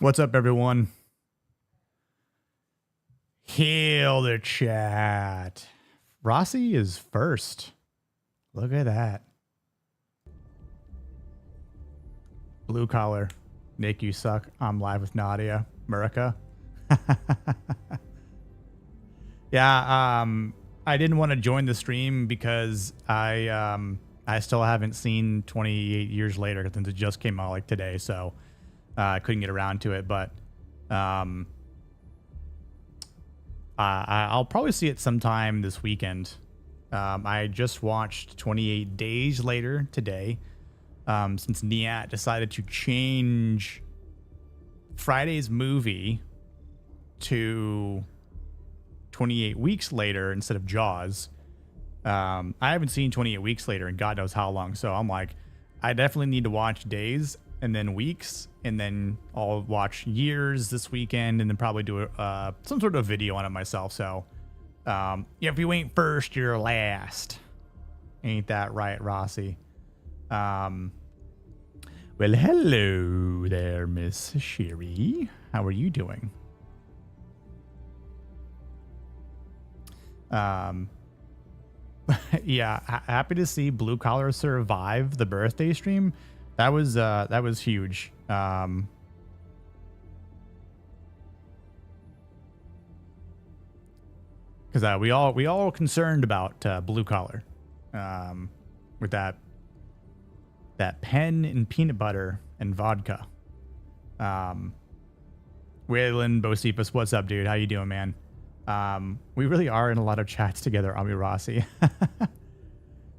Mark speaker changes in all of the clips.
Speaker 1: What's up, everyone? Hail the chat. Rossi is first. Look at that. Blue collar. Nick, you suck. I'm live with Nadia. Murica. Yeah, I didn't want to join the stream because I still haven't seen 28 years later since it just came out like today, so I couldn't get around to it, but I'll probably see it sometime this weekend. I just watched 28 Days Later today, since Niat decided to change Friday's movie to 28 Weeks Later instead of Jaws. I haven't seen 28 Weeks Later in God knows how long, so I'm like, I definitely need to watch Days and then Weeks, and then I'll watch Years this weekend, and then probably do some sort of video on it myself. So if you ain't first, you're last. Ain't that right, Rossi? Well, hello there, Miss Sherry. How are you doing? Yeah, happy to see Blue Collar survive the birthday stream. That was huge. Because we all concerned about Blue Collar, with that pen and peanut butter and vodka. Waylon Bosifus, what's up, dude? How you doing, man? We really are in a lot of chats together, Ami Rossi.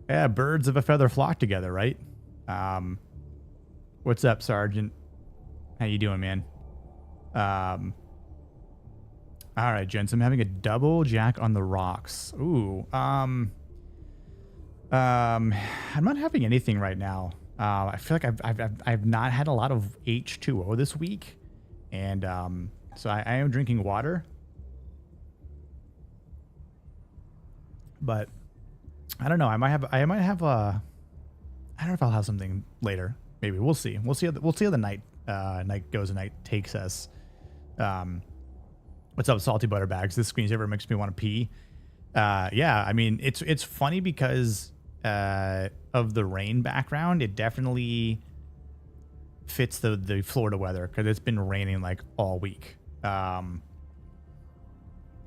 Speaker 1: Yeah, birds of a feather flock together, right? What's up, Sergeant? How you doing, man? All right, gents, I'm having a double Jack on the rocks. Ooh, I'm not having anything right now. I feel like I've not had a lot of H2O this week, and so I am drinking water. But I don't know. I might have I don't know if I'll have something later. Maybe we'll see. We'll see how the night goes and night takes us. What's up, Salty Butterbags? This screensaver makes me want to pee. Yeah, I mean it's funny because of the rain background. It definitely fits the Florida weather because it's been raining like all week.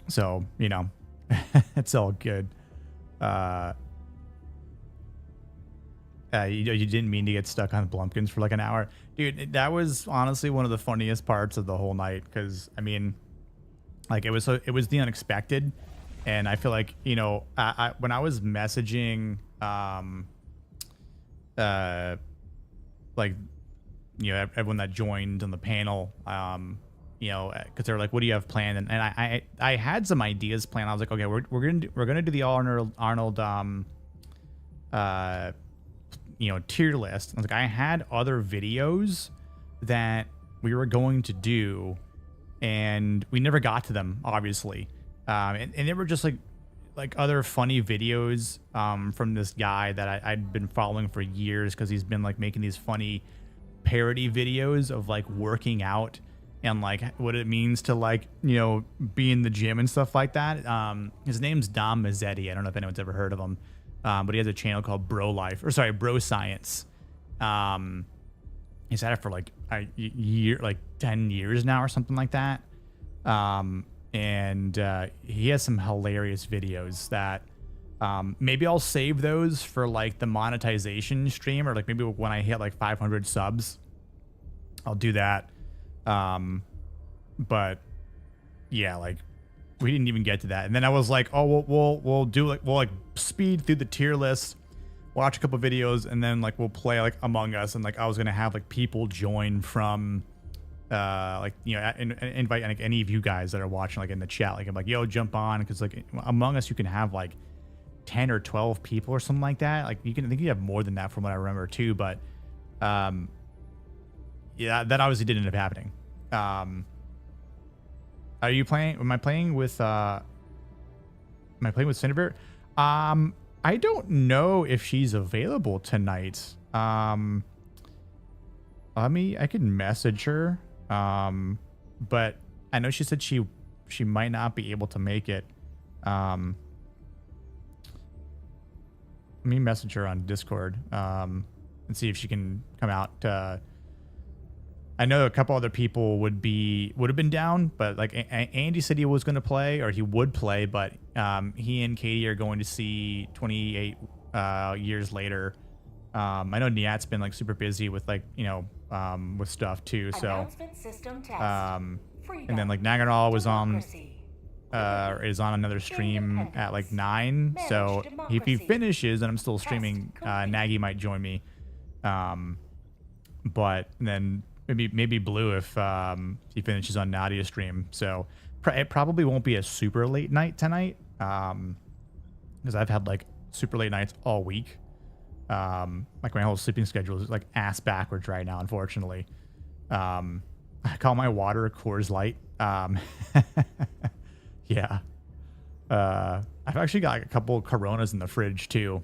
Speaker 1: So you know, it's all good. You didn't mean to get stuck on Blumpkins for like an hour, dude. That was honestly one of the funniest parts of the whole night, because I mean, like it was the unexpected, and I feel like, you know, I when I was messaging like, you know, everyone that joined on the panel, you know, because they're like, what do you have planned? And I had some ideas planned. I was like, okay, we're gonna do the Arnold you know, tier list. I was like, I had other videos that we were going to do, and we never got to them, obviously. And they were just like other funny videos from this guy that I'd been following for years, because he's been like making these funny parody videos of like working out and like what it means to, like, you know, be in the gym and stuff like that. His name's Dom Mazzetti. I don't know if anyone's ever heard of him. But he has a channel called Bro Science. He's had it for like a year, like 10 years now or something like that. And he has some hilarious videos that maybe I'll save those for like the monetization stream, or like maybe when I hit like 500 subs, I'll do that. But yeah, like, we didn't even get to that. And then I was like, oh, we'll speed through the tier list, watch a couple videos, and then like we'll play like Among Us. And like I was gonna have like people join from like, you know, invite like any of you guys that are watching, like in the chat, like I'm like, yo, jump on, because like Among Us you can have like 10 or 12 people or something like that. Like I think you have more than that from what I remember too, but yeah, that obviously didn't end up happening. Are you playing? Am I playing with Cinderbear? I don't know if she's available tonight. I can message her. But I know she said she might not be able to make it. Let me message her on Discord and see if she can come out. I know a couple other people would have been down, but like Andy said he was going to play, or he would play, but he and Katie are going to see 28 years later. I know Niat's been like super busy with like, with stuff too. So, and then like Naganal was on, is on another stream at like 9. So if he finishes and I'm still streaming, Nagy might join me. But then maybe Blue if he finishes on Nadia's stream. So it probably won't be a super late night tonight. Because I've had like super late nights all week. Like my whole sleeping schedule is like ass backwards right now, unfortunately. I call my water Coors Light. Yeah. I've actually got like a couple of Coronas in the fridge too.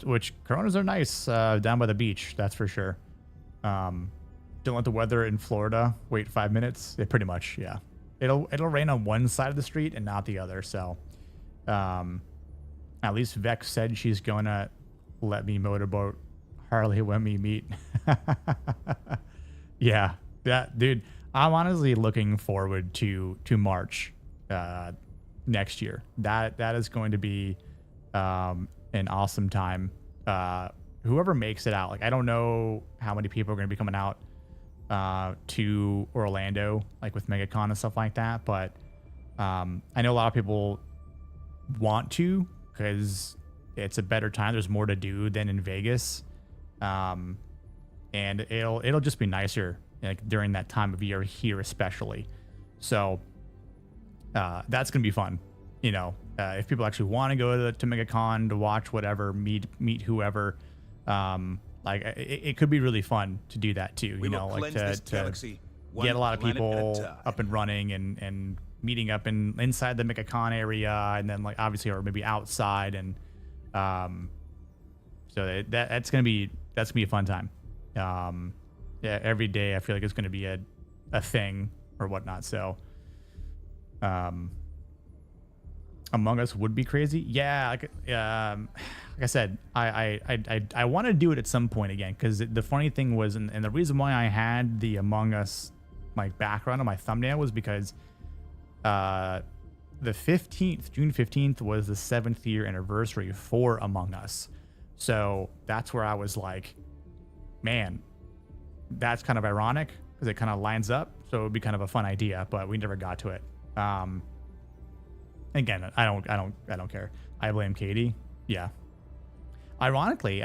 Speaker 1: Which Coronas are nice down by the beach, that's for sure. Don't let the weather in Florida wait 5 minutes. It pretty much, yeah. It'll rain on one side of the street and not the other. So, at least Vex said she's gonna let me motorboat Harley when we meet. Yeah, that dude. I'm honestly looking forward to March next year. That is going to be an awesome time. Whoever makes it out, like I don't know how many people are going to be coming out to Orlando, like with MegaCon and stuff like that. But I know a lot of people want to because it's a better time. There's more to do than in Vegas, and it'll just be nicer like during that time of year here, especially. So that's gonna be fun. If people actually want to go to MegaCon to watch whatever, meet whoever. Like it could be really fun to do that too, like to get a lot of people up and running and meeting up inside the MegaCon area, and then like obviously, or maybe outside, and so that's gonna be a fun time. Yeah, every day I feel like it's gonna be a thing or whatnot. So Among Us would be crazy. Yeah, like I said, I want to do it at some point again, because the funny thing was, and the reason why I had the Among Us like background on my thumbnail was because the 15th, June 15th was the 7th year anniversary for Among Us. So that's where I was like, man, that's kind of ironic because it kind of lines up. So it would be kind of a fun idea, but we never got to it. Again, I don't care. I blame Katie. Yeah. Ironically,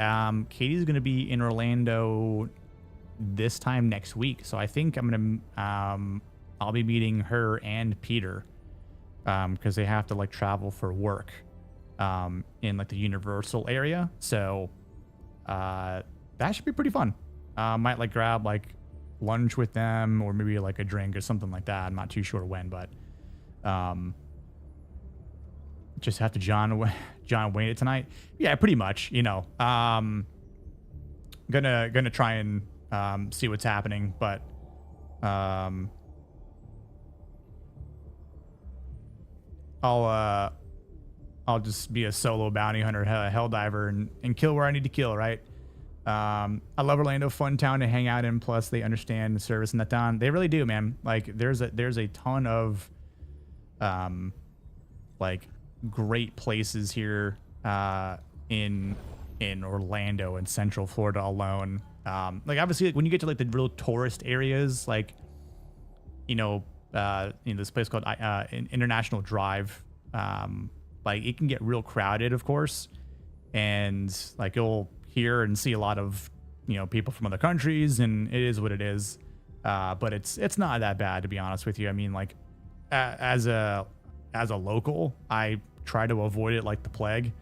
Speaker 1: Katie's going to be in Orlando this time next week. So I think I'll be meeting her and Peter, because they have to like travel for work, in like the Universal area. So, that should be pretty fun. Might like grab like lunch with them, or maybe like a drink or something like that. I'm not too sure when, but, just have to John Wayne it tonight. Yeah, pretty much, gonna try and see what's happening, but I'll just be a solo bounty hunter, Helldiver, and kill where I need to kill, right? I love Orlando, fun town to hang out in, plus they understand the service in that town. They really do, man. Like there's a ton of like great places here in Orlando and Central Florida alone. Like obviously, like when you get to like the real tourist areas, like this place called International Drive, like it can get real crowded, of course, and like you'll hear and see a lot of people from other countries, and it is what it is. But it's not that bad, to be honest with you. I mean, like as a local, I try to avoid it like the plague,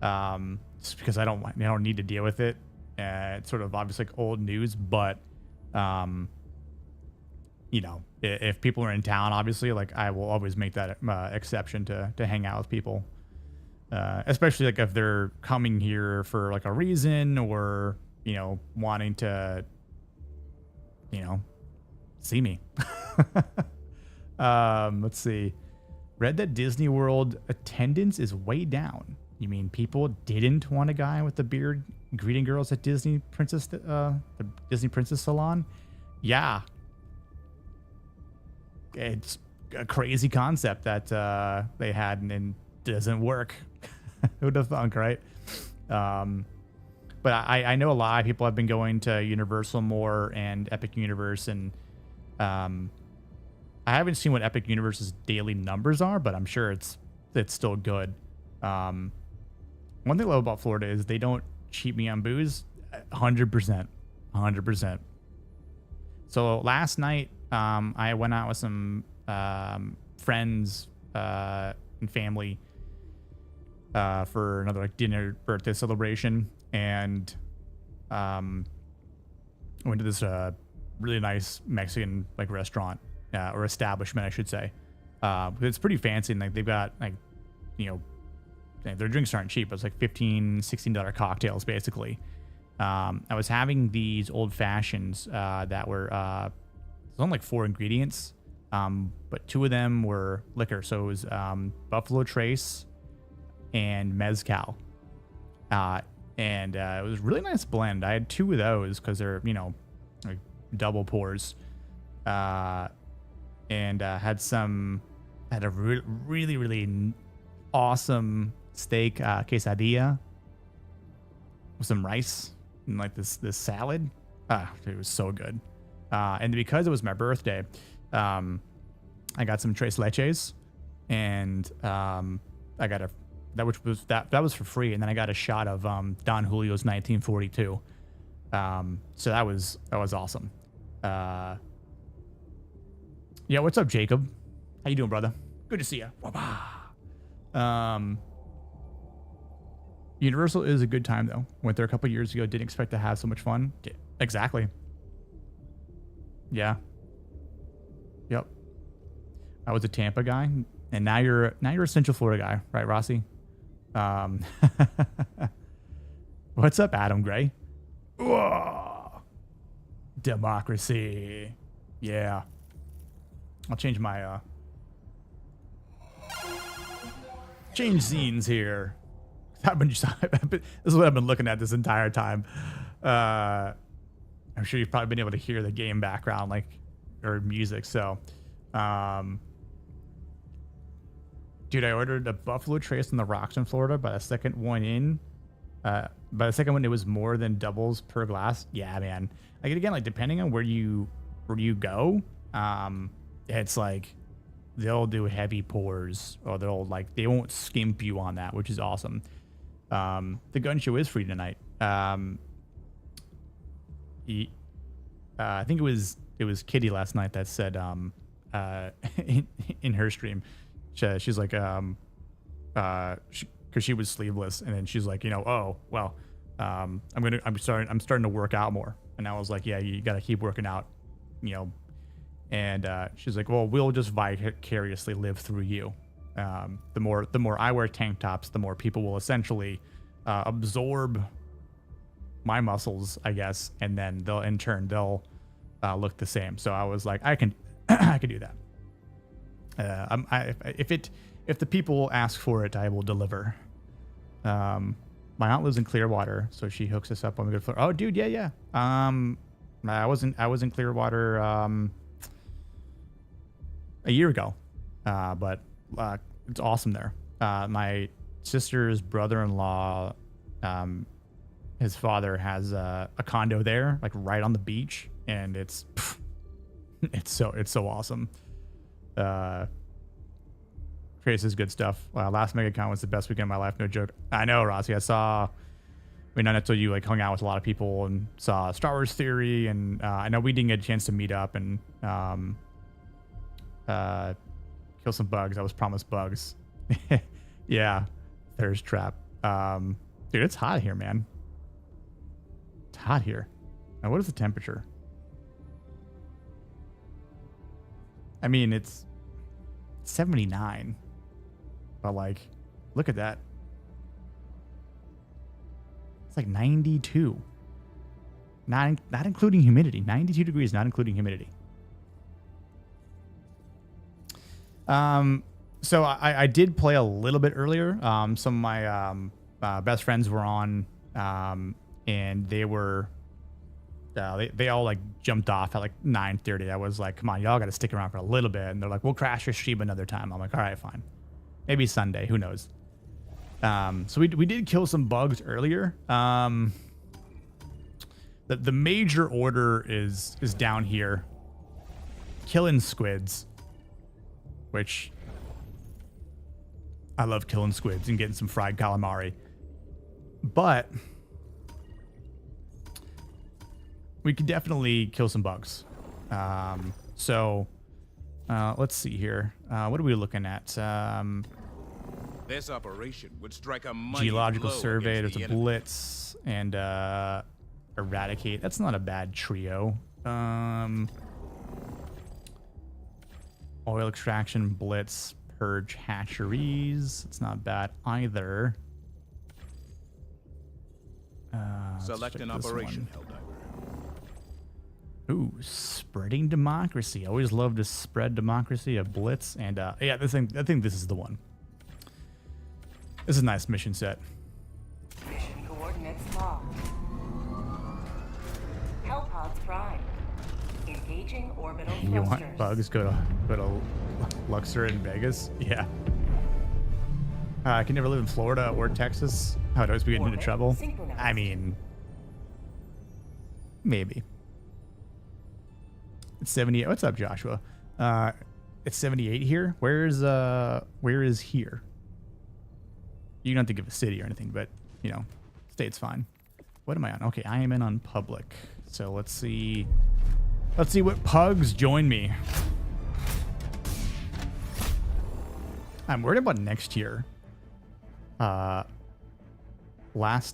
Speaker 1: just because I don't need to deal with it. It's sort of obviously like old news, but if people are in town, obviously, like I will always make that exception to hang out with people, especially like if they're coming here for like a reason, or wanting to see me. Let's see. Read that Disney World attendance is way down. You mean people didn't want a guy with a beard greeting girls at the Disney Princess Salon? Yeah. It's a crazy concept that they had and doesn't work. Who'd have thunk, right? But I know a lot of people have been going to Universal more and Epic Universe, and I haven't seen what Epic Universe's daily numbers are, but I'm sure it's still good. One thing I love about Florida is they don't cheat me on booze. 100%. So last night, I went out with some friends and family for another like dinner birthday celebration, and went to this really nice Mexican like restaurant or establishment, I should say. It's pretty fancy, and like they've got like, their drinks aren't cheap. It's like $15, $16 cocktails basically. I was having these old fashions that were there's only like 4 ingredients, but 2 of them were liquor. So it was Buffalo Trace and Mezcal, and it was a really nice blend. I had 2 of those because they're like double pours, and had a really awesome steak quesadilla with some rice and like this salad. It was so good. And because it was my birthday, I got some tres leches, and I got that was for free, and then I got a shot of Don Julio's 1942. So that was awesome. Yeah, what's up, Jacob? How you doing, brother? Good to see you. Universal is a good time though. Went there a couple years ago. Didn't expect to have so much fun. Exactly. Yeah. Yep. I was a Tampa guy, and now you're a Central Florida guy, right, Rossi? What's up, Adam Gray? Whoa. Democracy. Yeah. I'll change my change scenes here. This is what I've been looking at this entire time. I'm sure you've probably been able to hear the game background, or music. So, dude, I ordered a Buffalo Trace on the rocks in Florida. By the second one, it was more than doubles per glass. Yeah, man. Like, again, like depending on where you go, it's like they'll do heavy pours, or they won't skimp you on that, which is awesome. The gun show is free tonight. I think it was Kitty last night that said in her stream, she's like because she was sleeveless, and then she's like, oh well, I'm starting to work out more, and I was like, yeah, you got to keep working out, and she's like, well, we'll just vicariously live through you. The more I wear tank tops, the more people will essentially absorb my muscles, I guess, and then they'll look the same. So I was like, I can do that. If the people ask for it, I will deliver. My aunt lives in Clearwater, so she hooks us up on the good floor. Oh, dude, yeah. I was in Clearwater a year ago, but it's awesome there. My sister's brother-in-law, his father has a condo there, like right on the beach, and it's so awesome. Trace is good stuff. Last MegaCon was the best weekend of my life, no joke. I know, Rossi. I know until you hung out with a lot of people and saw Star Wars Theory, and I know we didn't get a chance to meet up and kill some bugs. I was promised bugs. Yeah, thirst trap. Dude, it's hot here, man. It's hot here. Now, what is the temperature? I mean, it's 79. But look at that. It's 92. Not including humidity. 92 degrees, not including humidity. So I did play a little bit earlier. Some of my best friends were on, and they were they all like jumped off at like 9:30. I was like, come on, y'all got to stick around for a little bit. And they're like, we'll crash your stream another time. I'm like, all right, fine. Maybe Sunday. Who knows? So we did kill some bugs earlier. The major order is down here. Killing squids, which I love killing squids and getting some fried calamari. But we could definitely kill some bugs. So let's see here. What are we looking at?
Speaker 2: This operation would strike a mighty
Speaker 1: Geological
Speaker 2: blow
Speaker 1: survey.
Speaker 2: against
Speaker 1: There's
Speaker 2: the
Speaker 1: a
Speaker 2: enemy.
Speaker 1: blitz and eradicate. That's not a bad trio. Oil extraction, blitz, purge, hatcheries. It's not bad either.
Speaker 2: Select an operation, Helldiver.
Speaker 1: Ooh, spreading democracy. Always love to spread democracy. A blitz and yeah, I think this is the one. This is a nice mission set.
Speaker 3: Mission coordinates locked. Hellpods prime. Engaging orbital
Speaker 1: You want
Speaker 3: thrusters.
Speaker 1: bugs? Go to Luxor in Vegas. Yeah. I can never live in Florida or Texas. I would always be getting into
Speaker 3: Orbit
Speaker 1: trouble.
Speaker 3: synchronized.
Speaker 1: I mean, maybe. It's 78. What's up, Joshua? It's 78 here. Where is here? You don't have to give a city or anything, but you know, state's fine. What am I on? Okay, I am in on public. So let's see. Let's see what pugs join me. I'm worried about next year. Last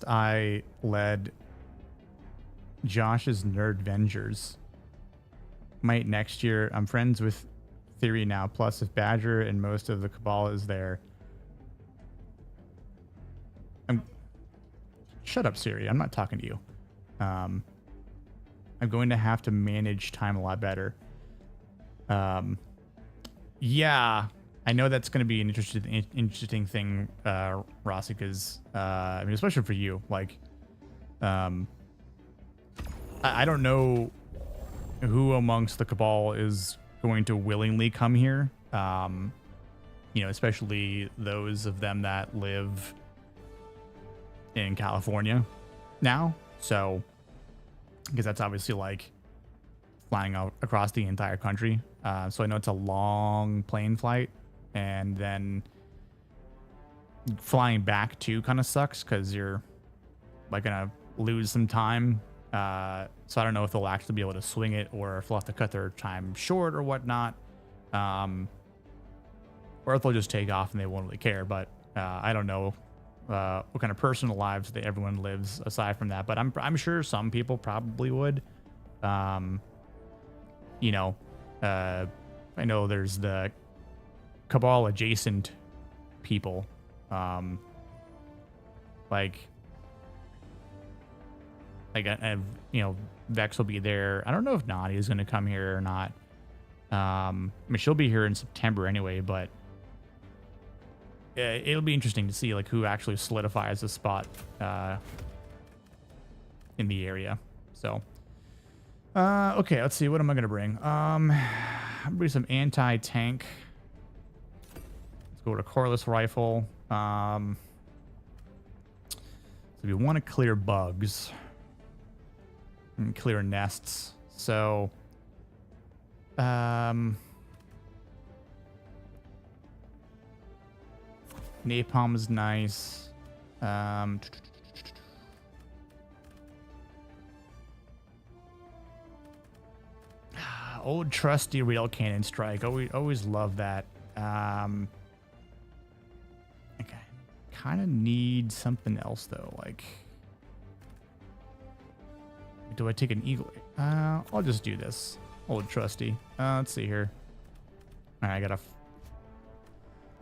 Speaker 1: I led Josh's Nerd Vengers. Might next year. I'm friends with Theory now. Plus, if Badger and most of the Cabal is there. Shut up, Siri. I'm not talking to you. I'm going to have to manage time a lot better. Yeah, I know that's going to be an interesting thing, Rossi, because I mean, especially for you. Like, I don't know who amongst the Cabal is going to willingly come here. You know, especially those of them that live in California now. So, because that's obviously like flying out across the entire country. So I know it's a long plane flight, and then flying back too kind of sucks because you're like gonna lose some time. So I don't know if they'll actually be able to swing it or if they'll have to cut their time short or whatnot. Or if they'll just take off and they won't really care. But I don't know what kind of personal lives that everyone lives aside from that. But I'm sure some people probably would. You know, I know there's the Cabal adjacent people. Like you know, Vex will be there. I don't know if Naughty is going to come here or not. I mean, she'll be here in September anyway, but it'll be interesting to see like who actually solidifies a spot in the area. So, okay, let's see. What am I going to bring? I'm bring some anti-tank. Let's go to cordless rifle. So we want to clear bugs and clear nests. So, napalm is nice. Old trusty rail cannon strike. Always love that. Okay. Kind of need something else though. Like, do I take an eagle? I'll just do this. Old trusty. Let's see here. All right, I got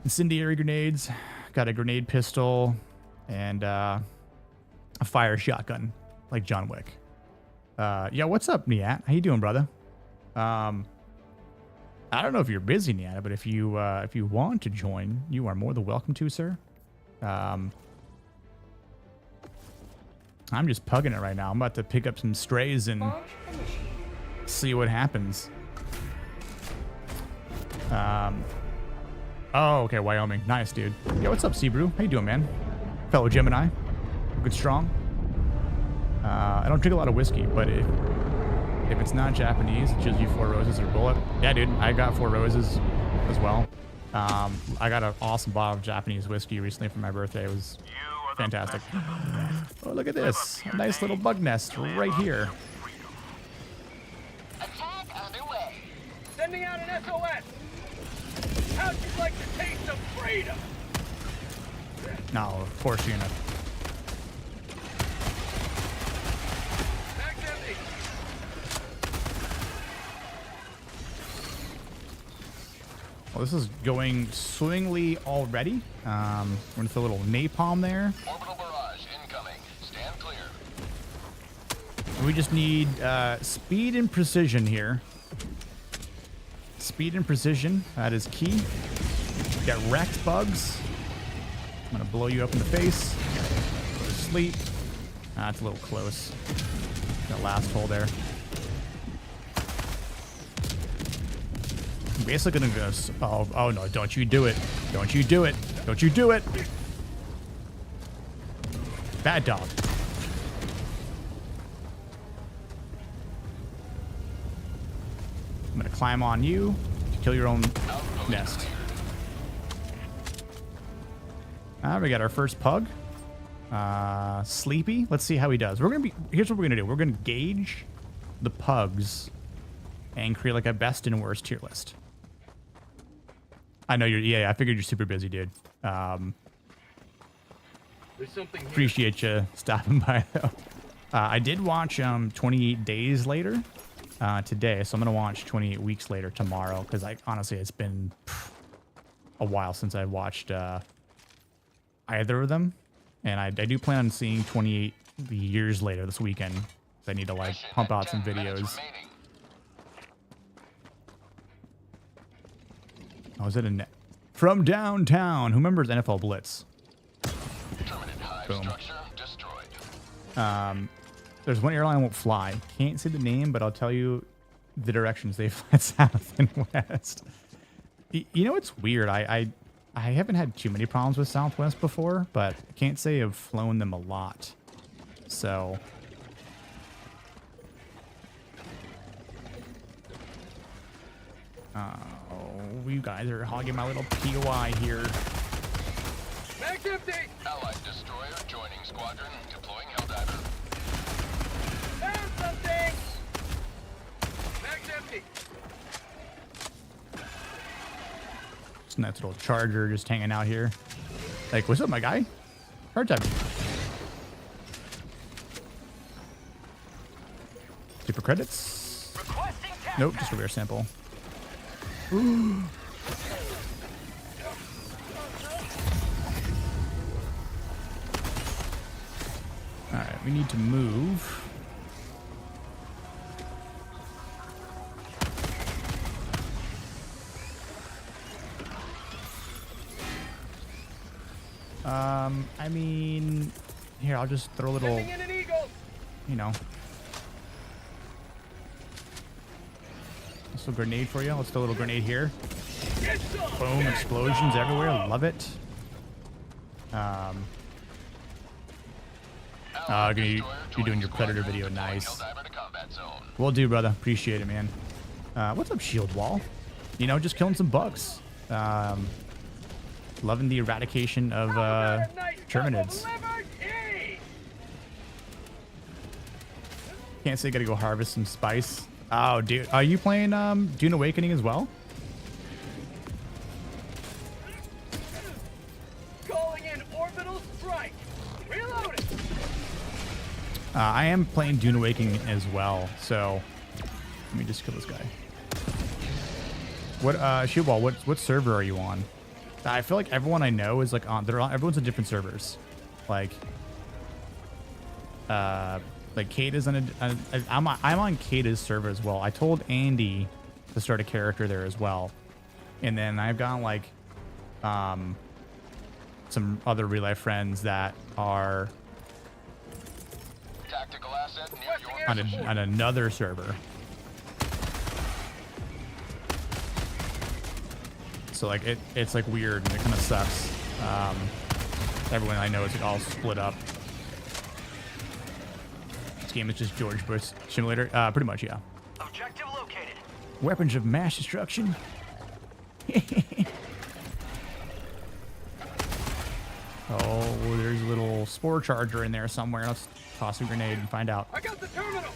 Speaker 1: incendiary grenades, got a grenade pistol, and a fire shotgun, like John Wick. Yeah, what's up, Niat? How you doing, brother? I don't know if you're busy, Niat, but if you want to join, you are more than welcome to, sir. I'm just pugging it right now. I'm about to pick up some strays and see what happens. Oh, okay, Wyoming. Nice, dude. Yo, what's up, Seabrew? How you doing, man? Fellow Gemini. Good strong. I don't drink a lot of whiskey, but if it's not Japanese, it's usually Four Roses or Bullet. Yeah, dude, I got Four Roses as well. I got an awesome bottle of Japanese whiskey recently for my birthday. It was fantastic. Oh, look at this. A nice little bug nest right here.
Speaker 4: Attack underway.
Speaker 5: Sending out an SOS. How'd you like the taste of freedom?
Speaker 1: No, of course you're gonna.
Speaker 5: Bag's empty.
Speaker 1: Well, this is going swimmingly already. We're gonna throw a little napalm there.
Speaker 4: Orbital barrage incoming. Stand clear.
Speaker 1: We just need speed and precision here. Speed and precision, that is key. Get wrecked, bugs. I'm gonna blow you up in the face. Go to sleep. That's a little close. That last hole there. I'm basically gonna go. Oh no! Don't you do it! Don't you do it! Don't you do it! Bad dog. I'm gonna climb on you to kill your own nest. We got our first pug. Sleepy. Let's see how he does. Here's what we're gonna do. We're gonna gauge the pugs and create like a best and worst tier list. I know you're. Yeah, I figured you're super busy, dude.
Speaker 5: There's something here.
Speaker 1: Appreciate you stopping by though. I did watch 28 Days Later today, so I'm gonna watch 28 Weeks Later tomorrow because honestly it's been a while since I watched either of them, and I do plan on seeing 28 Years Later this weekend. I need to like pump out some videos. Oh, is it a net? From downtown. Who remembers NFL Blitz? Boom. There's one airline I won't fly. Can't say the name, but I'll tell you the directions they fly south and west. You know, it's weird. I haven't had too many problems with Southwest before, but I can't say I've flown them a lot. So... oh, you guys are hogging my little POI here.
Speaker 5: Bag's empty.
Speaker 4: Allied destroyer joining squadron. Deploying Helldiver.
Speaker 5: Found something. Bag's empty.
Speaker 1: It's a nice little charger just hanging out here. Like, what's up, my guy? Hard time. Super credits. Nope, just a rare sample. Ooh. All right, we need to move. I mean, here, I'll just throw a little,
Speaker 5: Sending in an eagle.
Speaker 1: you know. This little grenade for you. Let's throw a little grenade here.
Speaker 5: Get some.
Speaker 1: Boom, explosions everywhere. Love it. You're doing your Predator video. Nice. Will do, brother. Appreciate it, man. What's up, Shield Wall? You know, just killing some bugs. Loving the eradication of Terminids. Can't say gotta go harvest some spice. Oh, dude. Are you playing Dune Awakening as well?
Speaker 5: Calling in orbital strike. Reloading.
Speaker 1: I am playing Dune Awakening as well, so let me just kill this guy. What Shield Wall, what server are you on? I feel like everyone I know is like on everyone's on different servers. Like Like Kata's I'm on Kata's server as well. I told Andy to start a character there as well, and then I've got like some other real life friends that are
Speaker 4: Tactical asset near your
Speaker 1: on another server. So like it's like weird and it kind of sucks. Everyone I know is like all split up. This game is just George Bush Simulator. Pretty much, yeah.
Speaker 5: Objective located.
Speaker 1: Weapons of mass destruction. Oh, there's a little spore charger in there somewhere. Let's toss a grenade and find out.
Speaker 5: I got the terminal.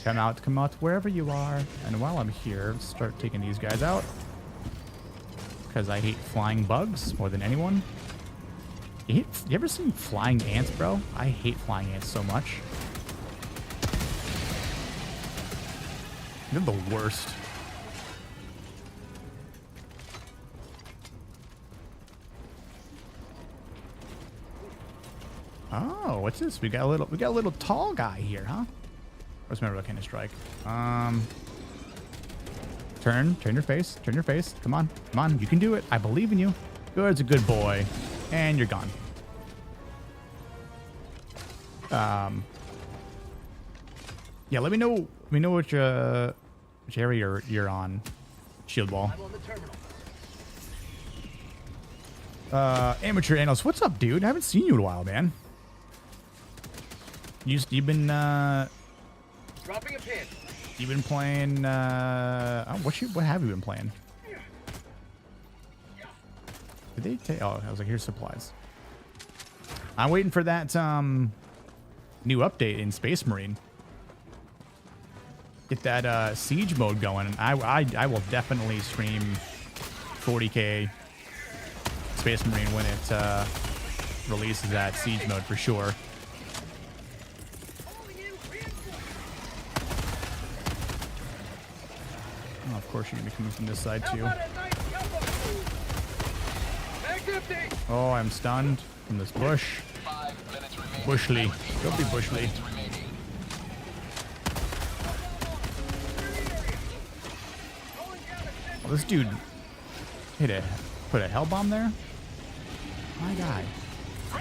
Speaker 1: Come out wherever you are. And while I'm here, let's start taking these guys out. Because I hate flying bugs more than anyone. You ever seen flying ants, bro? I hate flying ants so much. They're the worst. Oh, what's this? We got a little tall guy here, huh? Where's my kind of strike? Turn your face. Turn your face. Come on. Come on. You can do it. I believe in you. Good's a good boy. And you're gone. Yeah, let me know which area you're on. Shield wall.
Speaker 5: I'm on the terminal.
Speaker 1: Amateur analyst, what's up, dude? I haven't seen you in a while, man. You've been
Speaker 5: Dropping a pin.
Speaker 1: you've been playing what have you been playing? Did they take? Oh, I was like, here's supplies. I'm waiting for that new update in Space Marine. Get that siege mode going, and I will definitely stream 40K Space Marine when it releases that siege mode for sure. Oh, of course you're gonna be coming from this side too. Oh, I'm stunned from this bush.
Speaker 4: 5 minutes remaining.
Speaker 1: Bushly. Don't be Bushly. Oh, this dude put a hell bomb there? My guy. You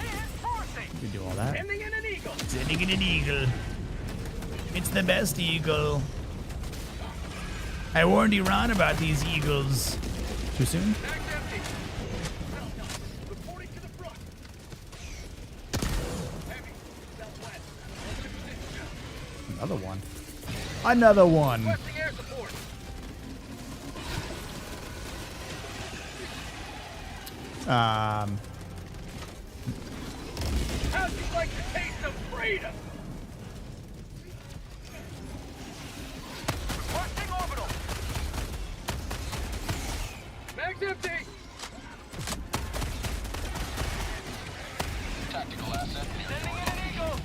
Speaker 1: can do all that.
Speaker 5: Sending in an eagle.
Speaker 1: Sending in an eagle. It's the best eagle. I warned Iran about these eagles. Too soon?
Speaker 5: Mag's empty. Reporting to the front. Heavy. Southwest.
Speaker 1: Another one. Another one.
Speaker 5: Requesting air support. How'd you like the taste of freedom? Requesting orbital. Mag's empty.
Speaker 4: Tactical asset near
Speaker 5: Sending
Speaker 4: your
Speaker 5: in an eagle.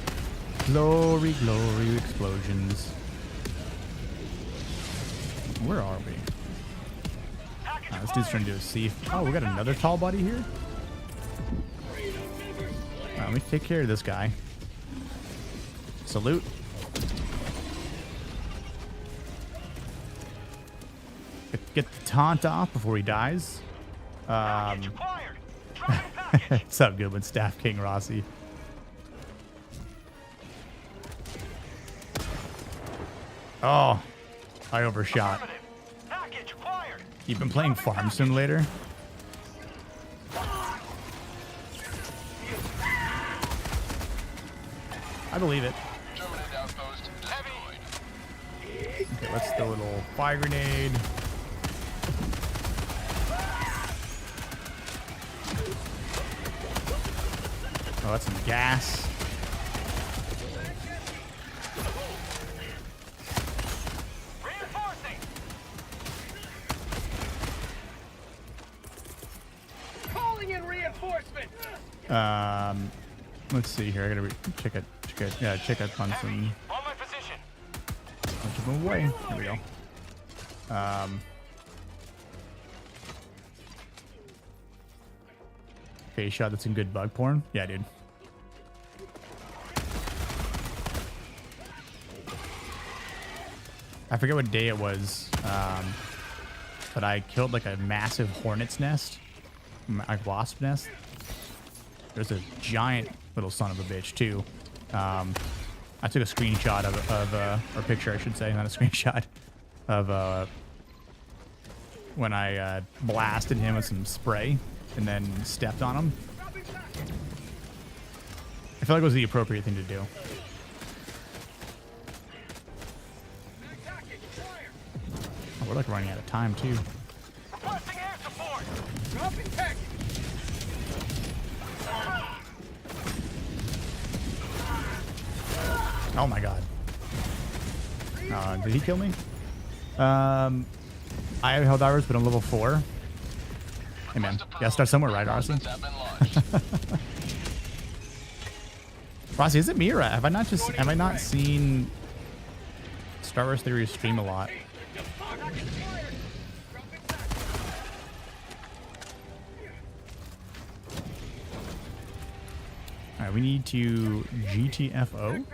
Speaker 1: Glory, glory, explosions. Where are we?
Speaker 5: Package
Speaker 1: This dude's trying to do a thief. Oh, we got another tall buddy here? Let me take care of this guy. Salute. Get the taunt off before he dies.
Speaker 5: Package acquired. Dropping package.
Speaker 1: What's up, Goodwin? Staff King Rossi. Oh, I overshot.
Speaker 5: Affirmative. Package acquired.
Speaker 1: You've been playing Farm Simulator? I believe it.
Speaker 4: Terminate outpost destroyed.
Speaker 1: Okay, let's throw a little fire grenade. Oh, that's some gas.
Speaker 5: Reinforcing. Calling in reinforcement.
Speaker 1: Let's see here. I gotta check up on some
Speaker 5: On my position.
Speaker 1: bunch of them away. Here we go. face shot that's in good bug porn. Yeah, dude. I forget what day it was, but I killed like a massive hornet's nest, like wasp nest. There's a giant little son of a bitch too. I took a screenshot of or picture, I should say, not a screenshot, of when I blasted him with some spray and then stepped on him. I feel like it was the appropriate thing to do. Oh, we're like running out of time too.
Speaker 5: Requesting air support. Dropping package.
Speaker 1: Oh my god. Did he kill me? I have Helldivers, but I'm level 4. Hey man, gotta start somewhere, right, Rossi? Rossi, is it me or have I not seen Star Wars Theory stream a lot? Alright, we need to GTFO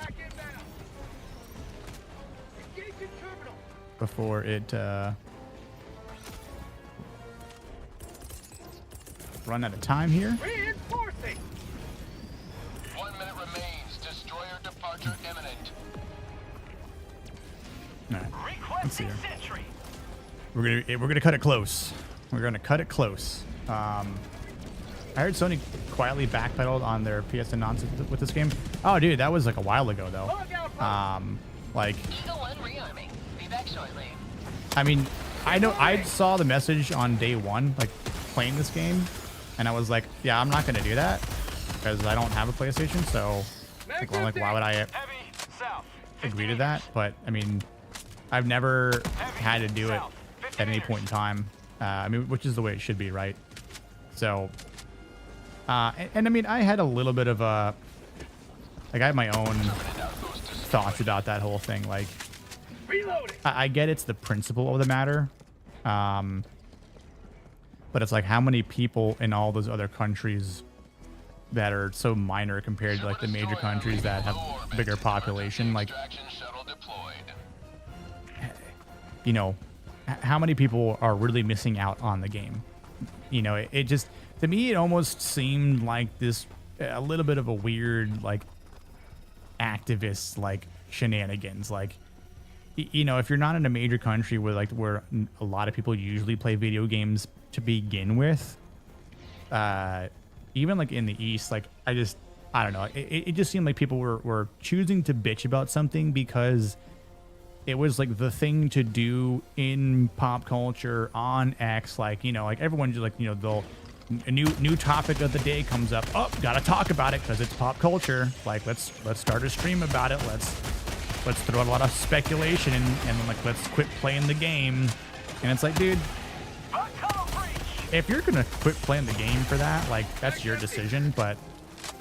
Speaker 1: before it run out of time here.
Speaker 5: Reinforcing.
Speaker 4: 1 minute remains. Destroyer departure imminent.
Speaker 1: Alright, let's see
Speaker 5: Requesting
Speaker 1: here.
Speaker 5: sentry.
Speaker 1: We're gonna cut it close. We're gonna cut it close. I heard Sony quietly backpedaled on their PSN nonsense with this game. Oh, dude, that was like a while ago though. Like,
Speaker 6: Eagle 1 rearming. Be back shortly.
Speaker 1: I mean, I saw the message on day one, like playing this game, and I was like, yeah, I'm not gonna do that because I don't have a PlayStation. So, like, well, why would I
Speaker 5: Heavy south.
Speaker 1: agree to that? But I mean, I've never had to do it at any point in time. I mean, which is the way it should be, right? So, and I mean, I had a little bit of a, like, I have my own thoughts about that whole thing. Like,
Speaker 5: Reloading.
Speaker 1: I get it's the principle of the matter, but it's like how many people in all those other countries that are so minor compared to like the major countries that have bigger population, like, you know, how many people are really missing out on the game? You know, it just, to me, it almost seemed like this, a little bit of a weird, like, activist, like, shenanigans. Like, you know, if you're not in a major country where, like, where a lot of people usually play video games to begin with, even, like, in the East, like, I don't know. It just seemed like people were choosing to bitch about something because it was like the thing to do in pop culture on X. Like, you know, like everyone just, like, you know, a new topic of the day comes up. Oh, gotta talk about it because it's pop culture. Like, let's start a stream about it. Let's throw out a lot of speculation and like, let's quit playing the game. And it's like, dude, if you're gonna quit playing the game for that, like, that's your decision. But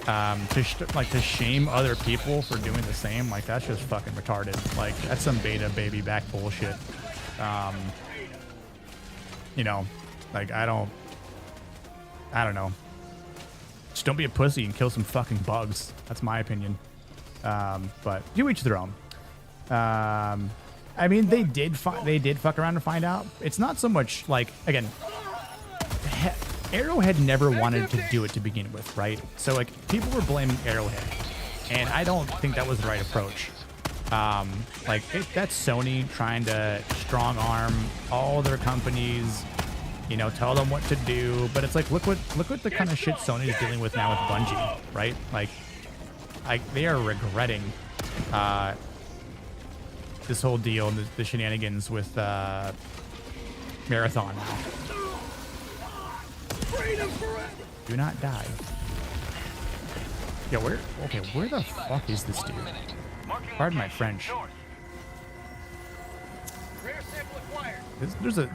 Speaker 1: to shame other people for doing the same, like, that's just fucking retarded. Like, that's some beta baby back bullshit. You know, like, I don't know. Just don't be a pussy and kill some fucking bugs. That's my opinion. But you each their own. I mean, they did fuck around to find out. It's not so much like, again, Arrowhead never wanted to do it to begin with, right? So, like, people were blaming Arrowhead, and I don't think that was the right approach. Like, that's Sony trying to strong arm all their companies, you know, tell them what to do. But it's like, look what the kind of shit Sony's dealing with now with Bungie, right? Like they are regretting this whole deal and the shenanigans with Marathon now. Do not die. Yo, where the fuck is this dude? Pardon my French.
Speaker 5: Rare sample acquired.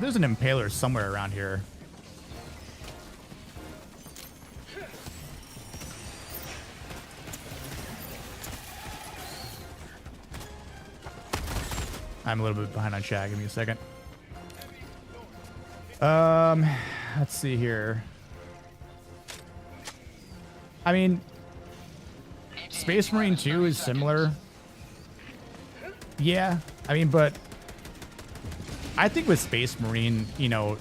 Speaker 1: There's an impaler somewhere around here. I'm a little bit behind on chat. Give me a second. Let's see here. I mean, Space Marine 2 is similar. Yeah, I mean, but I think with Space Marine, you know,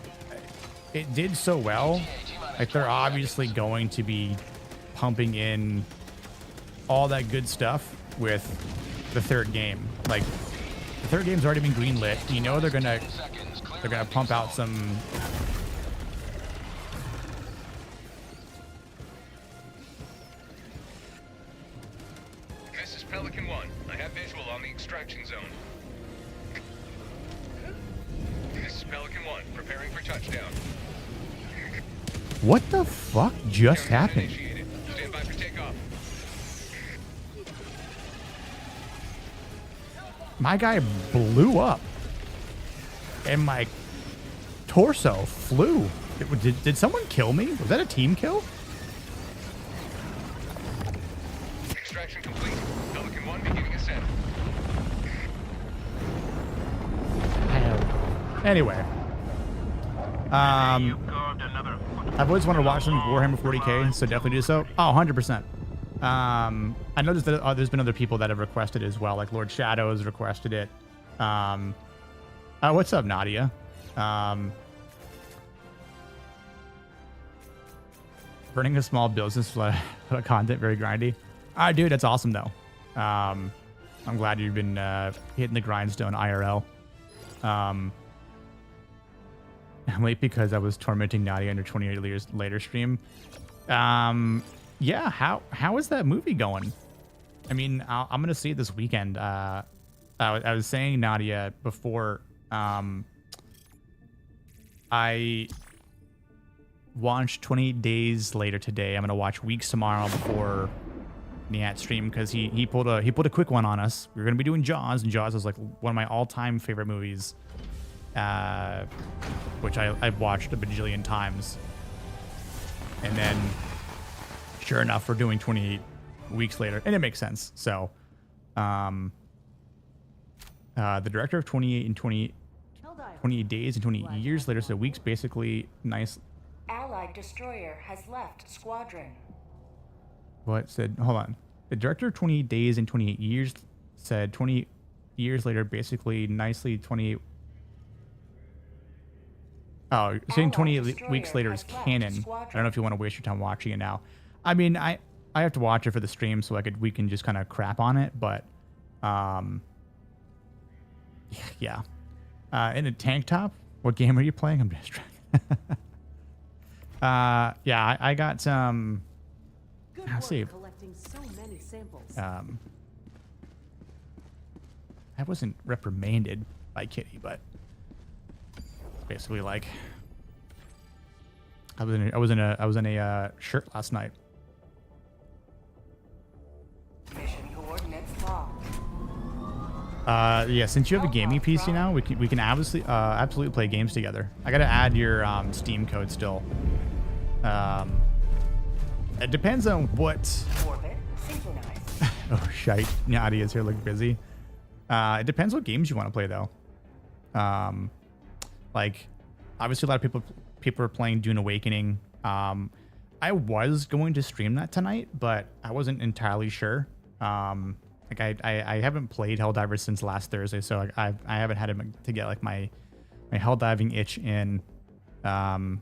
Speaker 1: it did so well. Like, they're obviously going to be pumping in all that good stuff with the third game. Like, the third game's already been greenlit. You know they're gonna pump out some.
Speaker 5: This is Pelican 1. I have visual on the extraction zone. This is Pelican 1, preparing for touchdown.
Speaker 1: What the fuck just happened?
Speaker 5: Initiated. Stand by for takeoff.
Speaker 1: My guy blew up, and my torso flew. Did someone kill me? Was that a team kill?
Speaker 5: Extraction complete. Pelican 1 beginning ascent.
Speaker 1: Anyway, I've always wanted to watch some Warhammer 40k, so definitely do so. Oh, 100%. I know there's been other people that have requested as well, like Lord Shadow has requested it. What's up, Nadia? Running a small business for content, very grindy. Dude, that's awesome though. I'm glad you've been hitting the grindstone IRL. I'm late because I was tormenting Nadia in her 28 years later stream. Yeah, how is that movie going? I mean, I'm gonna see it this weekend. I was saying, Nadia, before I watched 28 Days Later today. I'm gonna watch Weeks tomorrow before Niat stream because he pulled a quick one on us. We were gonna be doing Jaws, and Jaws is like one of my all-time favorite movies, which I've watched a bajillion times. And then, sure enough, we're doing 28 Weeks Later, and it makes sense. So, the director of 28 Days and 28 Years Later, so Weeks basically nice.
Speaker 3: Allied destroyer has left squadron.
Speaker 1: What said? Hold on. The director of 28 Days and 28 Years said 20 years later, basically nicely 28. Oh, saying 28 weeks later is canon. I don't know if you want to waste your time watching it now. I mean, I have to watch it for the stream so we can just kind of crap on it, but yeah. In a tank top? What game are you playing? I'm just trying. Yeah, I got some. I'll see.
Speaker 7: Collecting so many samples.
Speaker 1: I wasn't reprimanded by Kitty, but basically like I was in a shirt last night.
Speaker 3: Mission coordinates locked.
Speaker 1: Yeah, since you have a gaming PC now, we can absolutely play games together. I gotta add your Steam code still. It depends on what.
Speaker 3: Orbit synchronized.
Speaker 1: Oh shite! Nadia's here, look busy. It depends what games you want to play though. Like obviously a lot of people are playing Dune Awakening. I was going to stream that tonight, but I wasn't entirely sure. Like I haven't played Helldivers since last Thursday, so I haven't had to get like my Helldiving itch in. Oh,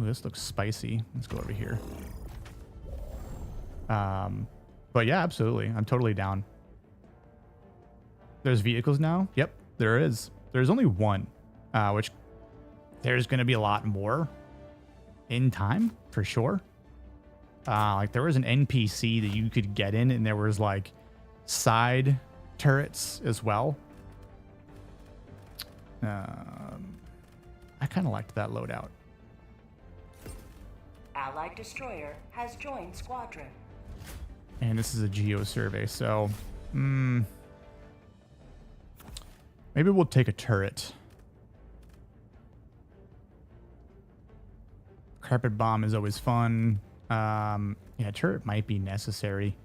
Speaker 1: this looks spicy. Let's go over here. But yeah, absolutely. I'm totally down. There's vehicles now? Yep, there is. There's only one, which there's going to be a lot more in time for sure. Like there was an NPC that you could get in, and there was like side turrets as well. I kind of liked that loadout.
Speaker 3: Allied destroyer has joined squadron.
Speaker 1: And this is a geo survey, so maybe we'll take a turret. Carpet bomb is always fun. Yeah, turret might be necessary.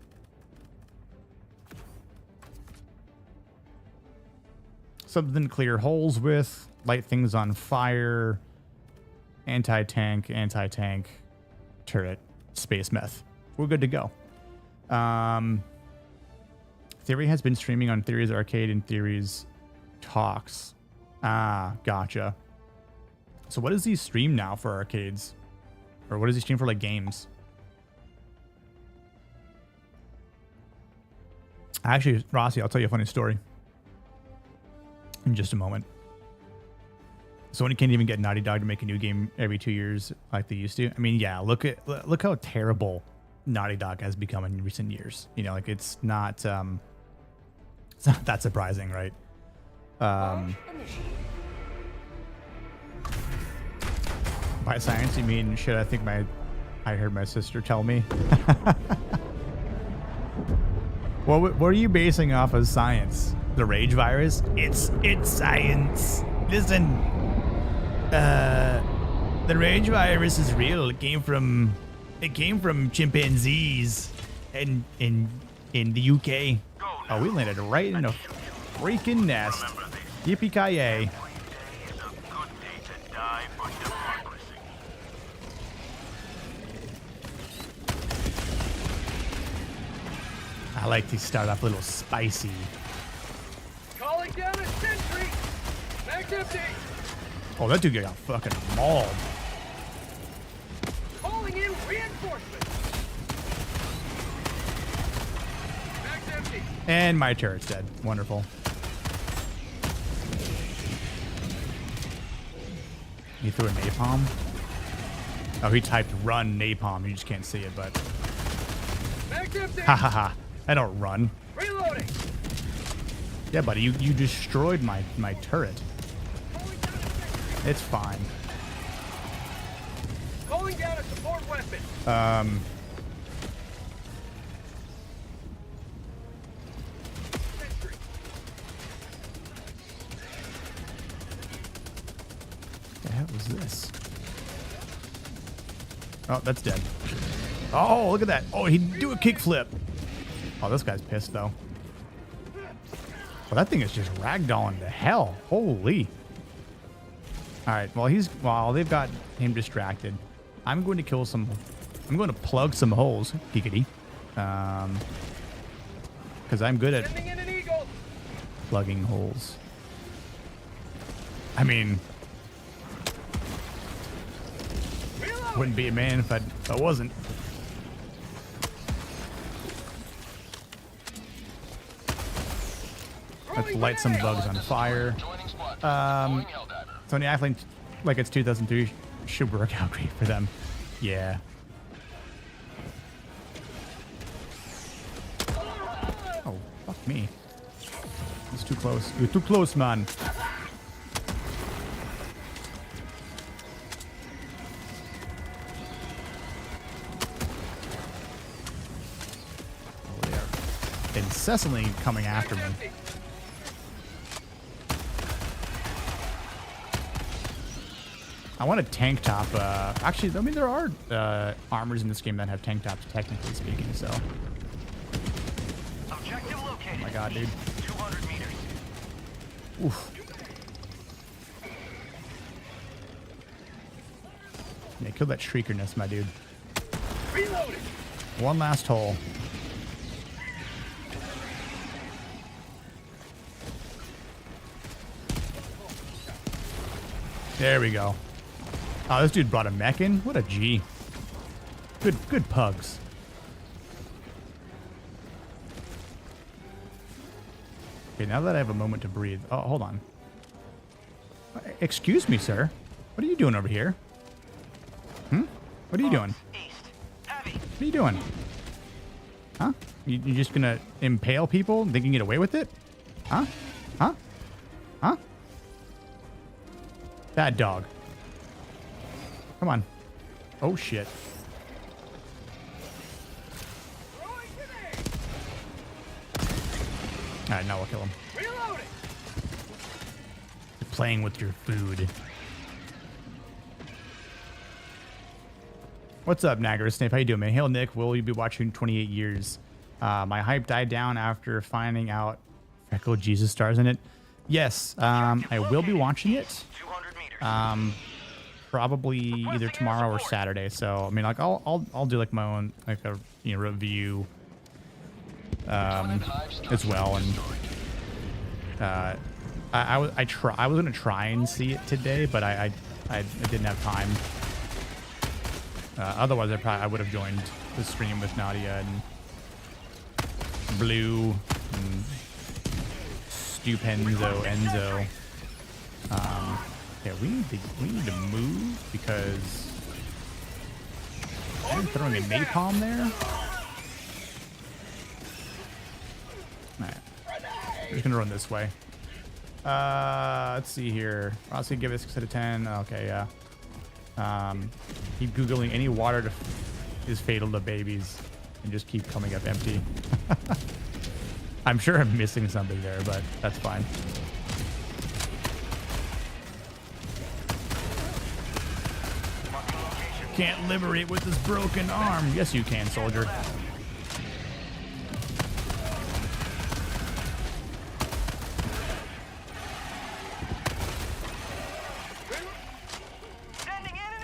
Speaker 1: Something to clear holes with, light things on fire, anti-tank, turret, space meth. we're good to go. Theory has been streaming on Theory's Arcade and Theory's Talks. Ah, gotcha. So what does he stream now for arcades? Or what does he stream for like games? Actually, Rossi, I'll tell you a funny story in just a moment. Sony can't even get Naughty Dog to make a new game every 2 years like they used to. I mean, yeah, look how terrible Naughty Dog has become in recent years. You know, like it's not that surprising, right? By science, you mean shit? I heard my sister tell me. What are you basing off of science? The rage virus? It's science. Listen, the rage virus is real. It came from chimpanzees in the UK. Oh, we landed right in a freaking nest. Yippee-ki-yay. I like to start off a little spicy.
Speaker 5: Calling down a sentry. Back empty.
Speaker 1: Oh, that dude got fucking mauled.
Speaker 5: Calling in reinforcements. Back empty.
Speaker 1: And my turret's dead. Wonderful. He threw a napalm. Oh, he typed run napalm. You just can't see it, but.
Speaker 5: Back empty.
Speaker 1: Ha ha ha. I don't run.
Speaker 5: Reloading.
Speaker 1: Yeah, buddy, you destroyed my turret. It's fine.
Speaker 5: Calling down a support weapon. Sentry.
Speaker 1: The hell was this? Oh, that's dead. Oh, look at that. Oh, he do a kickflip. Oh, this guy's pissed though. Well, that thing is just ragdolling to hell. Holy. All right. Well, they've got him distracted. I'm going to plug some holes, Geekity. Because I'm good at
Speaker 5: Sending in an eagle.
Speaker 1: plugging holes. I mean,
Speaker 5: Reloading.
Speaker 1: wouldn't be a man if I wasn't. Let's light some bugs on fire.
Speaker 4: Joining squad. Deploying Helldiver.
Speaker 1: Sony acting like it's 2003 should work out great for them. Yeah. Oh, fuck me. It's too close. You're too close, man. Oh, they are incessantly coming after me.
Speaker 5: Empty.
Speaker 1: I want a tank top. Actually, I mean, there are armors in this game that have tank tops, technically speaking, so.
Speaker 5: Objective located.
Speaker 1: Oh my god, dude.
Speaker 5: 200 meters.
Speaker 1: Oof. Yeah, kill that shrieker nest, my dude.
Speaker 5: Reloading.
Speaker 1: One last hole. There we go. Oh, this dude brought a mech in? What a G. Good pugs. Okay, now that I have a moment to breathe. Oh, hold on. Excuse me, sir. What are you doing over here? What are you doing? What are you doing? Huh? You just gonna impale people and think you can get away with it? Huh? Huh? Huh? Bad dog. Come on. Oh, shit. Alright, now we'll kill him.
Speaker 5: Reloading.
Speaker 1: You're playing with your food. What's up, Nagger Snape? How you doing, man? Hail, Nick. Will you be watching 28 years? My hype died down after finding out Freckle Jesus stars in it. Yes, I will be watching it. probably either tomorrow or Saturday. So I mean, like I'll do like my own like a review as well. And I was gonna try and see it today, but I didn't have time. Otherwise, I would have joined the stream with Nadia and Blue and Stupenzo Enzo. Yeah, we need to move because I'm throwing a napalm there. Alright. We're just gonna run this way. Let's see here. Rossi give it a 6 out of 10. Okay, yeah. Keep Googling any water is fatal to babies and just keep coming up empty. I'm sure I'm missing something there, but that's fine. Can't liberate with this broken arm. Yes, you can, soldier.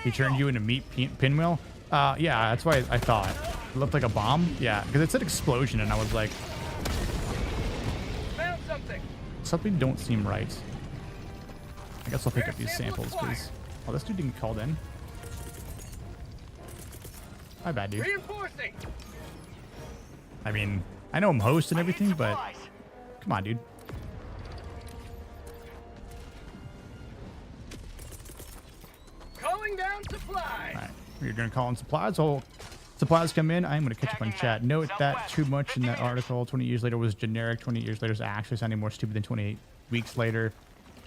Speaker 1: He turned you into meat pinwheel? Yeah, that's why I thought. It looked like a bomb? Yeah, because it said explosion, and I was like...
Speaker 5: Found something.
Speaker 1: Something don't seem right. I guess I'll pick up these samples, because... Oh, this dude didn't get called in. My bad, dude.
Speaker 5: Reinforcing.
Speaker 1: I mean, I know I'm host and everything, but... Come on, dude.
Speaker 5: Calling down supplies.
Speaker 1: Alright, we're gonna call in supplies. So supplies come in. I'm gonna catch up on chat. Note that too much in that article. 20 years later was generic. 20 years later is actually sounding more stupid than 28 weeks later.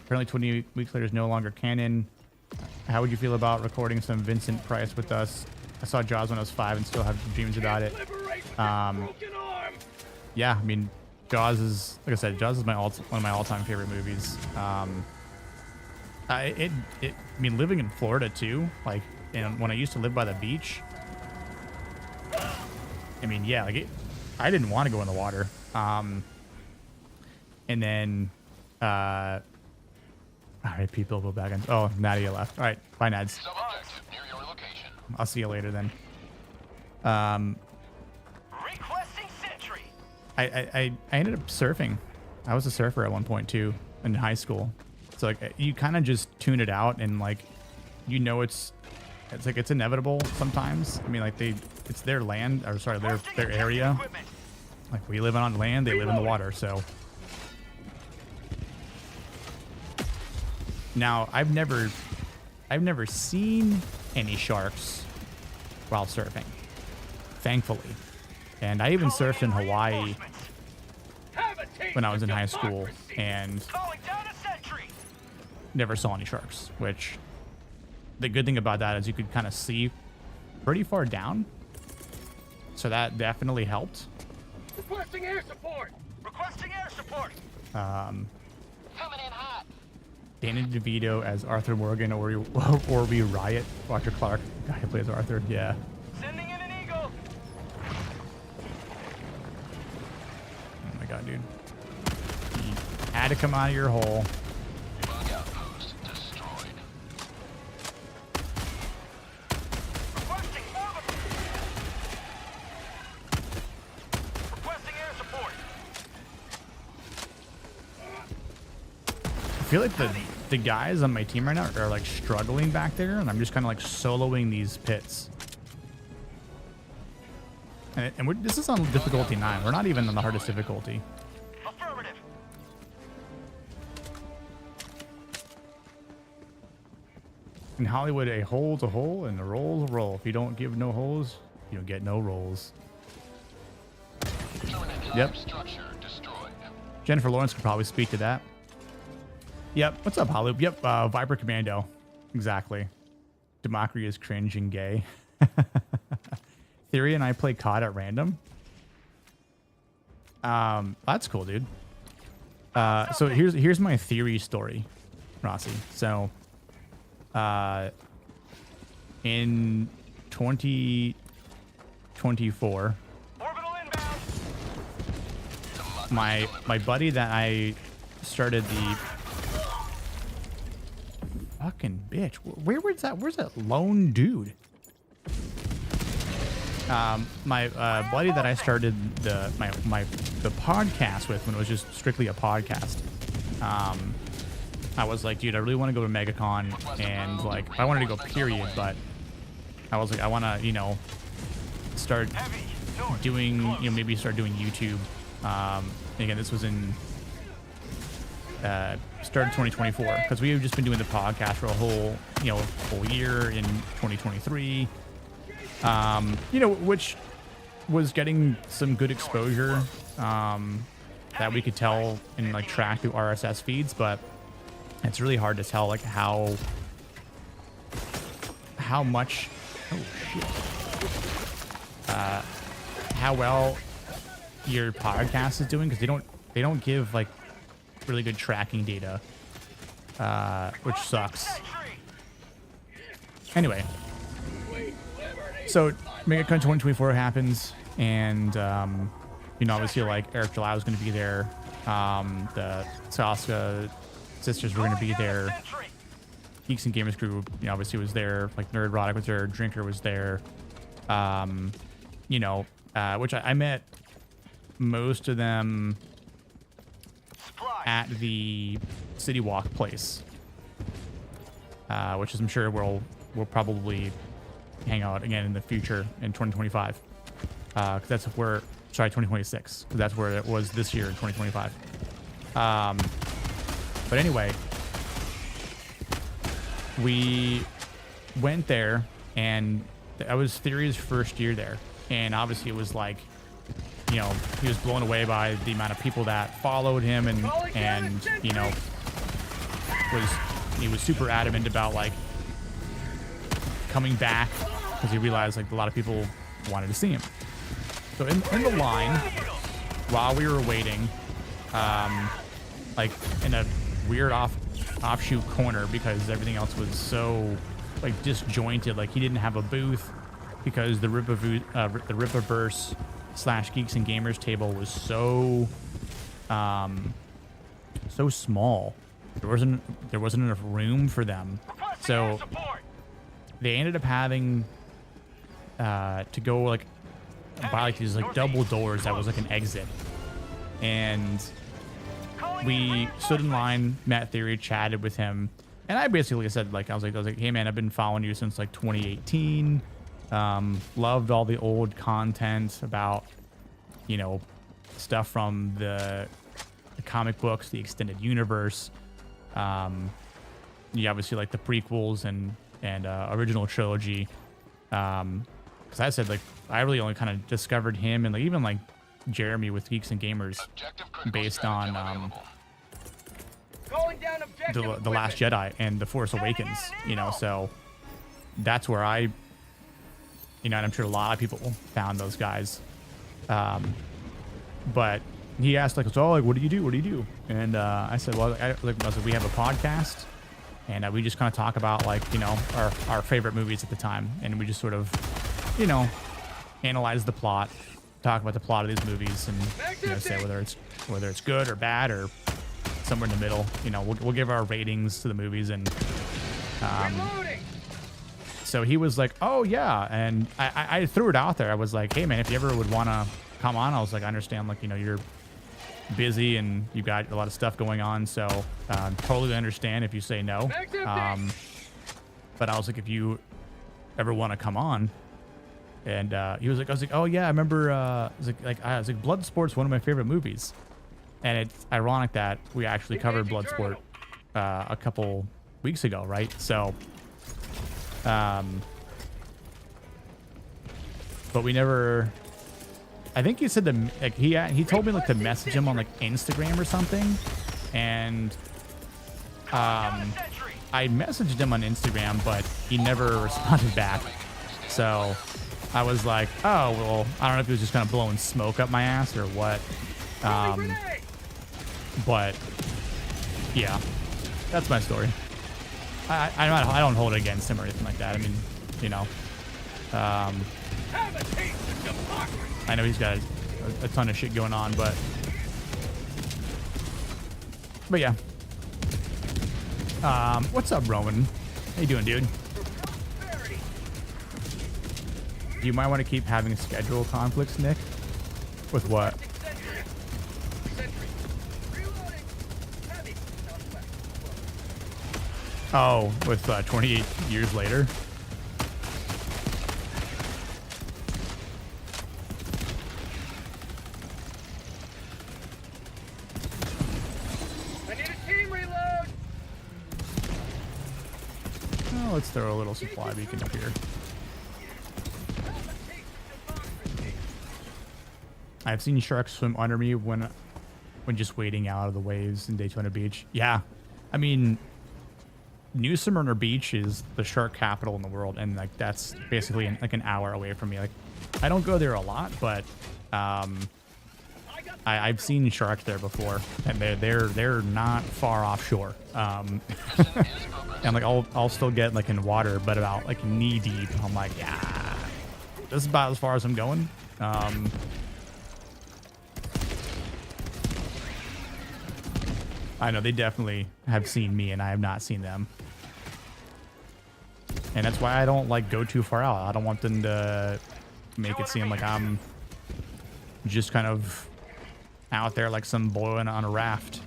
Speaker 1: Apparently 28 weeks later is no longer canon. How would you feel about recording some Vincent Price with us? I saw Jaws when I was 5 and still have dreams about it. Yeah, I mean, Jaws is, like I said, Jaws is one of my all-time favorite movies. I mean, living in Florida too, like, and when I used to live by the beach, I mean, yeah, like I didn't want to go in the water. And then, all right, people go back in. Oh, Nadia left. All right, bye, Nads. I'll see you later then.
Speaker 5: Requesting sentry.
Speaker 1: I ended up surfing. I was a surfer at one point too in high school. So like you kind of just tune it out and like, you know, it's like it's inevitable sometimes. I mean, like it's their land, or sorry, their area. Like we live on land, they live in the water. So now I've never seen any sharks while surfing, thankfully. And I even surfed in Hawaii when I was in high school and never saw any sharks, which the good thing about that is you could kind of see pretty far down. So that definitely helped.
Speaker 5: Requesting air support. Requesting air support.
Speaker 6: Coming in hot.
Speaker 1: Danny DeVito as Arthur Morgan or we Riot. Roger Clark, the guy who plays Arthur. Yeah.
Speaker 5: Sending in an eagle.
Speaker 1: Oh my god, dude. You had to come out of your hole.
Speaker 4: Bug outpost destroyed.
Speaker 5: Requesting requesting air support.
Speaker 1: I feel like the guys on my team right now are like struggling back there, and I'm just kind of like soloing these pits. And this is on difficulty 9. We're not even on the hardest difficulty.
Speaker 5: Affirmative.
Speaker 1: In Hollywood, a hole's a hole and a roll's a roll. If you don't give no holes, you don't get no rolls. Yep.
Speaker 4: Structure destroyed.
Speaker 1: Jennifer Lawrence could probably speak to that. Yep. What's up, Hollywood? Yep. Viper Commando. Exactly. Democracy is cringe and gay. Theory and I play COD at random. That's cool, dude. So here's my theory story, Rossi. So, in 2024, my buddy that I started the fuck fucking bitch. Where was that? Where's that lone dude? My buddy that I started the podcast with when it was just strictly a podcast. I was like, dude, I really want to go to MegaCon, and like I wanted to go period, but I was like, I want to, you know, start doing, you know, maybe start doing YouTube. Again, this was in started 2024 because we have just been doing the podcast for a whole year in 2023. You know, which was getting some good exposure that we could tell and like track through RSS feeds, but it's really hard to tell like how much how well your podcast is doing, because they don't give like really good tracking data, which sucks. Anyway, so MegaCon 2024 happens, and you know, obviously like Eric July was going to be there, the Saska sisters were going to be there, Geeks and Gamers Crew, you know, obviously was there, like Nerd Roddick was there, Drinker was there, you know, which I met most of them at the City Walk place, which is, I'm sure we'll probably hang out again in the future in 2025, because that's where, sorry, 2026, because that's where it was this year in 2025. But anyway, we went there, and that was Theory's first year there, and obviously it was like, you know, he was blown away by the amount of people that followed him, and you know, he was super adamant about like coming back, because he realized like a lot of people wanted to see him. So in the line, while we were waiting, like in a weird offshoot corner, because everything else was so like disjointed, like he didn't have a booth because the Rippaverse / Geeks and Gamers table was so so small. There wasn't enough room for them, so they ended up having to go like by like these like double doors that was like an exit, and we stood in line, met Theory, chatted with him, and I basically said, like, I was like, hey man, I've been following you since like 2018. Loved all the old content about, you know, stuff from the comic books, the extended universe. You obviously like the prequels and original trilogy. Because I said, like, I really only kind of discovered him and like even like Jeremy with Geeks and Gamers based on the Last Jedi and the Force Awakens, you know, so that's where I, you know, and I'm sure a lot of people found those guys. But he asked like, so like, what do you do? And I said, well, I said, we have a podcast, and we just kind of talk about like, you know, our favorite movies at the time, and we just sort of, you know, analyze the plot, talk about the plot of these movies, and, you know, say whether it's good or bad or somewhere in the middle. You know, we'll give our ratings to the movies, and so he was like, oh yeah, and I threw it out there. I was like, hey man, if you ever would want to come on, I was like, I understand, like, you know, you're busy and you got a lot of stuff going on, so totally understand if you say no. But I was like, if you ever want to come on, and he was like, I was like, oh yeah, I remember. I was like, Bloodsport's one of my favorite movies, and it's ironic that we actually covered Bloodsport a couple weeks ago, right? So, but we never. I think he said like he told me like to message him on like Instagram or something, and I messaged him on Instagram, but he never responded back. So I was like, oh well, I don't know if he was just kind of blowing smoke up my ass or what. But yeah, that's my story. I don't hold it against him or anything like that. I mean, you know, I know he's got a ton of shit going on, but yeah. What's up, Roman? How you doing, dude? You might want to keep having schedule conflicts, Nick. With what? Oh, with 28 years later.
Speaker 5: I need a team reload.
Speaker 1: Oh, let's throw a little supply beacon up here. I've seen sharks swim under me when just wading out of the waves in Daytona Beach. Yeah, I mean, New Smyrna Beach is the shark capital in the world, and like that's basically like an hour away from me. Like, I don't go there a lot, but I've seen sharks there before, and they're not far offshore. And like I'll still get like in water, but about like knee deep. I'm like, yeah, this is about as far as I'm going. I know they definitely have seen me, and I have not seen them. And that's why I don't like go too far out. I don't want them to make it seem like I'm just kind of out there like some boy on a raft.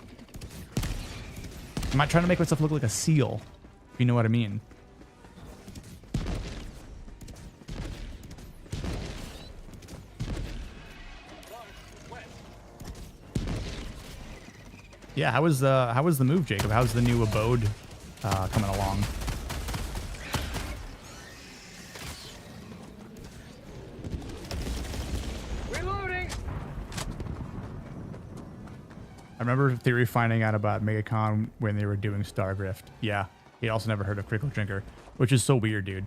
Speaker 1: I'm not trying to make myself look like a seal, if you know what I mean. Yeah, how was the move, Jacob? How's the new abode coming along?
Speaker 5: Reloading.
Speaker 1: I remember Theory finding out about MegaCon when they were doing Stargrift. Yeah, he also never heard of Critical Drinker, which is so weird, dude.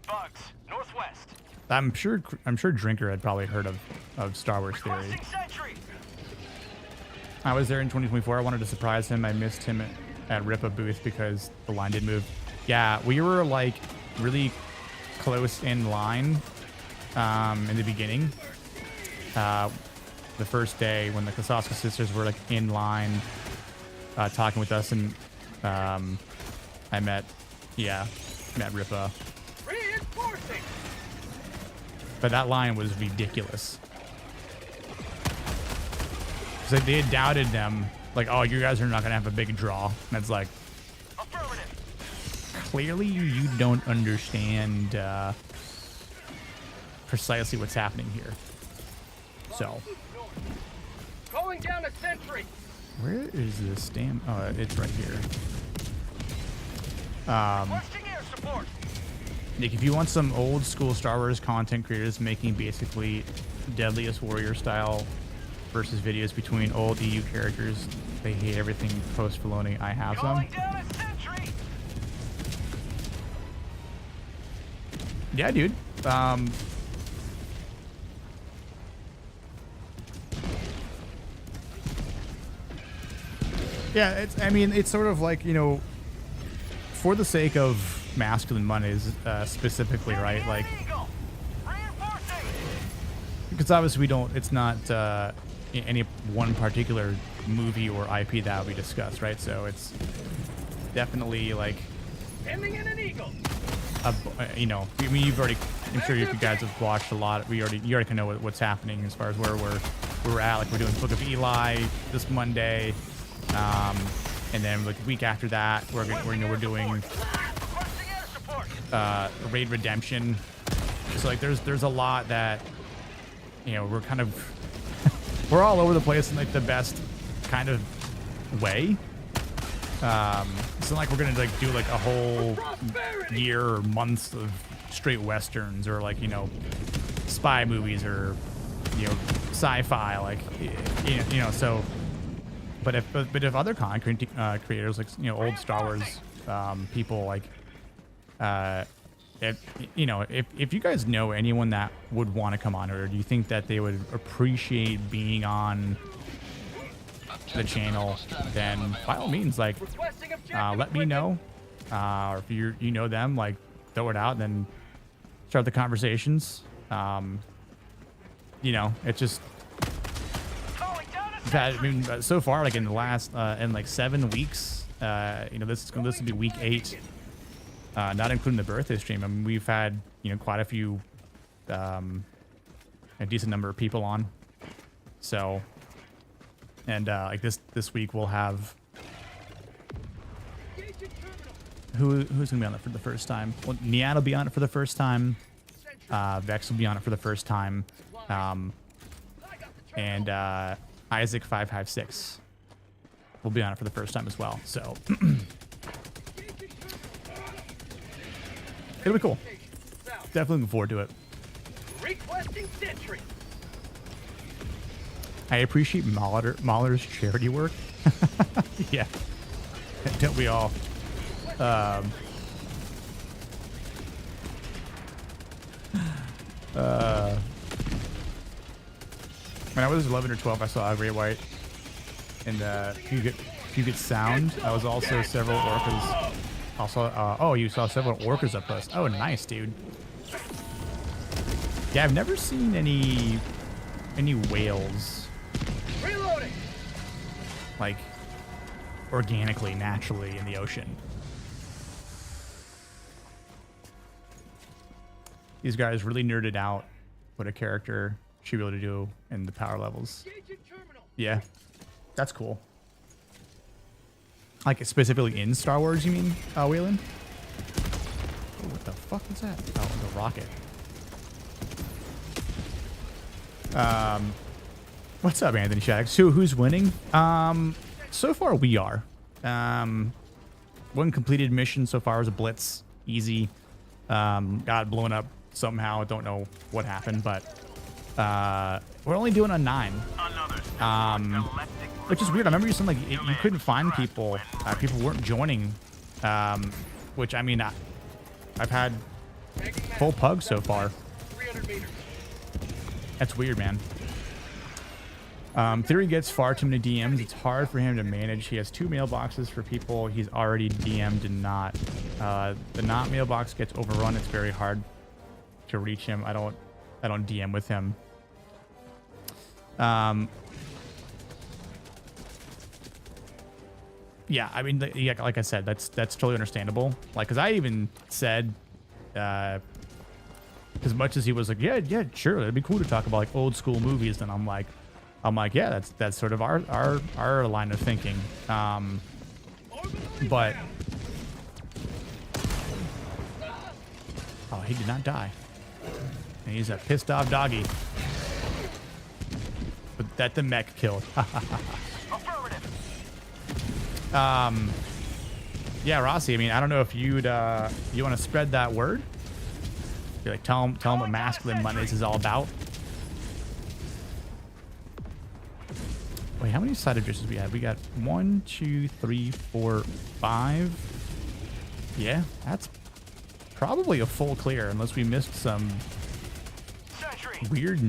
Speaker 5: Bugs, northwest.
Speaker 1: I'm sure Drinker had probably heard of Star Wars Theory. I was there in 2024. I wanted to surprise him. I missed him at Ripa booth because the line did move. Yeah, we were like really close in line in the beginning. The first day when the Kosaska sisters were like in line talking with us, and I met Ripa.
Speaker 5: Reinforcing.
Speaker 1: But that line was ridiculous. So they had doubted them, like, oh, you guys are not gonna have a big draw. And it's like, clearly you don't understand precisely what's happening here. So,
Speaker 5: Calling down a sentry.
Speaker 1: where is this damn? Oh, it's right here.
Speaker 5: Requesting air support.
Speaker 1: Nick, if you want some old school Star Wars content creators making basically Deadliest Warrior style versus videos between old EU characters, they hate everything post Filoni, I have some.
Speaker 5: Calling down a sentry.
Speaker 1: Yeah, dude. Yeah, I mean, it's sort of like, you know, for the sake of masculine money, specifically, right? Like, because obviously it's not any one particular movie or IP that we discuss, right? So it's definitely like,
Speaker 5: Ending in an eagle.
Speaker 1: you know, I mean, I'm sure you guys have watched a lot. You already can know what's happening as far as where we're at. Like, we're doing Book of Eli this Monday, and then like the week after that, we're doing Raid Redemption. So like, there's a lot that, you know, we're kind of we're all over the place in like the best kind of way. It's not like we're gonna like do like a whole year or months of straight westerns or like, you know, spy movies or, you know, sci-fi, like, you know. So, but if other content creators, like, you know, old Star Wars people, like, if you guys know anyone that would want to come on, or do you think that they would appreciate being on the channel, then by all means, like, let me know. Or if you know them, like, throw it out and then start the conversations. You know, it's just that, I mean, so far, like in the last in like 7 weeks, you know, this will be week 8. not including the birthday stream. I mean, we've had, you know, quite a few, a decent number of people on. So, and like this week we'll have who's gonna be on it for the first time? Well, Niat will be on it for the first time. Vex will be on it for the first time. And Isaac 556 will be on it for the first time as well. So it'll be cool. Definitely looking forward to it.
Speaker 5: Requesting sentry.
Speaker 1: I appreciate Mahler's charity work. Yeah. Don't we all? When I was 11 or 12, I saw a Great White, and if you get sound, I was also several orcas. Also, oh, you saw several orcas up close. Oh, nice, dude. Yeah, I've never seen any whales.
Speaker 5: Reloading.
Speaker 1: Like organically, naturally in the ocean. These guys really nerded out what a character should be able to do in the power levels. Yeah, that's cool. Like specifically in Star Wars, you mean, Waylon? Oh, what the fuck is that? Oh, the rocket. What's up, Anthony Shags? So who's winning? So far we are. One completed mission so far was a blitz, easy. Got blown up somehow. Don't know what happened, but we're only doing a 9. Which is weird. I remember you saying like you couldn't find people. People weren't joining. Which I mean, I've had full pug so far.
Speaker 5: 300 meters.
Speaker 1: That's weird, man. Theory gets far too many DMs. It's hard for him to manage. He has 2 mailboxes for people he's already DM'd and not. The not mailbox gets overrun. It's very hard to reach him. I don't DM with him. Yeah, I mean, yeah, like I said, that's totally understandable. Like, cause I even said, as much as he was like, yeah, sure, it'd be cool to talk about like old school movies. And I'm like, yeah, that's sort of our line of thinking. But oh, he did not die. And he's a pissed off doggy. But that the mech killed. Yeah, Rossi. I mean, I don't know if you want to spread that word. Be like, tell him what Masculine Mondays is all about. Wait, how many side addresses we have? We got 1, 2, 3, 4, 5. Yeah, that's probably a full clear, unless we missed some weird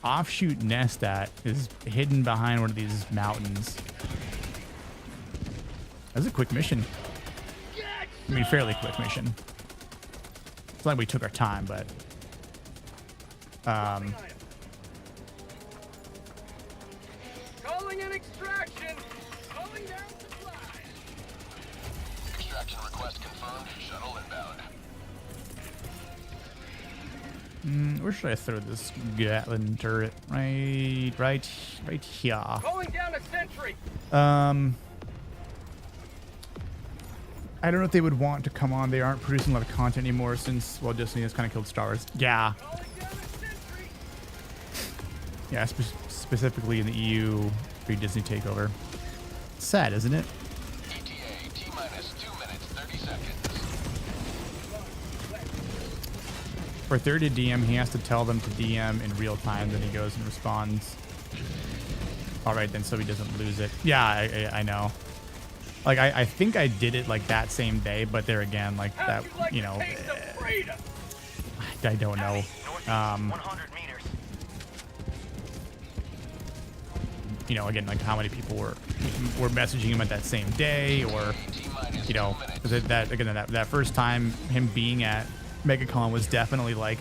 Speaker 1: offshoot nest that is hidden behind one of these mountains. That's a quick mission. I mean, fairly quick mission. It's like we took our time, but
Speaker 5: Calling in extraction. Calling down supplies.
Speaker 4: Extraction request confirmed. Shuttle inbound.
Speaker 1: where should I throw this Gatling turret? Right here.
Speaker 5: Calling down a sentry.
Speaker 1: I don't know if they would want to come on. They aren't producing a lot of content anymore since, well, Disney has kind of killed Star Wars. Yeah.
Speaker 5: Calling down a sentry.
Speaker 1: Yeah, specifically in the EU pre-Disney takeover. Sad, isn't it?
Speaker 4: ETA T-minus 2 minutes 30 seconds.
Speaker 1: For third to DM, he has to tell them to DM in real time. Then he goes and responds. All right, then, so he doesn't lose it. Yeah, I know. Like, I think I did it like that same day, but there again, like that, you know, I don't know.
Speaker 5: 100 meters.
Speaker 1: You know, again, like how many people were messaging him at that same day, or, you know, that first time him being at MegaCon was definitely like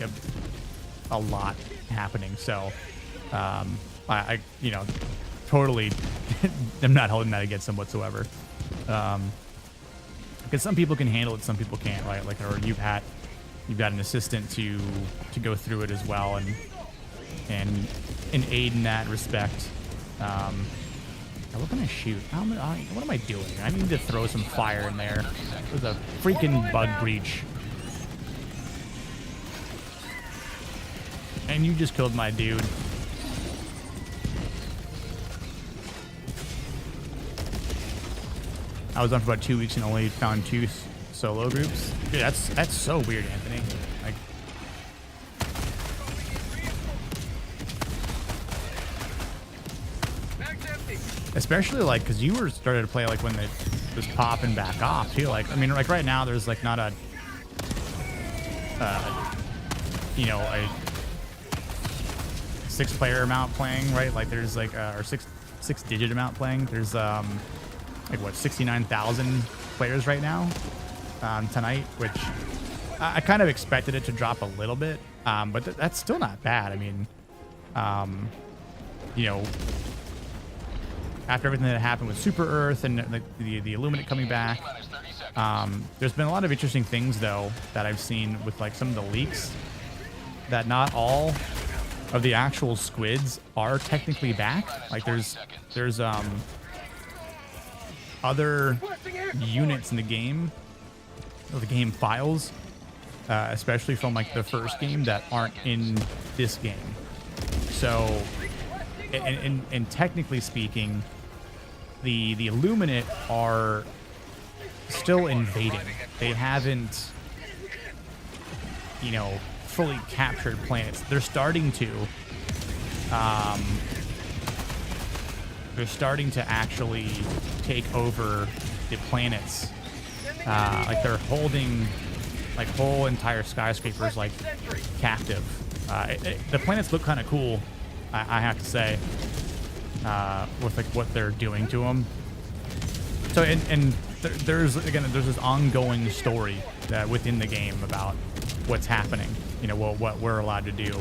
Speaker 1: a lot happening. So, I you know, totally, I'm not holding that against him whatsoever. because some people can handle it, some people can't, right? Like, or you've got an assistant to go through it as well and aid in that respect. What can I shoot? What am I doing? I need to throw some fire in there. There's a freaking bug breach. And you just killed my dude. I was on for about 2 weeks and only found 2 solo groups. Dude, that's so weird, Anthony. Like, especially like because you were started to play like when it was popping back off too. Like, I mean, like right now there's like not a you know, a 6-player amount playing, right? Like there's like or six digit amount playing. There's like what, 69,000 players right now tonight, which I kind of expected it to drop a little bit, but that's still not bad. I mean, you know, after everything that happened with Super Earth and the Illuminate coming back, there's been a lot of interesting things though that I've seen with like some of the leaks, that not all of the actual squids are technically back. Like there's other units in the game, or the game files, especially from like the first game, that aren't in this game. So, and technically speaking, the Illuminate are still invading. They haven't, you know, fully captured planets. They're starting to. They're starting to actually take over the planets. Like they're holding like whole entire skyscrapers like captive. The planets look kind of cool, I have to say, with like what they're doing to them. So there's this ongoing story within the game about what's happening. You know, what we're allowed to do.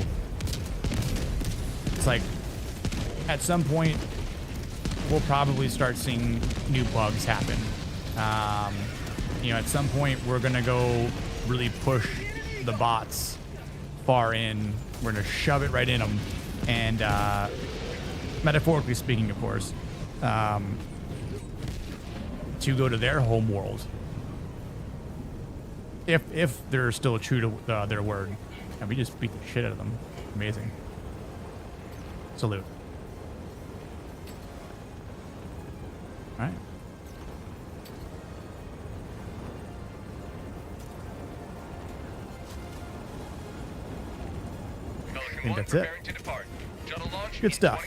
Speaker 1: It's like at some point we'll probably start seeing new bugs happen. You know, at some point we're gonna go really push the bots far in. We're gonna shove it right in them, and metaphorically speaking, of course, to go to their home world. If they're still true to their word, and we just beat the shit out of them. Amazing. Salute. All right. I think that's it. Good stuff.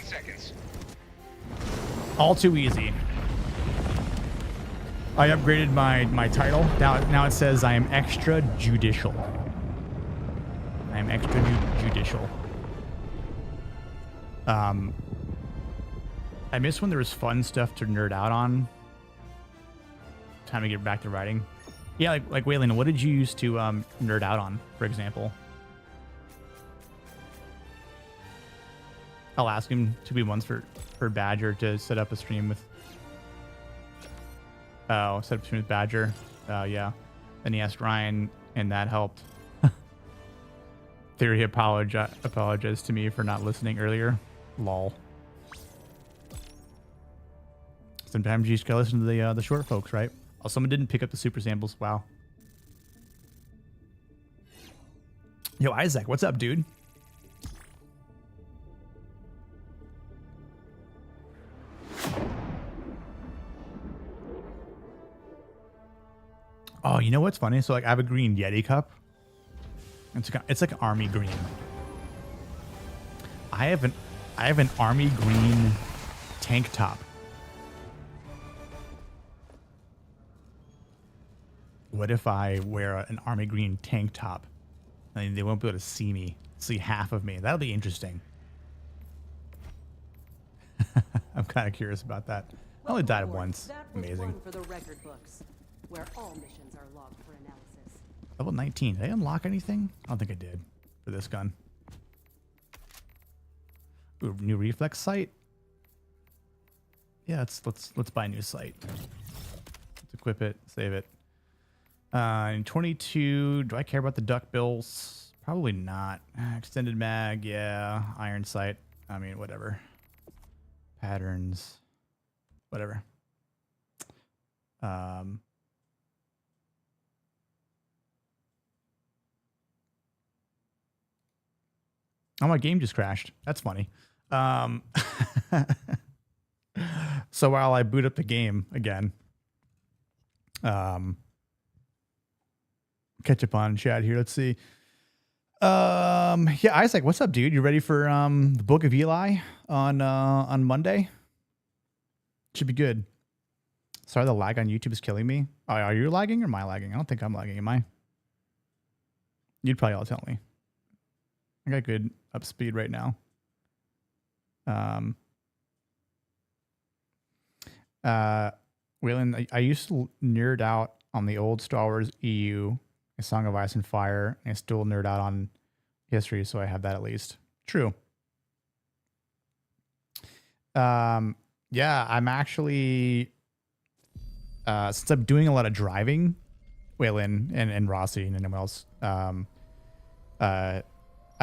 Speaker 1: All too easy. I upgraded my title. Now it says I am extra judicial. I am extra judicial. I miss when there was fun stuff to nerd out on. Time to get back to writing. Yeah, like Waylon, what did you use to nerd out on, for example? I'll ask him to be once for Badger to set up a stream with. Oh, set up a stream with Badger. Yeah. Then he asked Ryan, and that helped. Theory apologized to me for not listening earlier. Lol. Sometimes you just gotta listen to the short folks, right? Oh, someone didn't pick up the super samples. Wow. Yo, Isaac, what's up, dude? Oh, you know what's funny? So like, I have a green Yeti cup. It's like army green. I have an army green tank top. What if I wear an army green tank top? I mean, they won't be able to see half of me. That'll be interesting. I'm kind of curious about that. I only died once. Amazing.
Speaker 7: For the record books, where all missions are logged for analysis.
Speaker 1: Level 19. Did I unlock anything? I don't think I did for this gun. Ooh, new reflex sight. Yeah, let's buy a new sight. Let's equip it, save it. In 22, do I care about the duck bills? Probably not. Extended mag, yeah. Iron sight. I mean, whatever. Patterns, whatever. Oh, my game just crashed. That's funny. So while I boot up the game again, catch up on chat here. Let's see. Yeah, Isaac, what's up, dude? You ready for the Book of Eli on Monday? Should be good. Sorry, the lag on YouTube is killing me. Oh, are you lagging or am I lagging? I don't think I'm lagging. Am I? You'd probably all tell me. I got good up speed right now. Waylon, I used to nerd out on the old Star Wars EU, A Song of Ice and Fire. I still nerd out on history, so I have that at least. True. Yeah, I'm actually, since I'm doing a lot of driving, Waylon and Rossi and anyone else,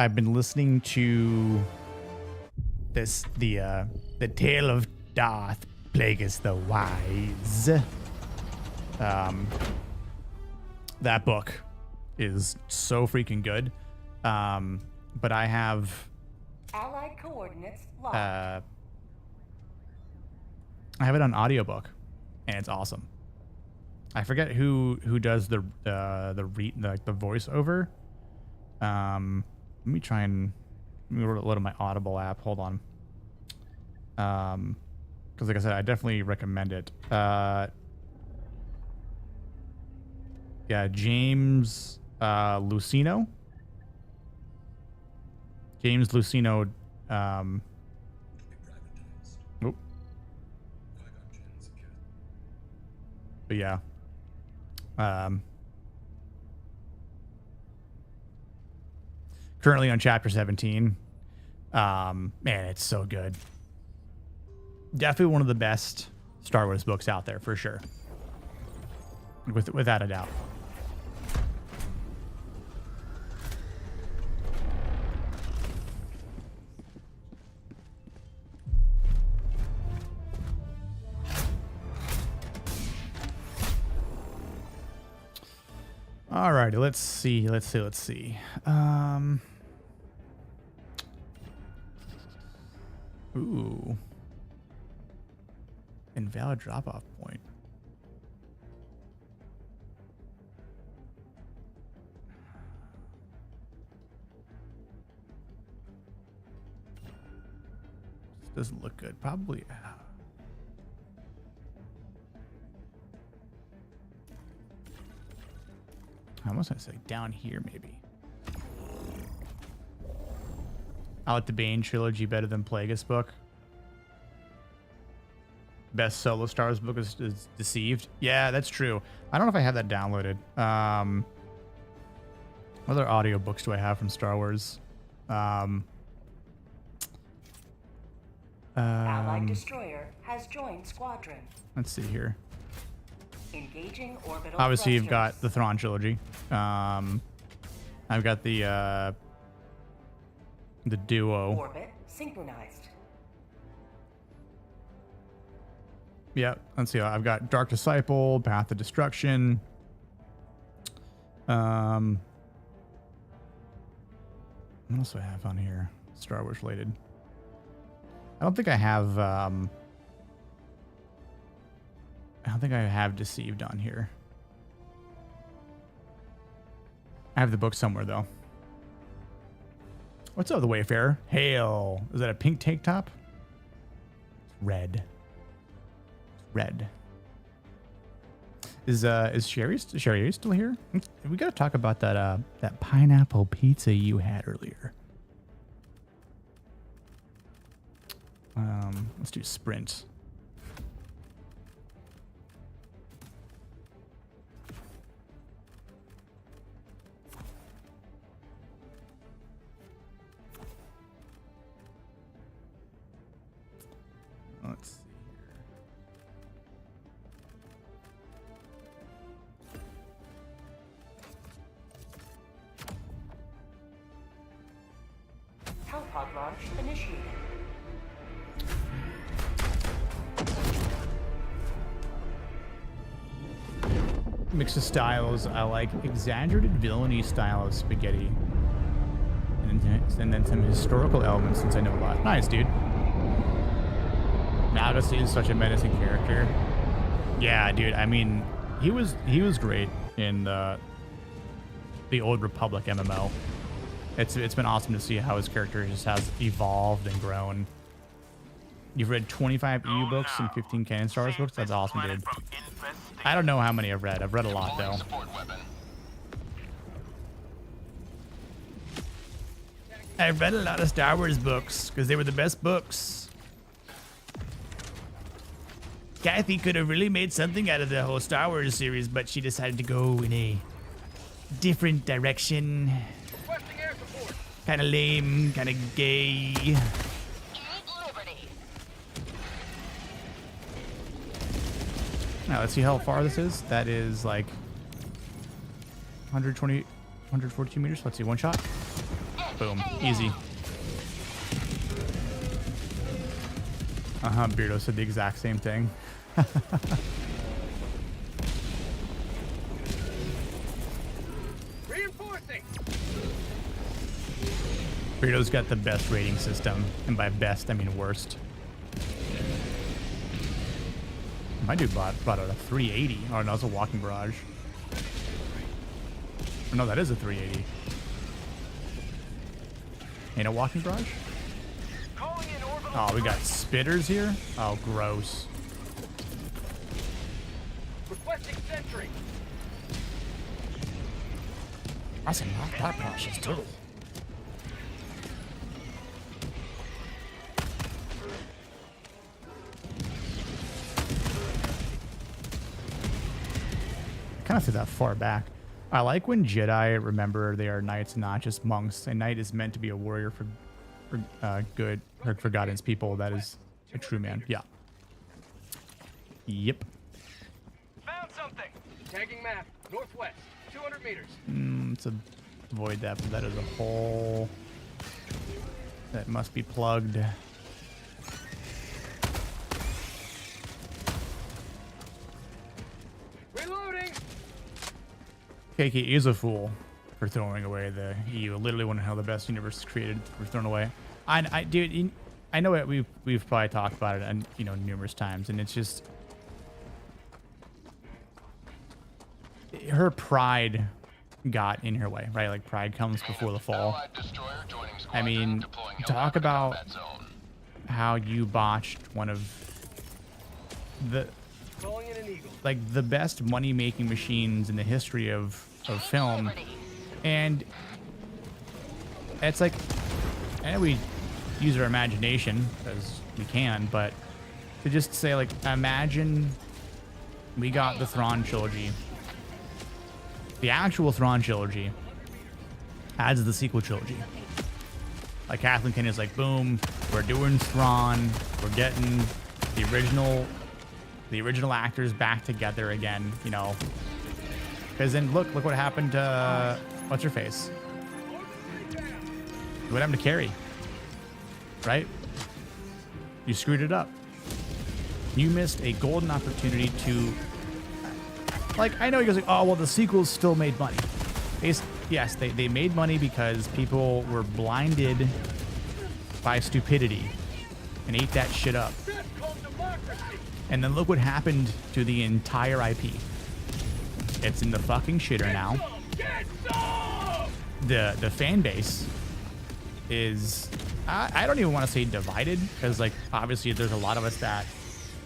Speaker 1: I've been listening to the Tale of Darth Plagueis the Wise. That book is so freaking good. But I have
Speaker 3: Allied coordinates locked.
Speaker 1: I have it on audiobook, and it's awesome. I forget who does the voiceover. Let me try and load my Audible app. Hold on. Because like I said, I definitely recommend it. Yeah, James Lucino. James Lucino. Nope. But yeah. Currently on chapter 17. Man, it's so good. Definitely one of the best Star Wars books out there for sure. Without a doubt. Alrighty, let's see. Ooh. Invalid drop-off point. This doesn't look good. Probably. I almost want to say down here, maybe. I like the Bane trilogy better than Plagueis book. Best solo Star Wars book is Deceived. Yeah, that's true. I don't know if I have that downloaded. What other audiobooks do I have from Star Wars?
Speaker 3: Allied destroyer has joined squadron.
Speaker 1: Let's see here.
Speaker 3: Engaging orbital
Speaker 1: Obviously, you've
Speaker 3: thrusters.
Speaker 1: got the Thrawn trilogy. I've got the duo.
Speaker 3: Orbit synchronized.
Speaker 1: Yeah, let's see. I've got Dark Disciple, Path of Destruction. What else do I have on here? Star Wars related. I don't think I have. I don't think I have Deceived on here. I have the book somewhere though. What's up, the Wayfarer? Hail. Is that a pink tank top? It's red. Red. Is Sherry still here? We got to talk about that that pineapple pizza you had earlier. Let's do sprint. Let's see here.
Speaker 3: pod launch initiated.
Speaker 1: Mix of styles. I like exaggerated villainy style of spaghetti. And then some historical elements since I know a lot. Nice, dude. Nagus is such a menacing character. Yeah, dude. I mean, he was great in the Old Republic MMO. It's been awesome to see how his character just has evolved and grown. You've read 25 EU books and 15 Canon Star Wars books? That's awesome, dude. I don't know how many I've read. I've read a lot, though. I've read a lot of Star Wars books because they were the best books. Kathy could have really made something out of the whole Star Wars series, but she decided to go in a different direction. Kind of lame, kind of gay. Now let's see how far this is. That is like 120, 142 meters. Let's see, one shot. Boom, easy. Beardo said the exact same thing.
Speaker 5: Reinforcing.
Speaker 1: Beardo's got the best rating system, and by best I mean worst. My dude brought out a 380. Oh no, it's a walking barrage. Oh, no, that is a 380. Ain't a walking barrage? Oh, we got spitters here? Oh, gross.
Speaker 5: Requesting sentry.
Speaker 1: That's not precious too. Kind of feel that far back. I like when Jedi remember they are knights, not just monks. A knight is meant to be a warrior for good, or for God's people. That is a true man. Yeah. Yep.
Speaker 5: Found something. Tagging map. Northwest. 200 meters.
Speaker 1: Let's avoid that, but that is a hole that must be plugged.
Speaker 5: Reloading.
Speaker 1: KK is a fool for throwing away the EU. Literally one of how the best universe is created for thrown away. Dude, I know it. We've probably talked about it, and numerous times, and it's just her pride got in her way, right? Like pride comes before the fall. I mean, talk about how you botched one of the the best money-making machines in the history of film, and it's like, and we use our imagination as we can, but to just say, like, imagine we got the Thrawn trilogy, the actual Thrawn trilogy adds the sequel trilogy. Like Kathleen Kennedy is like, boom, we're doing Thrawn, we're getting the original actors back together again, because then look what happened to what's her face? What happened to Carrie? Right? You screwed it up. You missed a golden opportunity to, like, I know you guys are like, oh well, the sequels still made money. Yes, they made money because people were blinded by stupidity and ate that shit up. And then look what happened to the entire IP. It's in the fucking shitter now. The fan base is, I don't even want to say divided, because like obviously there's a lot of us that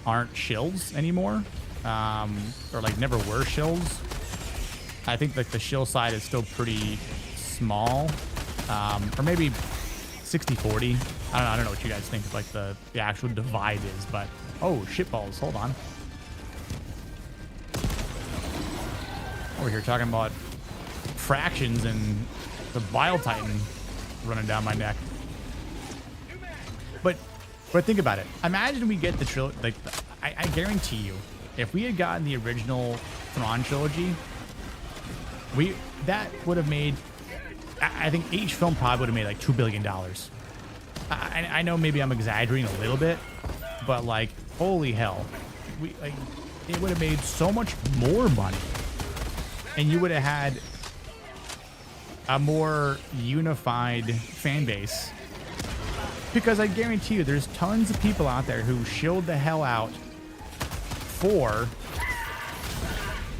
Speaker 1: aren't shills anymore, or like never were shills. I think like the shill side is still pretty small, or maybe 60-40. I don't know what you guys think like the actual divide is, but oh shitballs, hold on. Over here talking about fractions and the Bile Titan running down my neck. But think about it. Imagine we get the trilogy. Like, I guarantee you, if we had gotten the original Thrawn trilogy, that would have made. I think each film probably would have made like $2 billion. I know maybe I'm exaggerating a little bit, but like, holy hell, it would have made so much more money, and you would have had a more unified fan base. Because I guarantee you, there's tons of people out there who shilled the hell out for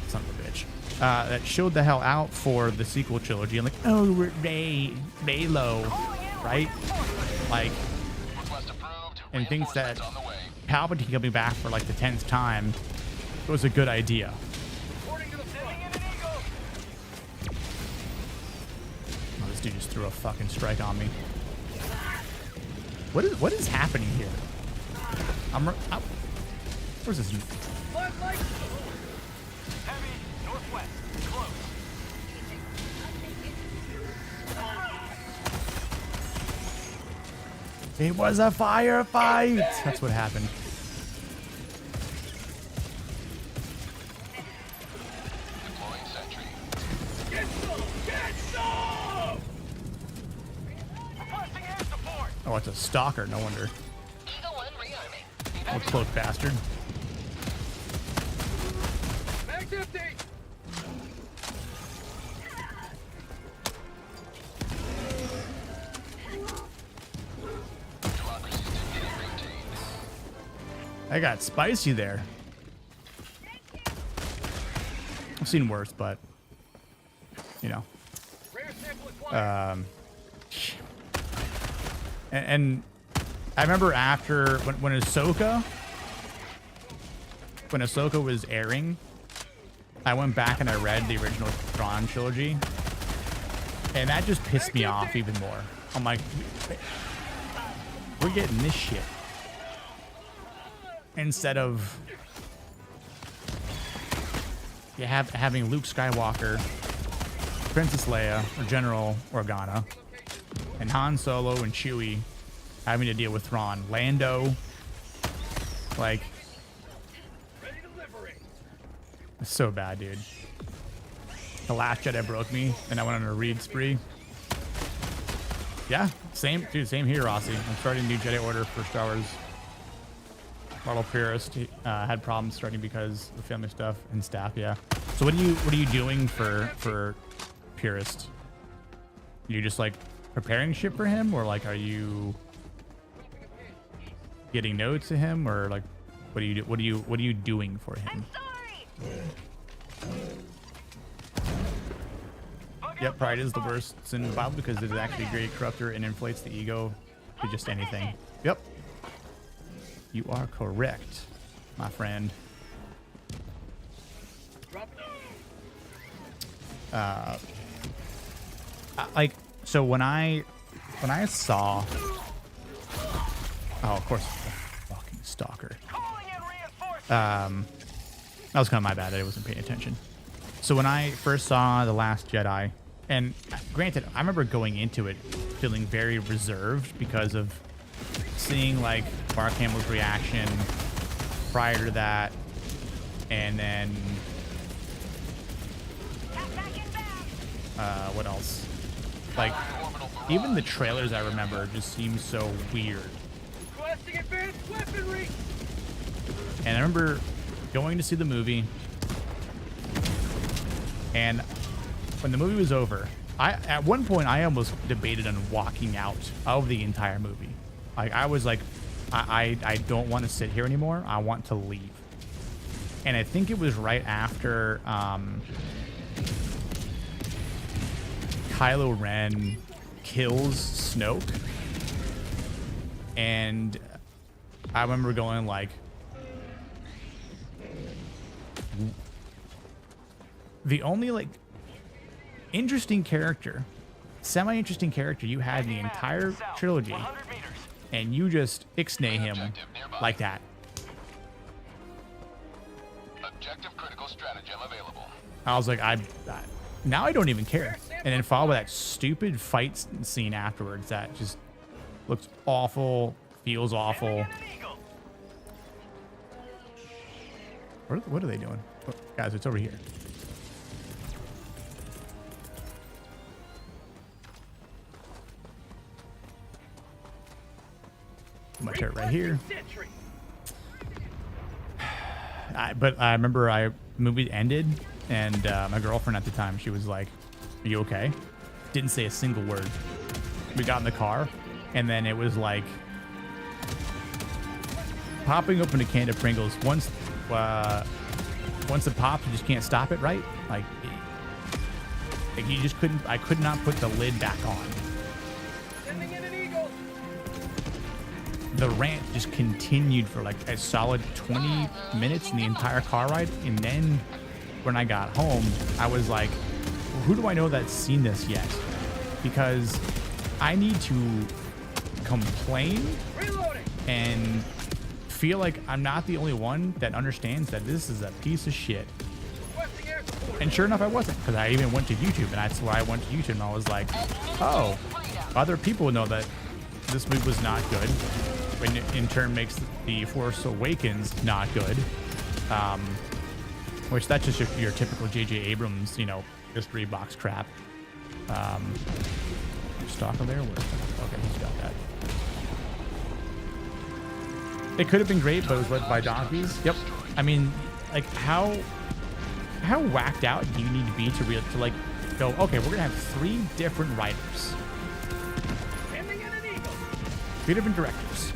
Speaker 1: son of a bitch. That shilled the hell out for the sequel trilogy. And like, oh, Raylo, right? Like, and thinks that Palpatine coming back for like the 10th time was a good idea. Oh, this dude just threw a fucking strike on me. What is happening here? Where's this? It was a firefight. That's what happened.
Speaker 4: Deploying sentry.
Speaker 5: Get some! Get some! Requesting air support.
Speaker 1: Oh, it's a stalker. No wonder.
Speaker 6: Eagle 1 rearming.
Speaker 1: Oh, cloak bastard.
Speaker 5: Mag's empty.
Speaker 1: I got spicy there. I've seen worse, but you know.
Speaker 5: Rare sample acquired.
Speaker 1: And I remember after when Ahsoka was airing, I went back and I read the original Thrawn trilogy, and that just pissed me off even more. I'm like, we're getting this shit instead of having Luke Skywalker, Princess Leia, or General Organa, and Han Solo and Chewie having to deal with Thrawn. Lando, like,
Speaker 5: Ready to liberate.
Speaker 1: it's so bad, dude. The Last Jedi broke me, and I went on a read spree. Yeah, same here, Rossi. I'm starting a new Jedi Order for Star Wars. Marvel Purist had problems starting because of family stuff and staff. Yeah. So what are you doing for Purist? You just like preparing shit for him, or like are you getting notes to him, or like what are you doing for him? Yep, pride is the worst sin in the Bible because it is actually a great corrupter and inflates the ego to just anything. Yep. You are correct, my friend. Like, so when I saw, oh, of course, the fucking stalker. That was kind of my bad that I wasn't paying attention. So when I first saw The Last Jedi, and granted, I remember going into it feeling very reserved because of seeing like Mark Hamill's reaction prior to that, and then what else? Like even the trailers I remember just seemed so weird.
Speaker 5: Requesting advanced weaponry.
Speaker 1: And I remember going to see the movie, and when the movie was over, at one point I almost debated on walking out of the entire movie. Like I was like, I don't want to sit here anymore. I want to leave. And I think it was right after Kylo Ren kills Snoke, and I remember going like, the only like interesting character, semi-interesting character you had in the entire trilogy, and you just ixnay him like that.
Speaker 4: Objective critical stratagem available.
Speaker 1: I was like, now I don't even care. And then followed by that stupid fight scene afterwards that just looks awful, feels awful. What are they doing? Oh, guys, it's over here. my turret right here.
Speaker 5: Sentry.
Speaker 1: But I remember the movie ended, and my girlfriend at the time, she was like, "Are you okay?" Didn't say a single word. We got in the car, and then it was like popping open a can of Pringles. Once it pops, you just can't stop it, right? Like you just couldn't. I could not put the lid back on.
Speaker 5: Sending in an eagle.
Speaker 1: The rant just continued for like a solid 20 minutes in the entire car ride, and then when I got home, I was like, who do I know that's seen this yet? Because I need to complain
Speaker 5: Reloading.
Speaker 1: and feel like I'm not the only one that understands that this is a piece of shit.
Speaker 5: Requesting air support.
Speaker 1: And sure enough, I wasn't, because I even went to YouTube, and that's where I went to YouTube, and I was like, oh, other people know that this movie was not good, and in turn makes The Force Awakens not good, which that's just your typical J.J. Abrams, mystery box crap. Stalker there? Okay, he's got that. It could have been great, but it was led by donkeys. Yep. I mean, like, how whacked out do you need to be to go, okay, we're gonna have 3 different writers,
Speaker 5: Sending in an eagle.
Speaker 1: 3 different directors.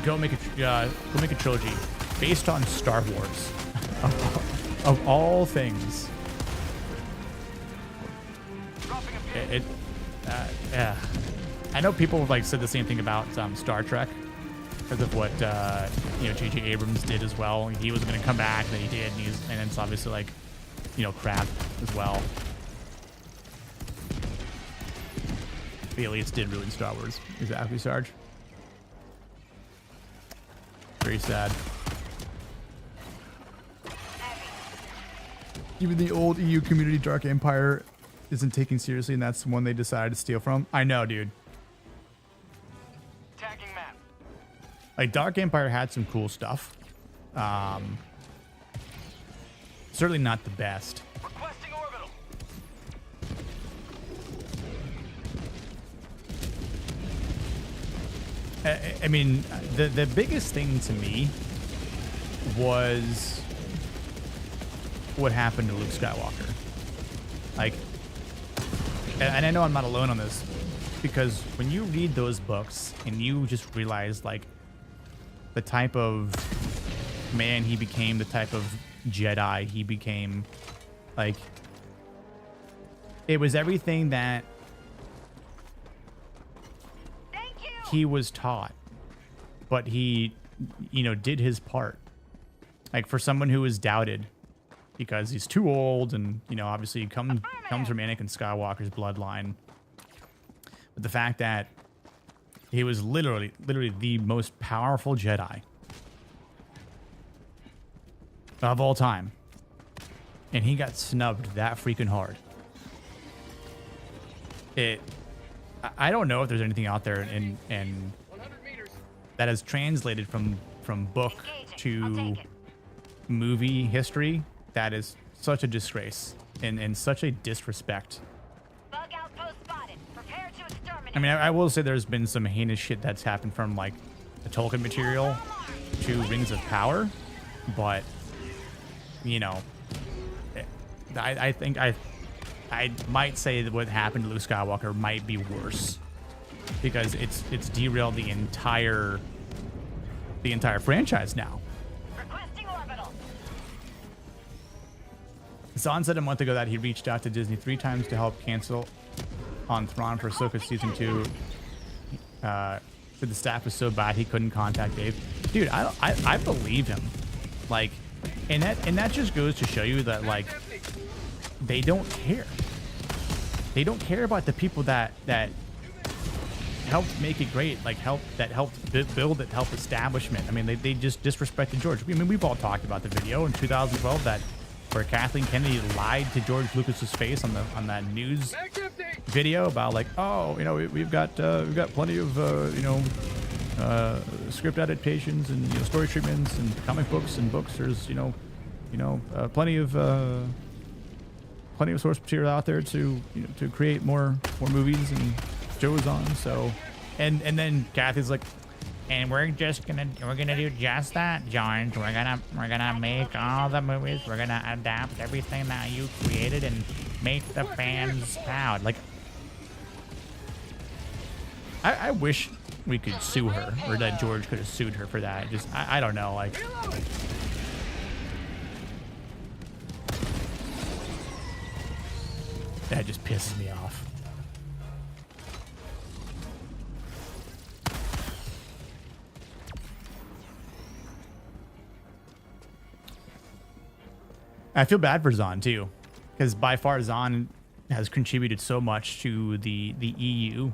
Speaker 1: Go make a trilogy based on Star Wars, of all things. Yeah. I know people have said the same thing about Star Trek because of what J.J. Abrams did as well. He was going to come back, and then he did, and it's obviously crap as well. The elites did ruin Star Wars. Exactly, Sarge. Very sad. Even the old EU community Dark Empire isn't taken seriously, and that's the one they decided to steal from. I know, dude.
Speaker 5: Tagging map.
Speaker 1: Dark Empire had some cool stuff. Certainly not the best.
Speaker 5: Requesting orbital.
Speaker 1: I mean, the biggest thing to me was what happened to Luke Skywalker. And I know I'm not alone on this, because when you read those books and you just realize the type of man he became, the type of Jedi he became, it was everything that he was taught, but he did his part. For someone who was doubted because he's too old, and obviously he comes from Anakin Skywalker's bloodline, but the fact that he was literally the most powerful Jedi of all time, and he got snubbed that freaking hard. I don't know if there's anything out there in
Speaker 5: 100 meters.
Speaker 1: that has translated from book to movie history that is such a disgrace and such a disrespect.
Speaker 6: Bug outpost spotted. Prepare to exterminate.
Speaker 1: I mean, I will say there's been some heinous shit that's happened from the Tolkien material to Rings of Power, but I think I might say that what happened to Luke Skywalker might be worse, because it's derailed the entire franchise now.
Speaker 6: Requesting orbital.
Speaker 1: Zahn said a month ago that he reached out to Disney 3 times to help cancel on Thrawn for Ahsoka season 2. But the staff was so bad he couldn't contact Dave. Dude, I believe him. And that just goes to show you that they don't care. They don't care about the people that helped make it great, helped build it, helped establishment. I mean, they just disrespected George. I mean, we've all talked about the video in 2012 where Kathleen Kennedy lied to George Lucas's face on that news video about we've got plenty of script adaptations and story treatments and comic books and books. There's plenty of source material out there to create more movies and shows on. So And then Kathy's like, and we're gonna do just that, George. We're gonna make all the movies. We're gonna adapt everything that you created and make the fans proud. Like, I wish we could sue her, or that George could have sued her for that. Just I don't know, like. That just pisses me off. I feel bad for Zahn too, because by far Zahn has contributed so much to the EU.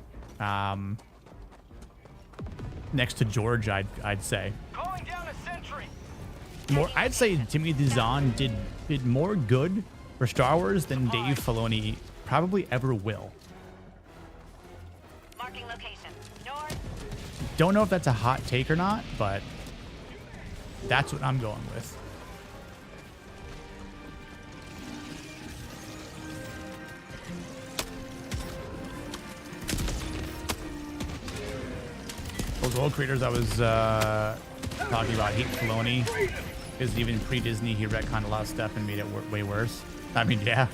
Speaker 1: Next to George, I'd say.
Speaker 5: Calling down a sentry.
Speaker 1: More, I'd say Timothy Zahn did more good for Star Wars than Dave Filoni probably ever will.
Speaker 6: Marking location. North.
Speaker 1: Don't know if that's a hot take or not, but that's what I'm going with. Those old creators I was talking about hate Filoni, because even pre-Disney he retconned a lot of stuff and made it way worse. I mean, yeah.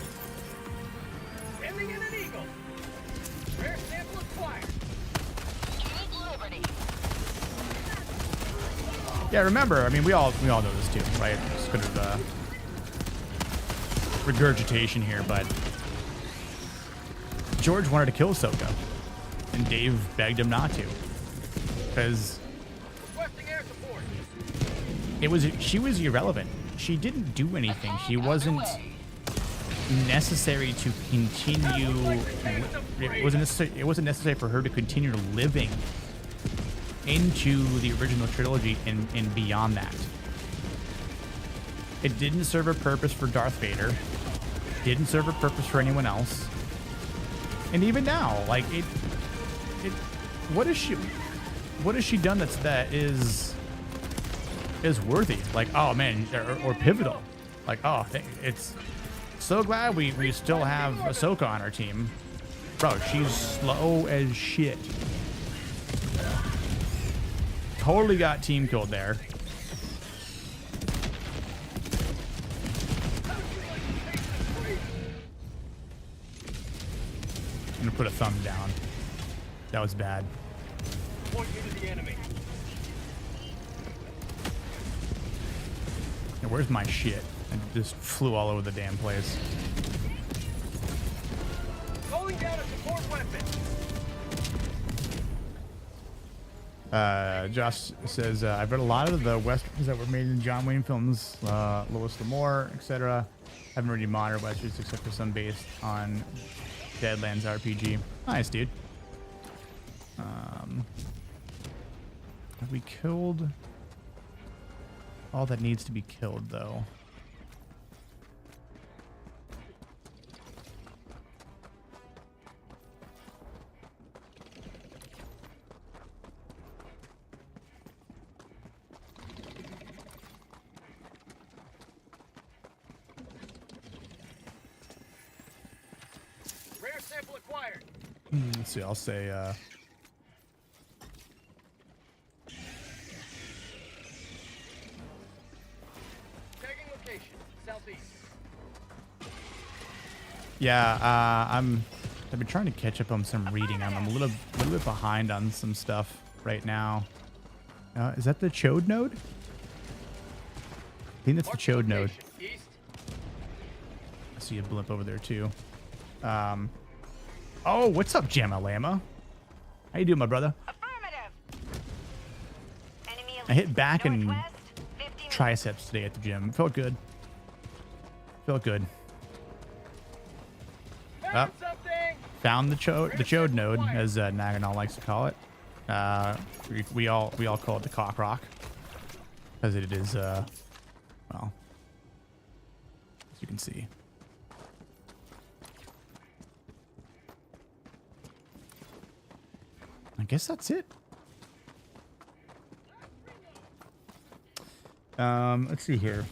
Speaker 5: Sending in an eagle. Rare sample acquired.
Speaker 6: Unique Liberty.
Speaker 1: Yeah, remember, I mean, we all know this too, right? Just kind of regurgitation here, but George wanted to kill Ahsoka, and Dave begged him not to, because
Speaker 5: Requesting air support.
Speaker 1: she was irrelevant. She didn't do anything. She wasn't necessary to continue. It wasn't necessary for her to continue living into the original trilogy and beyond that. It didn't serve a purpose for Darth Vader. Didn't serve a purpose for anyone else. And even now, like what has she done that is worthy? Like, oh man, or pivotal. Like, oh, it's so glad we still have Ahsoka on our team. Bro, she's slow as shit. Totally got team killed there. I'm gonna put a thumb down. That was bad.
Speaker 5: Point you to the enemy.
Speaker 1: Now, where's my shit? It just flew all over the damn place.
Speaker 5: Calling down a support weapon.
Speaker 1: Josh says, I've read a lot of the westerns that were made in John Wayne films, Lois Lamore, etc. Haven't read any modern westerns except for some based on Deadlands RPG. Nice, dude. Have we killed all that needs to be killed, though?
Speaker 5: Rare sample acquired.
Speaker 1: Let's see, I'll say,
Speaker 5: Tagging location. Southeast.
Speaker 1: yeah, I've been trying to catch up on some reading. I'm a little bit behind on some stuff right now. Is that the Chode node? I think that's the Chode node.
Speaker 5: East.
Speaker 1: I see a blimp over there too. Oh, what's up, Gemma Lama? How you doing, my brother?
Speaker 6: Affirmative. Enemy
Speaker 1: I hit back and
Speaker 6: northwest, 50
Speaker 1: triceps today at the gym. Felt good. Felt good.
Speaker 5: Found something.
Speaker 1: Found the Chode node, as Naganal likes to call it. We all call it the cock rock, because it is well, as you can see. I guess that's it. Let's see here.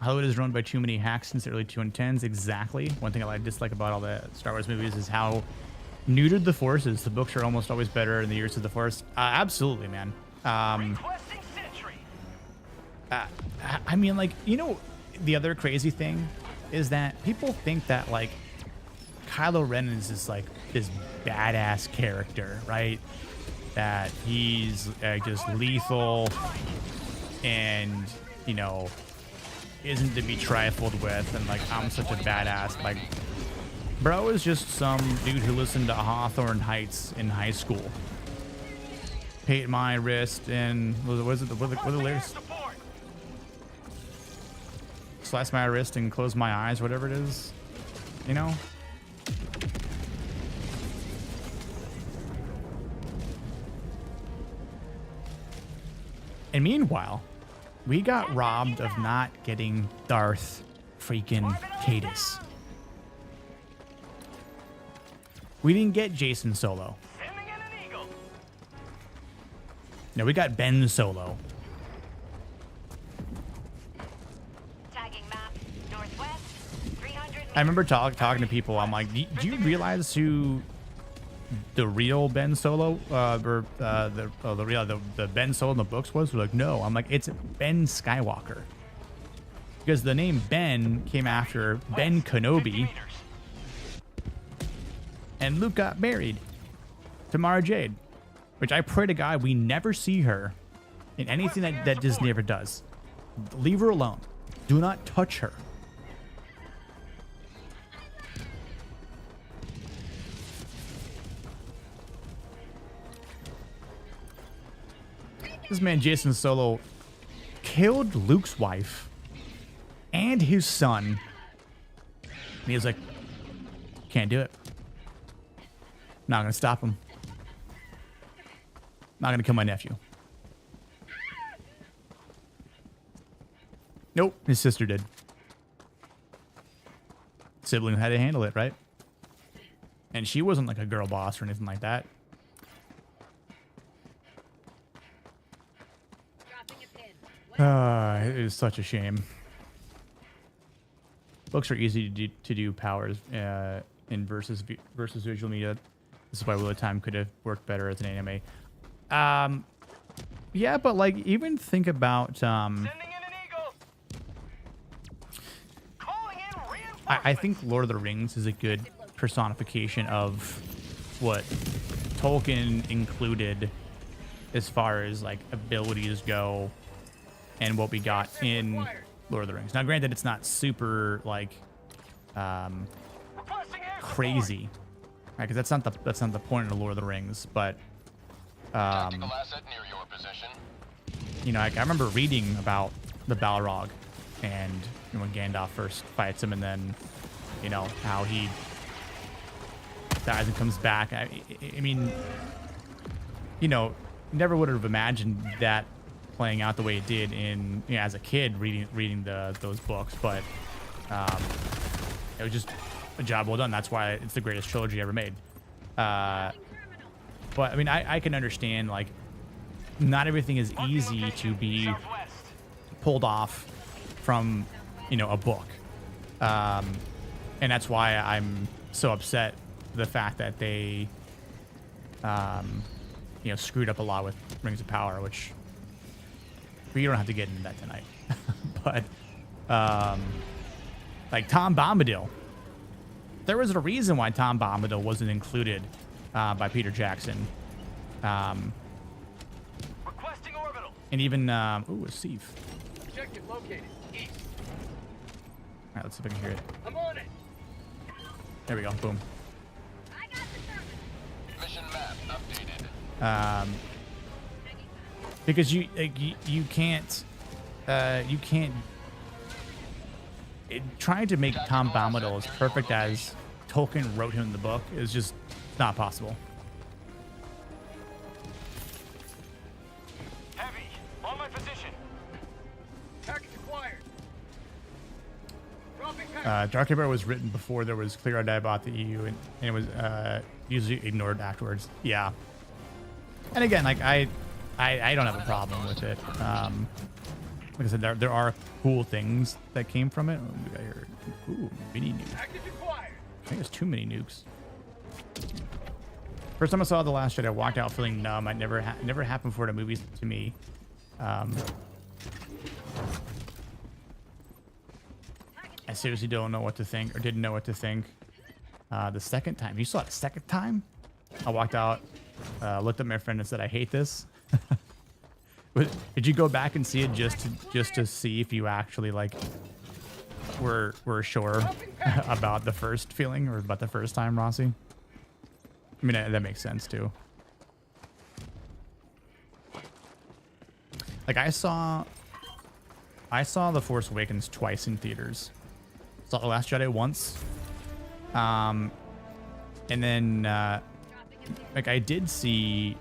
Speaker 1: Hollywood is run by too many hacks since the early 2010s. Exactly. One thing I dislike about all the Star Wars movies is how neutered the forces. The books are almost always better in the years of the Force. Absolutely, man.
Speaker 5: Requesting sentry.
Speaker 1: I mean, like, you know, the other crazy thing is that people think that, like, Kylo Ren is just, like, this badass character, right? That he's just lethal and, you know, isn't to be trifled with, and, like, I'm such a badass. Like, bro is just some dude who listened to Hawthorne Heights in high school. Paint my wrist and, what was it, what are the lyrics? Slice my wrist and close my eyes, whatever it is, you know? And meanwhile, we got robbed of not getting Darth freaking Cadus. We didn't get Jason Solo.
Speaker 5: Sending in an eagle.
Speaker 1: No, we got Ben Solo.
Speaker 6: Tagging map. Northwest. 300
Speaker 1: I remember talking to people. I'm like, do you realize who the real Ben Solo, or the Ben Solo in the books was? We're like, no. I'm like, it's Ben Skywalker, because the name Ben came after Ben Kenobi, and Luke got married to Mara Jade, which I pray to God we never see her in anything that Disney ever does. Leave her alone. Do not touch her. This man, Jason Solo, killed Luke's wife and his son. And he was like, can't do it. Not going to stop him. Not going to kill my nephew. Nope, his sister did. Sibling had to handle it, right? And she wasn't like a girl boss or anything like that. It is such a shame. Books are easy to do powers in versus visual media. This is why Wheel of Time could have worked better as an anime. Yeah, but like even think about
Speaker 5: Sending in an eagle. Calling in reinforcements.
Speaker 1: I think Lord of the Rings is a good personification of what Tolkien included as far as like abilities go and what we got in Lord of the Rings. Now, granted, it's not super like
Speaker 5: Requesting air
Speaker 1: crazy, right? Because that's not the point of Lord of the Rings. But
Speaker 4: Tactical asset near your position.
Speaker 1: you know, like, I remember reading about the Balrog and when Gandalf first fights him, and then you know how he dies and comes back. I mean, you know, never would have imagined that playing out the way it did in, you know, as a kid reading those books, but it was just a job well done. That's why it's the greatest trilogy ever made. But I mean, I can understand, like, not everything is easy to be pulled off from, you know, a book, and that's why I'm so upset the fact that they you know, screwed up a lot with Rings of Power, which we don't have to get into that tonight. But like Tom Bombadil, there was a reason why Tom Bombadil wasn't included by Peter Jackson.
Speaker 5: Requesting orbital.
Speaker 1: And even ooh, a sieve.
Speaker 5: Objective located. East.
Speaker 1: All right, let's see if I can hear it.
Speaker 5: I'm on it.
Speaker 1: There we go. Boom.
Speaker 4: Mission map updated.
Speaker 1: Because you can't trying to make Tom Bombadil as perfect as Tolkien wrote him in the book is just not possible.
Speaker 5: Heavy. On my position. Package acquired. Dropping package.
Speaker 1: Dark Empire was written before there was clear idea about the EU, and it was usually ignored afterwards. Yeah. And again, like I don't have a problem with it. Like I said, there are cool things that came from it. Oh, we got here. Ooh, mini nuke.
Speaker 5: Package acquired.
Speaker 1: I think there's too many nukes. First time I saw The Last Jedi, I walked out feeling numb. It never happened before in a movie to me. I seriously don't know what to think, or didn't know what to think. The second time, you saw it the second time? I walked out, looked at my friend and said, I hate this. But did you go back and see it just to see if you actually like were sure about the first feeling or about the first time, Rossi? I mean, that makes sense too. Like I saw The Force Awakens twice in theaters. Saw The Last Jedi once. And then like I did see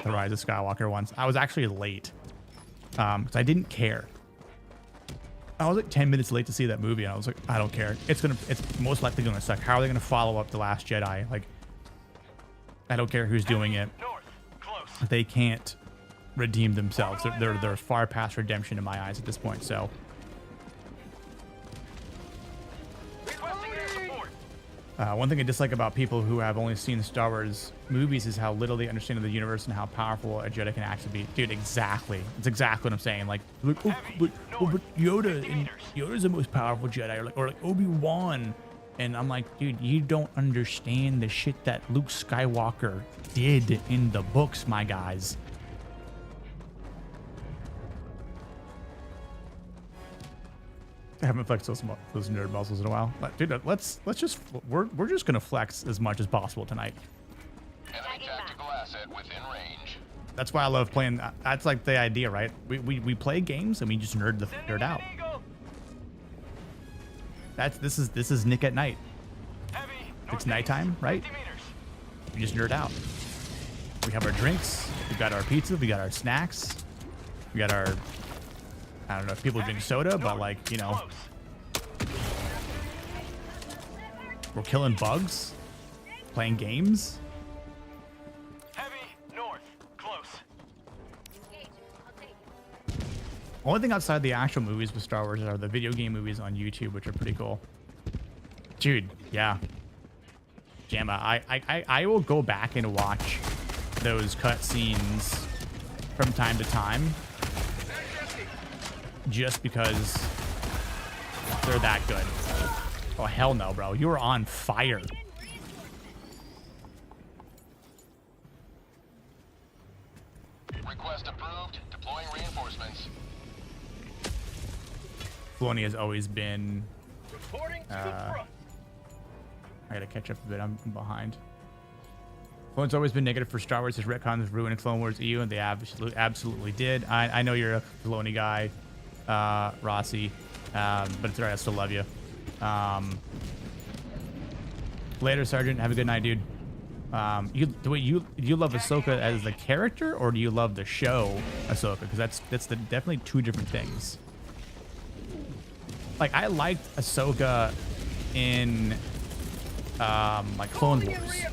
Speaker 1: The Rise of Skywalker once. I was actually late. Because I didn't care. I was like 10 minutes late to see that movie and I was like, I don't care. It's most likely gonna suck. How are they gonna follow up The Last Jedi? Like I don't care who's doing it. They can't redeem themselves. They're far past redemption in my eyes at this point. So one thing I dislike about people who have only seen Star Wars movies is how little they understand of the universe and how powerful a Jedi can actually be. Dude, exactly. It's exactly what I'm saying. Like, but Yoda's the most powerful Jedi, or like Obi-Wan. And I'm like, dude, you don't understand the shit that Luke Skywalker did in the books, my guys. I haven't flexed those nerd muscles in a while. But dude, we're just gonna flex as much as possible tonight.
Speaker 4: Enemy tactical asset within range.
Speaker 1: That's why I love playing. That's like the idea, right? We play games and we just nerd out. This is Nick at night. It's nighttime, right? We just nerd out. We have our drinks. We got our pizza. We got our snacks. We got our, I don't know if people drink soda, but like, you know, we're killing bugs, playing games. Only thing outside the actual movies with Star Wars are the video game movies on YouTube, which are pretty cool. Dude, yeah. Jamma, I will go back and watch those cutscenes from time to time just because they're that good. Oh, hell no, bro. You were on fire.
Speaker 4: Request approved. Deploying reinforcements.
Speaker 1: Filoni has always been... I gotta catch up a bit. I'm behind. Filoni's always been negative for Star Wars. His retcons ruined Clone Wars EU, and they absolutely did. I know you're a Filoni guy, Rossi, but it's alright. I still love you. Later, Sergeant. Have a good night, dude. You love Ahsoka as the character, or do you love the show Ahsoka? Because that's definitely two different things. Like I liked Ahsoka in like Clone Wars.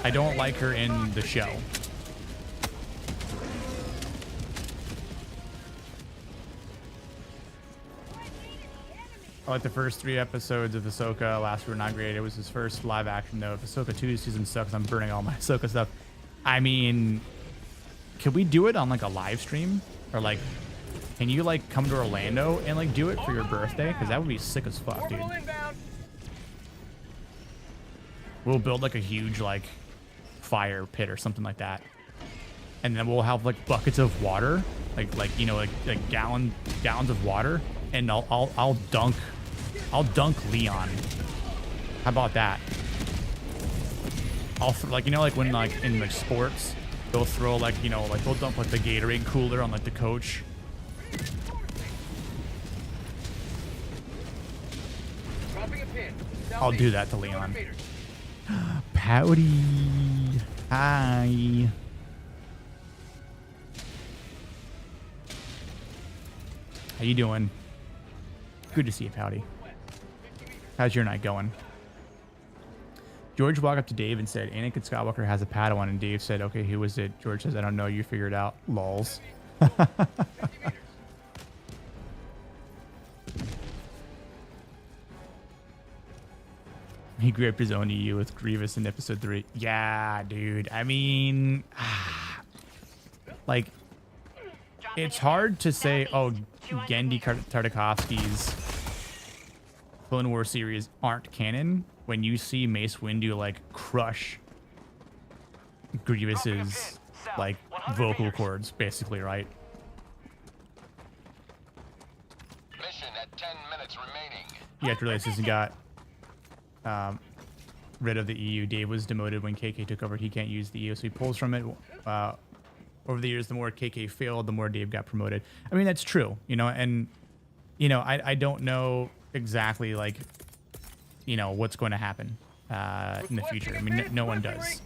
Speaker 1: I don't like her in the show. I like the first 3 episodes of Ahsoka. Last were not great. It was his first live action though. If Ahsoka 2 season sucks, I'm burning all my Ahsoka stuff. I mean, can we do it on like a live stream? Or like, can you like come to Orlando and like do it for your birthday? Because that would be sick as fuck, dude. We'll build like a huge like fire pit or something like that, and then we'll have like buckets of water, like you know, like gallons of water, and I'll dunk Leon. How about that? Like, you know, like when like in like sports they'll throw like, you know, like they'll dump like the Gatorade cooler on like the coach. I'll do that to Leon. Pouty. Hi. How you doing? Good to see you, Pouty. How's your night going? George walked up to Dave and said, Anakin Skywalker has a Padawan, and Dave said, okay, who was it? George says, I don't know, you figure it out. Lols. He gripped his own EU with Grievous in episode 3. Yeah, dude. I mean, like, it's hard to say, oh, Genndy Tartakovsky's Clone Wars series aren't canon when you see Mace Windu, like, crush Grievous's, like, vocal cords, basically, right?
Speaker 4: Mission at 10 minutes remaining.
Speaker 1: You have to realize he got rid of the EU. Dave was demoted when KK took over. He can't use the EU, so he pulls from it. Over the years, the more KK failed, the more Dave got promoted. I mean, that's true, you know, and, you know, I don't know exactly, like, you know, what's going to happen in the future. I mean, no one does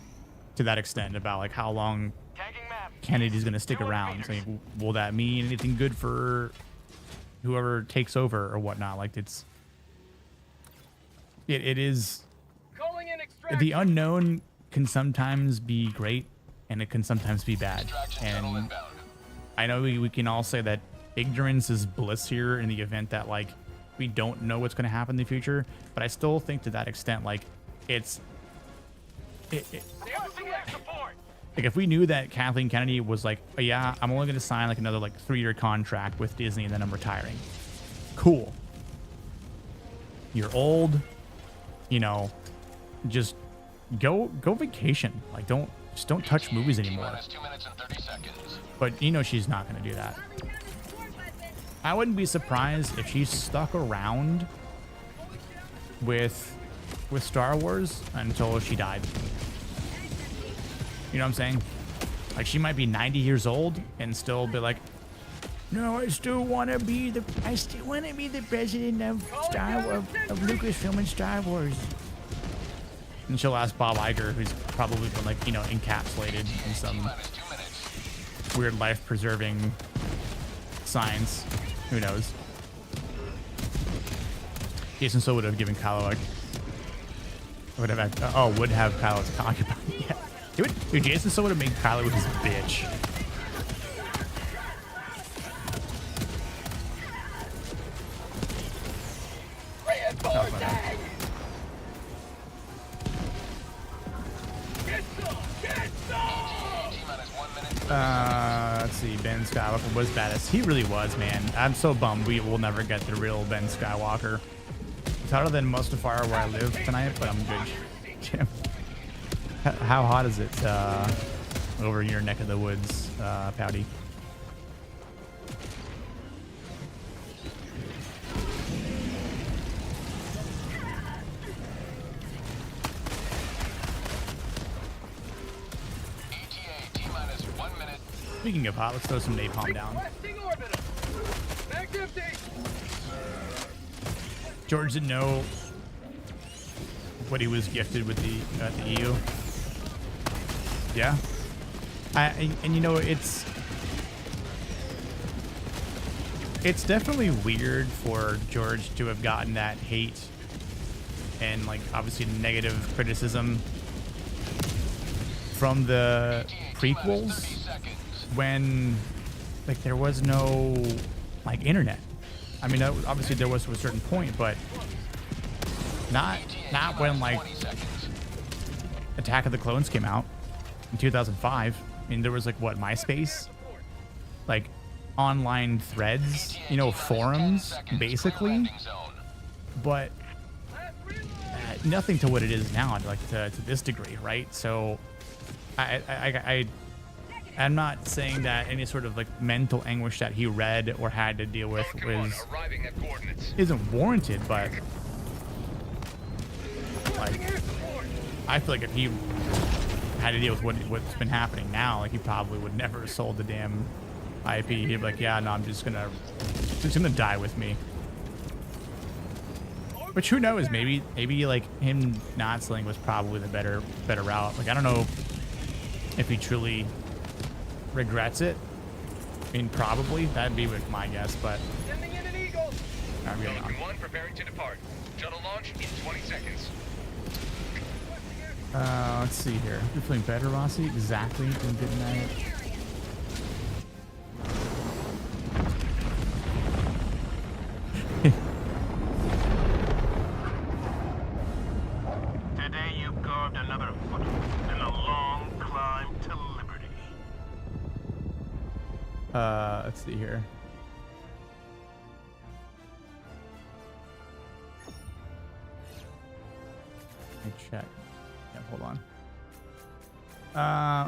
Speaker 1: to that extent about, like, how long Kennedy's going to stick around. So, like, will that mean anything good for whoever takes over or whatnot? Like, it is... The unknown can sometimes be great, and it can sometimes be bad. And I know we can all say that ignorance is bliss here in the event that, like, we don't know what's going to happen in the future. But I still think to that extent, like, like, if we knew that Kathleen Kennedy was like, oh, yeah, I'm only going to sign, like, another, like, 3-year contract with Disney and then I'm retiring. Cool. You're old. You know, just go vacation. Like, just don't touch movies anymore.
Speaker 4: 2 minutes and 30 seconds.
Speaker 1: But you know she's not going to do that. I wouldn't be surprised if she stuck around with Star Wars until she died. You know what I'm saying? Like, she might be 90 years old and still be like, no, I still want to be the president of Lucasfilm and Star Wars. And she'll ask Bob Iger, who's probably been, like, you know, encapsulated in some weird life-preserving science. Who knows? Jason still would have given Kylo would have Kylo as a concubine. Yeah. Dude, Jason still would have made Kylo his bitch. Let's see. Ben Skywalker was badass. He really was, man. I'm so bummed we will never get the real Ben Skywalker. It's hotter than Mustafar where I live tonight, but I'm good. How hot is it over in your neck of the woods, Pouty? Speaking of hot, let's throw some napalm down. George didn't know what he was gifted with the EU. Yeah, and you know, it's definitely weird for George to have gotten that hate and, like, obviously negative criticism from the prequels when, like, there was no, like, internet. I mean, obviously there was to a certain point, but not when, like, Attack of the Clones came out in 2005. I mean, there was, like, what, MySpace? Like, online threads, you know, forums, basically. But nothing to what it is now, like, to this degree, right? So I'm not saying that any sort of, like, mental anguish that he read or had to deal with isn't warranted, but, like, I feel like if he had to deal with what's been happening now, like, he probably would never have sold the damn IP. He'd be like, yeah, no, I'm just gonna die with me. Which, who knows? Maybe like, him not selling was probably the better route. Like, I don't know if he truly regrets it. I mean, probably. That'd be my guess, but
Speaker 5: Sending in an eagle.
Speaker 1: I'm going on.
Speaker 5: One preparing to depart. Shuttle launch in 20 seconds.
Speaker 1: Let's see here. You're feeling better, Rossi? Exactly. Doing good tonight. Let's see here. Let me check. Yeah, hold on.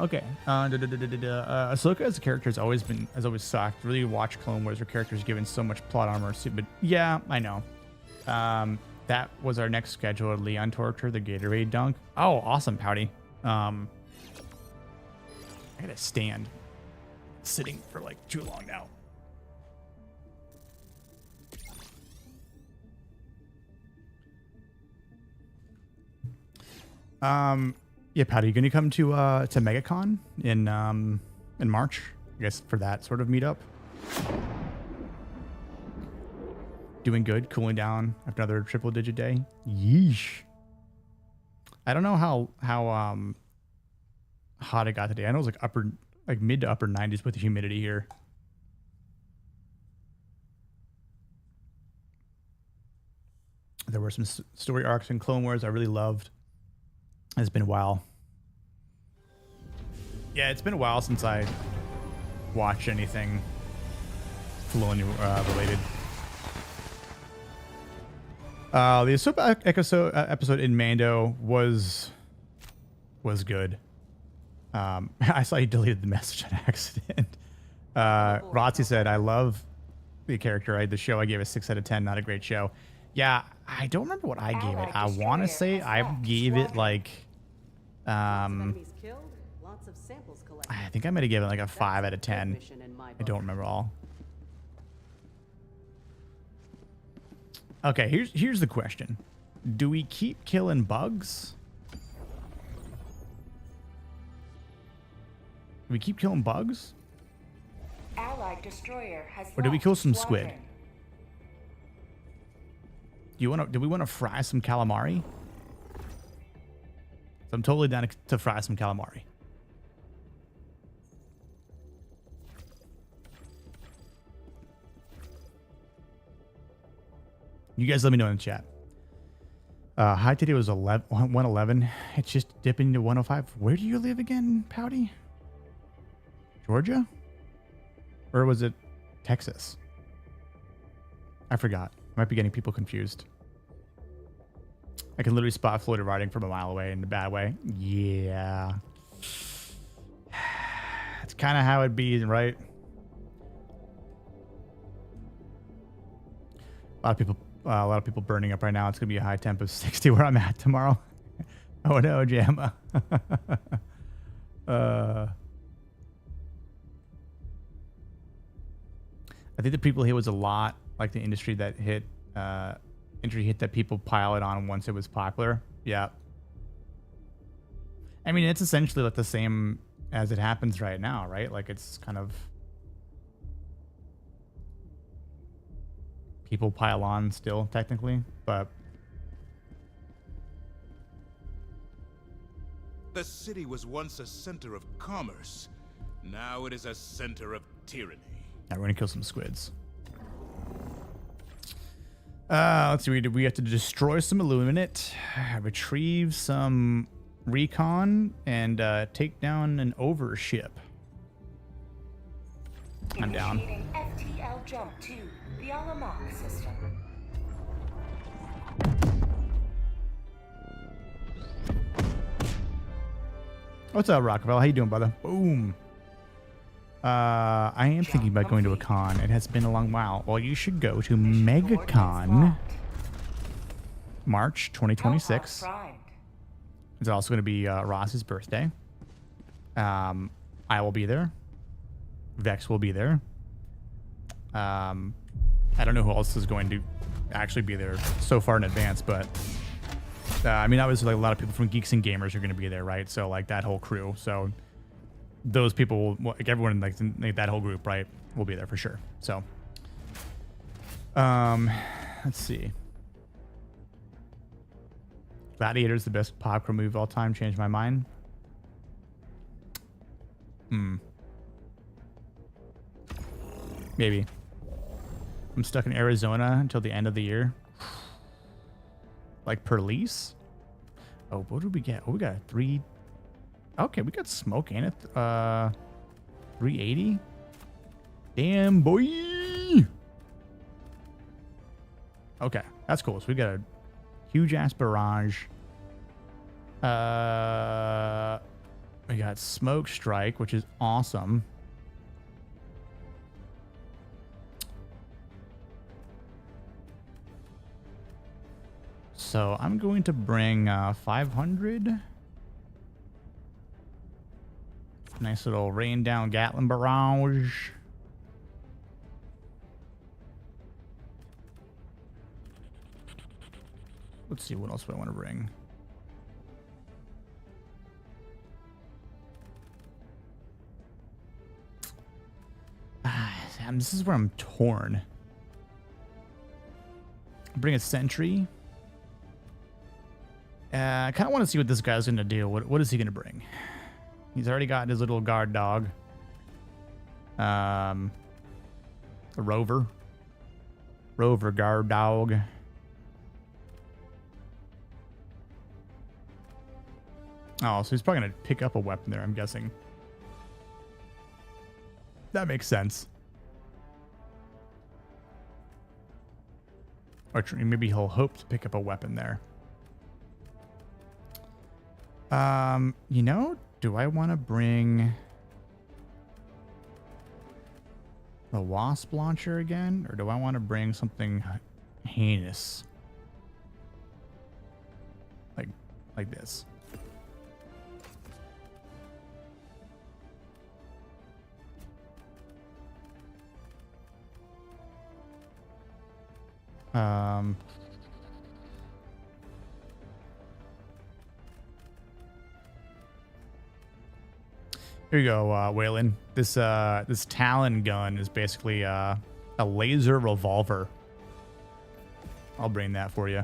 Speaker 1: Okay. Ahsoka as a character has always sucked. Really watch Clone Wars where characters given so much plot armor. But yeah, I know. That was our next scheduled Leon torture, the Gatorade dunk. Oh, awesome, Pouty. I gotta stand. Sitting for like too long now. Yeah, Patty, you gonna come to MegaCon in March? I guess for that sort of meetup. Doing good, cooling down after another triple-digit day. Yeesh. I don't know how hot it got today. I know it was like mid to upper 90s with the humidity here. There were some story arcs in Clone Wars I really loved. It's been a while. Yeah, it's been a while since I watched anything Filoni related. The Ahsoka episode in Mando was good. I saw you deleted the message on accident. Rotzi said, I love the character. The show I gave a 6 out of 10. Not a great show. Yeah, I don't remember what I gave it. I want to say I gave it like... I think I might have given it like a 5 out of 10. I don't remember all. Okay, here's the question. Do we keep killing bugs? Do we keep killing bugs?
Speaker 3: Allied destroyer has
Speaker 1: Or do we
Speaker 3: lost
Speaker 1: kill some
Speaker 3: squadron.
Speaker 1: squid? Do we want to fry some calamari? I'm totally down to fry some calamari. You guys let me know in the chat. High today was 111. It's just dipping to 105. Where do you live again, Pouty? Georgia? Or was it Texas? I forgot. I might be getting people confused. I can literally spot Florida riding from a mile away in a bad way. Yeah. That's kind of how it'd be, right? A lot of people burning up right now. It's gonna be a high temp of 60 where I'm at tomorrow. Oh no, Jamma. I think the people here was a lot like the industry that hit that people pile it on once it was popular. Yeah. I mean, it's essentially like the same as it happens right now, right? Like it's kind of people pile on still technically, but
Speaker 2: The city was once a center of commerce. Now it is a center of tyranny.
Speaker 1: now we're gonna kill some squids. Let's see. We have to destroy some Illuminate, retrieve some recon, and take down an overship. I'm down.
Speaker 3: Initiating FTL jump to the Illuminate system.
Speaker 1: What's up, Rockefeller? How you doing, brother? Boom. I am thinking about going to a con. It has been a long while. Well, you should go to MegaCon, March 2026. It's also going to be Ross's birthday. I will be there. Vex will be there. I don't know who else is going to actually be there so far in advance, but I mean, obviously, like a lot of people from Geeks and Gamers are going to be there, right? So like that whole crew. So those people, like everyone, like that whole group, right, will be there for sure. So, let's see. Gladiator's the best popcorn movie of all time. Changed my mind. Maybe. I'm stuck in Arizona until the end of the year. Like per lease. Oh, what did we get? Oh, we got a 3. Okay, we got smoke in it. 380. Damn, boy. Okay, that's cool. So we got a huge ass barrage. We got smoke strike, which is awesome. So I'm going to bring 500. Nice little rain down Gatling barrage. Let's see what else do I want to bring. This is where I'm torn. Bring a sentry. I kind of want to see what this guy's going to do. What is he going to bring? He's already got his little guard dog. A rover. Rover guard dog. Oh, so he's probably going to pick up a weapon there, I'm guessing. That makes sense. Or maybe he'll hope to pick up a weapon there. You know, do I want to bring the wasp launcher again? Or do I want to bring something heinous? Like this. Here you go, Waylon. This Talon gun is basically a laser revolver. I'll bring that for you.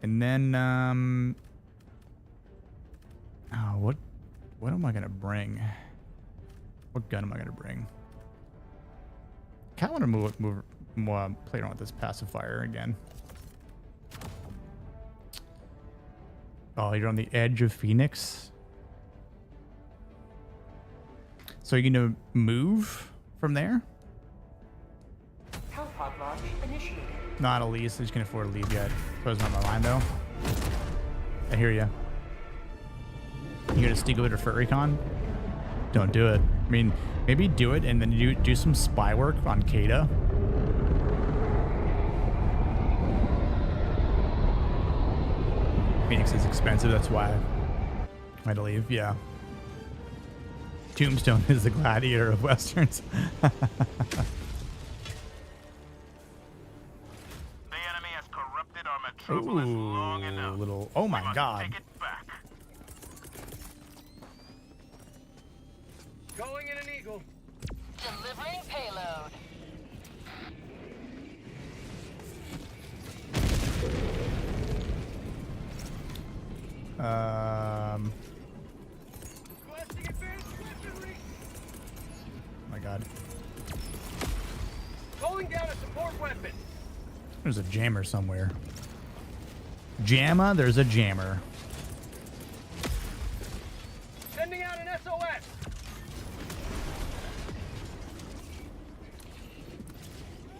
Speaker 1: And then, what am I gonna bring? What gun am I gonna bring? Kind of want to play around with this pacifier again. Oh, you're on the edge of Phoenix. So you're gonna move from there?
Speaker 3: Hellpod launch initiated.
Speaker 1: Not Elise. I just can't afford to leave yet. Closing on my mind though. I hear ya. You gonna sneak over to Furt Recon? Don't do it. I mean, maybe do it and then do some spy work on Kada. Phoenix is expensive, that's why I had to leave, yeah. Tombstone is the gladiator of Westerns.
Speaker 5: The enemy has corrupted our metropolis long enough.
Speaker 1: Little, oh my god.
Speaker 5: Take it back. Going in an eagle.
Speaker 6: Delivering payload.
Speaker 5: Requesting advanced weaponry.
Speaker 1: Oh my god.
Speaker 5: Calling down a support weapon.
Speaker 1: There's a jammer somewhere. Jamma, there's a jammer.
Speaker 5: Sending out an SOS.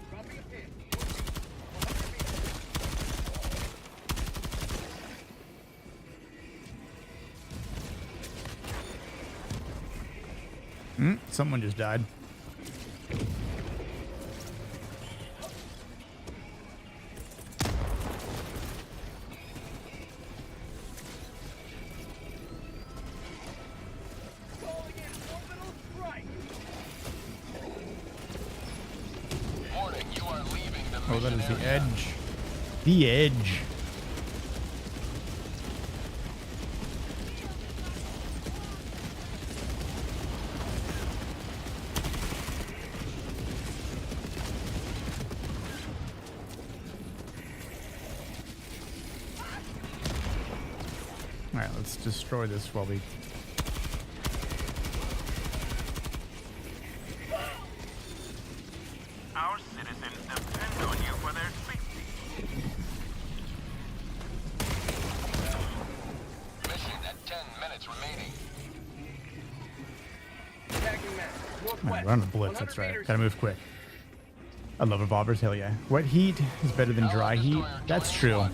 Speaker 5: Dropping a pin.
Speaker 1: Someone just died.
Speaker 5: Calling in orbital strike.
Speaker 4: Warning, you are leaving the
Speaker 1: Oh, that is
Speaker 4: mission
Speaker 1: the
Speaker 4: area.
Speaker 1: edge. The edge. All right, let's destroy this while we...
Speaker 5: Our citizens depend on you for their safety.
Speaker 4: Mission at 10 minutes remaining.
Speaker 5: Tagging
Speaker 1: We're on the blitz, that's right. Gotta move quick. I love revolvers, hell yeah. Wet heat is better than dry heat. That's true.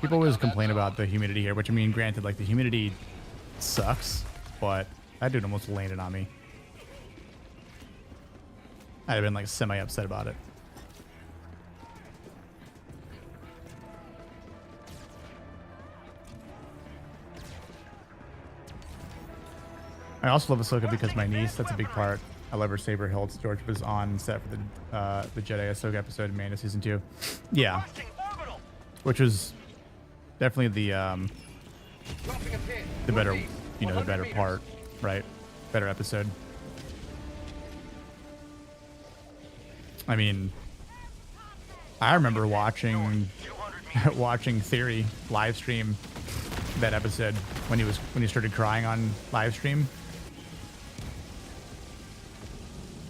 Speaker 1: People always complain about the humidity here, which I mean, granted, like the humidity sucks, but that dude almost landed on me. I'd have been like semi-upset about it. I also love Ahsoka because my niece, that's a big part. I love her saber hilt. George was on set for the Jedi Ahsoka episode in Mando season 2. Yeah. Which was definitely the better, you know, the better part, right? Better episode. I mean, I remember watching Theory live stream that episode when he started crying on live stream.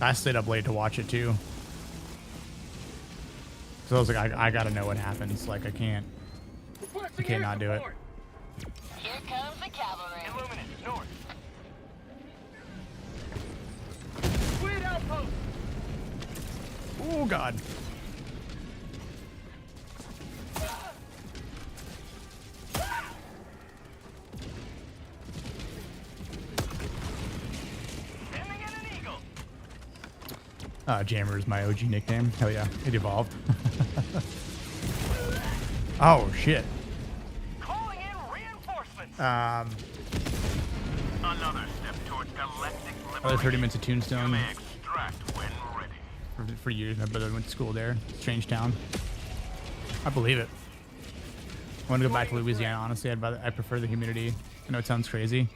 Speaker 1: I stayed up late to watch it too. So I was like, I gotta know what happens. Like I can't not do it.
Speaker 6: Here comes the cavalry.
Speaker 5: Illuminate, north. Squid outpost.
Speaker 1: Oh God. Jammer is my OG nickname. Hell yeah, it evolved. Oh shit.
Speaker 5: Calling in reinforcements.
Speaker 8: Another step towards galactic
Speaker 1: Other 30
Speaker 8: liberation.
Speaker 1: minutes of Tombstone.
Speaker 8: Extract when ready.
Speaker 1: For years, my brother went to school there. Strange town. I believe it. I want to go back to Louisiana. Honestly, I prefer the humidity. I know it sounds crazy.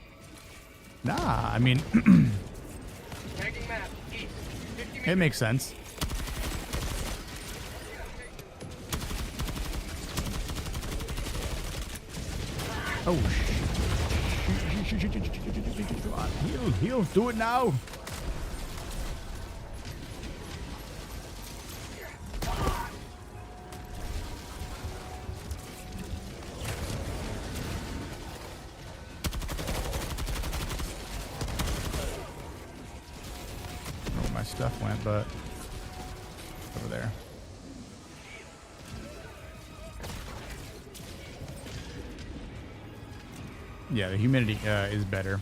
Speaker 1: Nah, I mean,
Speaker 5: Tagging map. East. 50 meters.
Speaker 1: it makes sense. Oh, heal, do it now. My stuff went, but over there. Yeah, the humidity is better.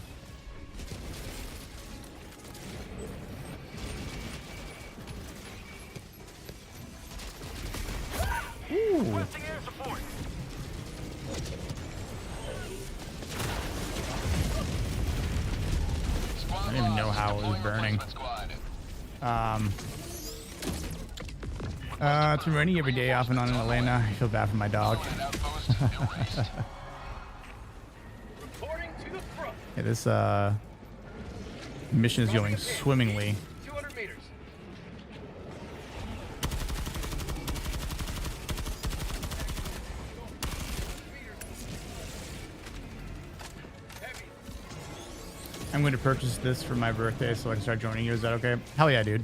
Speaker 1: Ooh.
Speaker 5: Requesting air support.
Speaker 1: I didn't even know how it was burning. It's been raining every day off and on in Atlanta. I feel bad for my dog.
Speaker 5: Reporting to the front.
Speaker 1: Yeah, this mission is going swimmingly.
Speaker 5: 200 meters. Heavy.
Speaker 1: I'm going to purchase this for my birthday so I can start joining you. Is that okay? Hell yeah, dude.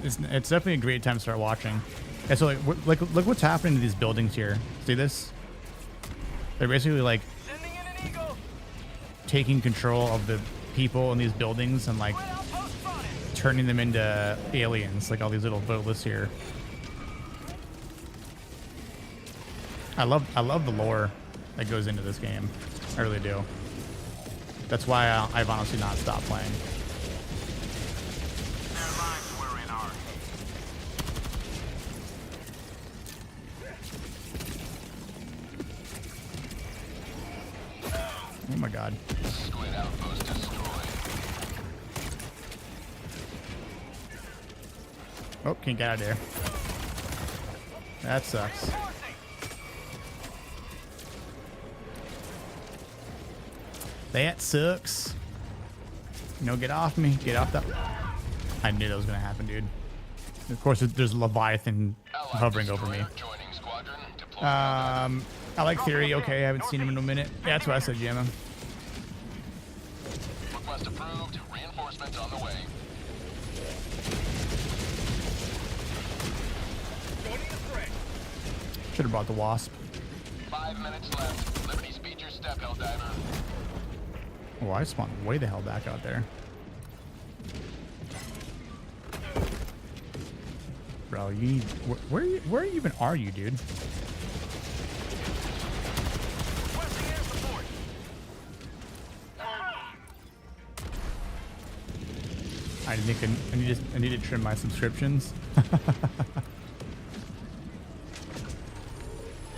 Speaker 1: It's definitely a great time to start watching. Yeah, so look what's happening to these buildings here. See this? They're basically like
Speaker 5: Sending in an eagle.
Speaker 1: taking control of the people in these buildings and like
Speaker 5: Squid outpost spotted.
Speaker 1: turning them into aliens, like all these little boatless here. I love the lore that goes into this game. I really do. That's why I've honestly not stopped playing.
Speaker 8: Their lives were in ours.
Speaker 1: Oh my god.
Speaker 4: Squid outpost destroyed.
Speaker 1: Oh, can't get out of there. That sucks. That sucks. No, get off me. Get off the... I knew that was going to happen, dude. Of course, there's a Leviathan hovering over me.
Speaker 4: Joining squadron. Deploying
Speaker 1: I like Theory. Okay, I haven't seen him in a minute. Yeah, that's what I said, Gemma.
Speaker 4: request approved. Reinforcements on the way.
Speaker 5: Joining the fray.
Speaker 1: Should have brought the Wasp.
Speaker 4: 5 minutes left. Liberty speed your step, Helldiver.
Speaker 1: Oh, I spawned way the hell back out there. Bro, you need, where even are you, dude?
Speaker 5: Requesting air support.
Speaker 1: I think I need to trim my subscriptions.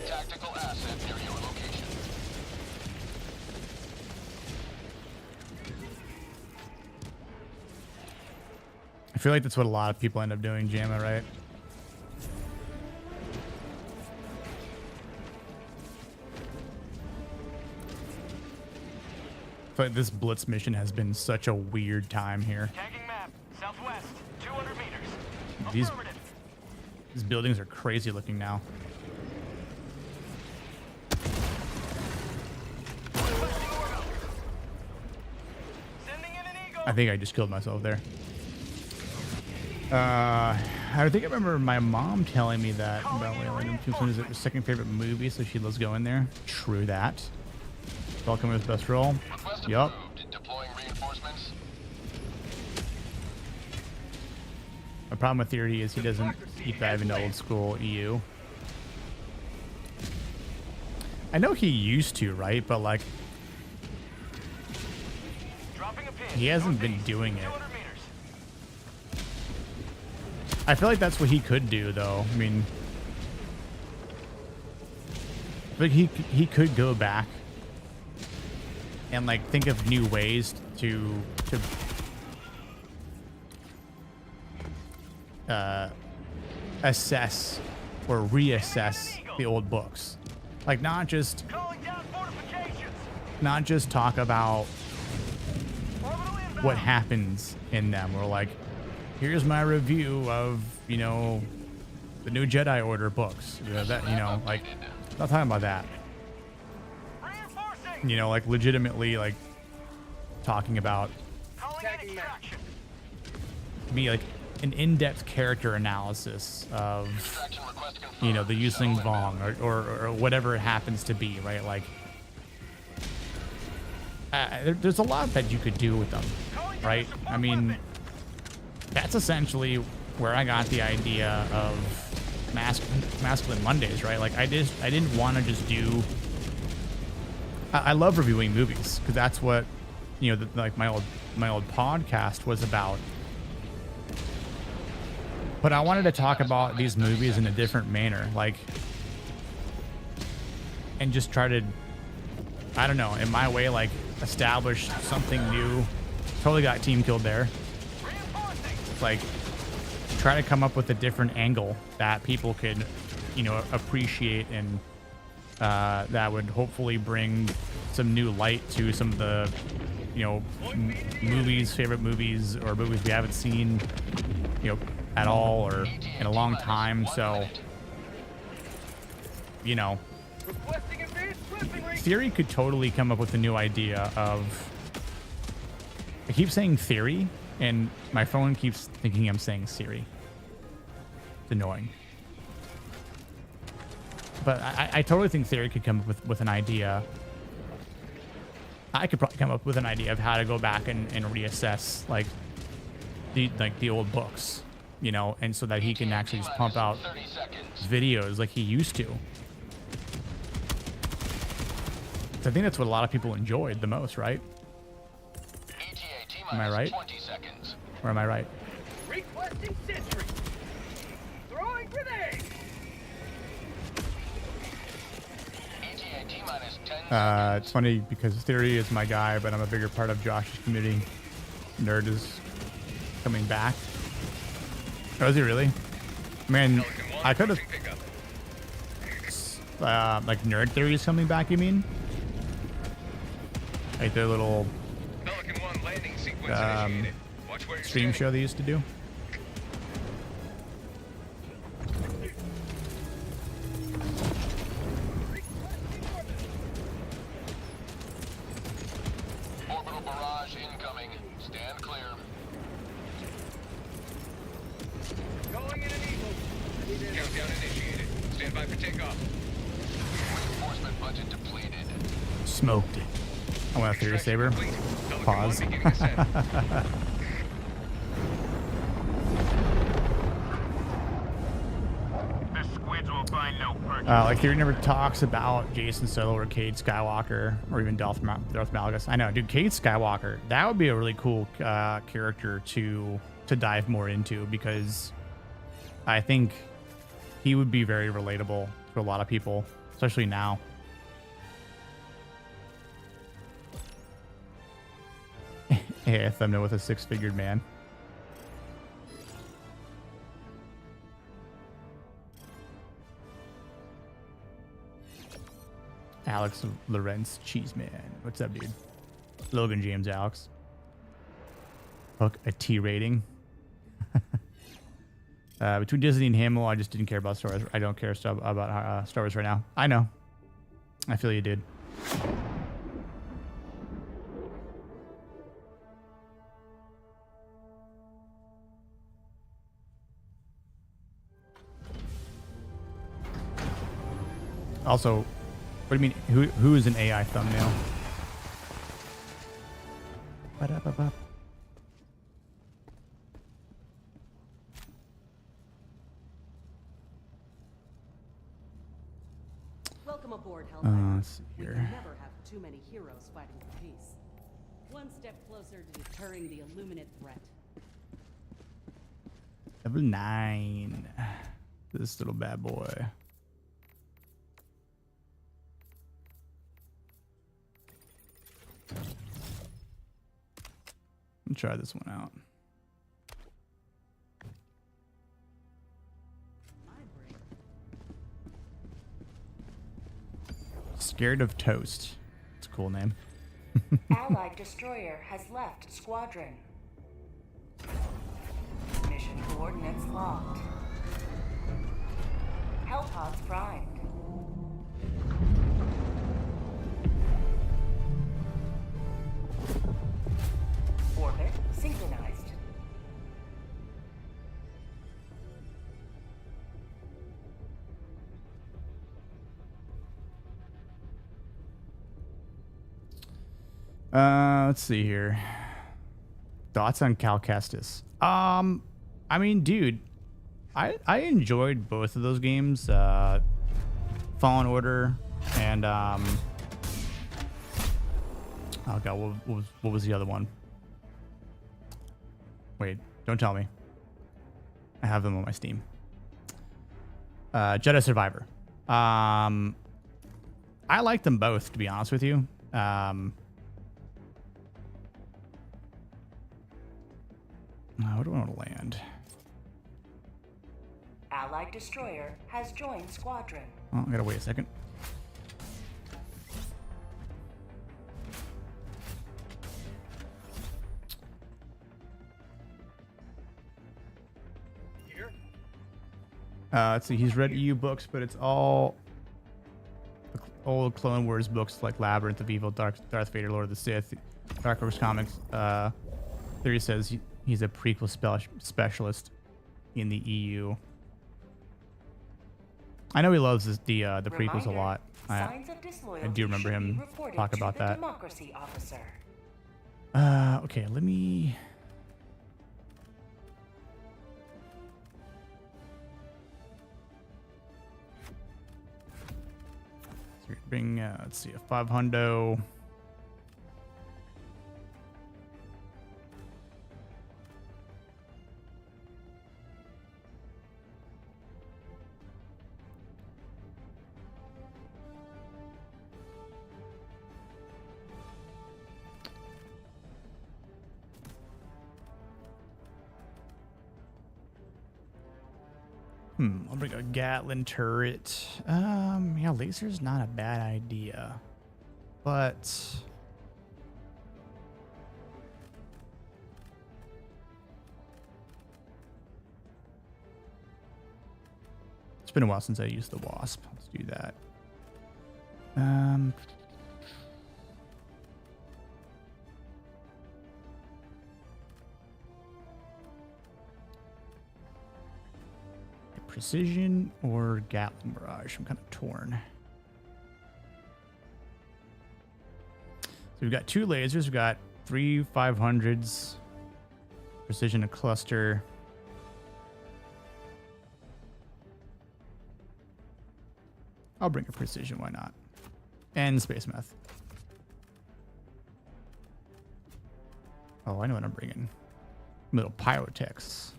Speaker 4: Tactical asset near your location.
Speaker 1: I feel like that's what a lot of people end up doing, Jamma, right? I feel like this Blitz mission has been such a weird time here.
Speaker 5: Tagging map. Southwest. 200 meters.
Speaker 1: These
Speaker 5: Affirmative.
Speaker 1: these buildings are crazy looking now.
Speaker 5: Requesting order. Sending in an eagle.
Speaker 1: I think I just killed myself there. I think I remember my mom telling me that about Wayland. Tombstone is her second favorite movie, so she loves going there. True that. Welcome with best role.
Speaker 4: Request
Speaker 1: Yup.
Speaker 4: approved. Deploying reinforcements.
Speaker 1: My problem with Theory is he doesn't deep dive into old school EU. I know he used to, right? But like,
Speaker 5: Dropping a pin.
Speaker 1: he hasn't been
Speaker 5: Northeast,
Speaker 1: doing it.
Speaker 5: 200 meters.
Speaker 1: I feel like that's what he could do, though. I mean, like he could go back and like think of new ways to assess or reassess the old books. Like not just
Speaker 5: Calling down fortifications.
Speaker 1: talk about
Speaker 5: Orbital inbound.
Speaker 1: what happens in them, or like, here's my review of, you know, the new Jedi Order books. You know, that, you know, like, not talking about that.
Speaker 5: Reinforcing.
Speaker 1: You know, like legitimately like talking about
Speaker 5: Calling in extraction.
Speaker 1: me like an in-depth character analysis of,
Speaker 4: Extraction request confirmed.
Speaker 1: you know, the Yusling Vong or whatever it happens to be, right? Like, there's a lot that you could do with them, right? I mean, that's essentially where I got the idea of Masculine Mondays, right? Like, I didn't want to just do. I love reviewing movies because that's what, you know, like my old podcast was about. But I wanted to talk about these movies in a different manner, like, and just try to, I don't know, in my way, like, establish something new. Totally got team killed there. Like, try to come up with a different angle that people could, you know, appreciate, and that would hopefully bring some new light to some of the, you know, favorite movies, or movies we haven't seen, you know, at all or in a long time. So, you know,
Speaker 5: Requesting advanced weaponry.
Speaker 1: Theory could totally come up with a new idea of. I keep saying Theory, and my phone keeps thinking I'm saying Siri. It's annoying. But I totally think Theory could come up with an idea. I could probably come up with an idea of how to go back and reassess like the old books, you know, and so that he can actually just pump out
Speaker 4: 30 seconds.
Speaker 1: videos like he used to. I think that's what a lot of people enjoyed the most, right?
Speaker 4: ETA T
Speaker 1: Am I right?
Speaker 4: 20 seconds.
Speaker 1: Or am I right?
Speaker 5: Requesting sentry. Throwing grenade.
Speaker 4: ETA T minus 10
Speaker 1: It's funny because Theory is my guy, but I'm a bigger part of Josh's community. Nerd is coming back. Oh, is he really? Man, I could have. Like Nerd Theory is coming back, you mean? Like the little
Speaker 5: Pelican 1 landing sequence initiated. Watch where you're
Speaker 1: stream
Speaker 5: standing.
Speaker 1: show they used to do.
Speaker 4: orbital barrage incoming. Stand clear.
Speaker 5: Going in an eagle. Countdown initiated. Stand by for takeoff.
Speaker 4: Reinforcement budget depleted.
Speaker 1: Smoked it. I I want a theory saber. Pause.
Speaker 8: The squids will find no purchase.
Speaker 1: Like theory never talks about Jason Solo or Cade Skywalker or even Darth Malgus. I know, dude. Cade Skywalker, that would be a really cool character to dive more into, because I think he would be very relatable to a lot of people, especially now. Hey, a thumbnail with a six-figured man. Alex Lorenz Cheeseman. What's up, dude? Logan James Alex. Hook a T rating. Between Disney and Hamill, I just didn't care about Star Wars. I don't care about Star Wars right now. I know. I feel you, dude. Also, what do you mean? Who is an AI thumbnail? Ba-da-ba-ba.
Speaker 7: Welcome aboard, Helldivers.
Speaker 1: Let's see
Speaker 7: We
Speaker 1: here.
Speaker 7: can never have too many heroes fighting for peace. One step closer to deterring the Illuminate threat.
Speaker 1: Level 9. This little bad boy. Let me try this one out. Scared of Toast. It's a cool name.
Speaker 3: Allied destroyer has left squadron. Mission coordinates locked. Hellpods primed. Orbit synchronized.
Speaker 1: Let's see here. Thoughts on Cal Kestis? I mean, dude, I enjoyed both of those games. Fallen Order and oh god, what was the other one? Wait, don't tell me. I have them on my Steam. Jedi Survivor. I like them both, to be honest with you. Where do I want to land?
Speaker 3: Allied destroyer has joined squadron.
Speaker 1: Oh, I gotta wait a second.
Speaker 5: Here?
Speaker 1: Let's see. He's read EU books, but it's all old Clone Wars books like Labyrinth of Evil, Darth Vader, Lord of the Sith, Dark Horse Comics. Theory says he's a prequel specialist in the EU. I know he loves the prequels a lot. I do remember him talk about that.
Speaker 3: Democracy officer.
Speaker 1: Okay, let me. So bring. Let's see, a 500. I'll bring a Gatling turret. Yeah, laser's not a bad idea, but it's been a while since I used the Wasp. Let's do that. Precision or Gatling Barrage? I'm kind of torn. we've got 2 lasers. We've got 3 500s. Precision, a cluster. I'll bring a precision, why not? And space meth. Oh, I know what I'm bringing. Little pyrotechs.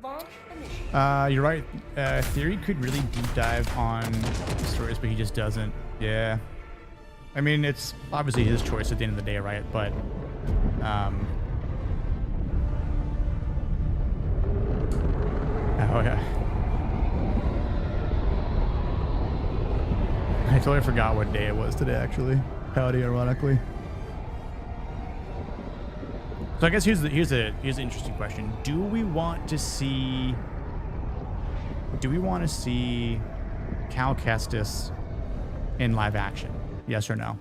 Speaker 3: Launch initiated.
Speaker 1: You're right. Theory could really deep dive on stories, but he just doesn't. Yeah. I mean, it's obviously his choice at the end of the day, right? But, oh yeah. I totally forgot what day it was today, actually. Howdy, ironically. So I guess here's an interesting question. Do we want to see Cal Kestis in live action? Yes or no?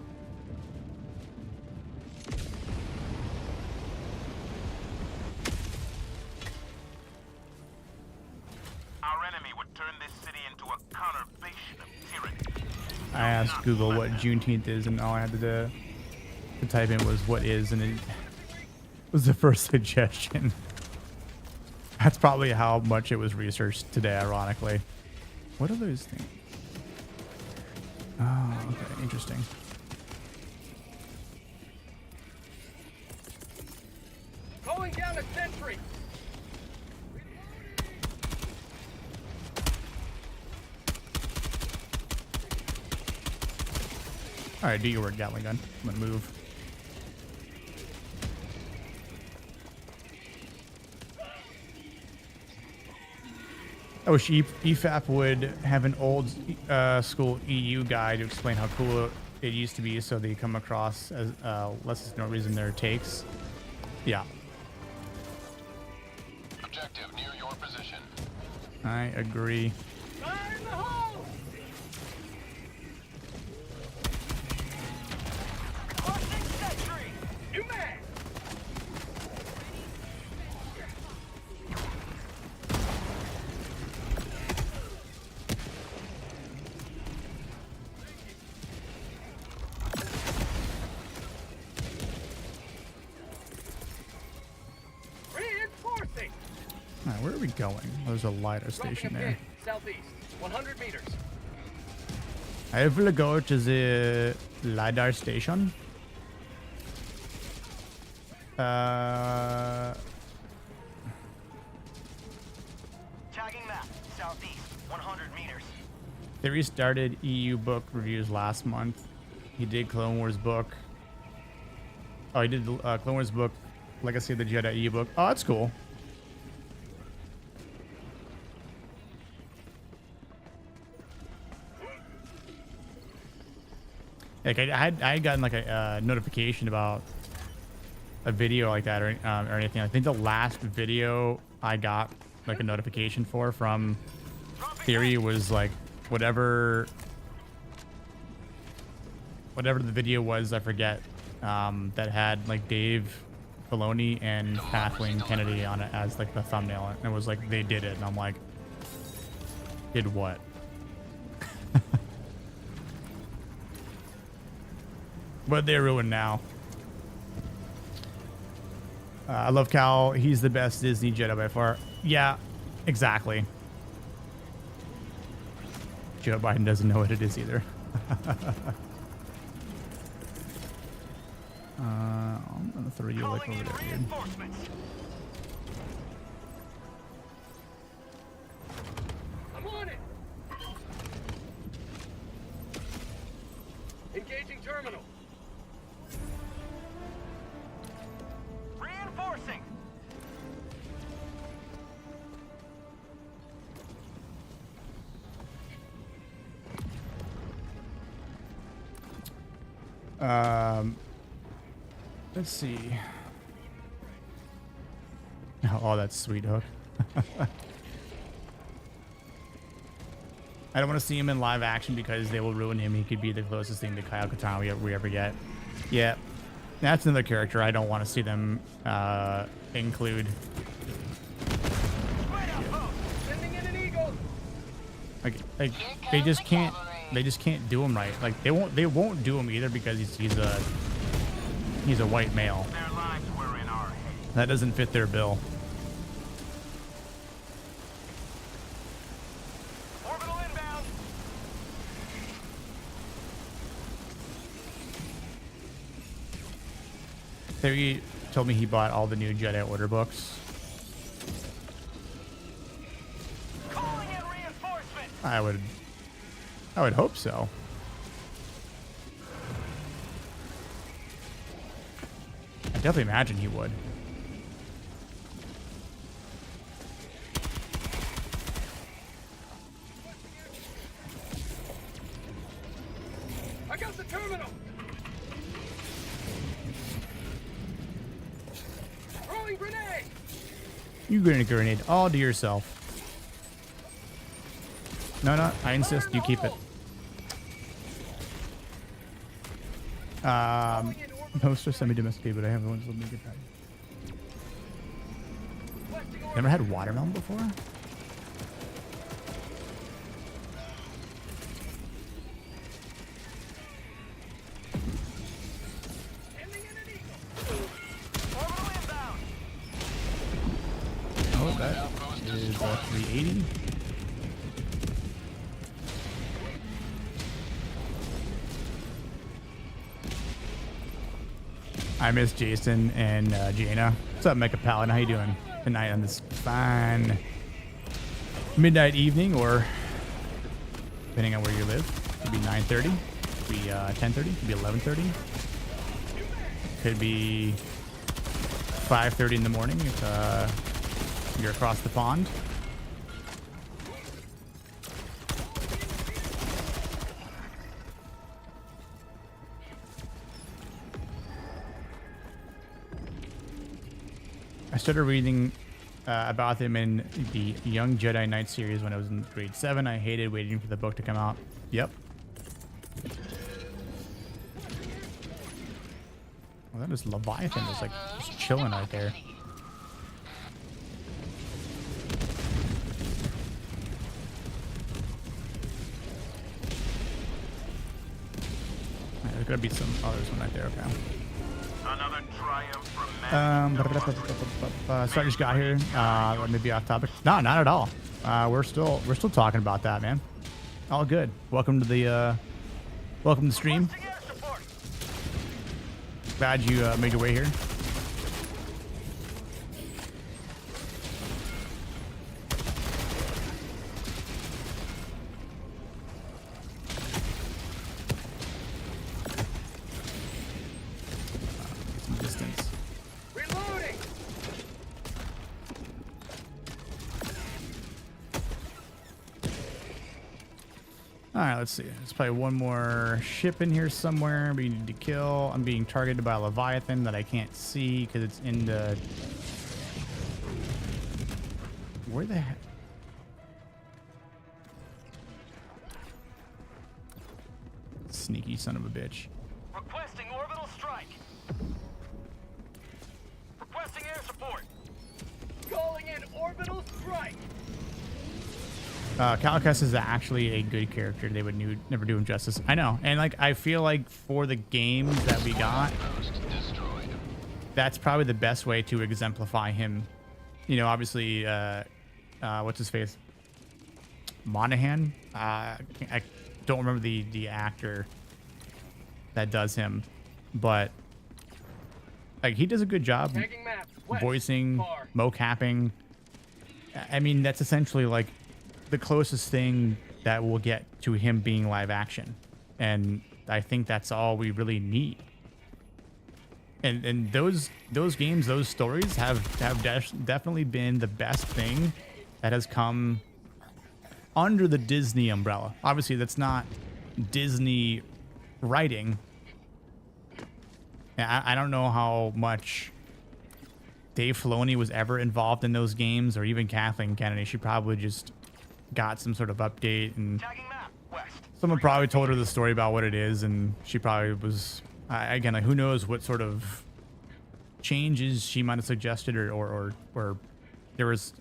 Speaker 8: Our enemy would turn this city into a conurbation of tyranny.
Speaker 1: I asked Google what Juneteenth is, and all I had to type in was what is, and it was the first suggestion. That's probably how much it was researched today, ironically. What are those things? Oh, okay, interesting.
Speaker 5: Calling down a sentry.
Speaker 1: All right, do your work, Gatling gun. I'm gonna move. I wish EFAP would have an old school EU guide to explain how cool it used to be, so they come across as less is no reason their takes. Yeah.
Speaker 4: Objective near your position.
Speaker 1: I agree.
Speaker 5: Fire in the hole! Launching sentry! New mag! Reinforcing!
Speaker 1: All right, where are we going? There's a LiDAR station
Speaker 5: Dropping a
Speaker 1: there.
Speaker 5: pin, southeast, 100 meters.
Speaker 1: I will go to the LiDAR station.
Speaker 5: Tagging map, southeast, 100 meters.
Speaker 1: They restarted EU book reviews last month. He did Clone Wars book. Oh, he did Clone Wars book, Legacy of the Jedi EU book. Oh, that's cool. Like I had gotten like a notification about a video like that or anything. I think the last video I got like a notification for from Theory was like whatever the video was, I forget, that had like Dave Filoni and Kathleen Kennedy on it as like the thumbnail, and it was like they did it, and I'm like, did what? But they're ruined now. I love Cal. He's the best Disney Jedi by far. Yeah, exactly. Joe Biden doesn't know what it is either. I'm gonna throw you like over there, dude.
Speaker 5: I'm on it. Engaging terminal. Reinforcing.
Speaker 1: Let's see. Oh, that's sweet hook. I don't want to see him in live action because they will ruin him. He could be the closest thing to Kyle Katarn we ever get. Yeah, that's another character I don't want to see them include.
Speaker 5: Sending in an eagle.
Speaker 1: Like they just can't. they just can't do him right. Like they won't do him either because he's a white male.
Speaker 8: Their lives were in our hands.
Speaker 1: That doesn't fit their bill.
Speaker 5: Orbital inbound.
Speaker 1: He told me he bought all the new Jedi Order books.
Speaker 5: Calling in reinforcements.
Speaker 1: I would hope so. I definitely imagine he would.
Speaker 5: I got the terminal. Throwing grenade.
Speaker 1: You get a grenade all to yourself. No, I insist you keep it. Most are semi-domesticated, but I haven't once let me get that. Never had watermelon before? Oh, that is 380. I miss Jason and Jaina. What's up, Mecha Paladin? How you doing tonight on this fine midnight evening, or depending on where you live? Could be 9:30, could be 10:30, could be 11:30, could be 5:30 in the morning if you're across the pond. I started reading about them in the Young Jedi Knight series when I was in grade 7. I hated waiting for the book to come out. Yep. Well, that is Leviathan is like just chilling right there. Alright, there's gotta be some others one right there. Okay.
Speaker 8: Another triumph from
Speaker 1: Sorry, just got here. Maybe off topic. No, not at all. We're still talking about that, man. All good. Welcome to the stream. Glad you made your way here. Some distance.
Speaker 5: Reloading.
Speaker 1: All right, let's see. There's probably one more ship in here somewhere we need to kill. I'm being targeted by a Leviathan that I can't see because it's in the... Where the heck? Sneaky son of a bitch.
Speaker 5: Requesting orbital strike. Requesting air support. Calling in orbital strike.
Speaker 1: Calicus is actually a good character. They would never do him justice. I know. And like, I feel like for the games that we got, that's probably the best way to exemplify him. You know, obviously, what's his face? Monahan. I don't remember the actor that does him, but like he does a good job voicing, mocapping. I mean, that's essentially like the closest thing that we'll get to him being live action, and I think that's all we really need. And those games, those stories have definitely been the best thing that has come under the Disney umbrella. Obviously, that's not Disney writing. I don't know how much Dave Filoni was ever involved in those games, or even Kathleen Kennedy. She probably just got some sort of update, and someone probably told her the story about what it is, and she probably was, again, like, who knows what sort of changes she might have suggested, or there was,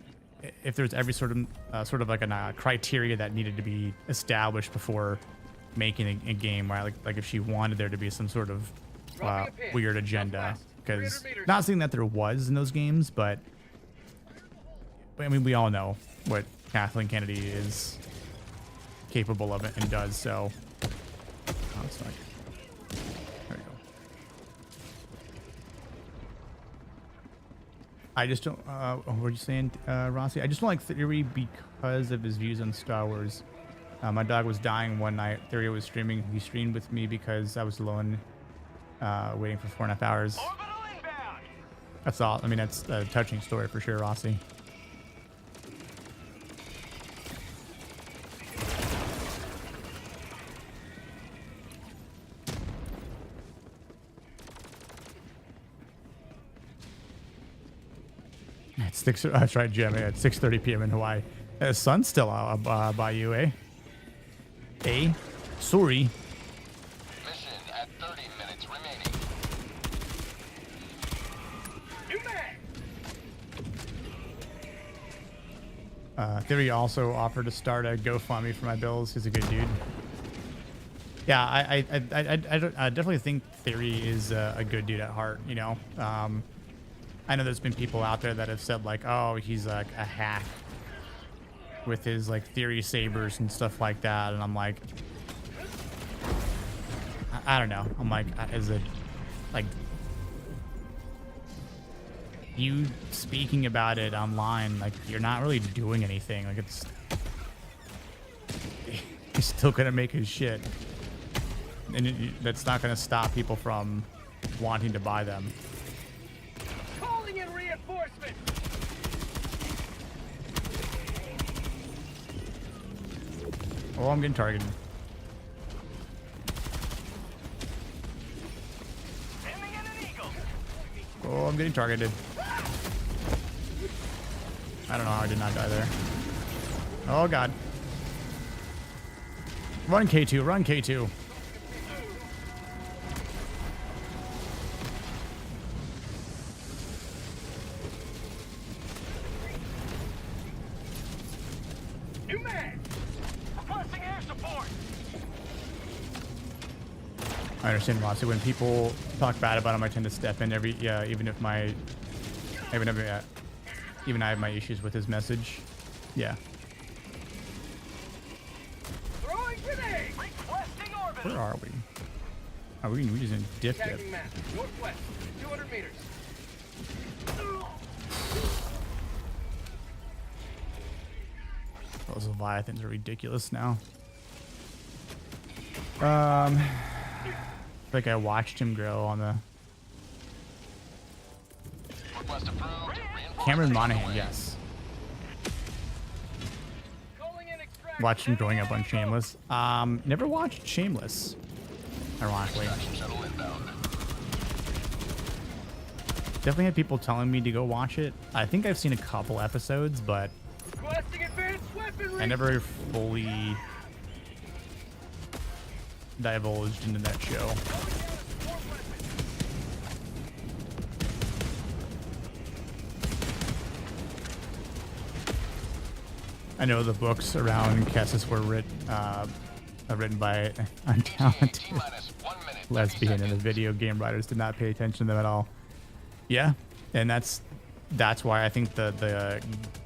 Speaker 1: if there's every sort of like a criteria that needed to be established before making a game, right? Like if she wanted there to be some sort of weird agenda, because not saying that there was in those games, but I mean we all know what Kathleen Kennedy is capable of it and does. So, oh, it's like, there you go. I just don't. What were you saying, Rossi? I just don't like Theory because of his views on Star Wars. My dog was dying one night. Theory was streaming. He streamed with me because I was alone, waiting for 4.5 hours. That's all. I mean, that's a touching story for sure, Rossi. That's right, Jim. At 6:30 p.m. in Hawaii. The sun's still out by you, eh? Sorry.
Speaker 4: Mission at 30 minutes remaining.
Speaker 1: Theory also offered to start a GoFundMe for my bills. He's a good dude. Yeah, I definitely think Theory is a good dude at heart. You know, I know there's been people out there that have said like, oh, he's like a hack with his like Theory sabers and stuff like that, and I'm like, I don't know. I'm like, is it like you speaking about it online? Like, you're not really doing anything. Like, it's he's still gonna make his shit, and that's not gonna stop people from wanting to buy them.
Speaker 5: Calling in reinforcements.
Speaker 1: Oh, I'm getting targeted. Oh, I'm getting targeted. I don't know how I did not die there. Oh, God. Run, K2. Run, K2.
Speaker 5: New man. Requesting air support.
Speaker 1: I understand, Rossi. When people talk bad about him, I tend to step in even if even I have my issues with his message. Yeah.
Speaker 5: Throwing grenade. Requesting orbit.
Speaker 1: Where are we? Are we using dip?
Speaker 5: Tagging map. Northwest. 200 meters.
Speaker 1: Those Leviathans are ridiculous now. Like I watched him grow on the
Speaker 4: Request approved.
Speaker 1: Cameron Monaghan, yes. Watched him growing up on Shameless. Never watched Shameless, ironically.
Speaker 4: Shuttle inbound.
Speaker 1: Definitely had people telling me to go watch it. I think I've seen a couple episodes, but I never fully divulged into that show. I know the books around Kessis were written by untalented lesbian, and the video game writers did not pay attention to them at all. Yeah, and that's why I think the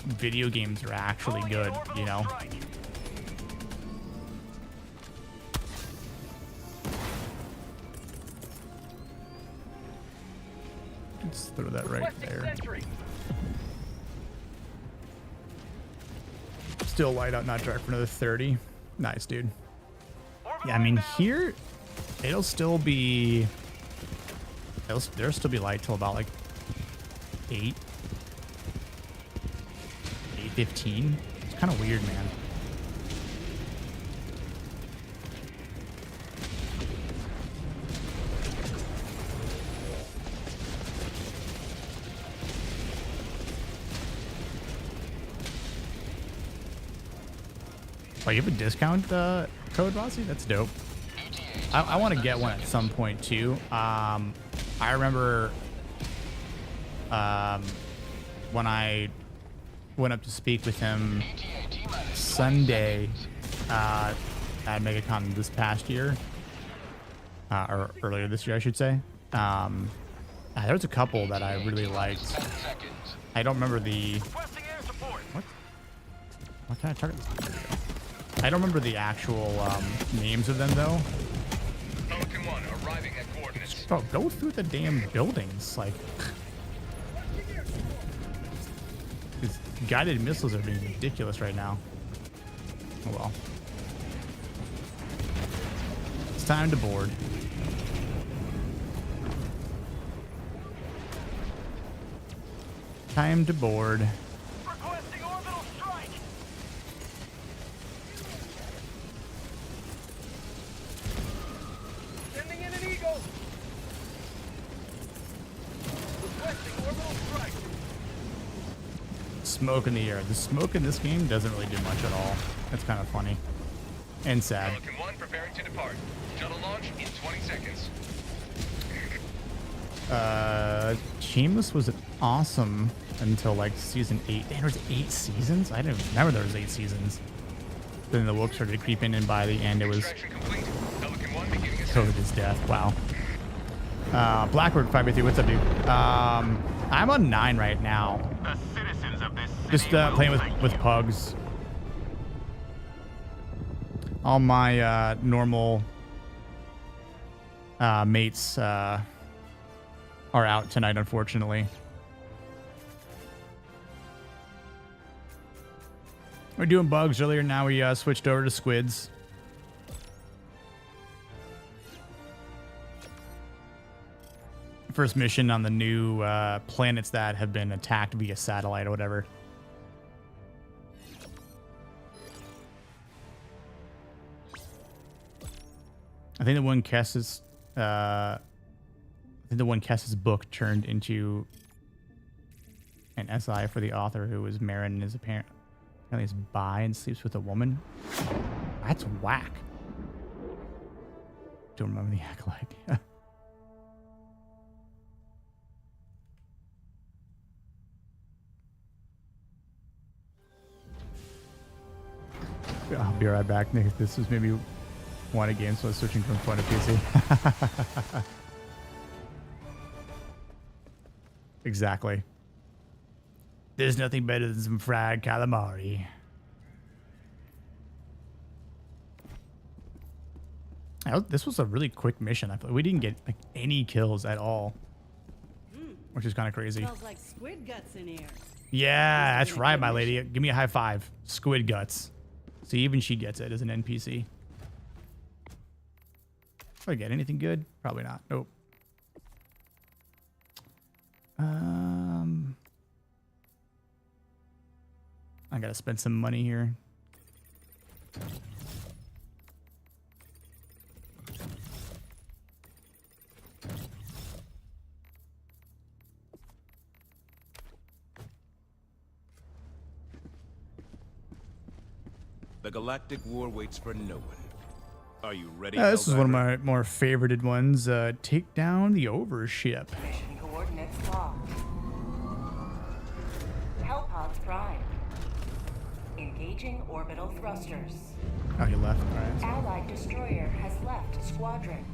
Speaker 1: video games are actually good, you know. Let's throw that right there. Still light out, not dark for another 30. Nice, dude. Yeah, I mean here, there'll still be light till about like 8:15. It's kind of weird, man. Oh, you have a discount code, Rossi? That's dope. I want to get one at some point too. I remember when I went up to speak with him Sunday, at MegaCon this past year, or earlier this year, I should say. There was a couple that I really liked.
Speaker 4: 10 seconds.
Speaker 1: I don't remember the
Speaker 8: Requesting air support.
Speaker 1: what kind of target? There we go. I don't remember the actual names of them though.
Speaker 5: Pelican 1 arriving at coordinates.
Speaker 1: Bro, go through the damn buildings. Like, these guided missiles are being ridiculous right now. Oh well. It's time to board. Time to board.
Speaker 8: Requesting orbital strike.
Speaker 5: Sending in an Eagle. Requesting orbital strike.
Speaker 1: Smoke in the air. The smoke in this game doesn't really do much at all. It's kind of funny and sad.
Speaker 5: Pelican 1 preparing to depart. Shuttle launch in 20 seconds.
Speaker 1: Shameless was awesome until like season 8. Man, there was 8 seasons? I didn't remember there was 8 seasons. Then the woke started creeping, and by the end it was
Speaker 5: Extraction complete. Pelican 1 beginning ascent.
Speaker 1: coded as death. Wow. Blackbird 583, what's up, dude? I'm on 9 right now.
Speaker 8: The citizens of this city
Speaker 1: Just
Speaker 8: will
Speaker 1: playing
Speaker 8: thank
Speaker 1: with
Speaker 8: you.
Speaker 1: pugs. All my normal mates are out tonight, unfortunately. We're doing bugs earlier. Now we switched over to squids. First mission on the new planets that have been attacked via satellite or whatever. I think the one Kess's book turned into an SI for the author, who was Marin, and is apparently is bi and sleeps with a woman. That's whack. Don't remember the acolyte. I'll be right back, Nick. This was maybe one a game, so I was switching from phone to PC. Exactly. There's nothing better than some fried calamari. This was a really quick mission. I feel we didn't get like any kills at all, which is kind of crazy.
Speaker 7: Smells like squid guts in here.
Speaker 1: Yeah, that's right, my lady. Give me a high five. Squid guts. See, even she gets it as an NPC. Did I get anything good? Probably not. Nope. I gotta spend some money here.
Speaker 2: The galactic war waits for no one. Are you ready?
Speaker 1: This is one of
Speaker 2: Helldiver?
Speaker 1: my more favorited ones. Take down the overship.
Speaker 3: Mission coordinates locked. Hellpod Prime. Engaging orbital thrusters.
Speaker 1: Oh, he left. All right.
Speaker 3: Allied destroyer has left squadron.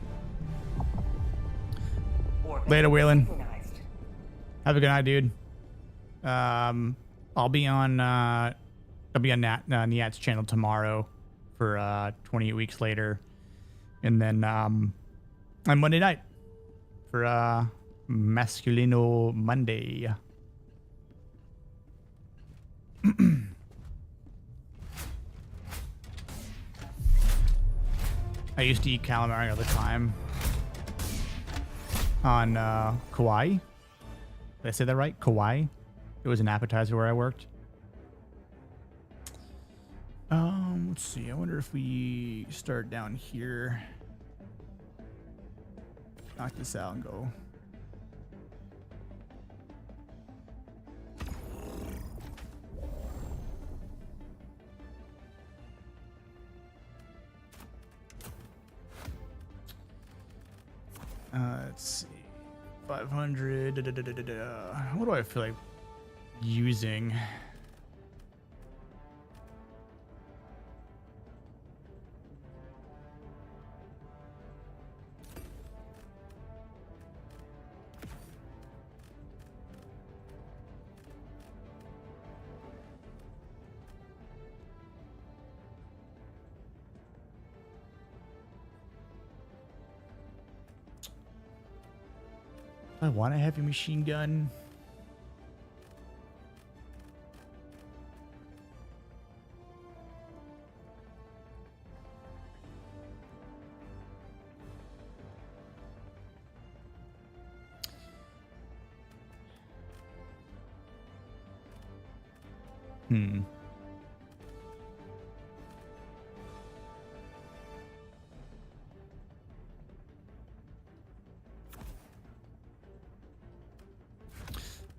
Speaker 3: Orbit
Speaker 1: Later, Waylon.
Speaker 3: synchronized.
Speaker 1: Have a good night, dude. I'll be on Niat's channel tomorrow for 28 weeks later, and then on Monday night for Masculino Monday. I used to eat calamari all the time on Kauai. Did I say that right? Kauai? It was an appetizer where I worked. Let's see. I wonder if we start down here. Knock this out and go. Let's see. 500. What do I feel like using? I want a heavy machine gun.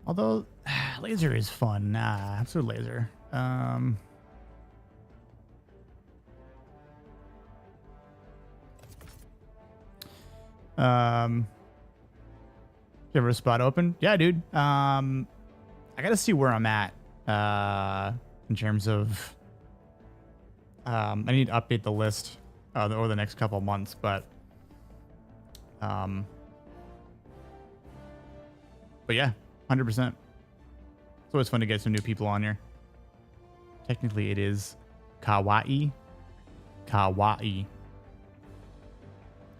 Speaker 1: Although laser is fun. Nah, let's do laser. You ever a spot open? Yeah, dude. I gotta see where I'm at. In terms of I need to update the list over the next couple months, but yeah, 100%. It's always fun to get some new people on here. Technically, it is kawaii. Kawaii.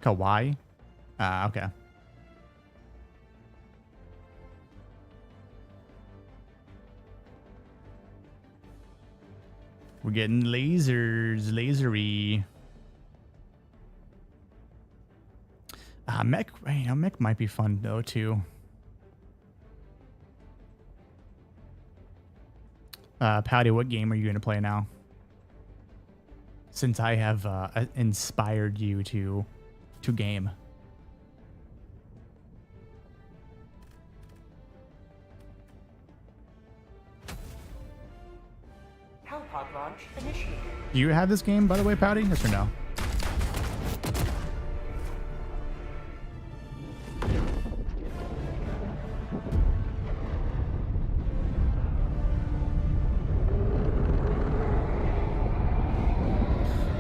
Speaker 1: Kawaii? Okay. We're getting lasers, lasery. Mech, you know, mech might be fun though too. Pouty, what game are you going to play now? Since I have inspired you to game.
Speaker 3: Hellpod launch initiated.
Speaker 1: Do you have this game, by the way, Pouty? Yes or no?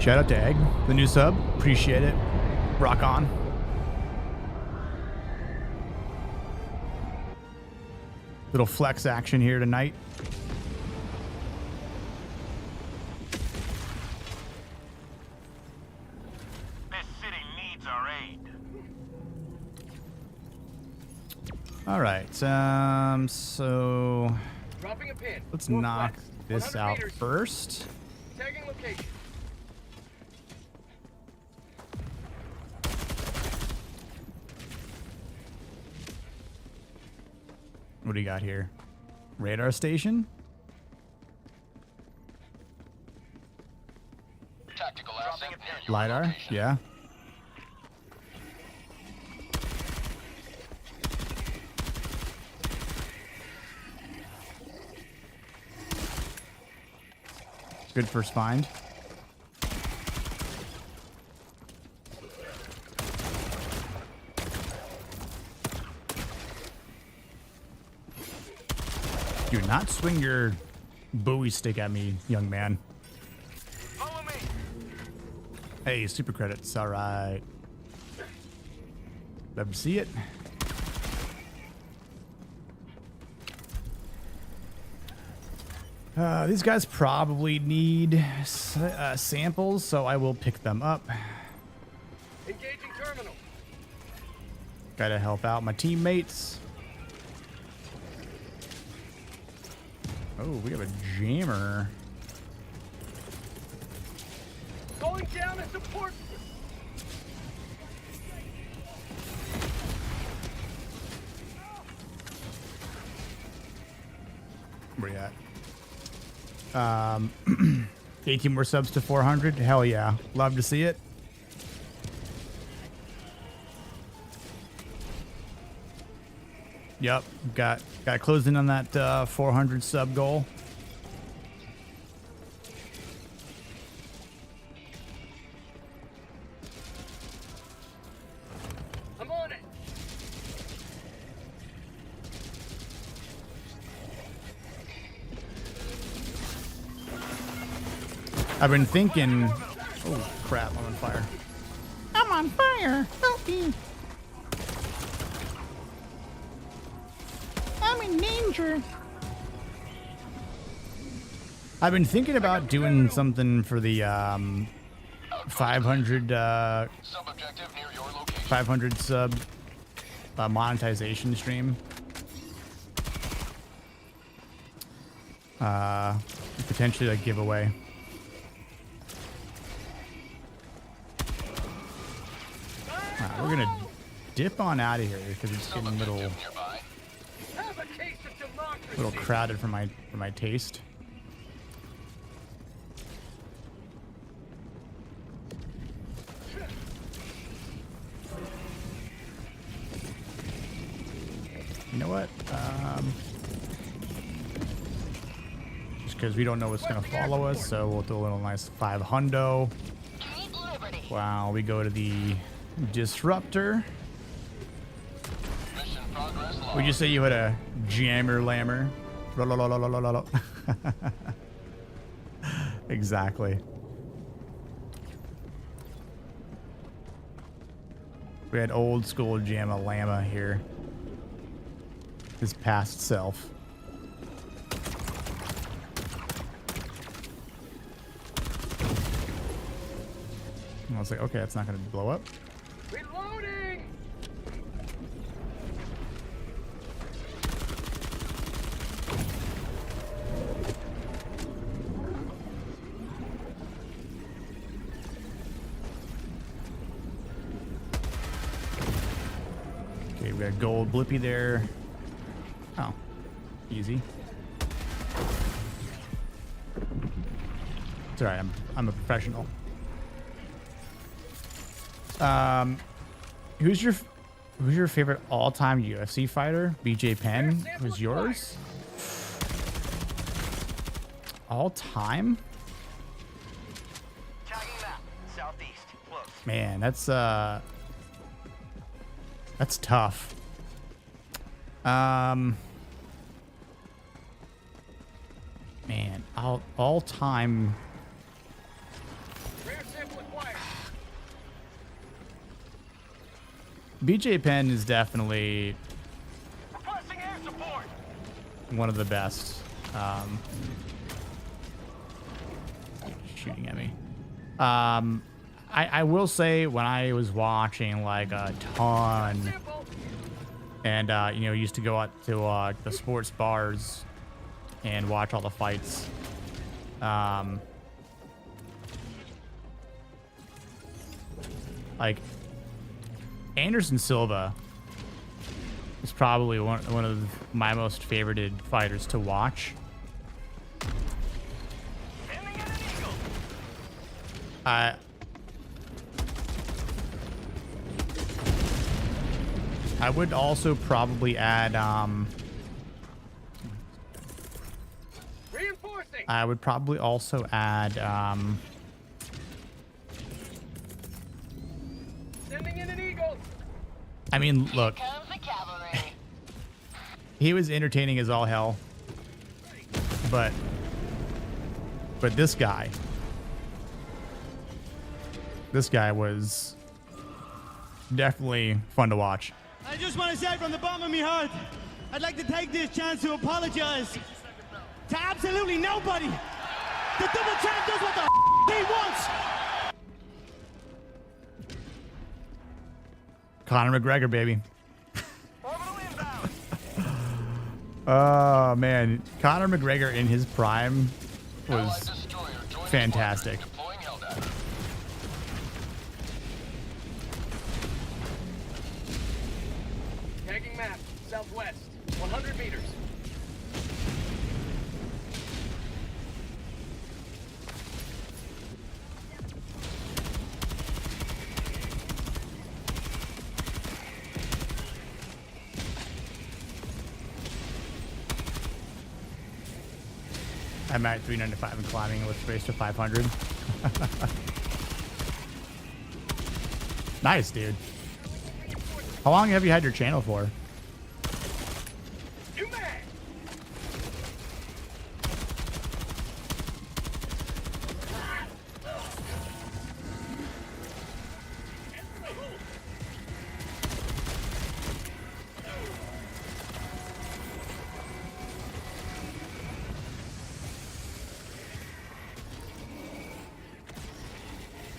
Speaker 1: Shout out to Egg, the new sub. Appreciate it. Rock on. Little flex action here tonight.
Speaker 8: This city needs our aid.
Speaker 1: All right. So
Speaker 5: Dropping a pin.
Speaker 1: let's
Speaker 5: North
Speaker 1: knock
Speaker 5: west,
Speaker 1: this
Speaker 5: 100
Speaker 1: out
Speaker 5: meters.
Speaker 1: first.
Speaker 5: Tagging location.
Speaker 1: What do you got here? Radar station?
Speaker 4: Tactical asset near your
Speaker 1: LiDAR?
Speaker 4: location.
Speaker 1: Yeah. Good first find. Do not swing your buoy stick at me, young man.
Speaker 8: Follow me.
Speaker 1: Hey, super credits. All right. Love to see it. These guys probably need samples, so I will pick them up.
Speaker 5: Engaging terminal.
Speaker 1: Gotta help out my teammates. Oh, we have a jammer.
Speaker 5: Calling down a support.
Speaker 1: Where you at? 18 more subs to 400. Hell yeah. Love to see it. Yep. Got closed in on that 400 sub goal.
Speaker 5: I'm on it.
Speaker 1: I've been thinking. Oh crap! I'm on fire. I'm on fire. Help me. I'm in danger. I've been thinking about doing something for the 500
Speaker 4: Sub-objective near your location.
Speaker 1: 500 sub monetization stream. Potentially like giveaway. We're gonna dip on out of here because it's getting a little
Speaker 5: Have a taste of democracy.
Speaker 1: crowded for my taste. You know what? Just because we don't know what's gonna follow us, so we'll do a little nice 500.
Speaker 6: Keep Liberty.
Speaker 1: Wow, we go to the disruptor.
Speaker 4: Mission progress log.
Speaker 1: Would you say you had a jammer lammer? Exactly. We had old school jamma llama here. His past self. I was like, okay, that's not going to blow up.
Speaker 5: Reloading.
Speaker 1: Okay, we got gold blippy there. Oh, easy. It's all right. I'm a professional. Who's your favorite all-time UFC fighter? BJ Penn was yours? All time?
Speaker 5: Tagging map. Southeast. Close.
Speaker 1: Man, that's tough. Man, all time.
Speaker 5: Rare sample acquired.
Speaker 1: BJ Penn is definitely
Speaker 5: Requesting air support.
Speaker 1: one of the best. Shooting at me. I will say when I was watching like a ton,
Speaker 5: Sample.
Speaker 1: and used to go out to the sports bars and watch all the fights. Like Anderson Silva is probably one of my most favorited fighters to watch.
Speaker 5: Aiming at an eagle.
Speaker 1: I would also probably add
Speaker 5: Reinforcing.
Speaker 1: I would probably also add
Speaker 5: Sending in an eagle.
Speaker 1: I mean, look,
Speaker 6: Comes the cavalry.
Speaker 1: he was entertaining as all hell, but this guy was definitely fun to watch.
Speaker 9: I just want to say from the bottom of my heart, I'd like to take this chance to apologize to absolutely nobody. The double champ does what the he wants.
Speaker 1: Conor McGregor, baby. Oh man, Conor McGregor in his prime
Speaker 4: Allied
Speaker 1: was
Speaker 4: destroyer joining
Speaker 1: fantastic.
Speaker 4: squadron, deploying Helldivers.
Speaker 5: Tagging map. Southwest. 100 meters.
Speaker 1: I'm at 395 and climbing. Let's race to 500. Nice, dude. How long have you had your channel for?
Speaker 5: New mag.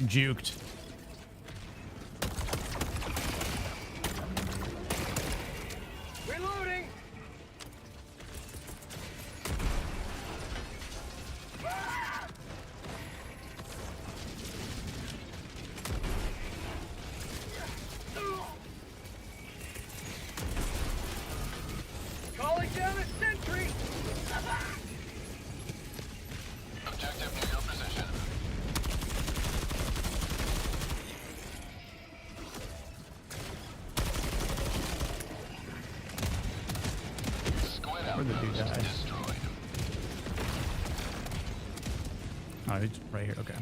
Speaker 1: Juked.
Speaker 5: down a sentry!
Speaker 4: Objective near your position. Squid
Speaker 1: Where'd the dude
Speaker 4: outpost
Speaker 1: die?
Speaker 4: destroyed.
Speaker 1: Oh, he's right here. Okay.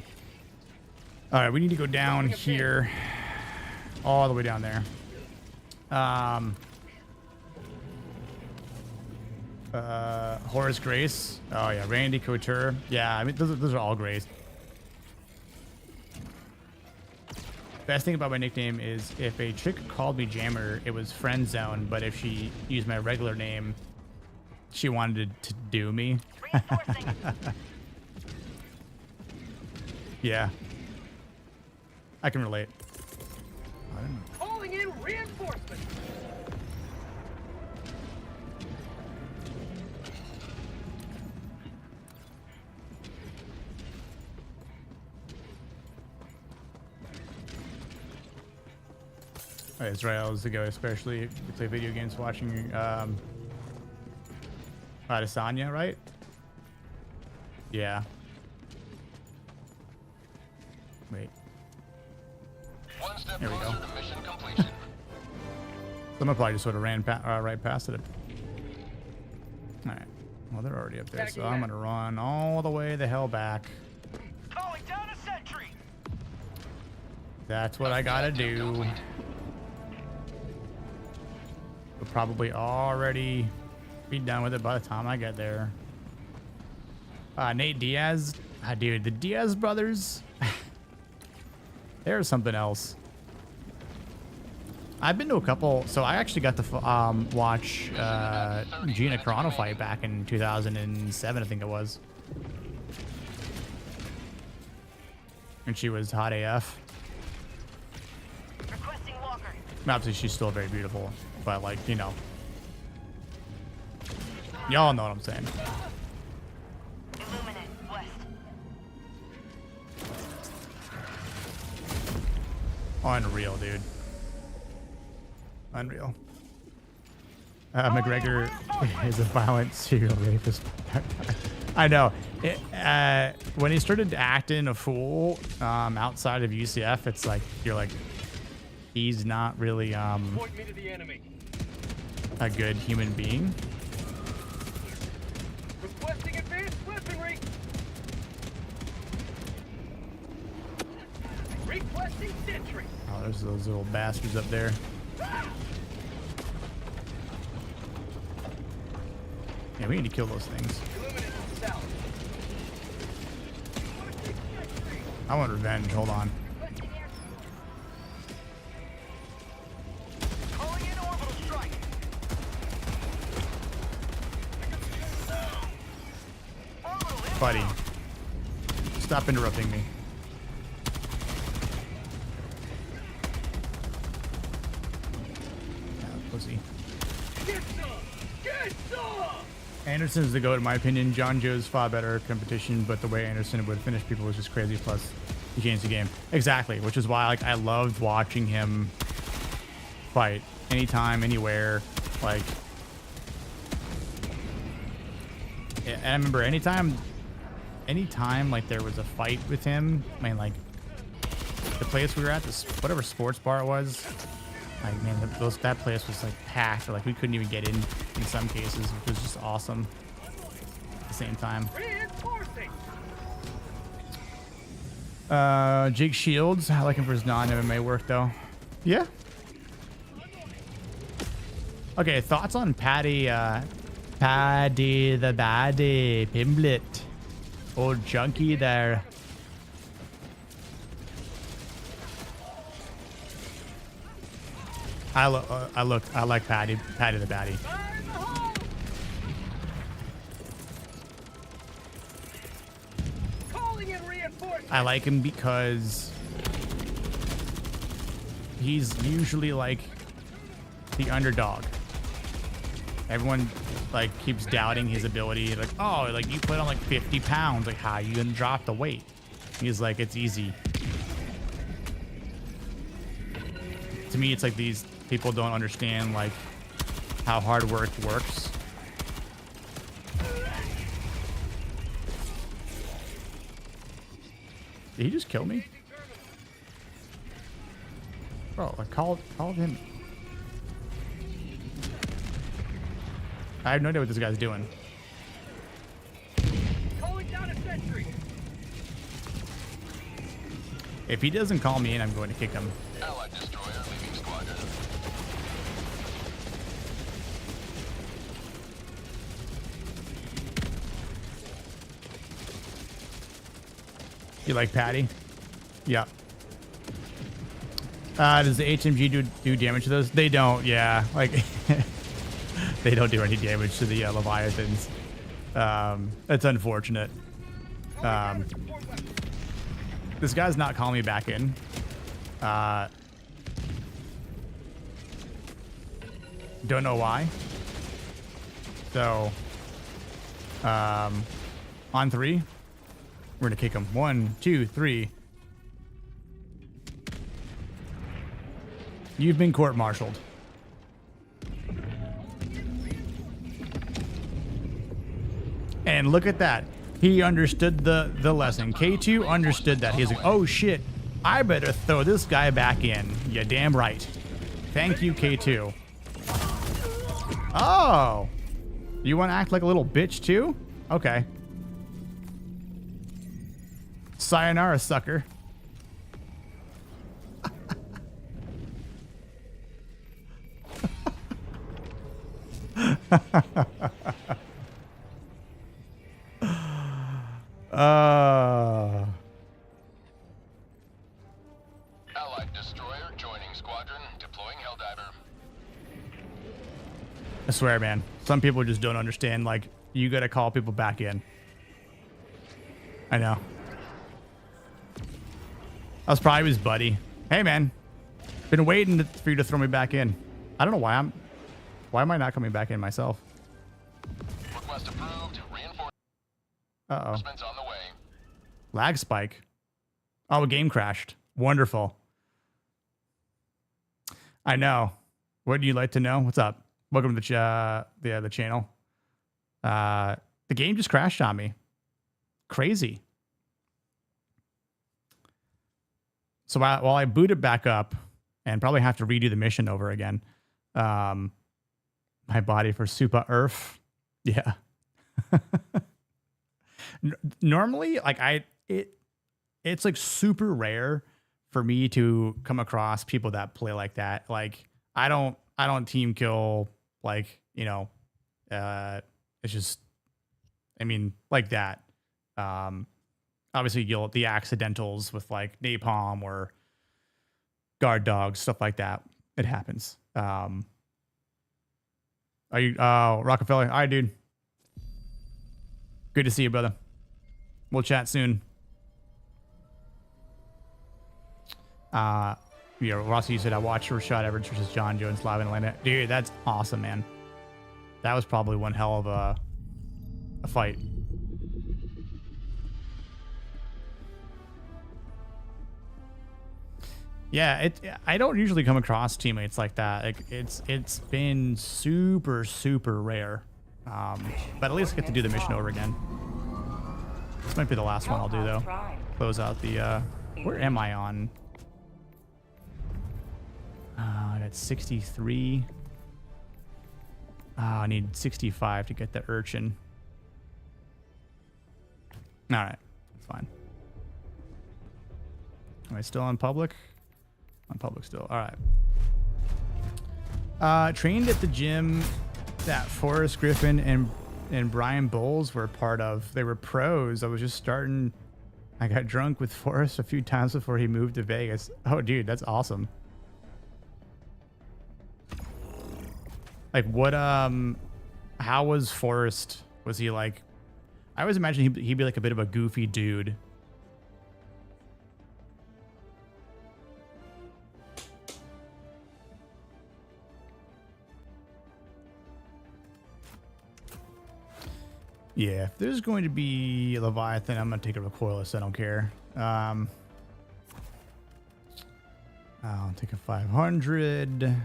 Speaker 1: All right, we need to go down here, all the way down there. Horace Grace. Oh yeah, Randy Couture. Yeah, I mean those are all Grace. Best thing about my nickname is if a chick called me Jammer, it was friend zone. But if she used my regular name, she wanted to do me. Yeah, I can relate. I don't know.
Speaker 5: Calling in reinforcements!
Speaker 1: Israel's to go, especially if you play video games watching Adesanya, right? Yeah. Wait.
Speaker 4: One step
Speaker 1: Here we
Speaker 4: closer
Speaker 1: go.
Speaker 4: to mission completion.
Speaker 1: Someone probably just sort of ran right past it. All right. Well, they're already up there, so I'm gonna run all the way the hell back.
Speaker 5: Calling down a sentry!
Speaker 1: That's what I gotta do. We'll probably already be done with it by the time I get there. Nate Diaz. Dude, the Diaz brothers. There's something else. I've been to a couple. So I actually got to watch Gina Carano fight back in 2007, I think it was. And she was hot AF.
Speaker 6: Requesting walker.
Speaker 1: Obviously, she's still very beautiful, but like, you know, y'all know what I'm saying.
Speaker 6: Illuminate west.
Speaker 1: Unreal, dude. Unreal. McGregor is a violent serial rapist. I know. When he started acting a fool outside of UCF, it's like you're like, he's not really
Speaker 5: Point me to the enemy.
Speaker 1: a good human being.
Speaker 5: Requesting advanced weaponry! Requesting sentry!
Speaker 1: Oh, there's those little bastards up there. Yeah, we need to kill those things.
Speaker 5: Illuminate south.
Speaker 1: I want revenge. Hold on.
Speaker 5: Calling in orbital strike!
Speaker 1: Buddy. Stop interrupting me. Yeah, pussy.
Speaker 5: Get some! Get some!
Speaker 1: Anderson's the GOAT in my opinion. John Joe's far better competition, but the way Anderson would finish people was just crazy. Plus, he changed the game. Exactly, which is why like I loved watching him fight anytime, anywhere. Like, and I remember anytime like there was a fight with him. I mean, like the place we were at, this whatever sports bar it was. Like, man, that place was like packed. Like we couldn't even get in some cases, which was just awesome. At the same time.
Speaker 5: Reinforcing!
Speaker 1: Jake Shields, I like him for his non-MMA work though. Yeah. Okay, thoughts on Paddy the Baddie Pimblett, old junkie there. I like Paddy the Baddie.
Speaker 5: Fire in the hole! Calling in reinforcements!
Speaker 1: I like him because he's usually like the underdog. Everyone like keeps doubting his ability. Like, oh, like you put on like 50 pounds. Like, how are you gonna drop the weight? He's like, it's easy. To me, it's like these people don't understand like how hard work works. Did he just kill me? Bro, I called him. I have no idea what this guy's doing.
Speaker 5: Calling down a sentry.
Speaker 1: If he doesn't call me in, I'm going to kick him.
Speaker 4: Allied destroyer leaving squadron.
Speaker 1: You like Patty? Yeah. Does the HMG do damage to those? They don't, yeah. Like, they don't do any damage to the Leviathans. That's unfortunate. This guy's not calling me back in. Don't know why. So, on 3, we're gonna kick him. 1, 2, 3. You've been court-martialed. And look at that. He understood the lesson. K2 understood that. He's like, oh shit, I better throw this guy back in. You damn right. Thank you, K2. Oh. You want to act like a little bitch too? Okay. Sayonara, sucker.
Speaker 4: Allied destroyer joining squadron, deploying Helldiver.
Speaker 1: I swear, man. Some people just don't understand. Like, you gotta call people back in. I know. I was probably his buddy. Hey, man. Been waiting for you to throw me back in. I don't know why Why am I not coming back in myself?
Speaker 4: Request approved. Reinforcements
Speaker 1: Uh-oh.
Speaker 4: on the way.
Speaker 1: Lag spike. Oh, a game crashed. Wonderful. I know. What do you like to know? What's up? Welcome to the channel. The game just crashed on me. Crazy. So while I boot it back up and probably have to redo the mission over again, my body for Super Earth. Yeah. Normally, like it's like super rare for me to come across people that play like that. Like I don't team kill, like, you know, it's just, I mean, like that. Obviously you'll the accidentals with like napalm or guard dogs, stuff like that. It happens. Are you, Rockefeller? All right, dude. Good to see you, brother. We'll chat soon. Yeah, Rossi, you said I watched Rashad Evans versus John Jones live in Atlanta. Dude, that's awesome, man. That was probably one hell of a fight. Yeah, I don't usually come across teammates like that. Like it's been super rare. But at least I get to do the mission over again. This might be the last one I'll do though. Close out the where am I on? That's 63. I need 65 to get the urchin. All right, that's fine. Am I still on public? On public still. All right. Trained at the gym that Forrest Griffin and Brian Bowles were part of. They were pros. I was just starting. I got drunk with Forrest a few times before he moved to Vegas. Oh, dude, that's awesome. Like what? How was Forrest? Was he like? I always imagine he'd be like a bit of a goofy dude. Yeah, if there's going to be a Leviathan, I'm going to take a recoilless. I don't care. I'll take a 500.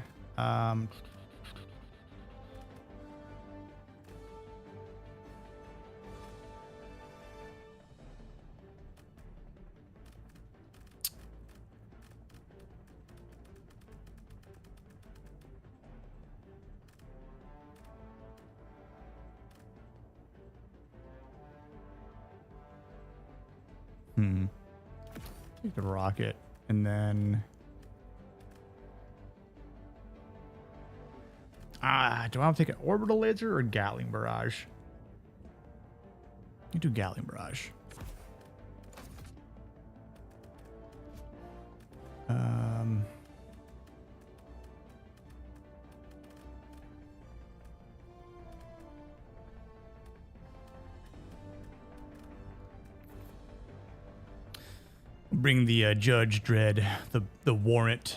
Speaker 1: Take the rocket, and then do I want to take an orbital laser or Gatling barrage? You do Gatling barrage. Bring the Judge Dredd, the warrant.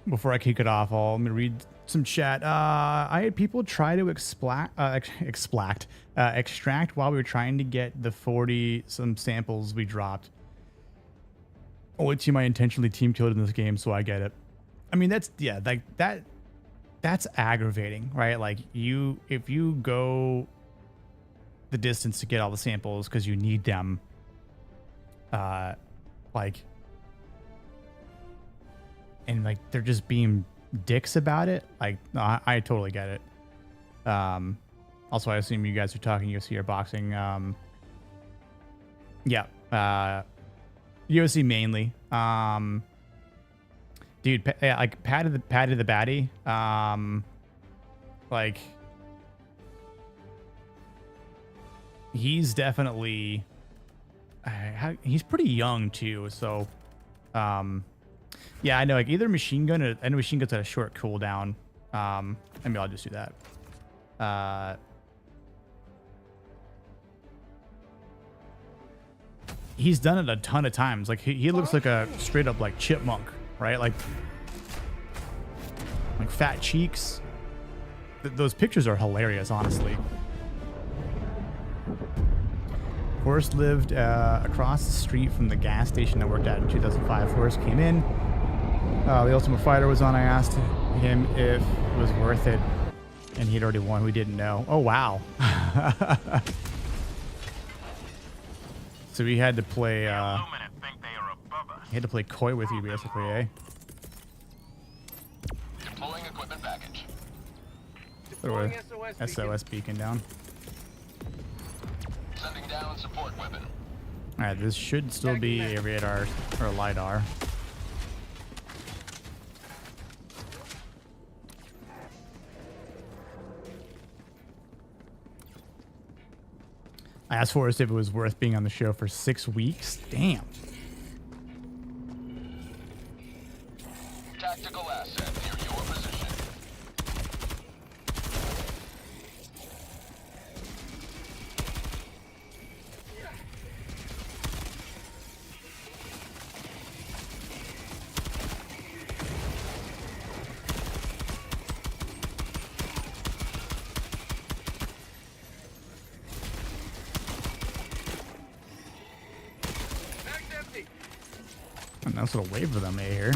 Speaker 1: Before I kick it off, let me read some chat. I had people try to extract while we were trying to get the 40 some samples we dropped. Only team I intentionally team killed in this game, so I get it. I mean, that's that's aggravating, right? Like if you go the distance to get all the samples because you need them, like, and like they're just being dicks about it. Like, no, I totally get it. Also, I assume you guys are talking UFC or boxing. Yeah, UFC mainly. Dude, like Patty the Batty. Like, he's definitely he's pretty young too. So, yeah, I know. Like either machine gun or I know machine gun's at a short cooldown. Maybe I'll just do that. He's done it a ton of times. Like he looks like a straight up like chipmunk, right? Like fat cheeks. Those pictures are hilarious, honestly. Forrest lived across the street from the gas station I worked at in 2005. Forrest came in. The Ultimate Fighter was on. I asked him if it was worth it, and he'd already won. We didn't know. Oh, wow. So we had to play.
Speaker 8: Illuminate think they are above us.
Speaker 1: He had to play coy with you, basically, eh?
Speaker 4: Deploying equipment package.
Speaker 1: Throw a SOS beacon down.
Speaker 4: Sending down support weapon.
Speaker 1: All right, this should still be a radar or a LiDAR. I asked Forrest if it was worth being on the show for 6 weeks. Damn.
Speaker 4: Tactical asset near your position.
Speaker 1: A nice little wave of them here.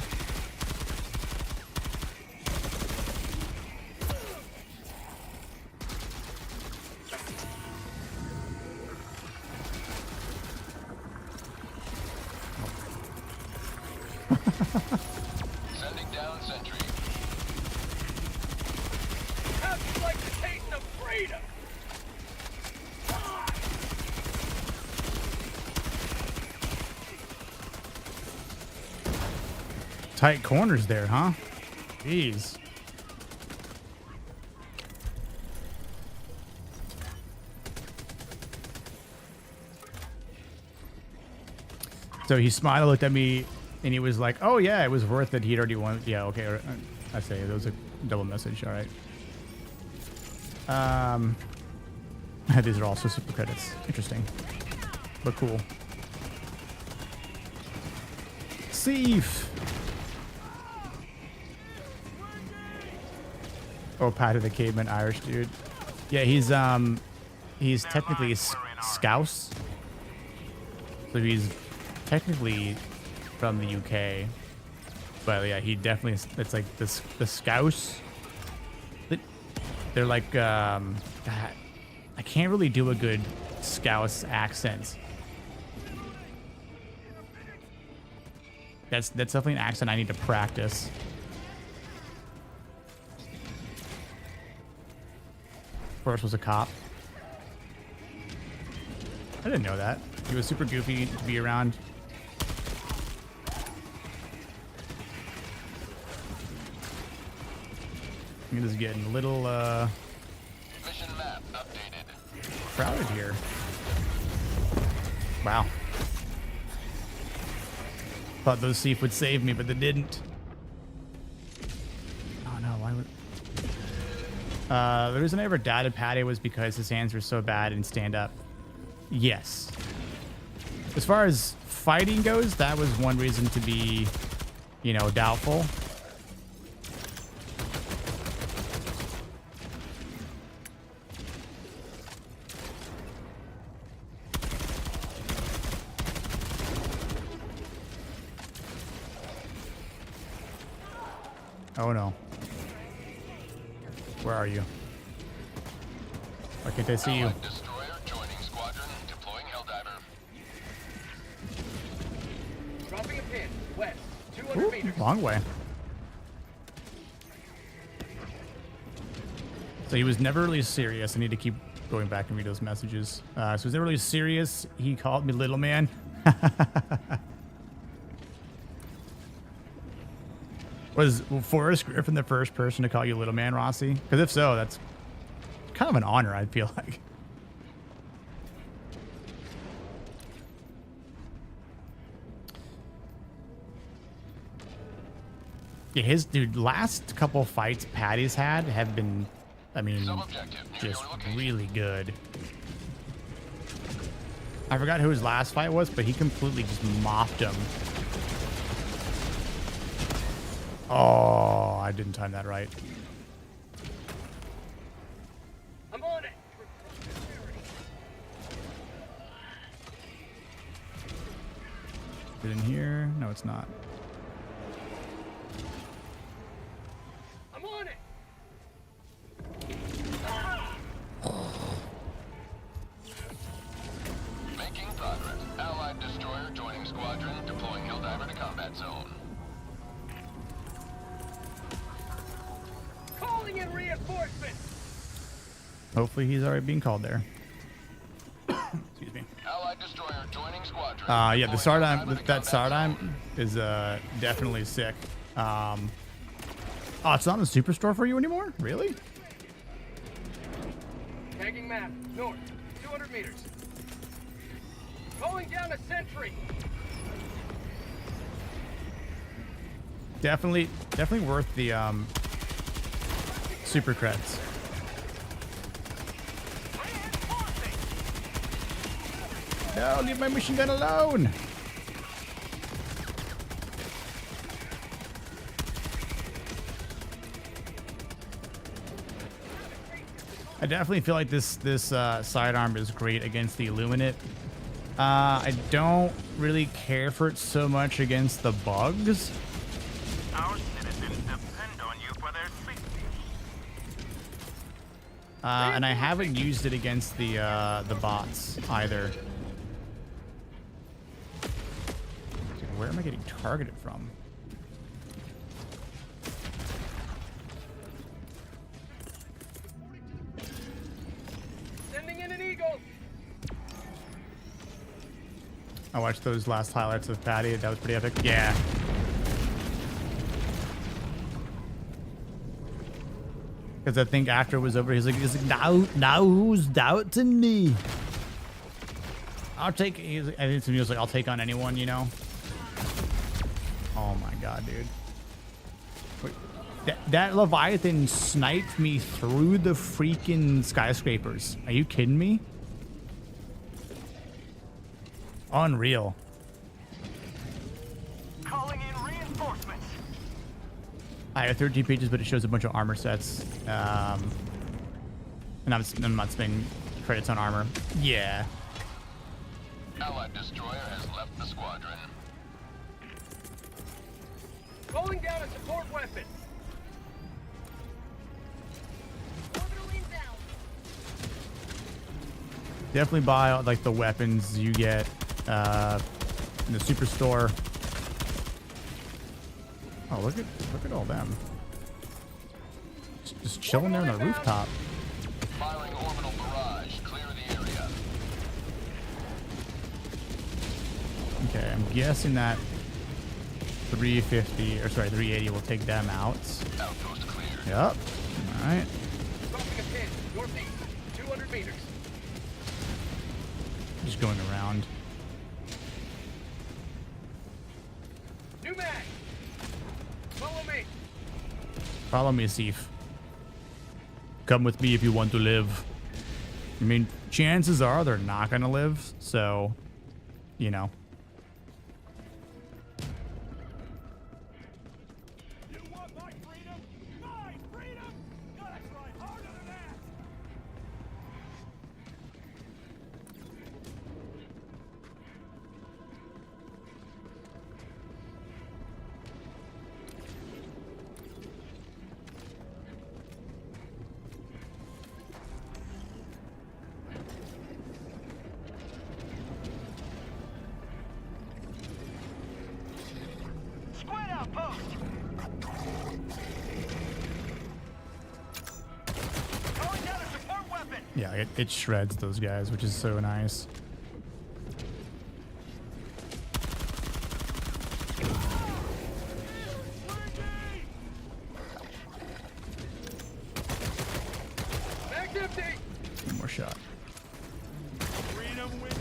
Speaker 4: Sending down sentry.
Speaker 5: How'd you like the taste of freedom?
Speaker 1: Tight corners there, huh? Jeez. So he smiled, looked at me, and he was like, "Oh yeah, it was worth it. He'd already won." Yeah, okay. I say it was a double message. All right. These are also super credits. Interesting, but cool. Safe. Oh, Pat of the Caveman Irish dude. Yeah, he's technically Scouse. So he's technically from the UK. But yeah, he definitely it's like the Scouse. They're like God, I can't really do a good Scouse accent. That's definitely an accent I need to practice. Forrest was a cop. I didn't know that. He was super goofy to be around. It is getting a little
Speaker 4: Mission map updated.
Speaker 1: crowded here. Wow. Thought those Thief would save me, but they didn't. Oh no, why would... the reason I ever doubted Patty was because his hands were so bad in stand-up. Yes. As far as fighting goes, that was one reason to be, you know, doubtful. Oh no. Where are you? Why can't I see you?
Speaker 4: Allied destroyer joining squadron. Deploying Helldiver.
Speaker 5: Dropping a pin. West. 200
Speaker 1: Ooh,
Speaker 5: meters.
Speaker 1: long way. So he was never really serious. I need to keep going back and read those messages. So he was never really serious. He called me little man. Was Forrest Griffin the first person to call you little man, Rossi? Because if so, that's kind of an honor, I feel like. Yeah, his dude, last couple fights Patty's had have been, I mean, just really good. I forgot who his last fight was, but he completely just mopped him. Oh, I didn't time that right.
Speaker 5: I'm on it.
Speaker 1: Is it in here? No, it's not.
Speaker 5: I'm on it.
Speaker 4: Making progress. Allied destroyer joining squadron. Deploying Helldiver to combat zone.
Speaker 5: Calling in reinforcements.
Speaker 1: Hopefully he's already being called there. Excuse me.
Speaker 4: Allied destroyer joining squadron.
Speaker 1: Yeah, the Sardime, that Sardime is definitely sick. Oh, it's not in the superstore for you anymore? Really?
Speaker 5: Tagging map. North. 200 meters. Calling down a sentry.
Speaker 1: Definitely worth the super creds. No, leave my machine gun alone. I definitely feel like this sidearm is great against the Illuminate. I don't really care for it so much against the bugs.
Speaker 8: Our citizens depend on you for their safety.
Speaker 1: And I haven't used it against the bots either. Where am I getting targeted from?
Speaker 5: Sending in an eagle.
Speaker 1: I watched those last highlights of Patty. That was pretty epic. Yeah. Because I think after it was over, he's like, now who's doubting me? I'll take. I think he was like, I'll take on anyone, you know. Oh my god, dude. Wait, that Leviathan sniped me through the freaking skyscrapers. Are you kidding me? Unreal.
Speaker 8: Calling in reinforcements.
Speaker 1: I have 13 pages, but it shows a bunch of armor sets. And I'm not spending credits on armor. Yeah.
Speaker 4: Allied destroyer has left the squadron.
Speaker 5: Calling down a support weapon. Orbital inbound.
Speaker 1: Definitely buy like the weapons you get in the superstore. Oh, look at all them. Just chilling there on the rooftop.
Speaker 4: Firing orbital barrage. Clear the area.
Speaker 1: Okay, I'm guessing that 350, or sorry, 380 will take them out.
Speaker 4: Outpost clear.
Speaker 1: Yep. All right.
Speaker 5: Dropping a pin. Northeast. 200 meters.
Speaker 1: Just going around.
Speaker 5: New mag. Follow me.
Speaker 1: Follow me, Sif. Come with me if you want to live. I mean, chances are they're not gonna live, so, you know.
Speaker 5: You want my freedom? My freedom? No, that's right. Harder than that.
Speaker 8: Squid outpost! Calling down a support weapon!
Speaker 1: Yeah, it shreds those guys, which is so nice.
Speaker 5: Mag's empty.
Speaker 1: One more shot.
Speaker 5: Freedom wins.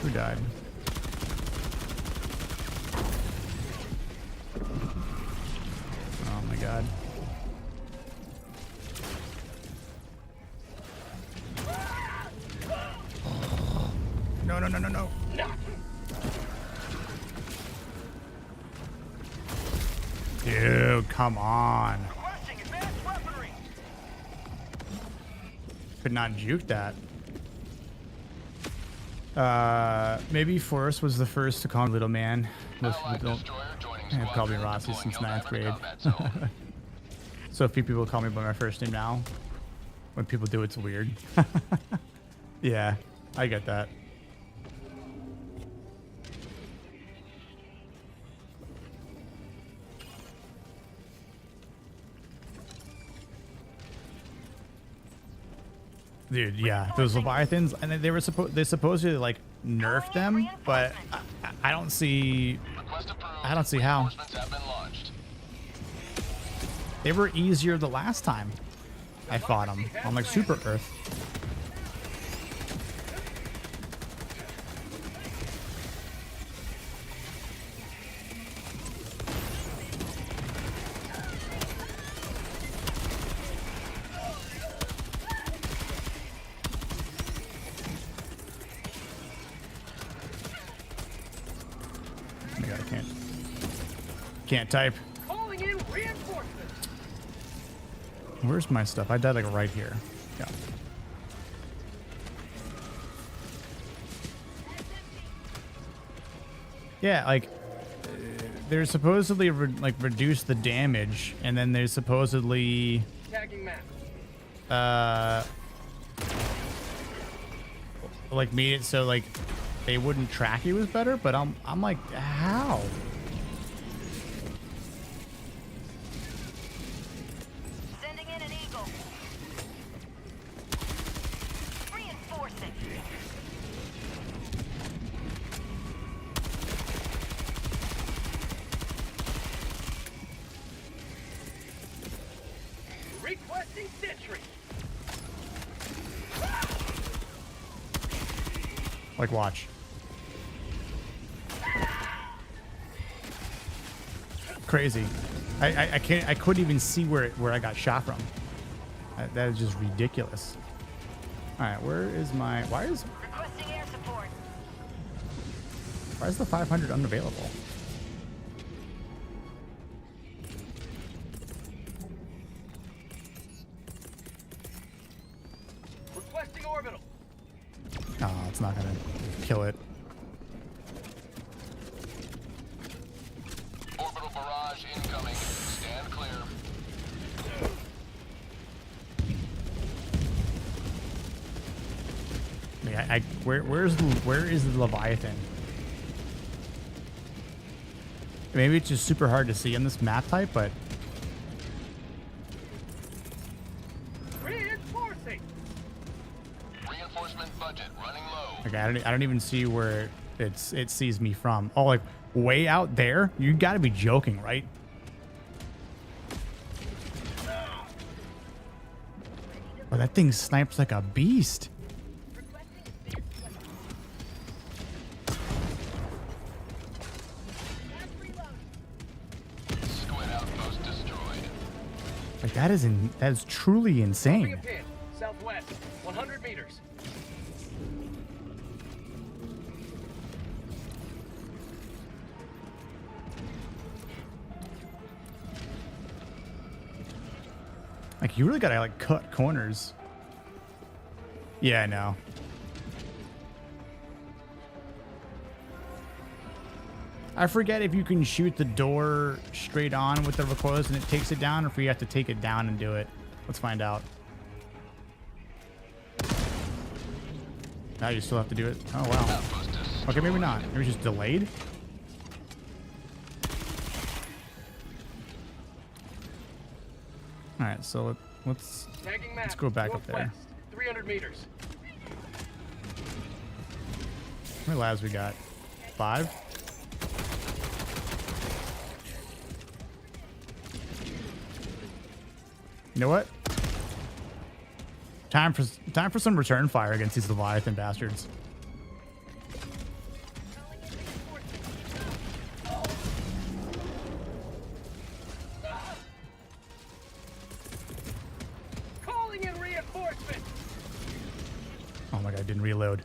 Speaker 1: Who died? Oh my god. No, no, no, no, no. Dude, come on.
Speaker 8: Requesting advanced weaponry!
Speaker 1: Could not juke that. Maybe Forrest was the first to call me little man. Most
Speaker 4: Allied
Speaker 1: people don't.
Speaker 4: destroyer joining
Speaker 1: Yeah, probably
Speaker 4: squadron,
Speaker 1: Rossi
Speaker 4: deploying
Speaker 1: since 9th
Speaker 4: Helldiver to
Speaker 1: grade.
Speaker 4: combat zone.
Speaker 1: So a few people call me by my first name now. When people do, it's weird. Yeah, I get that. Dude, yeah, those Leviathans, and they supposedly like nerfed them, but I don't see
Speaker 4: Request approved.
Speaker 1: I don't see how.
Speaker 4: Reinforcements have been launched.
Speaker 1: they were easier the last time I fought them on like Super Earth. Oh my god, I can't type.
Speaker 5: Calling in reinforcements.
Speaker 1: Where's my stuff? I died like right here. Yeah. Yeah, like they're supposedly reduce the damage, and then they supposedly
Speaker 5: Tagging map.
Speaker 1: like made it so like they wouldn't track you as better. But I'm like, how?
Speaker 6: Sending in an eagle. Reinforcing.
Speaker 5: Requesting sentry.
Speaker 1: Like, watch. Crazy. I can't. I couldn't even see where I got shot from. That is just ridiculous. All right, where is my? Why is
Speaker 6: Requesting air support.
Speaker 1: the 500 unavailable? kill it.
Speaker 4: Orbital barrage incoming. Stand clear.
Speaker 1: Where is the Leviathan? Maybe it's just super hard to see on this map type, but
Speaker 5: Reinforcing.
Speaker 4: Reinforcement budget running low.
Speaker 1: like I don't even see where it sees me from. Oh, like way out there? You got to be joking, right? Oh, that thing snipes like a beast.
Speaker 4: Squid outpost destroyed.
Speaker 1: Like that is truly insane.
Speaker 5: Pin. Southwest. 100 meters.
Speaker 1: Like you really gotta like cut corners. Yeah, I know. I forget if you can shoot the door straight on with the recoils and it takes it down, or if you have to take it down and do it. Let's find out. Now you still have to do it. Oh wow.
Speaker 4: Outpost destroyed.
Speaker 1: Okay, maybe not. Maybe it's just delayed. All right, so let's
Speaker 5: Tagging map.
Speaker 1: go back up there.
Speaker 5: Northwest, 300 meters.
Speaker 1: How many lives we got? 5. You know what? Time for some return fire against these Leviathan bastards.
Speaker 5: Calling in reinforcement.
Speaker 1: Oh my god, I didn't reload.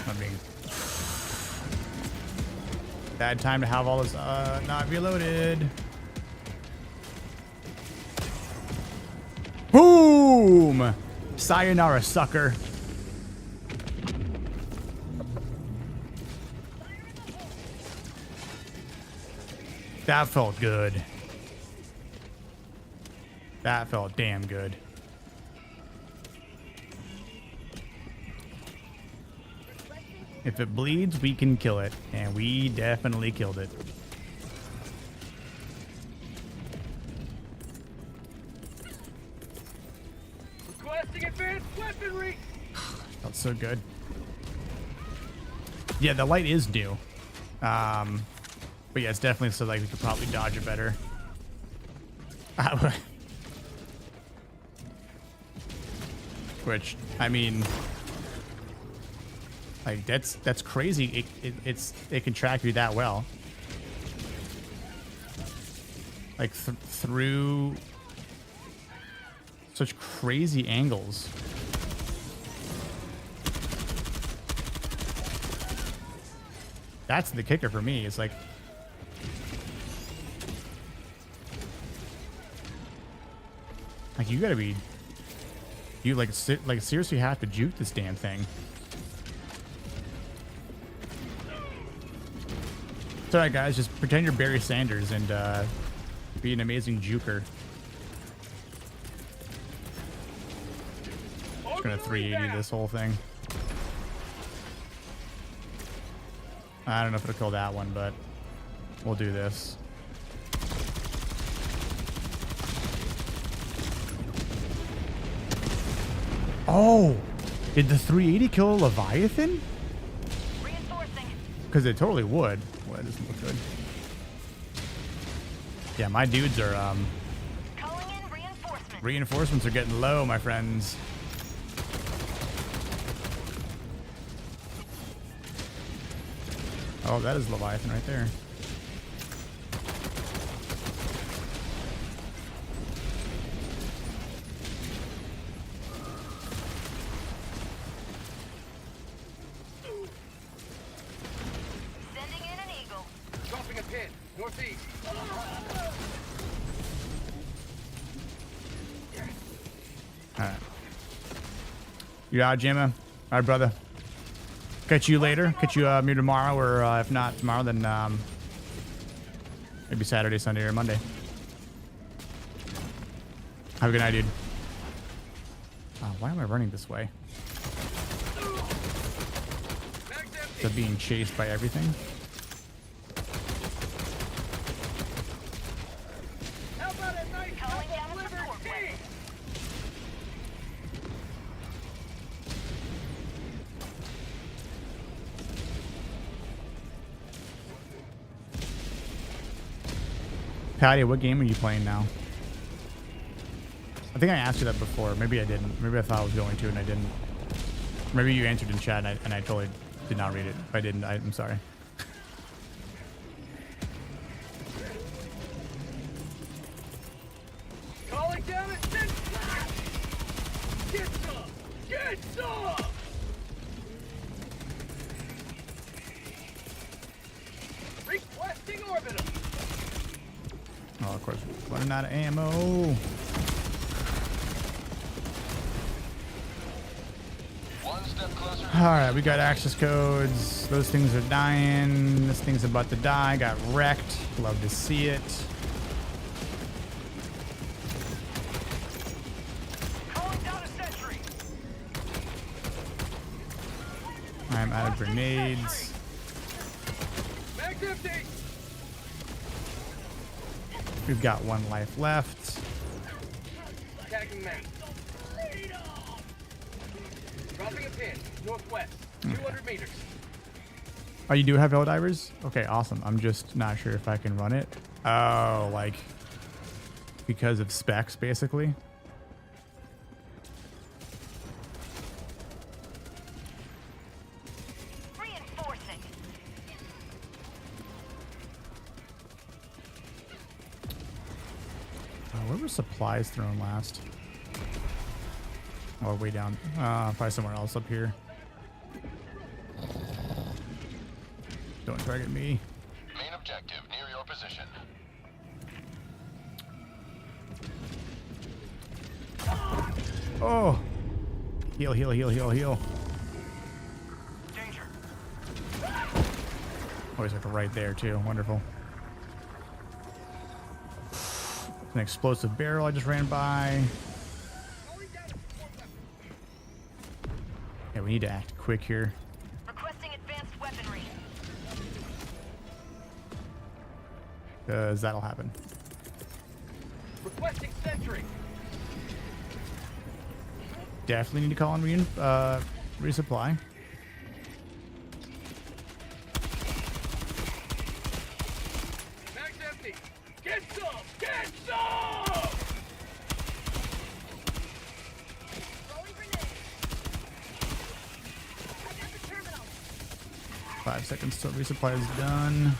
Speaker 1: I mean, bad time to have all this not reloaded. Boom! Sayonara, sucker. That felt good. That felt damn good. If it bleeds, we can kill it. And we definitely killed it.
Speaker 5: Requesting advanced weaponry.
Speaker 1: Felt so good. Yeah, the light is new. But yeah, it's definitely so like we could probably dodge it better. Which, I mean, like that's crazy. It can track you that well. Like through such crazy angles. That's the kicker for me. It's like you gotta be, you like seriously have to juke this damn thing. It's alright, guys. Just pretend you're Barry Sanders and be an amazing juker. Just gonna 380 this whole thing. I don't know if it'll kill that one, but we'll do this. Oh, did the 380 kill a Leviathan?
Speaker 6: Reinforcing.
Speaker 1: Because it totally would. Well, that doesn't look good. Yeah, my dudes are
Speaker 6: Calling in reinforcement.
Speaker 1: reinforcements are getting low, my friends. Oh, that is Leviathan right there.
Speaker 6: Sending in an eagle.
Speaker 5: Dropping a pin. Northeast.
Speaker 1: All right. You out, Gemma? All right, brother. Catch you later. Catch you me tomorrow, or if not tomorrow, then maybe Saturday, Sunday, or Monday. Have a good night, dude. Why am I running this way? Is that being chased by everything?
Speaker 5: How about a nice
Speaker 6: Calling
Speaker 5: cup
Speaker 6: down
Speaker 5: of
Speaker 6: a support
Speaker 5: Liberty?
Speaker 6: weapon.
Speaker 1: Patty, what game are you playing now? I think I asked you that before. Maybe I didn't. Maybe I thought I was going to and I didn't. Maybe you answered in chat and I totally did not read it. If I didn't, I'm sorry.
Speaker 5: Calling down a sentry! Get some! Get some! Requesting orbital!
Speaker 1: Oh, of course, running out of ammo.
Speaker 4: One step closer.
Speaker 1: All right, we got access codes. Those things are dying. This thing's about to die. Got wrecked. Love to see it.
Speaker 5: Calling down a sentry!
Speaker 1: I'm out of grenades.
Speaker 5: Mag's empty!
Speaker 1: We've got one life left.
Speaker 5: Tagging mag. Dropping a pin, northwest, 200 meters.
Speaker 1: Oh, you do have Helldivers? Okay, awesome. I'm just not sure if I can run it. Oh, like because of specs, basically.
Speaker 6: Reinforcing.
Speaker 1: Where were supplies thrown last? Oh, way down. Probably somewhere else up here. Don't target me.
Speaker 4: Main objective near your position.
Speaker 1: Oh! Heal, heal, heal, heal, heal.
Speaker 5: Danger.
Speaker 1: Oh, he's like right there too. Wonderful. An explosive barrel I just ran by. Yeah, we need to act quick here.
Speaker 6: Requesting advanced weaponry.
Speaker 1: Because that'll happen.
Speaker 5: Requesting sentry.
Speaker 1: Definitely need to call on resupply.
Speaker 5: Mag's empty. Get some! Get some!
Speaker 6: Rolling grenade. I got the terminal.
Speaker 1: 5 seconds till resupply is done.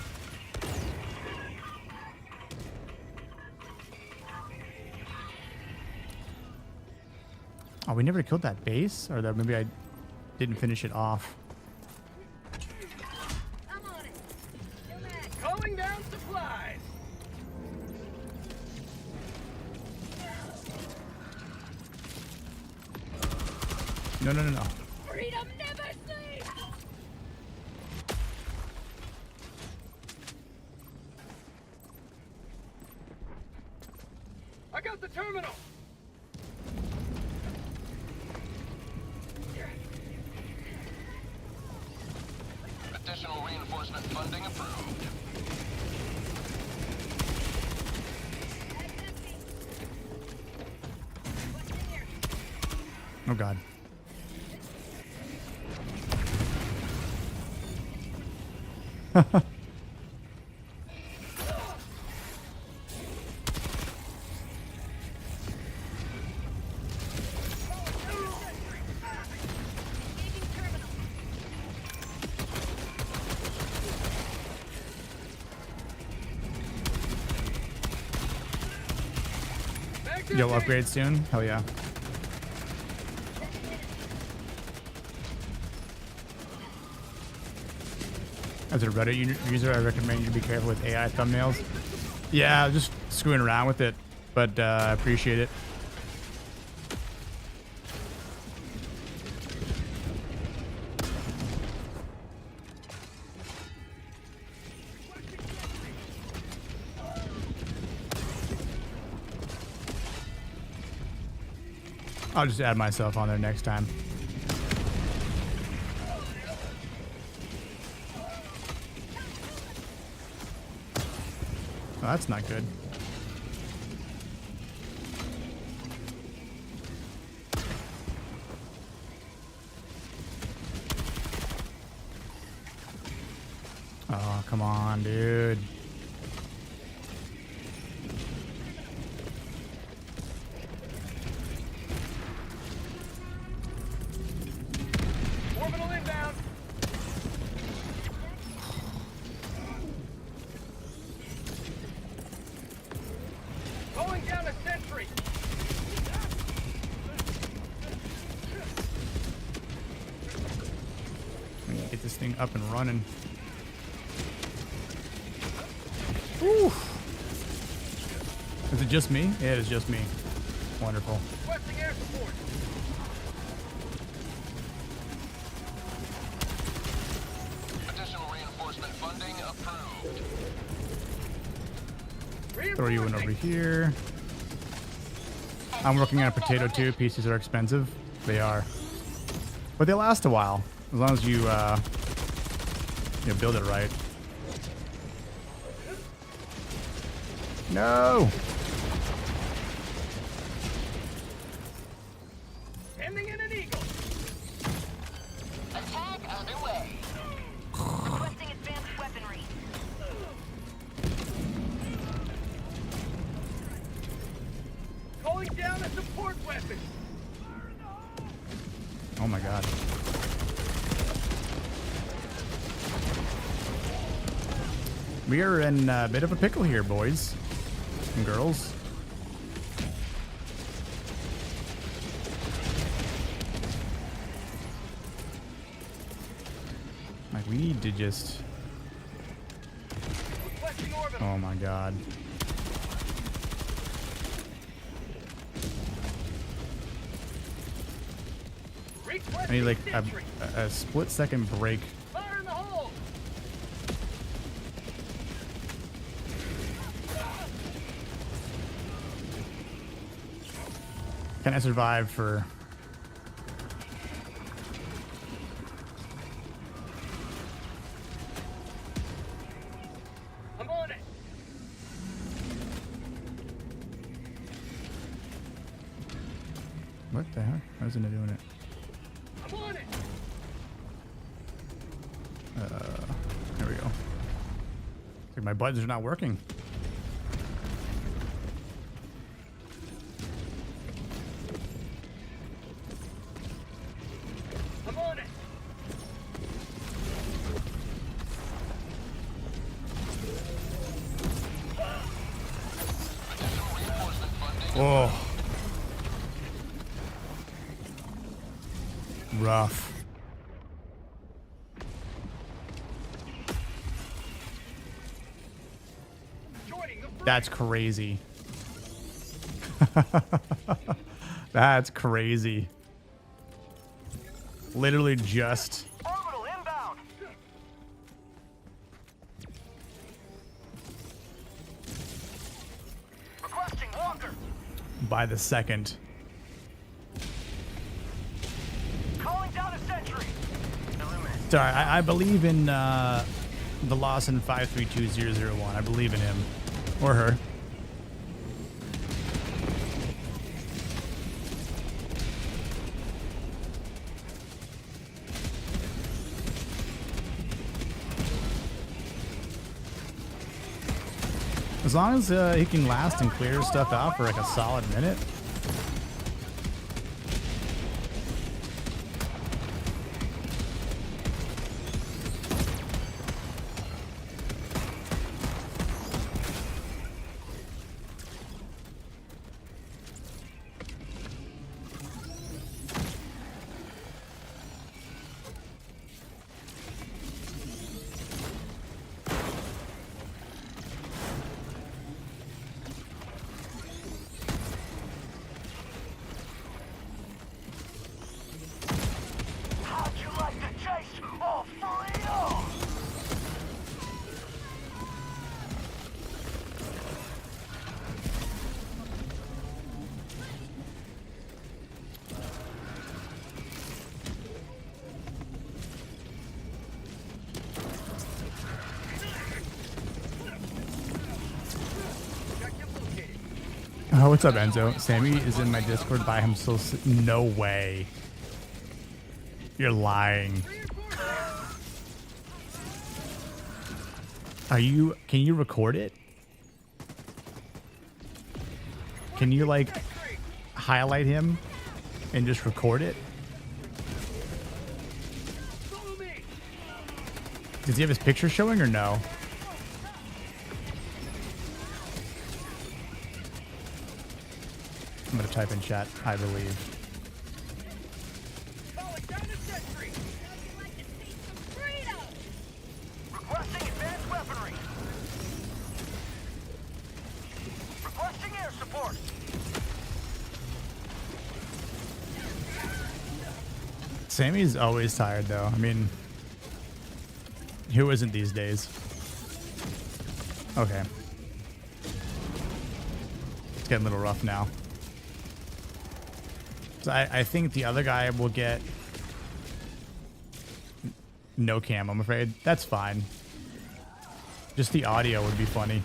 Speaker 1: Oh, we never killed that base? Or that maybe I didn't finish it off.
Speaker 6: I'm on it. Kill mag.
Speaker 5: Calling down supplies.
Speaker 1: No, no, no, no.
Speaker 6: Freedom never sleeps.
Speaker 5: I got the terminal.
Speaker 4: Additional reinforcement funding approved.
Speaker 1: Oh, God. You'll upgrade soon? Hell yeah. As a Reddit user, I recommend you to be careful with AI thumbnails. Yeah, just screwing around with it, but I appreciate it. I'll just add myself on there next time. Oh, that's not good. Oh, come on, dude.
Speaker 5: Orbital inbound. Going down a sentry.
Speaker 1: We need to get this thing up and running. Ooh. Is it just me? Yeah, it is just me. Wonderful.
Speaker 5: Requesting air support.
Speaker 4: Additional reinforcement funding approved.
Speaker 1: Throw you in over here. I'm working on a potato too. Pieces are expensive. They are. But they last a while. As long as you build it right. No!
Speaker 5: Sending in an eagle.
Speaker 6: Attack underway. Requesting advanced weaponry.
Speaker 5: Calling down a support weapon.
Speaker 1: Oh my god. We are in a bit of a pickle here, boys and girls. Like, we need to just...
Speaker 5: Requesting orbital.
Speaker 1: Oh my god. I need like a split second break.
Speaker 5: Fire in the hole.
Speaker 1: Can I survive for...
Speaker 5: I'm on it.
Speaker 1: What the heck? Why isn't it doing it?
Speaker 5: I'm on it.
Speaker 1: There we go. Like my buttons are not working.
Speaker 5: I'm on it.
Speaker 1: Oh. Rough.
Speaker 5: Joining the fray.
Speaker 1: That's crazy. That's crazy. Literally just...
Speaker 5: Orbital inbound. Requesting walker.
Speaker 1: by the second.
Speaker 5: Calling down a sentry. Illuminate.
Speaker 1: Sorry, I believe in the Lawson 532001. I believe in him. Or her. As long as he can last and clear stuff out for like a solid minute. what's up, Enzo? Sammy is in my Discord by himself. No way. You're lying. Are you? Can you record it? Can you like highlight him and just record it? Does he have his picture showing or no? I'm gonna type in chat, I believe.
Speaker 5: Requesting advanced weaponry. Requesting air support.
Speaker 1: Sammy's always tired though. I mean, who isn't these days? Okay. It's getting a little rough now. So I think the other guy will get no cam, I'm afraid. That's fine. Just the audio would be funny.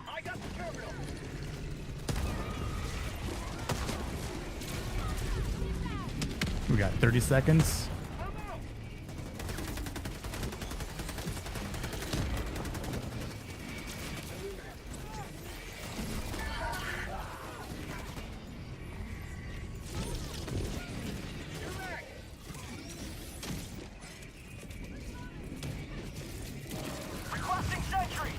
Speaker 5: I got the terminal.
Speaker 1: We got 30 seconds.
Speaker 5: Requesting sentry.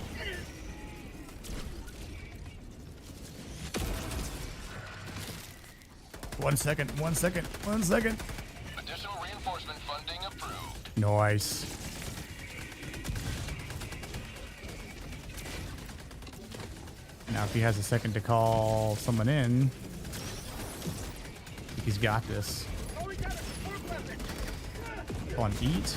Speaker 1: 1 second, 1 second, 1 second.
Speaker 4: Additional reinforcement funding approved.
Speaker 1: Nice. Now, if he has a second to call someone in, he's got this. On eat.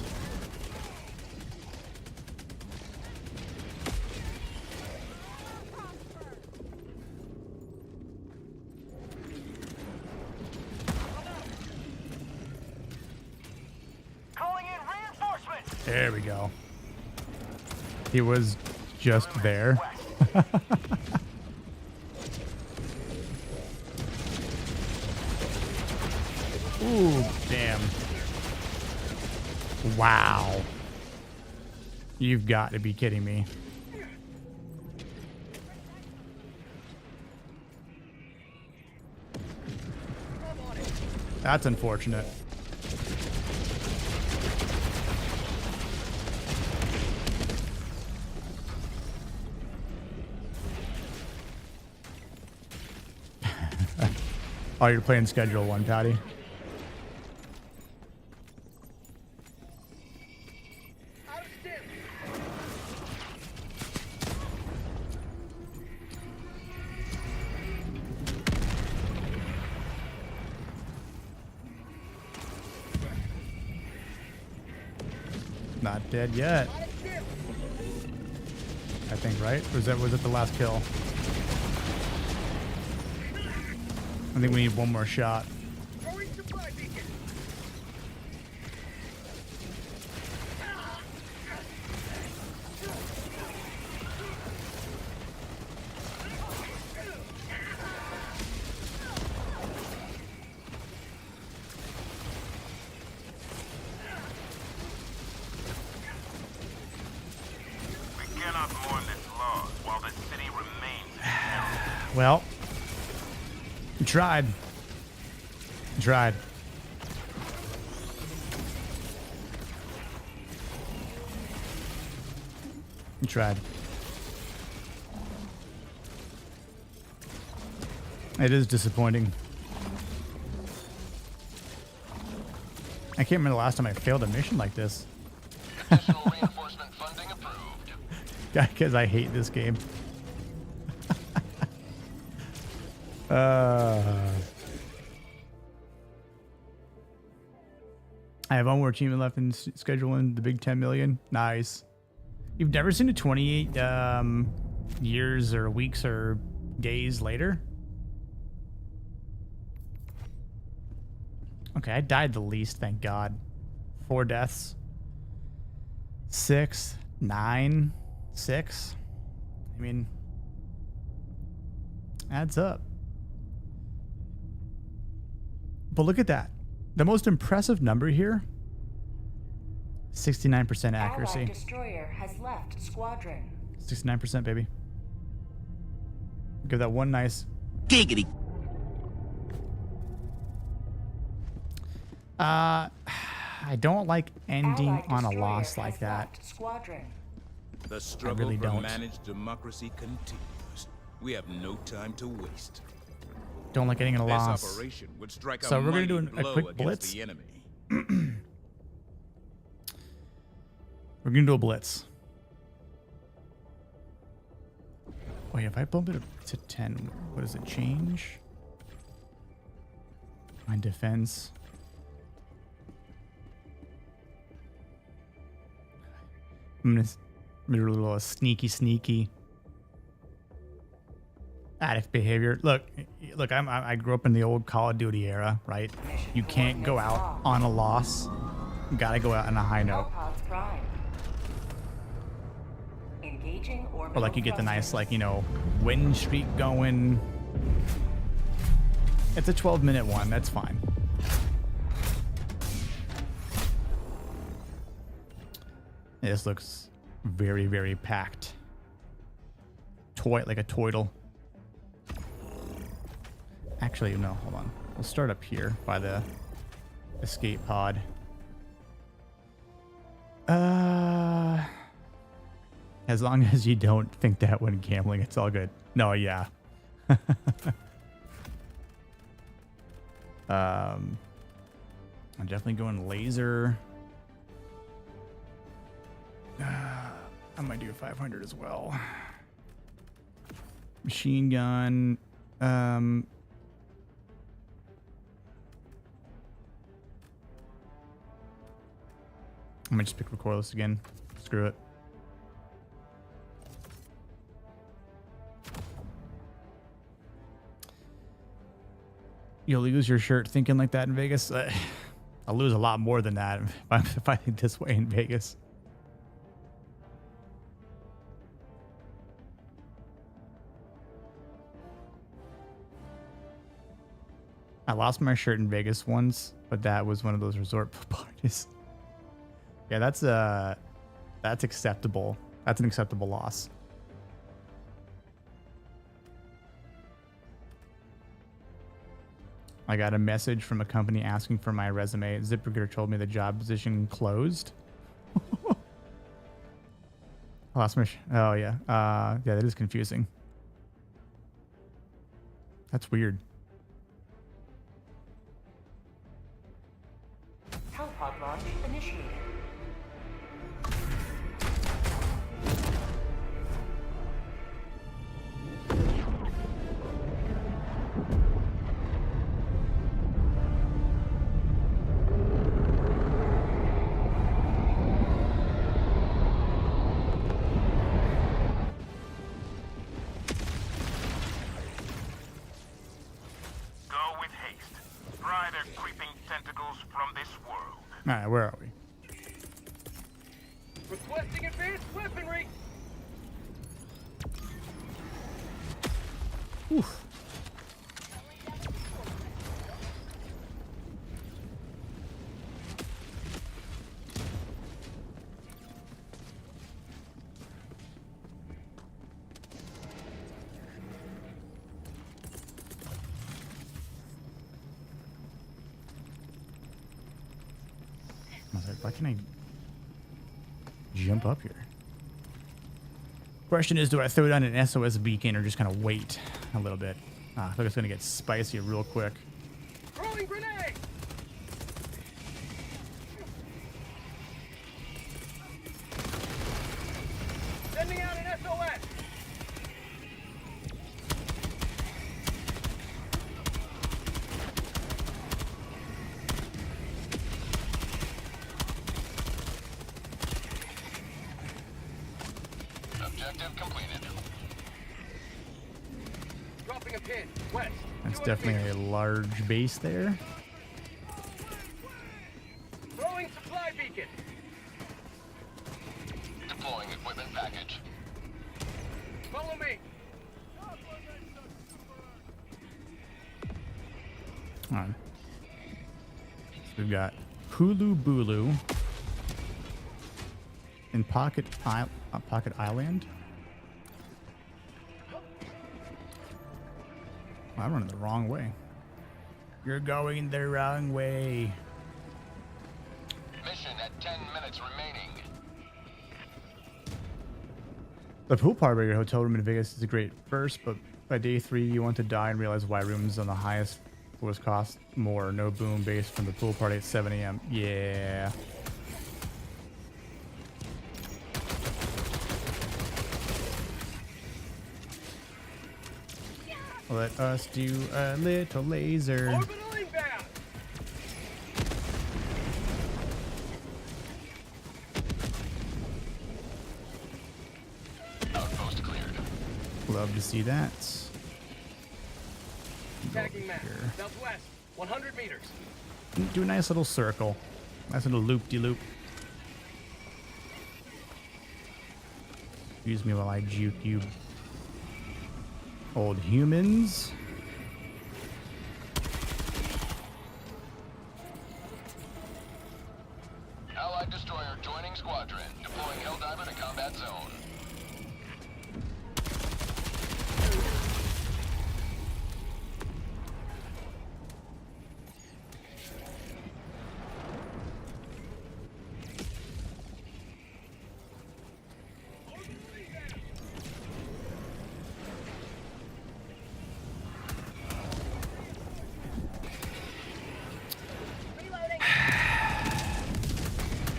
Speaker 5: Calling in reinforcements.
Speaker 1: There we go. He was just there. Ooh, damn. Wow. You've got to be kidding me. That's unfortunate. Oh, you're playing schedule one, Patty. Not dead yet. I think, right? Or was it the last kill? I think we need one more shot.
Speaker 8: We cannot mourn this loss while the city remains.
Speaker 1: Well, you tried. You tried. You tried. It is disappointing. I can't remember the last time I failed a mission like this.
Speaker 4: Additional reinforcement funding approved.
Speaker 1: Because I hate this game. I have one more achievement left in scheduling the big 10 million. Nice. You've never seen a 28 years or weeks or days later. Okay, I died the least, thank God. 4 deaths. 6, 9, 6. I mean, adds up. But look at that. The most impressive number here, 69% accuracy.
Speaker 3: Allied destroyer has left squadron.
Speaker 1: 69%, baby. Give that one nice
Speaker 9: Giggity.
Speaker 1: I don't like ending
Speaker 3: Allied
Speaker 1: on a
Speaker 3: destroyer
Speaker 1: loss like
Speaker 3: has
Speaker 1: that.
Speaker 3: left squadron.
Speaker 2: The struggle
Speaker 1: really
Speaker 2: for
Speaker 1: don't.
Speaker 2: managed democracy continues. We have no time to waste.
Speaker 1: Don't like getting in a
Speaker 2: This
Speaker 1: loss.
Speaker 2: operation would strike
Speaker 1: So
Speaker 2: a
Speaker 1: we're gonna
Speaker 2: mighty
Speaker 1: do a
Speaker 2: blow
Speaker 1: quick
Speaker 2: against
Speaker 1: blitz.
Speaker 2: the enemy.
Speaker 1: We're gonna do a blitz. Wait, if I bump it up to 10, what does it change? My defense. I'm gonna do a little sneaky addict behavior. Look, I grew up in the old Call of Duty era, right? You can't go out on a loss. You gotta go out on a high note.
Speaker 3: Pods prime. Engaging orbital
Speaker 1: Or like you get the nice,
Speaker 3: thrusters.
Speaker 1: like, you know, win streak going. It's a 12-minute one. That's fine. This looks very, very packed. Like a toidle. Actually, no, hold on. We'll start up here by the escape pod. As long as you don't think that when gambling, it's all good. No, yeah. I'm definitely going laser. I might do a 500 as well. Machine gun. I might just pick recoilless again. Screw it. You'll lose your shirt thinking like that in Vegas? I'll lose a lot more than that if I think this way in Vegas. I lost my shirt in Vegas once, but that was one of those resort parties. Yeah, that's acceptable. That's an acceptable loss. I got a message from a company asking for my resume. ZipRecruiter told me the job position closed. I lost my oh yeah. Yeah, that is confusing. That's weird.
Speaker 3: Hellpod launch initiated.
Speaker 8: Go with haste. Pry their creeping tentacles from this world.
Speaker 1: All right, where are we?
Speaker 5: Requesting advanced weaponry.
Speaker 1: Oof. I was like, why can't I jump up here? Question is, do I throw down an SOS beacon or just kind of wait a little bit? I feel like it's going to get spicy real quick.
Speaker 5: Throwing grenade. Sending out an SOS.
Speaker 4: Objective completed.
Speaker 5: 10, west.
Speaker 1: That's definitely a large base there.
Speaker 5: Throwing supply beacon.
Speaker 4: Deploying equipment package.
Speaker 5: Follow me.
Speaker 1: All right. So we've got Hulu Bulu in Pocket Island. I'm running the wrong way. You're going the wrong way.
Speaker 4: Mission at 10 minutes remaining.
Speaker 1: The pool party at your hotel room in Vegas is a great first, but by day 3 you want to die and realize why rooms on the highest floors cost more. No boom base from the pool party at 7 a.m. Yeah. Let us do a little laser.
Speaker 5: Orbital inbound.
Speaker 4: Outpost cleared.
Speaker 1: Love to see that.
Speaker 5: Tagging map.
Speaker 1: Here.
Speaker 5: Southwest. 100 meters.
Speaker 1: Do a nice little circle. Nice little loop-de-loop. Excuse me while I juke you old humans.
Speaker 4: Allied destroyer joining squadron. Deploying Helldiver to combat zone.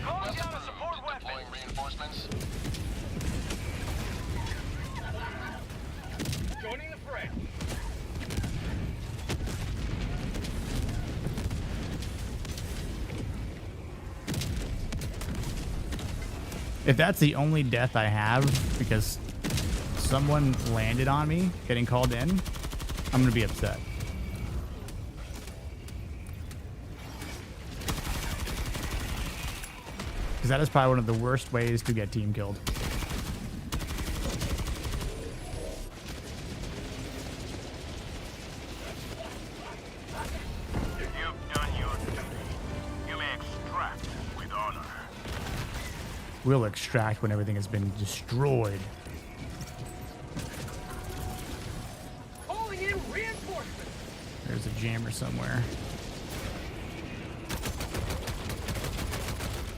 Speaker 5: Calling down a support weapon.
Speaker 4: Deploying reinforcements.
Speaker 5: Joining the fray.
Speaker 1: If that's the only death I have because someone landed on me getting called in, I'm gonna be upset. Because that is probably one of the worst ways to get team killed.
Speaker 8: You've done your duty. You may extract with honor.
Speaker 1: We'll extract when everything has been destroyed.
Speaker 5: Calling in reinforcements.
Speaker 1: There's a jammer somewhere.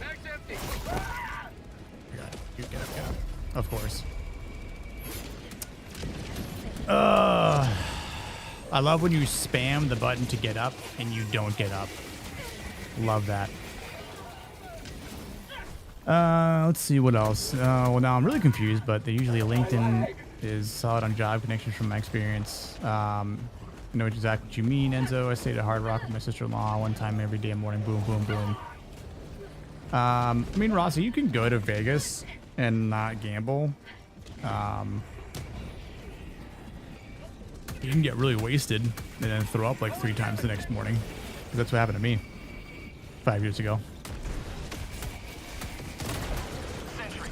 Speaker 5: Bag's empty.
Speaker 1: I got it. You get up, get up. Of course. I love when you spam the button to get up and you don't get up. Love that. Let's see what else. Well, now I'm really confused, but usually LinkedIn is solid on job connections from my experience. I know exactly what you mean, Enzo. I stayed at Hard Rock with my sister-in-law one time every day morning. Boom, boom, boom. I mean, Rossi, you can go to Vegas and not gamble. You can get really wasted and then throw up like 3 times the next morning. 'Cause that's what happened to me 5 years ago.
Speaker 5: Sentry.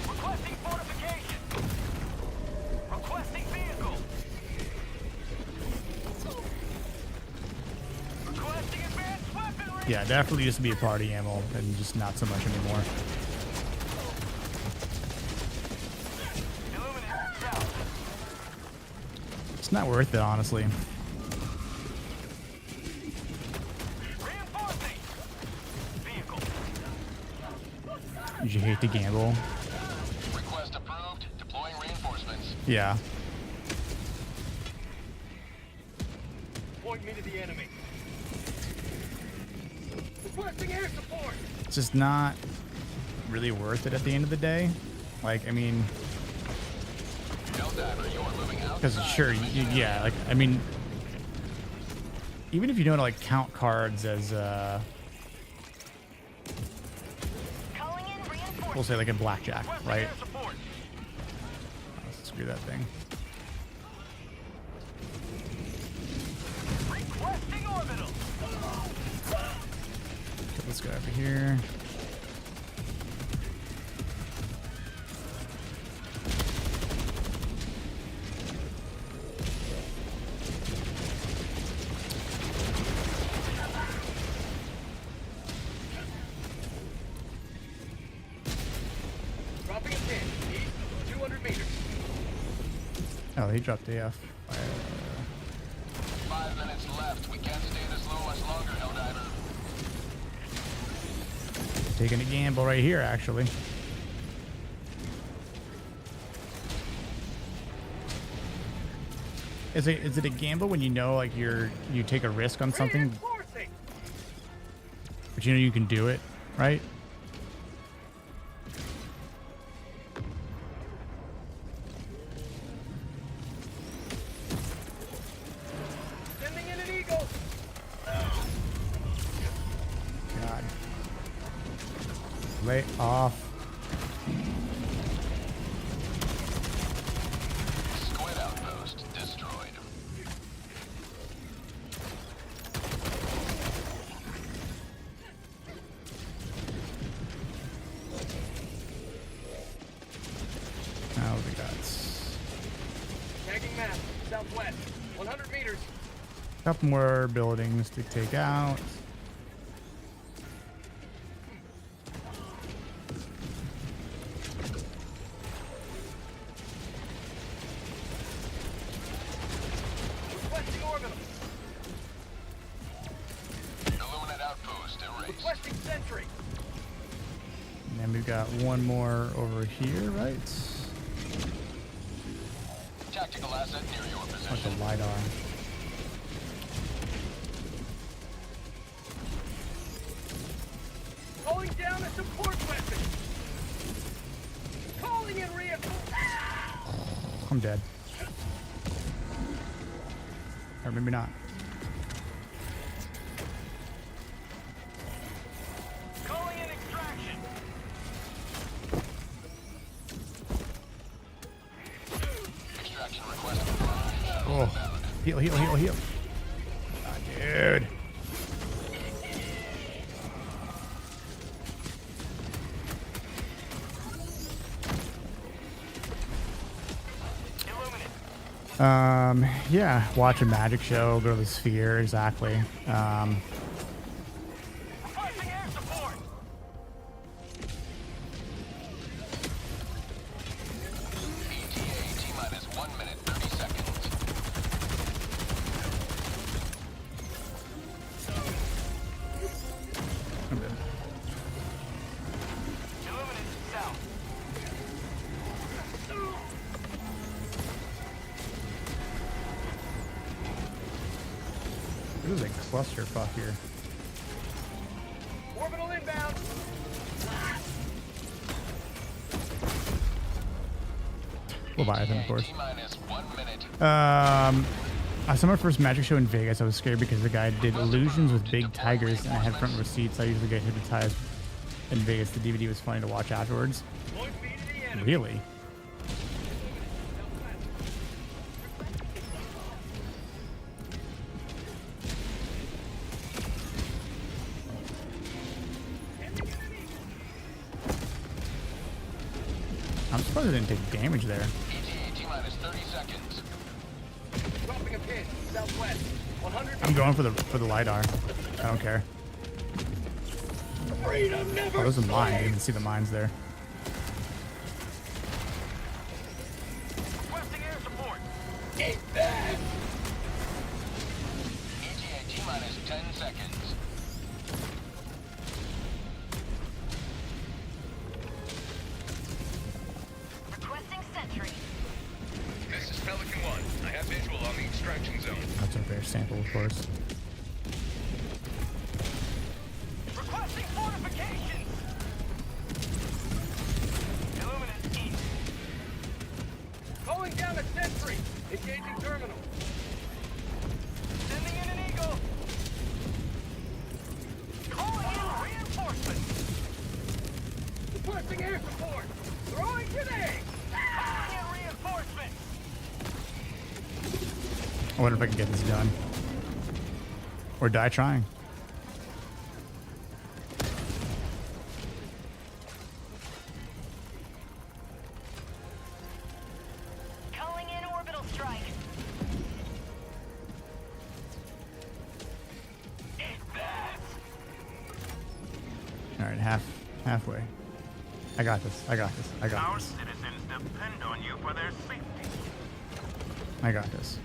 Speaker 5: Requesting fortification. Requesting vehicle. Requesting advanced weaponry.
Speaker 1: Yeah, definitely used to be a party ammo and just not so much anymore.
Speaker 5: Illuminate south.
Speaker 1: It's not worth it, honestly.
Speaker 5: Reinforcing. Vehicle.
Speaker 1: You hate to gamble.
Speaker 4: Request approved. Deploying reinforcements.
Speaker 1: Yeah.
Speaker 5: Point me to the enemy. Requesting air support.
Speaker 1: It's just not really worth it at the end of the day. Like, I mean,
Speaker 4: Helldiver, you are moving out.
Speaker 1: because sure, yeah, like, I mean, even if you don't like count cards as
Speaker 6: Calling in reinforcements.
Speaker 1: we'll say like in blackjack,
Speaker 5: Requesting
Speaker 1: right?
Speaker 5: air support.
Speaker 1: Let's screw that thing.
Speaker 5: Requesting orbital.
Speaker 1: Get this guy over here.
Speaker 5: Dropping a pin. East, 200 meters.
Speaker 1: Oh, he dropped AF.
Speaker 4: 5 minutes left. We can't stay this low much longer, Helldiver.
Speaker 1: Taking a gamble right here, actually. Is it a gamble when you know like you take a risk on something,
Speaker 5: Reinforcing.
Speaker 1: but you know you can do it, right?
Speaker 5: Sending in an eagle.
Speaker 1: God. Lay off.
Speaker 4: Squid outpost destroyed.
Speaker 1: Now we got
Speaker 5: Tagging map. Southwest. 100 meters.
Speaker 1: a couple more buildings to take out.
Speaker 5: Requesting orbital.
Speaker 4: Illuminate outpost erased.
Speaker 5: Requesting sentry.
Speaker 1: And then we've got one more over here, right?
Speaker 4: Tactical asset near your
Speaker 1: Like
Speaker 4: position.
Speaker 1: a LiDAR.
Speaker 5: Calling down a support weapon. Calling in reinforcements.
Speaker 1: I'm dead. Or maybe not.
Speaker 5: Calling in extraction.
Speaker 4: Extraction request.
Speaker 1: Oh, heal, heal, heal, heal. Ah, dude. Yeah, watch a magic show, go to the sphere, exactly.
Speaker 5: Requesting air support.
Speaker 4: ETA T-minus 1 minute 30 seconds.
Speaker 1: I'm good.
Speaker 5: Illuminate south.
Speaker 1: This is a clusterfuck here.
Speaker 5: Orbital inbound.
Speaker 1: Leviathan, of course.
Speaker 4: T-minus 1 minute.
Speaker 1: I saw my first magic show in Vegas. I was scared because the guy did illusions with big tigers, and I had front row seats. I usually get hypnotized in Vegas. The DVD was funny to watch afterwards.
Speaker 5: Point B to the enemy.
Speaker 1: Really? I'm surprised I didn't take damage there.
Speaker 4: ETA T-minus 30 seconds.
Speaker 5: Dropping a pin. Southwest. 100
Speaker 1: I'm going for the LiDAR. I don't care.
Speaker 5: freedom never
Speaker 1: Oh, there's a mine. I didn't even see the mines there.
Speaker 5: Requesting air support.
Speaker 4: ETA T-minus 10 seconds.
Speaker 6: Requesting sentry.
Speaker 8: This is Pelican 1. I have visual on the extraction zone.
Speaker 1: That's a fair sample, of course.
Speaker 5: Requesting fortifications. Illuminate east. Calling down a sentry. Engaging terminal. Sending in an eagle. Calling in reinforcements. Requesting air support. Throwing grenade. Calling in reinforcements.
Speaker 1: I wonder if I can get this done. Or die trying.
Speaker 6: Calling in orbital strike.
Speaker 1: Alright, halfway. I got this. I got this. I got
Speaker 8: Our
Speaker 1: this.
Speaker 8: citizens depend on you for their safety.
Speaker 1: I got this.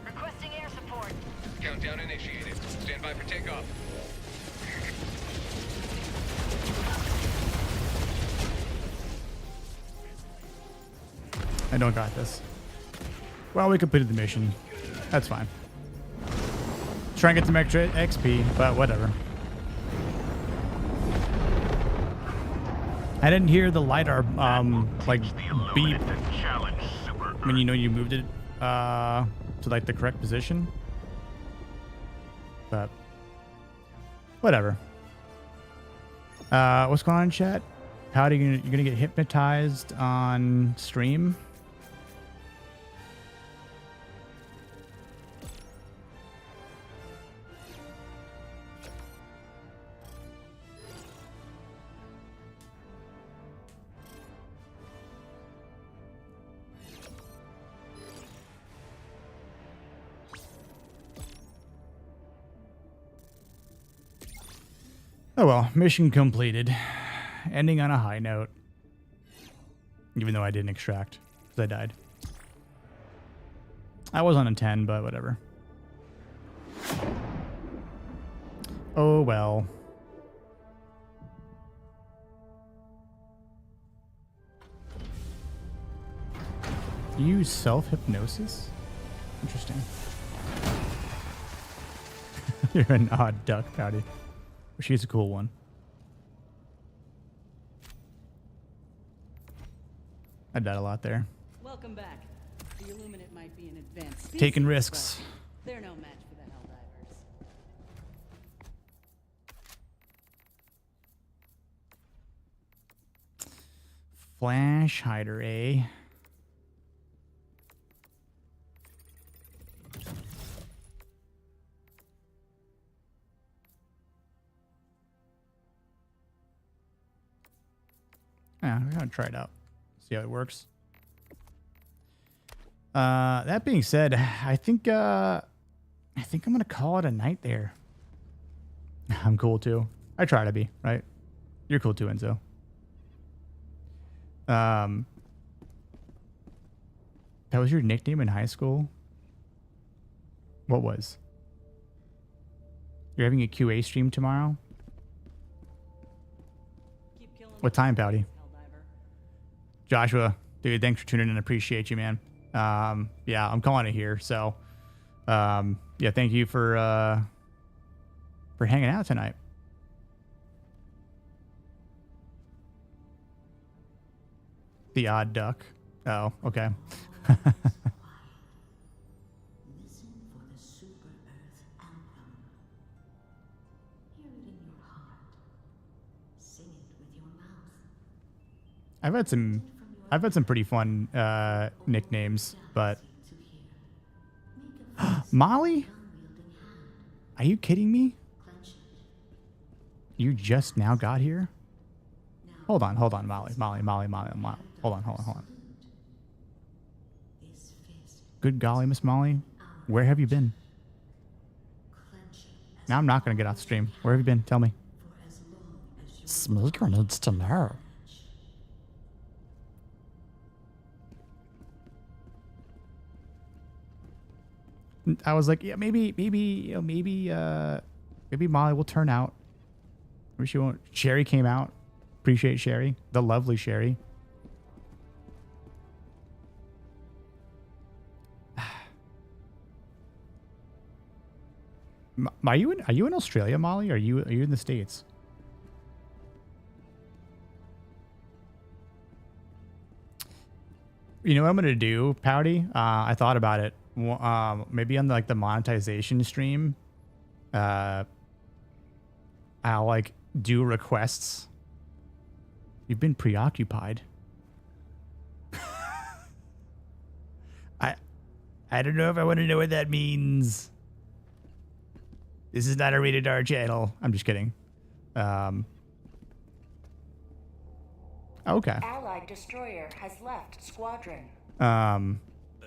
Speaker 6: Requesting air support.
Speaker 4: Countdown initiated. Stand by for takeoff.
Speaker 1: I don't got this. Well, we completed the mission. That's fine. Try and get some extra XP, but whatever. I didn't hear the LiDAR like
Speaker 8: The
Speaker 1: beep
Speaker 8: Illuminate to challenge Super
Speaker 1: when you know you moved it to like the correct position. But whatever. What's going on in chat? How are you gonna get hypnotized on stream? Oh well, mission completed. Ending on a high note. Even though I didn't extract, because I died. I was on a 10, but whatever. Oh well. You use self-hypnosis? Interesting. You're an odd duck, Pouty. She's a cool one. I died a lot there.
Speaker 7: Welcome back. The Illuminate might be an advanced species,
Speaker 1: Taking risks.
Speaker 7: but they're no match for the Helldivers.
Speaker 1: Flash hider, eh? Yeah, we're gonna try it out. See how it works. That being said, I think I'm gonna call it a night there. I'm cool too. I try to be, right? You're cool too, Enzo. That was your nickname in high school? What was? You're having a QA stream tomorrow?
Speaker 7: Keep killing
Speaker 1: What time, Pouty?
Speaker 7: Helldiver.
Speaker 1: Joshua, dude, thanks for tuning in. Appreciate you, man. Yeah, I'm calling it here. So, yeah, thank you for hanging out tonight. The odd duck. Oh, okay.
Speaker 10: Listen for the super earth anthem. Hear it in your heart. Sing it with your mouth.
Speaker 1: I've had some pretty fun nicknames, but Molly? Are you kidding me? You just now got here? Hold on, Molly. Hold on. Good golly, Miss Molly. Where have you been? Now I'm not going to get off the stream. Where have you been? Tell me. Smeagol needs to know. I was like, yeah, maybe Molly will turn out. Maybe she won't. Sherry came out. Appreciate Sherry, the lovely Sherry. Are you in Australia, Molly? Are you in the States? You know what I'm gonna do, Pouty? I thought about it. Maybe on the monetization stream, I'll do requests You've been preoccupied. I don't know if I want to know what that means. This is not a rated R channel. I'm just kidding. Okay.
Speaker 3: Allied destroyer has left squadron.
Speaker 2: The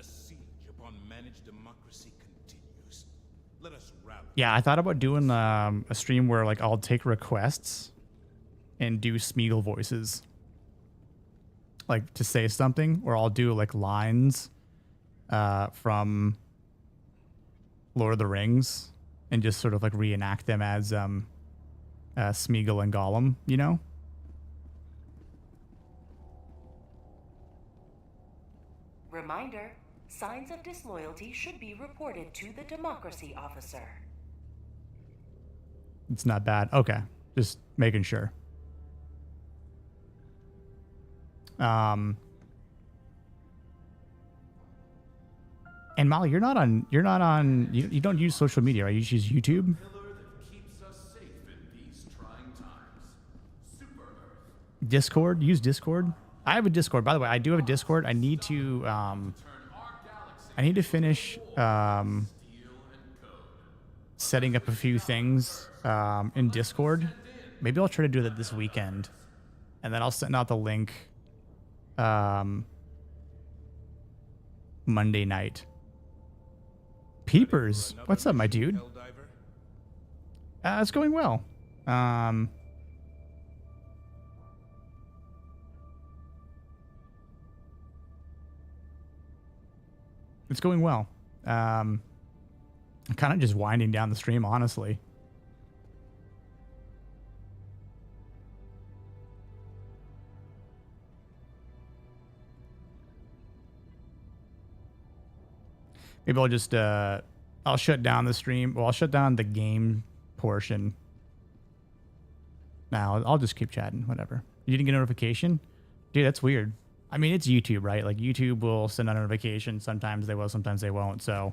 Speaker 2: siege upon managed democracy continues. Let us rally.
Speaker 1: Yeah, I thought about doing a stream where like I'll take requests and do Smeagol voices, like to say something, or I'll do like lines from Lord of the Rings and just sort of like reenact them as Smeagol and Gollum, you know?
Speaker 3: Reminder, signs of disloyalty should be reported to the democracy officer.
Speaker 1: It's not bad. Okay, just making sure. And Molly, you don't use social media, right? You just use YouTube? Discord? Use Discord? I have a Discord. By the way, I do have a Discord. I need to finish setting up a few things in Discord. Maybe I'll try to do that this weekend. And then I'll send out the link Monday night. Peepers, what's up, my dude? It's going well. It's going well. I'm kind of just winding down the stream, honestly. Maybe I'll just, I'll shut down the stream. Well, I'll shut down the game portion. Now, I'll just keep chatting, whatever. You didn't get a notification? Dude, that's weird. I mean, it's YouTube, right? Like, YouTube will send out a notification. Sometimes they will, sometimes they won't. So,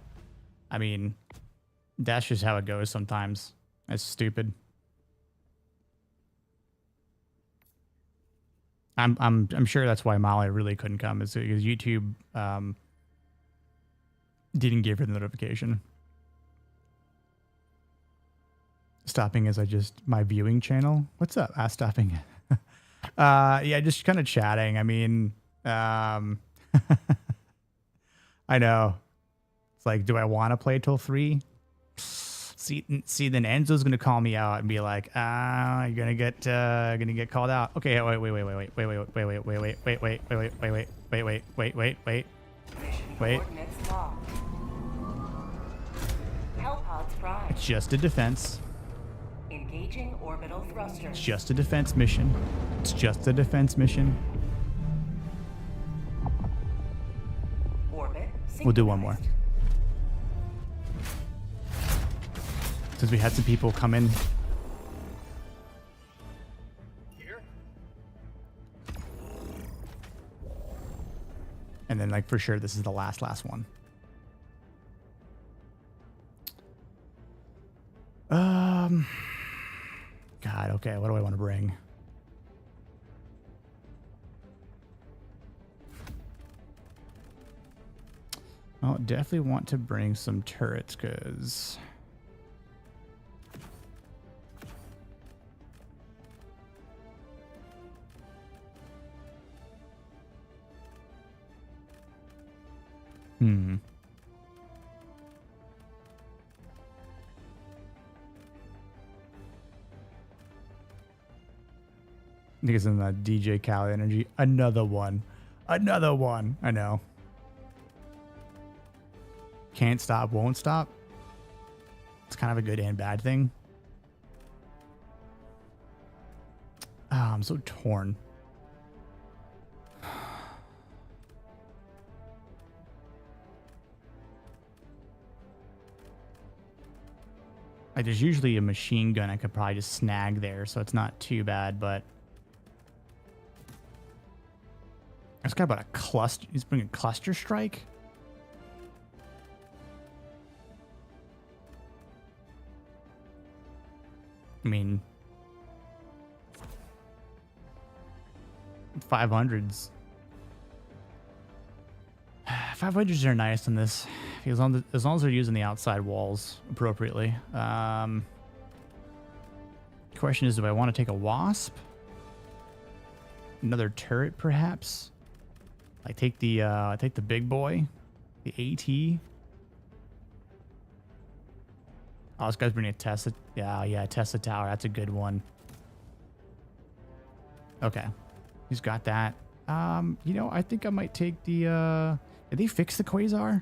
Speaker 1: I mean, that's just how it goes sometimes. That's stupid. I'm sure that's why Molly really couldn't come, is because YouTube didn't give her the notification. Stopping as my viewing channel. What's up? Stopping. Yeah, just kind of chatting. I mean, I know. It's like, do I want to play till 3? See, then Enzo's gonna call me out and be like, you're gonna get called out. Okay, wait. It's just a defense.
Speaker 3: Engaging orbital thrusters.
Speaker 1: It's just a defense mission. It's just a defense mission.
Speaker 3: Orbit.
Speaker 1: We'll do one more. Since we had some people come in.
Speaker 5: Here?
Speaker 1: And then, like, for sure, this is the last one. God, okay, what do I want to bring? Well, definitely want to bring some turrets, because... I think it's in the DJ Khaled energy. Another one. I know. Can't stop, won't stop. It's kind of a good and bad thing. I'm so torn. Like, there's usually a machine gun I could probably just snag there, so it's not too bad, but... This guy about a cluster. He's bringing cluster strike. I mean, 500s. 500s are nice in this, as long as they're using the outside walls appropriately. Question is, do I want to take a wasp? Another turret, perhaps? I take the big boy, the AT. Oh, this guy's bringing a Tesla. Yeah, Tesla Tower. That's a good one. Okay, he's got that. You know, I think I might take the. Did they fix the quasar?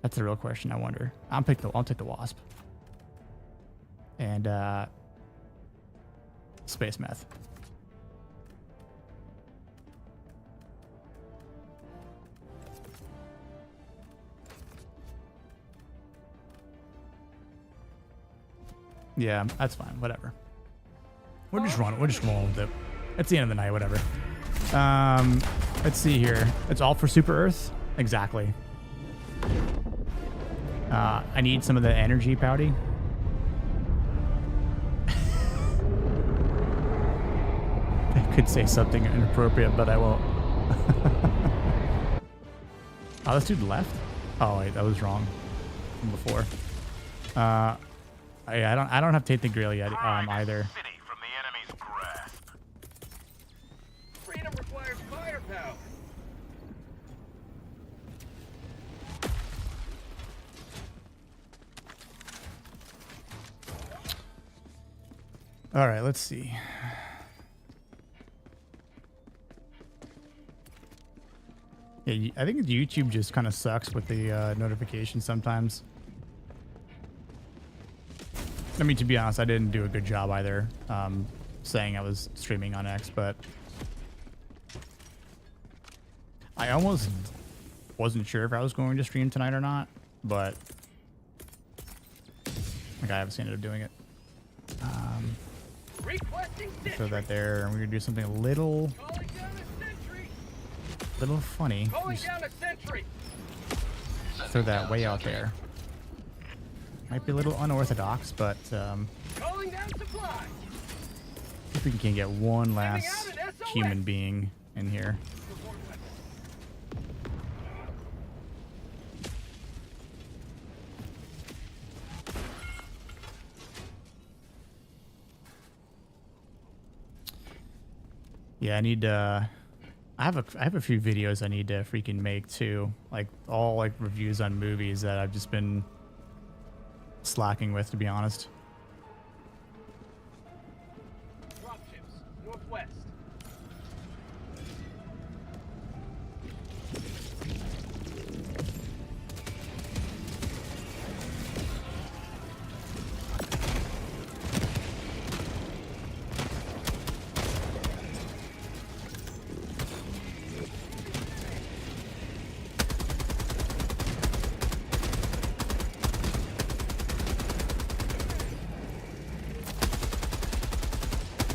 Speaker 1: That's the real question. I wonder. I'll take the wasp. And space meth. Yeah, that's fine. Whatever. We're just rolling with it. It's the end of the night. Whatever. Let's see here. It's all for Super Earth. Exactly. I need some of the energy, Pouty. I could say something inappropriate, but I won't. Oh, this dude left? Oh wait, that was wrong from before. I don't have Tate the Grill yet either.
Speaker 8: City from the enemy's grasp.
Speaker 5: Freedom requires firepower.
Speaker 1: All right, let's see. Yeah, I think YouTube just kind of sucks with the notifications sometimes. I mean, to be honest, I didn't do a good job either saying I was streaming on X, but I almost wasn't sure if I was going to stream tonight or not, but like I obviously ended up doing it. Throw that there, and we're gonna do something a little funny. Throw that way out there. Might be a little unorthodox, but if we can get one last human being in here. Yeah, I need I have a few videos I need to freaking make too, like all like reviews on movies that I've just been slacking with, to be honest.
Speaker 5: Dropships, northwest.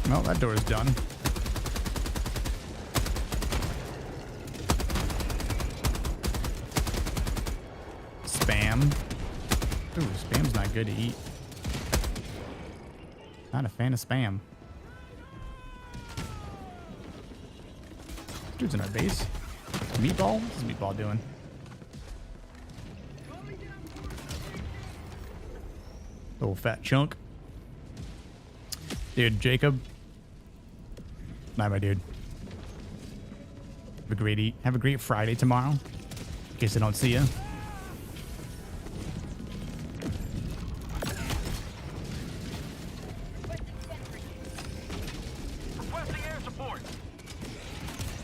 Speaker 1: Well, that door is done. Spam. Ooh, spam's not good to eat. Not a fan of spam. Dude's in our base. Meatball? What's Meatball doing? Little fat chunk. Dude, Jacob. Night, my dude. Have a great Friday tomorrow. In case I don't see you.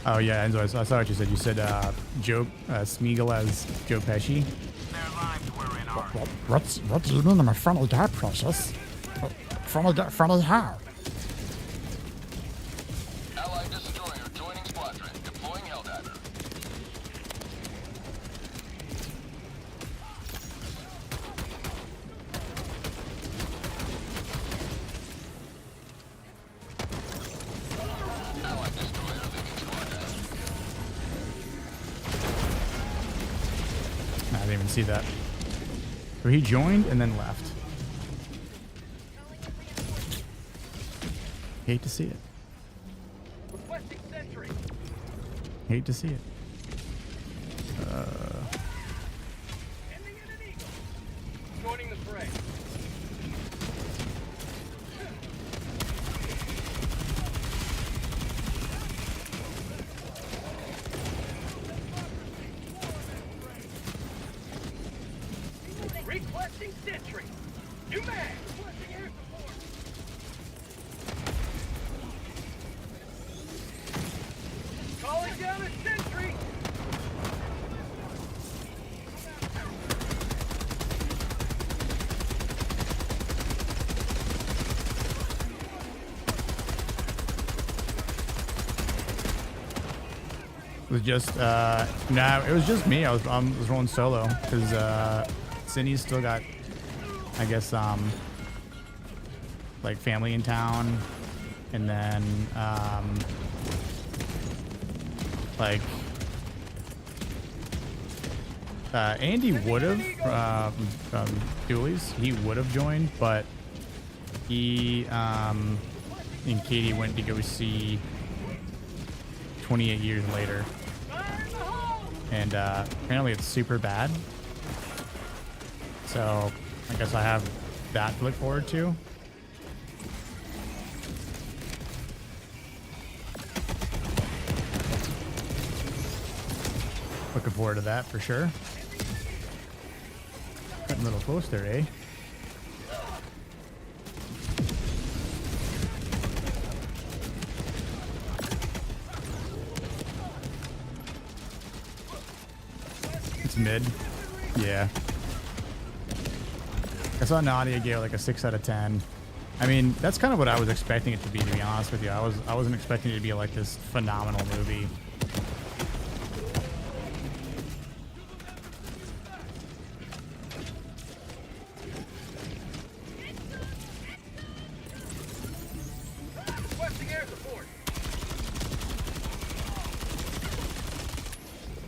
Speaker 1: Oh yeah, Enzo, I saw what you said. You said Joe Smeagol as Joe Pesci.
Speaker 11: What do you mean I'm a funny guy, precious? Funny how?
Speaker 4: Allied destroyer joining squadron, deploying Helldiver. Allied destroyer leaving squadron.
Speaker 1: I didn't even see that. So he joined and then left. Hate to see it. Hate to see it.
Speaker 5: Joining the fray. Requesting sentry. New mag. Requesting air support. Calling down a sentry.
Speaker 1: It was just nah, it was just me. I was rolling solo because Cindy's still got, I guess, like family in town, and then like Andy would have from Dooley's, he would have joined, but he and Katie went to go see 28 years later, and apparently it's super bad. So I guess I have that to look forward to. Looking forward to that for sure. Getting a little close there, eh? It's mid. Yeah. I saw Nadia gave like a 6 out of 10. I mean, that's kind of what I was expecting it to be honest with you. I wasn't expecting it to be like this phenomenal movie.
Speaker 5: Requesting air support.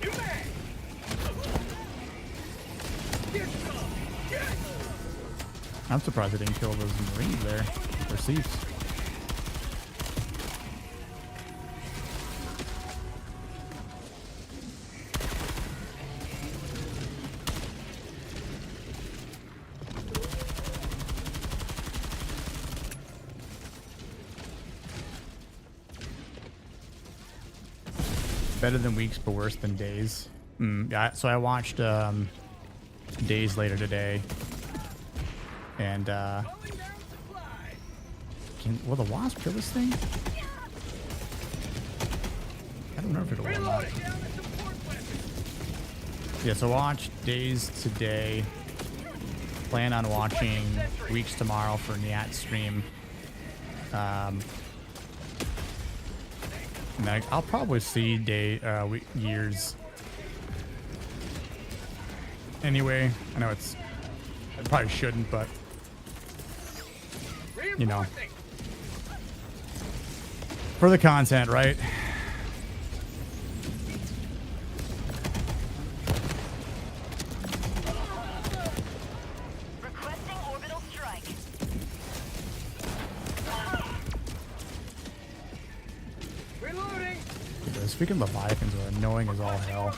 Speaker 5: New mag.
Speaker 1: I'm surprised I didn't kill those Marines there, or Thieves. Better than weeks, but worse than days. Yeah, so I watched Days later today. And, will the Wasp kill this thing? I don't know if it'll or not. Yeah, so watch Days today. Plan on watching Weeks tomorrow for Nyat stream. And I'll probably see Years. Anyway, I know I probably shouldn't, but you know, for the content, right?
Speaker 6: Requesting orbital strike.
Speaker 5: Reloading.
Speaker 1: Those freaking Leviathans are annoying as all hell.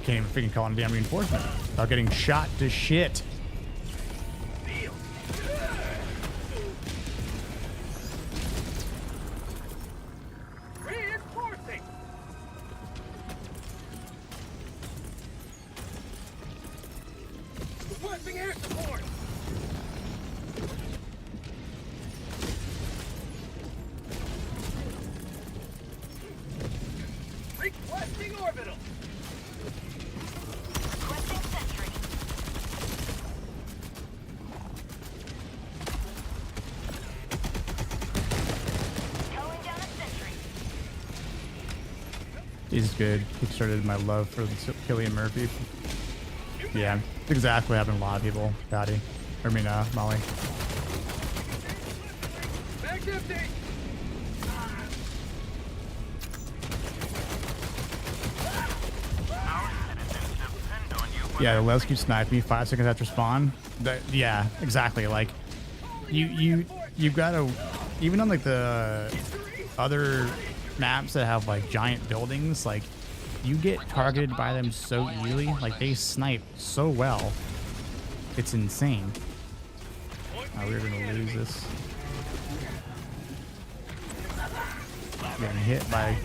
Speaker 1: Can't even freaking call in a damn reinforcement without getting shot to shit.
Speaker 5: Reinforcing. Requesting air support. Requesting orbital.
Speaker 6: Calling down a sentry.
Speaker 1: is good. Kickstarted my love for Cillian Murphy. Yeah, it's exactly what happened to a lot of people. Patty. Molly.
Speaker 5: Bag's empty!
Speaker 1: Yeah, the Lesky sniped me 5 seconds after spawn. Yeah, exactly. Like, you've got to, even on like the other maps that have like giant buildings, like you get targeted by them so easily. Like they snipe so well, it's insane. Oh, we're gonna lose this. Getting hit by.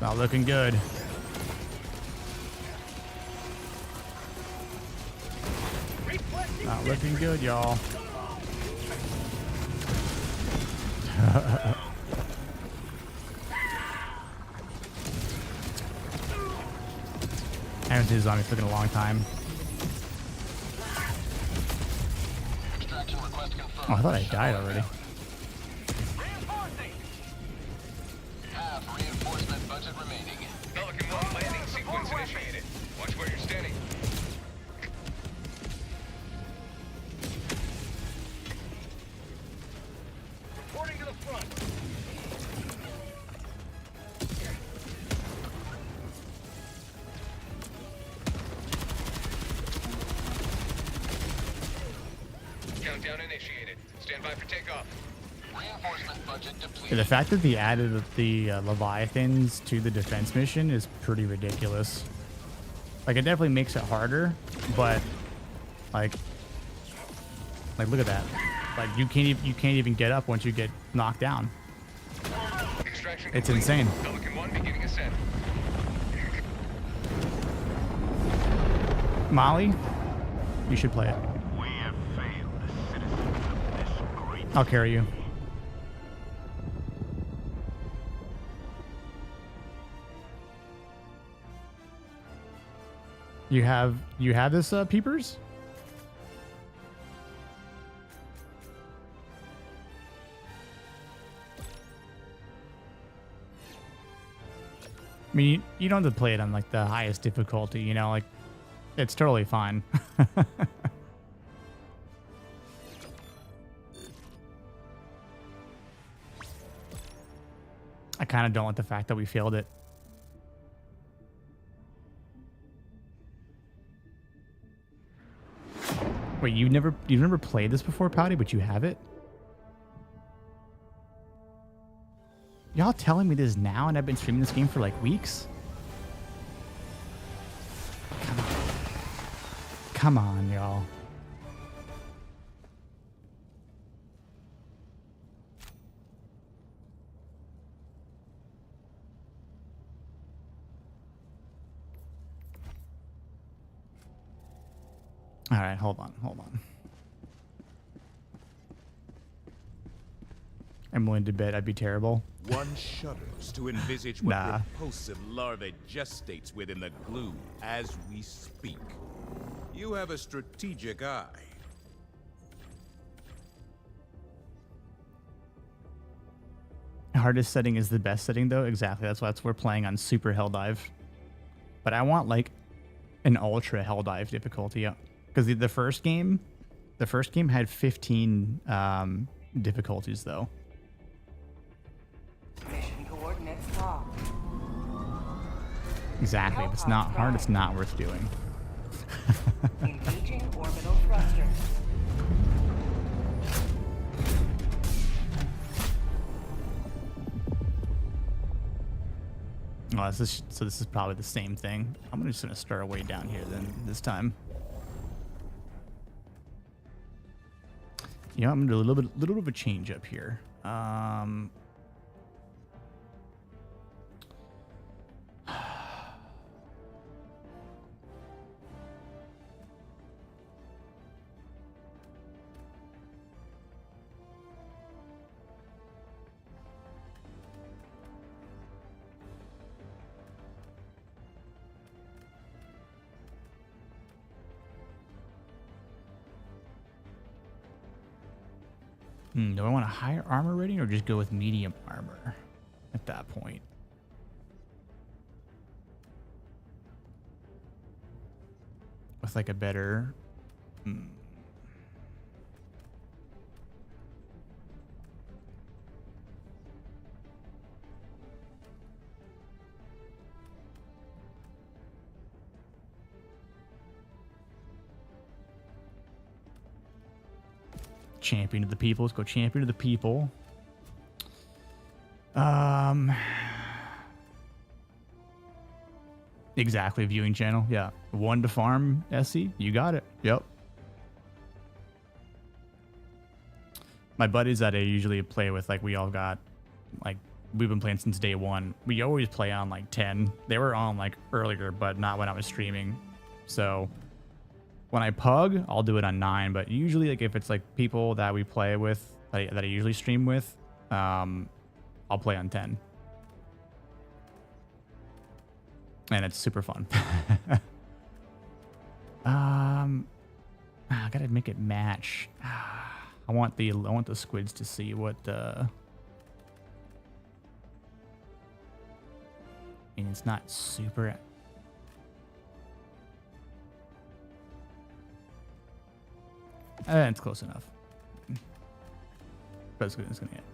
Speaker 1: Not looking good. Not looking good, y'all. I haven't seen zombies for a long time. Oh, I thought I died already.
Speaker 4: Half reinforcement budget remaining.
Speaker 5: Pelican 1 landing sequence initiated. Watch where you're standing. Reporting to the front. Countdown initiated. Stand by for takeoff.
Speaker 4: Reinforcement budget
Speaker 1: Yeah,
Speaker 4: depleted.
Speaker 1: the fact that they added the Leviathans to the defense mission is pretty ridiculous. Like, it definitely makes it harder, but like look at that. Like, you can't even get up once you get knocked down.
Speaker 5: Extraction
Speaker 1: It's
Speaker 5: complete.
Speaker 1: insane.
Speaker 5: Pelican 1 beginning ascent.
Speaker 1: Molly, you should play it.
Speaker 8: We have failed the citizens of this great
Speaker 1: I'll carry you. You have this peepers? I mean, you don't have to play it on like the highest difficulty, you know, like it's totally fine. I kind of don't like the fact that we failed it. Wait, you've never played this before, Pouty, but you have it? Y'all telling me this now, and I've been streaming this game for like weeks? Come on, y'all. All right, hold on. I'm willing to bet I'd be terrible.
Speaker 2: One shudders to envisage what repulsive larvae gestates within the glue as we speak. You have a strategic eye.
Speaker 1: Hardest setting is the best setting, though. Exactly. That's why we're playing on super Helldive. But I want like an ultra Helldive difficulty, because the first game had 15 difficulties though.
Speaker 3: Mission coordinates locked.
Speaker 1: Exactly. If it's not hard, it's not worth doing.
Speaker 3: Engaging orbital thrusters.
Speaker 1: Oh, this is probably the same thing. I'm just gonna start way down here then this time. You know, I'm gonna do a little bit of a change up here. Do I want a higher armor rating or just go with medium armor at that point? With like a better... Champion of the people. Let's go champion of the people. Exactly, viewing channel. Yeah. 1 to farm, SC. You got it. Yep. My buddies that I usually play with, like, we all got, like, we've been playing since day 1. We always play on, like, 10. They were on, like, earlier, but not when I was streaming. So... when I pug, I'll do it on 9, but usually, like, if it's like people that we play with, that I usually stream with, I'll play on 10. And it's super fun. I gotta make it match. I want the squids to see what the... and it's not super... it's close enough. But it's gonna get.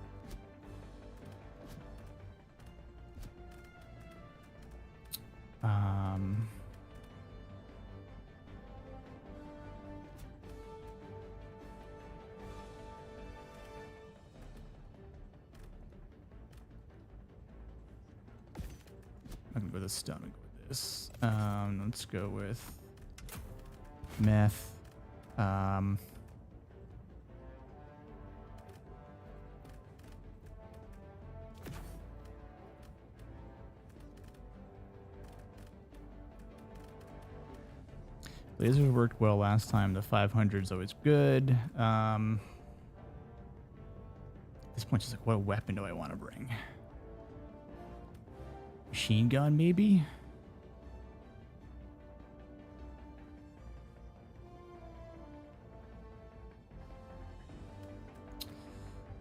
Speaker 1: I'm gonna go with this stun. I'm gonna go with this. Let's go with meth. Lasers worked well last time. The 500 is always good. At this point, just like, what weapon do I want to bring? Machine gun, maybe?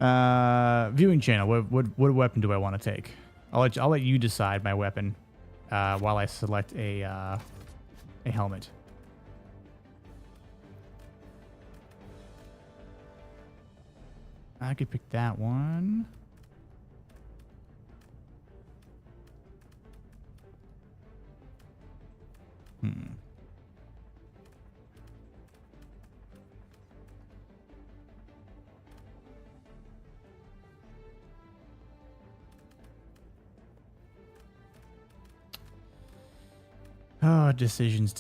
Speaker 1: Viewing channel. What weapon do I want to take? I'll let you decide my weapon while I select a helmet. I could pick that one. Oh, decisions.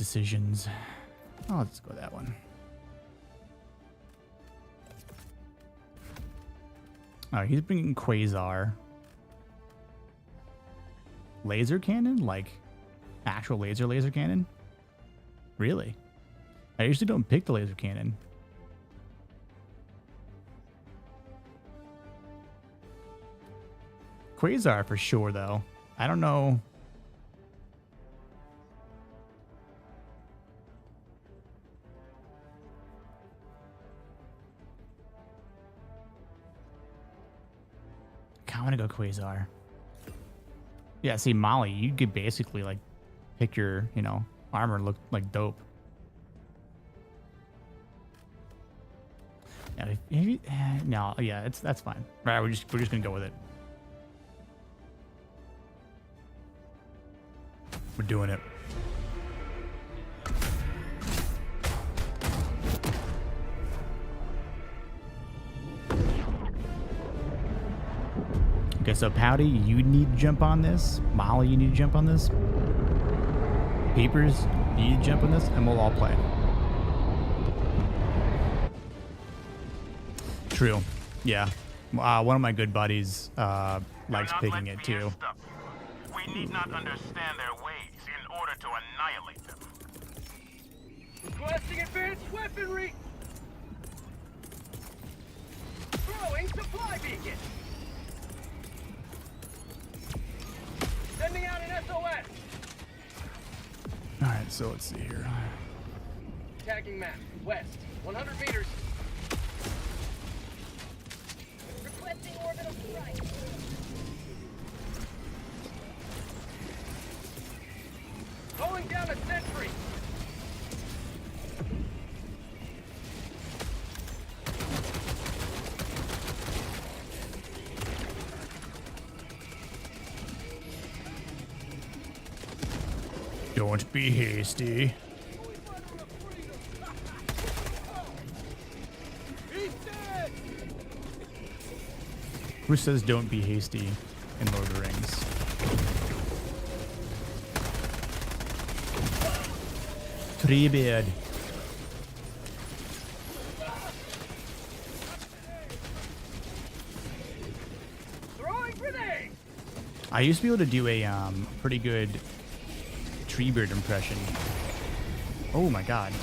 Speaker 1: Oh, let's go that one. Oh, he's bringing Quasar. Laser cannon? Like, actual laser cannon? Really? I usually don't pick the laser cannon. Quasar for sure, though. I don't know. I want to go Quasar. Yeah, see, Molly, you could basically, like, pick your, armor look like dope. Yeah, no, yeah, that's fine. All right, we're just gonna go with it. We're doing it. Okay, so Pouty, you need to jump on this. Molly, you need to jump on this. Peepers, you need to jump on this, and we'll all play. True. Yeah. One of my good buddies likes picking it too.
Speaker 8: We need not understand their ways in order to annihilate them.
Speaker 5: Requesting advanced weaponry! Throwing supply beacon! Sending out an SOS!
Speaker 1: Alright, so let's see here.
Speaker 5: Tagging map, west, 100 meters.
Speaker 1: Don't be hasty. Who says don't be hasty in Lord of the Rings? Treebeard. I used to be able to do a pretty good Treebeard impression. Oh my god.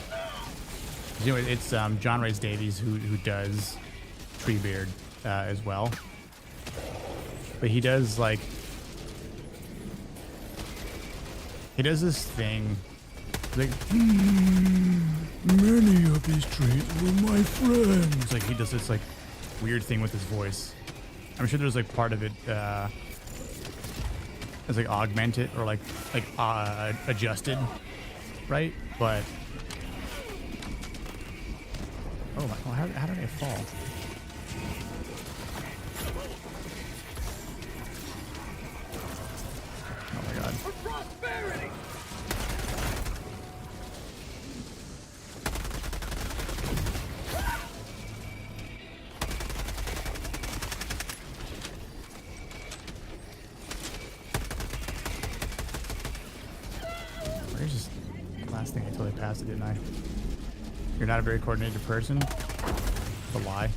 Speaker 1: You know, it's John Rhys Davies who does Treebeard as well. But he does like this thing like many of these trees were my friends. Like he does this like weird thing with his voice. I'm sure there's like part of it is like augmented or like adjusted, right? But oh my, how did I fall? Oh my god.
Speaker 5: For prosperity!
Speaker 1: Where's this last thing? I totally passed it, didn't I? You're not a very coordinated person? It's a lie.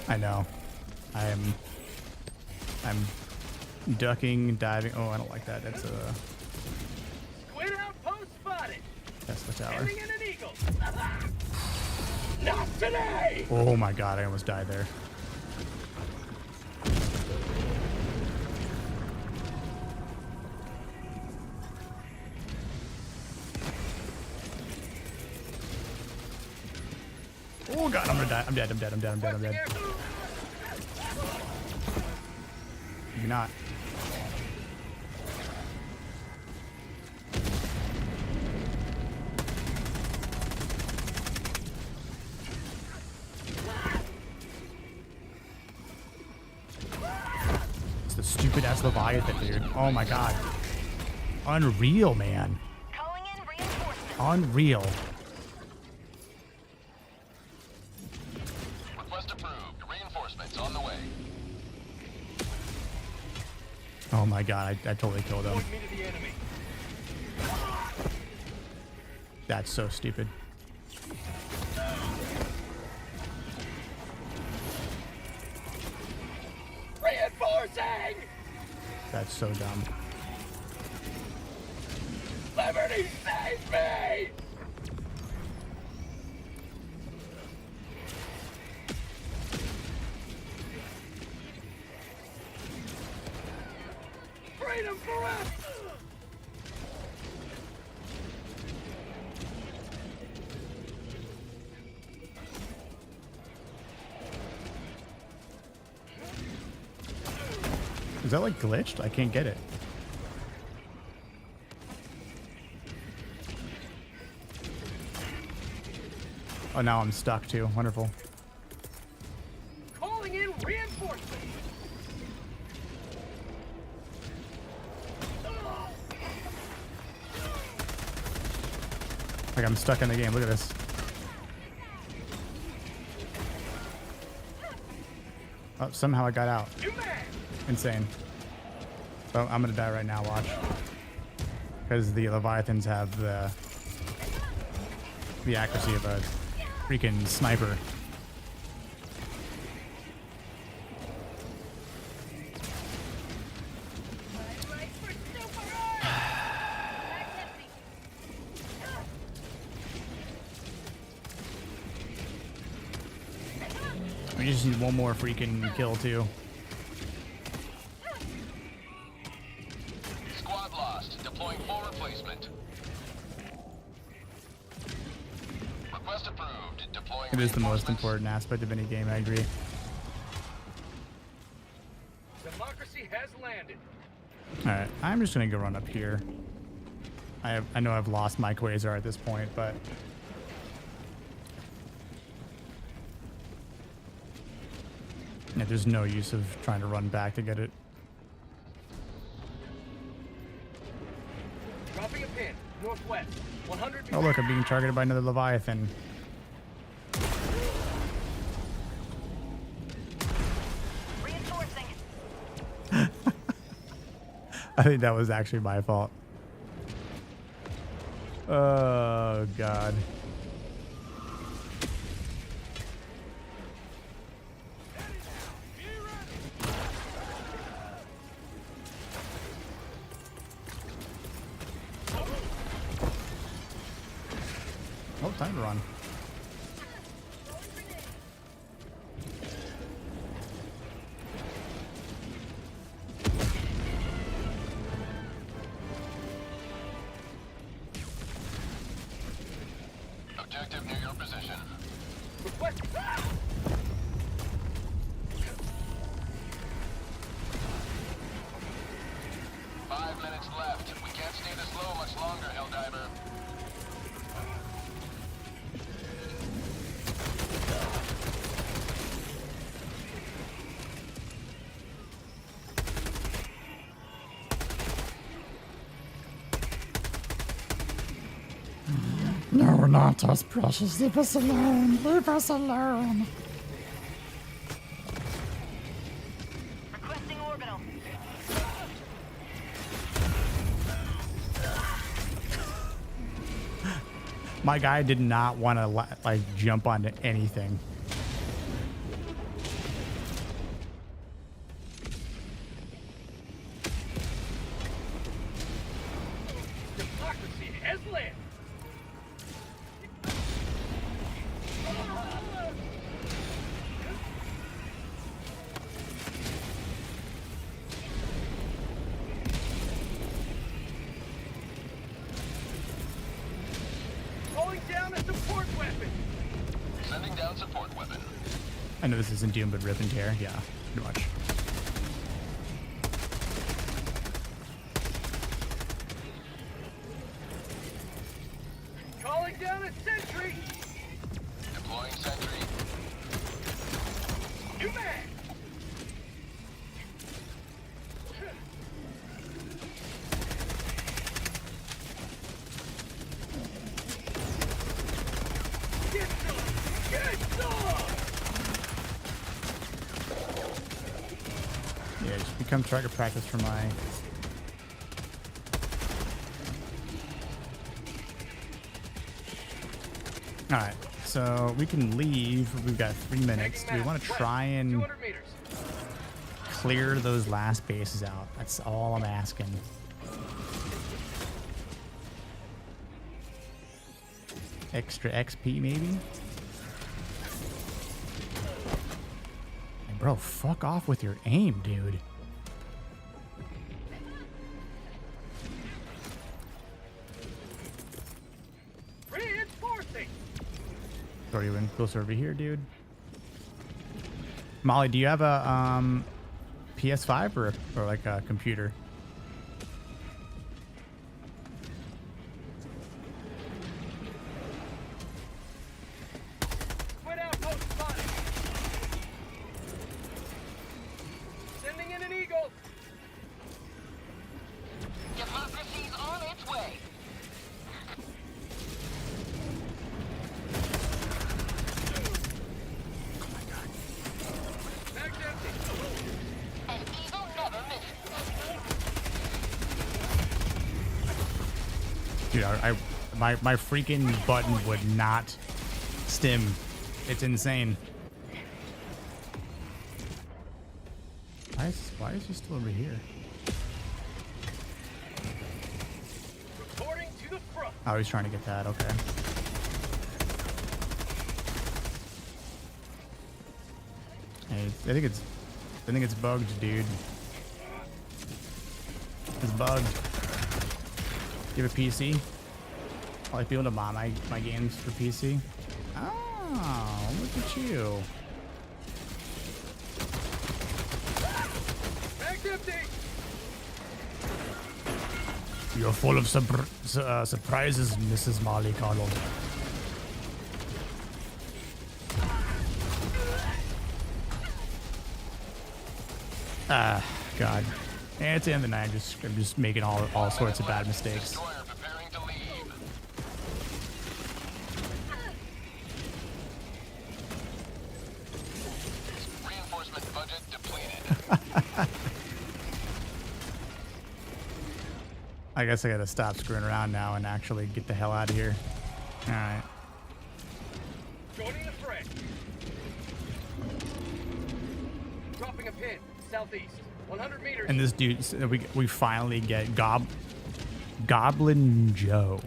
Speaker 1: I know. I'm ducking, diving. Oh, I don't like that. That's a
Speaker 5: Squid outpost spotted!
Speaker 1: Tesla tower.
Speaker 5: Aiming in an eagle! Not today!
Speaker 1: Oh my god, I almost died there. Oh god, I'm gonna die. I'm dead. Maybe not. It's the stupid ass Leviathan, dude. Oh my god. Unreal, man.
Speaker 6: Calling in reinforcements.
Speaker 1: Unreal.
Speaker 4: Request approved. Reinforcements on the way.
Speaker 1: Oh my god, I totally killed him.
Speaker 5: Point me to the enemy.
Speaker 1: That's so stupid.
Speaker 5: Reinforcing!
Speaker 1: That's so dumb.
Speaker 5: Liberty, save me! Freedom forever!
Speaker 1: Is that like glitched? I can't get it. Oh, now I'm stuck too. Wonderful.
Speaker 5: Calling in reinforcements!
Speaker 1: Like I'm stuck in the game. Look at this. Oh, somehow I got out. Insane. Oh, I'm gonna die right now, watch. Because the Leviathans have the accuracy of a freaking sniper. We just need one more freaking kill too.
Speaker 4: Squad lost. Deploying full replacement. Request approved. Deploying.
Speaker 1: It is the most
Speaker 4: reinforcements.
Speaker 1: important aspect of any game, I agree.
Speaker 5: Democracy has landed.
Speaker 1: Alright, I'm just gonna go run up here. I know I've lost my Quasar at this point, but yeah, there's no use of trying to run back to get it.
Speaker 5: southwest. 100
Speaker 1: Oh look, I'm being targeted by another Leviathan.
Speaker 6: Reinforcing.
Speaker 1: I think that was actually my fault. Oh god. Oh, time to run.
Speaker 4: Objective near your position.
Speaker 5: Request.
Speaker 4: 5 minutes left. We can't stay this low much longer, Helldiver.
Speaker 11: No, not us, precious. Leave us alone. Leave us alone.
Speaker 6: Requesting orbital.
Speaker 1: My guy did not want to like jump onto anything.
Speaker 5: Democracy has landed. Calling down a support weapon.
Speaker 4: Sending down support weapon.
Speaker 1: I know this isn't Doom, but Rip and Tear. Yeah, pretty much.
Speaker 5: Calling down a sentry.
Speaker 4: Deploying sentry.
Speaker 5: New man. Get some! Get some!
Speaker 1: Yeah, just become target practice for my. Alright, so we can leave. We've got 3 minutes. Do we want to try and
Speaker 5: 200 meters.
Speaker 1: clear those last bases out? That's all I'm asking. Extra XP, maybe? Hey, bro, fuck off with your aim, dude.
Speaker 5: Reinforcing.
Speaker 1: Throw you in closer over here, dude. Molly, do you have a PS5 or like a computer?
Speaker 5: Squid outpost spotted. Sending in an eagle.
Speaker 6: Democracy's on its way.
Speaker 5: Bag's empty.
Speaker 6: An eagle never misses.
Speaker 1: Dude, my freaking button would not stim. It's insane. Why is he still over here?
Speaker 5: Reporting to the front.
Speaker 1: Oh, he's trying to get that. Okay. Hey, I think it's bugged, dude. It's bugged. You have a PC? I like people to buy my games for PC. Oh, look at you.
Speaker 5: Bag's empty.
Speaker 1: You're full of surprises, Mrs. Molly Connell. Ah, God. And it's the end of the night. I'm just making all sorts of bad mistakes.
Speaker 4: Destroyer preparing to leave.
Speaker 1: I guess I gotta stop screwing around now and actually get the hell out of here. All right.
Speaker 5: Joining the fray. Dropping a pin, southeast, 100 meters.
Speaker 1: And this dude, we finally get Goblin Joe.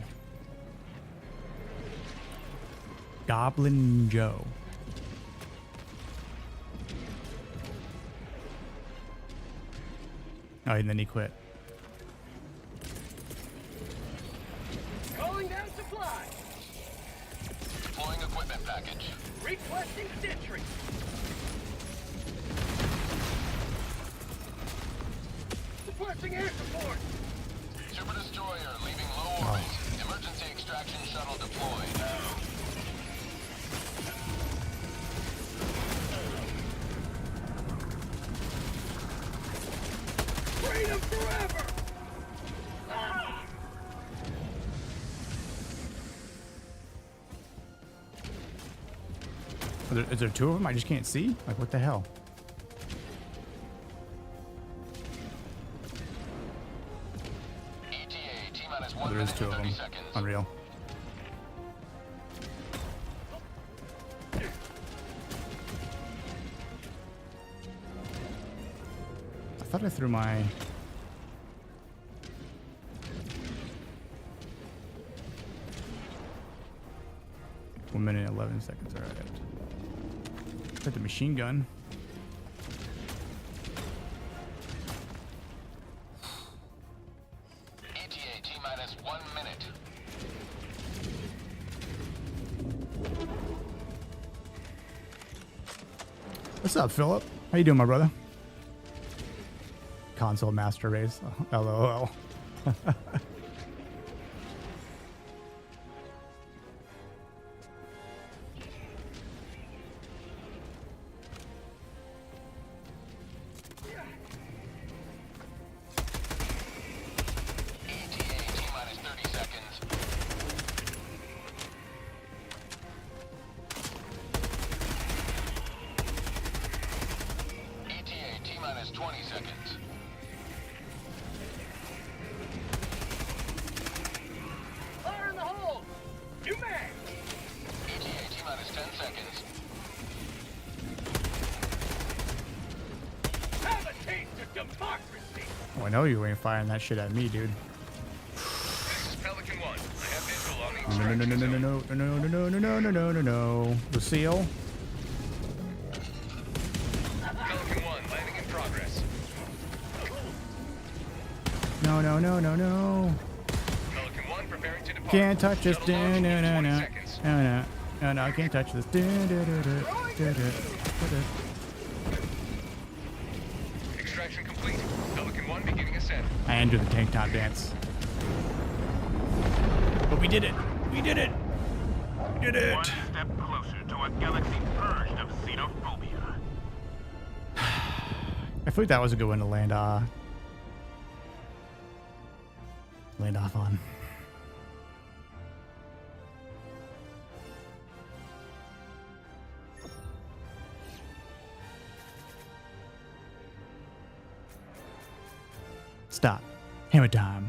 Speaker 1: Goblin Joe. Oh, and then he quit.
Speaker 5: Calling down supply.
Speaker 4: Deploying equipment package.
Speaker 5: Requesting sentry. Requesting air support.
Speaker 4: Super destroyer leaving low orbit. Emergency extraction shuttle deployed.
Speaker 5: Freedom forever! Ah!
Speaker 1: Is there two of them? I just can't see? Like, what the hell?
Speaker 4: ETA T-minus 1
Speaker 1: Oh, there is
Speaker 4: minute
Speaker 1: two of
Speaker 4: and 30
Speaker 1: them.
Speaker 4: seconds.
Speaker 1: Unreal. I thought I threw my... One minute, 11 seconds. All right. Put the machine gun.
Speaker 4: ETA T-minus 1 minute.
Speaker 1: What's up, Philip? How you doing, my brother? Console master race. LOL.
Speaker 4: ETA T-minus 30 seconds. ETA T-minus 20 seconds.
Speaker 5: Fire in the hole! New mag!
Speaker 4: ETA T-minus 10 seconds.
Speaker 5: Have a taste of democracy!
Speaker 1: Oh, I know you ain't firing that shit at me, dude.
Speaker 5: This is Pelican 1. I have visual on the
Speaker 1: No, no, no, no, no, no, no, no, no, no, no, no, no, no, no. Lucille.
Speaker 5: Pelican 1, landing in progress.
Speaker 1: No, no, no, no, no.
Speaker 5: Pelican 1 preparing to depart.
Speaker 1: Can't touch this.
Speaker 5: Shuttle launch
Speaker 1: No,
Speaker 5: in
Speaker 1: no,
Speaker 5: 20
Speaker 1: no.
Speaker 5: seconds.
Speaker 1: No, no. No, no, I can't touch this.
Speaker 5: Extraction complete. Pelican 1 beginning ascent.
Speaker 1: I ended the tank top dance. But we did it. We did it. We did it.
Speaker 8: One step closer to a galaxy purged of xenophobia.
Speaker 1: I feel like that was a good one to land off on. Stop. Hammer time.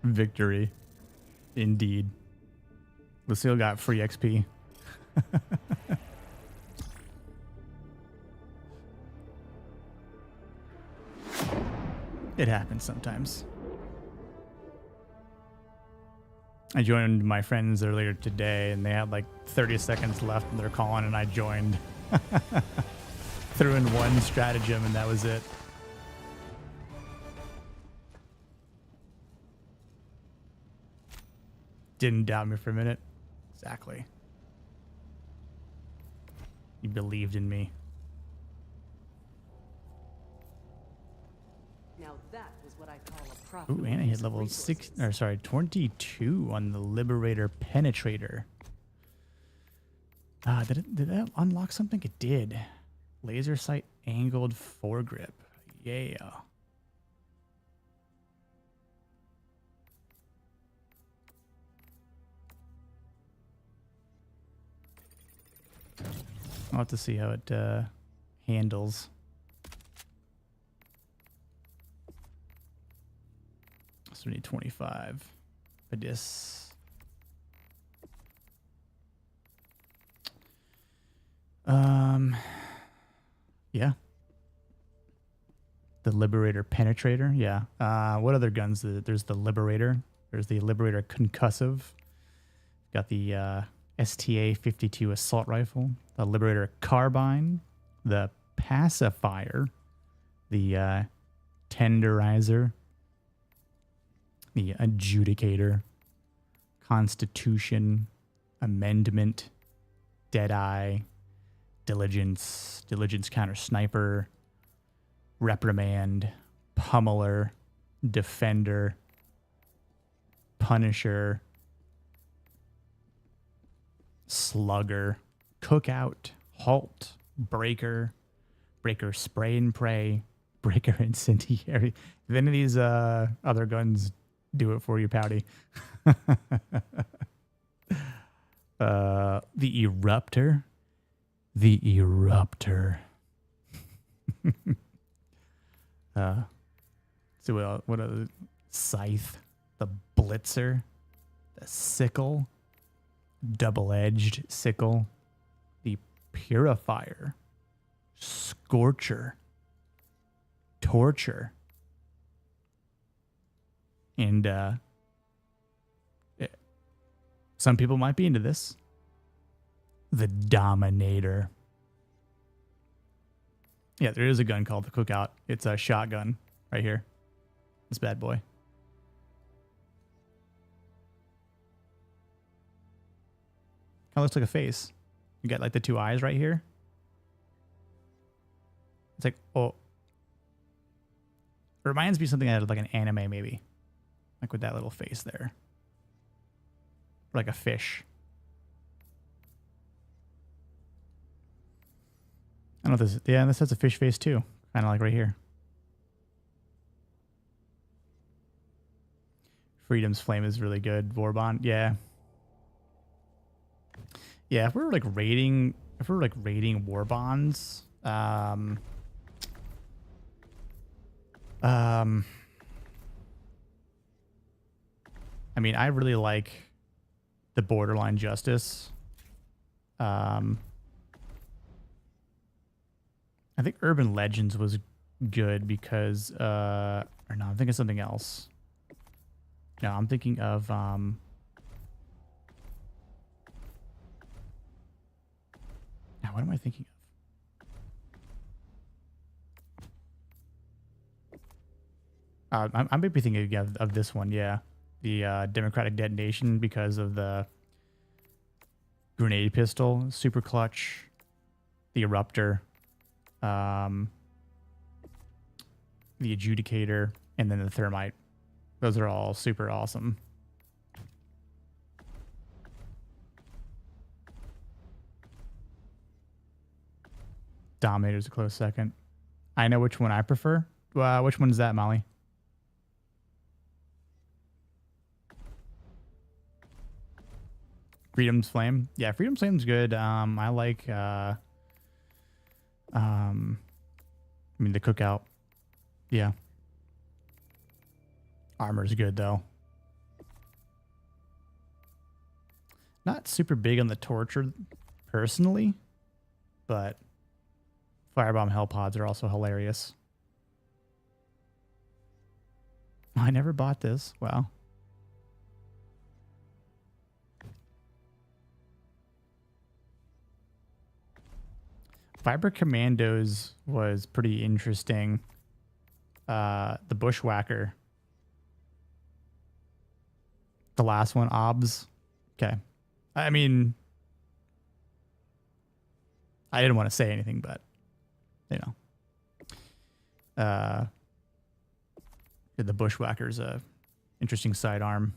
Speaker 1: Victory. Indeed. Lucille got free XP. It happens sometimes. I joined my friends earlier today and they had like 30 seconds left in their calling and I joined. Threw in one stratagem and that was it. Didn't doubt me for a minute. Exactly. You believed in me.
Speaker 7: Now that was what I call a
Speaker 1: Ooh,
Speaker 7: profitable
Speaker 1: and I
Speaker 7: use
Speaker 1: hit
Speaker 7: of
Speaker 1: level
Speaker 7: resources.
Speaker 1: 22 on the Liberator Penetrator. Did that unlock something? It did. Laser sight angled foregrip. Yeah. I'll have to see how it handles. So we need 25 for this. Yeah. The Liberator Penetrator, yeah. What other guns? There's the Liberator. There's the Liberator Concussive. Got the STA-52 Assault Rifle. The Liberator Carbine. The Pacifier. The Tenderizer. The Adjudicator. Constitution. Amendment. Deadeye. Diligence. Diligence Counter Sniper. Reprimand, Pummeler, Defender, Punisher, Slugger, Cookout, Halt, Breaker, Breaker Spray and Pray, Breaker Incendiary. If any of these other guns do it for you, Pouty. The Eruptor. The Eruptor. So what are the Scythe, the Blitzer, the Sickle, Double-Edged Sickle, the Purifier, Scorcher, Torture, and some people might be into this. The Dominator. Yeah, there is a gun called the Cookout. It's a shotgun right here. This bad boy. Kind of looks like a face. You got like the two eyes right here. It's like, oh. It reminds me of something out of like an anime maybe. Like with that little face there. Or like a fish. I don't know if this, yeah, this has a fish face too. Kind of like right here. Freedom's Flame is really good. Warbond, yeah. Yeah, if we were like rating Warbonds, I mean, I really like the Borderline Justice. I think Urban Legends was good because, or no, I'm thinking something else. No, I'm thinking of, now, what am I thinking of? I might be thinking of this one, yeah. The Democratic Detonation because of the grenade pistol, super clutch, the Eruptor, the Adjudicator, and then the Thermite. Those are all super awesome. Dominator's a close second. I know which one I prefer. Which one is that, Molly? Freedom's Flame. Yeah, Freedom's Flame's good. I like I mean the Cookout. Yeah. Armor's good though. Not super big on the Torture personally, but Firebomb Hell Pods are also hilarious. I never bought this. Wow. Fiber Commandos was pretty interesting. The Bushwhacker. The last one, OBS. Okay. I mean, I didn't want to say anything, but, you know. The Bushwhacker's a interesting sidearm.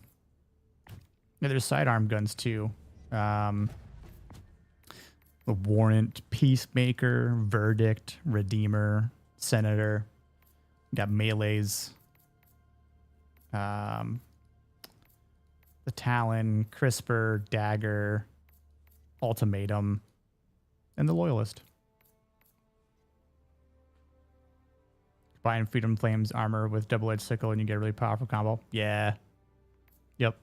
Speaker 1: Yeah, there's sidearm guns too. The Warrant, Peacemaker, Verdict, Redeemer, Senator. Got melees. The Talon, Crisper, Dagger, Ultimatum. and the Loyalist. Combine Freedom Flames armor with double-edged sickle and you get a really powerful combo. Yeah. Yep.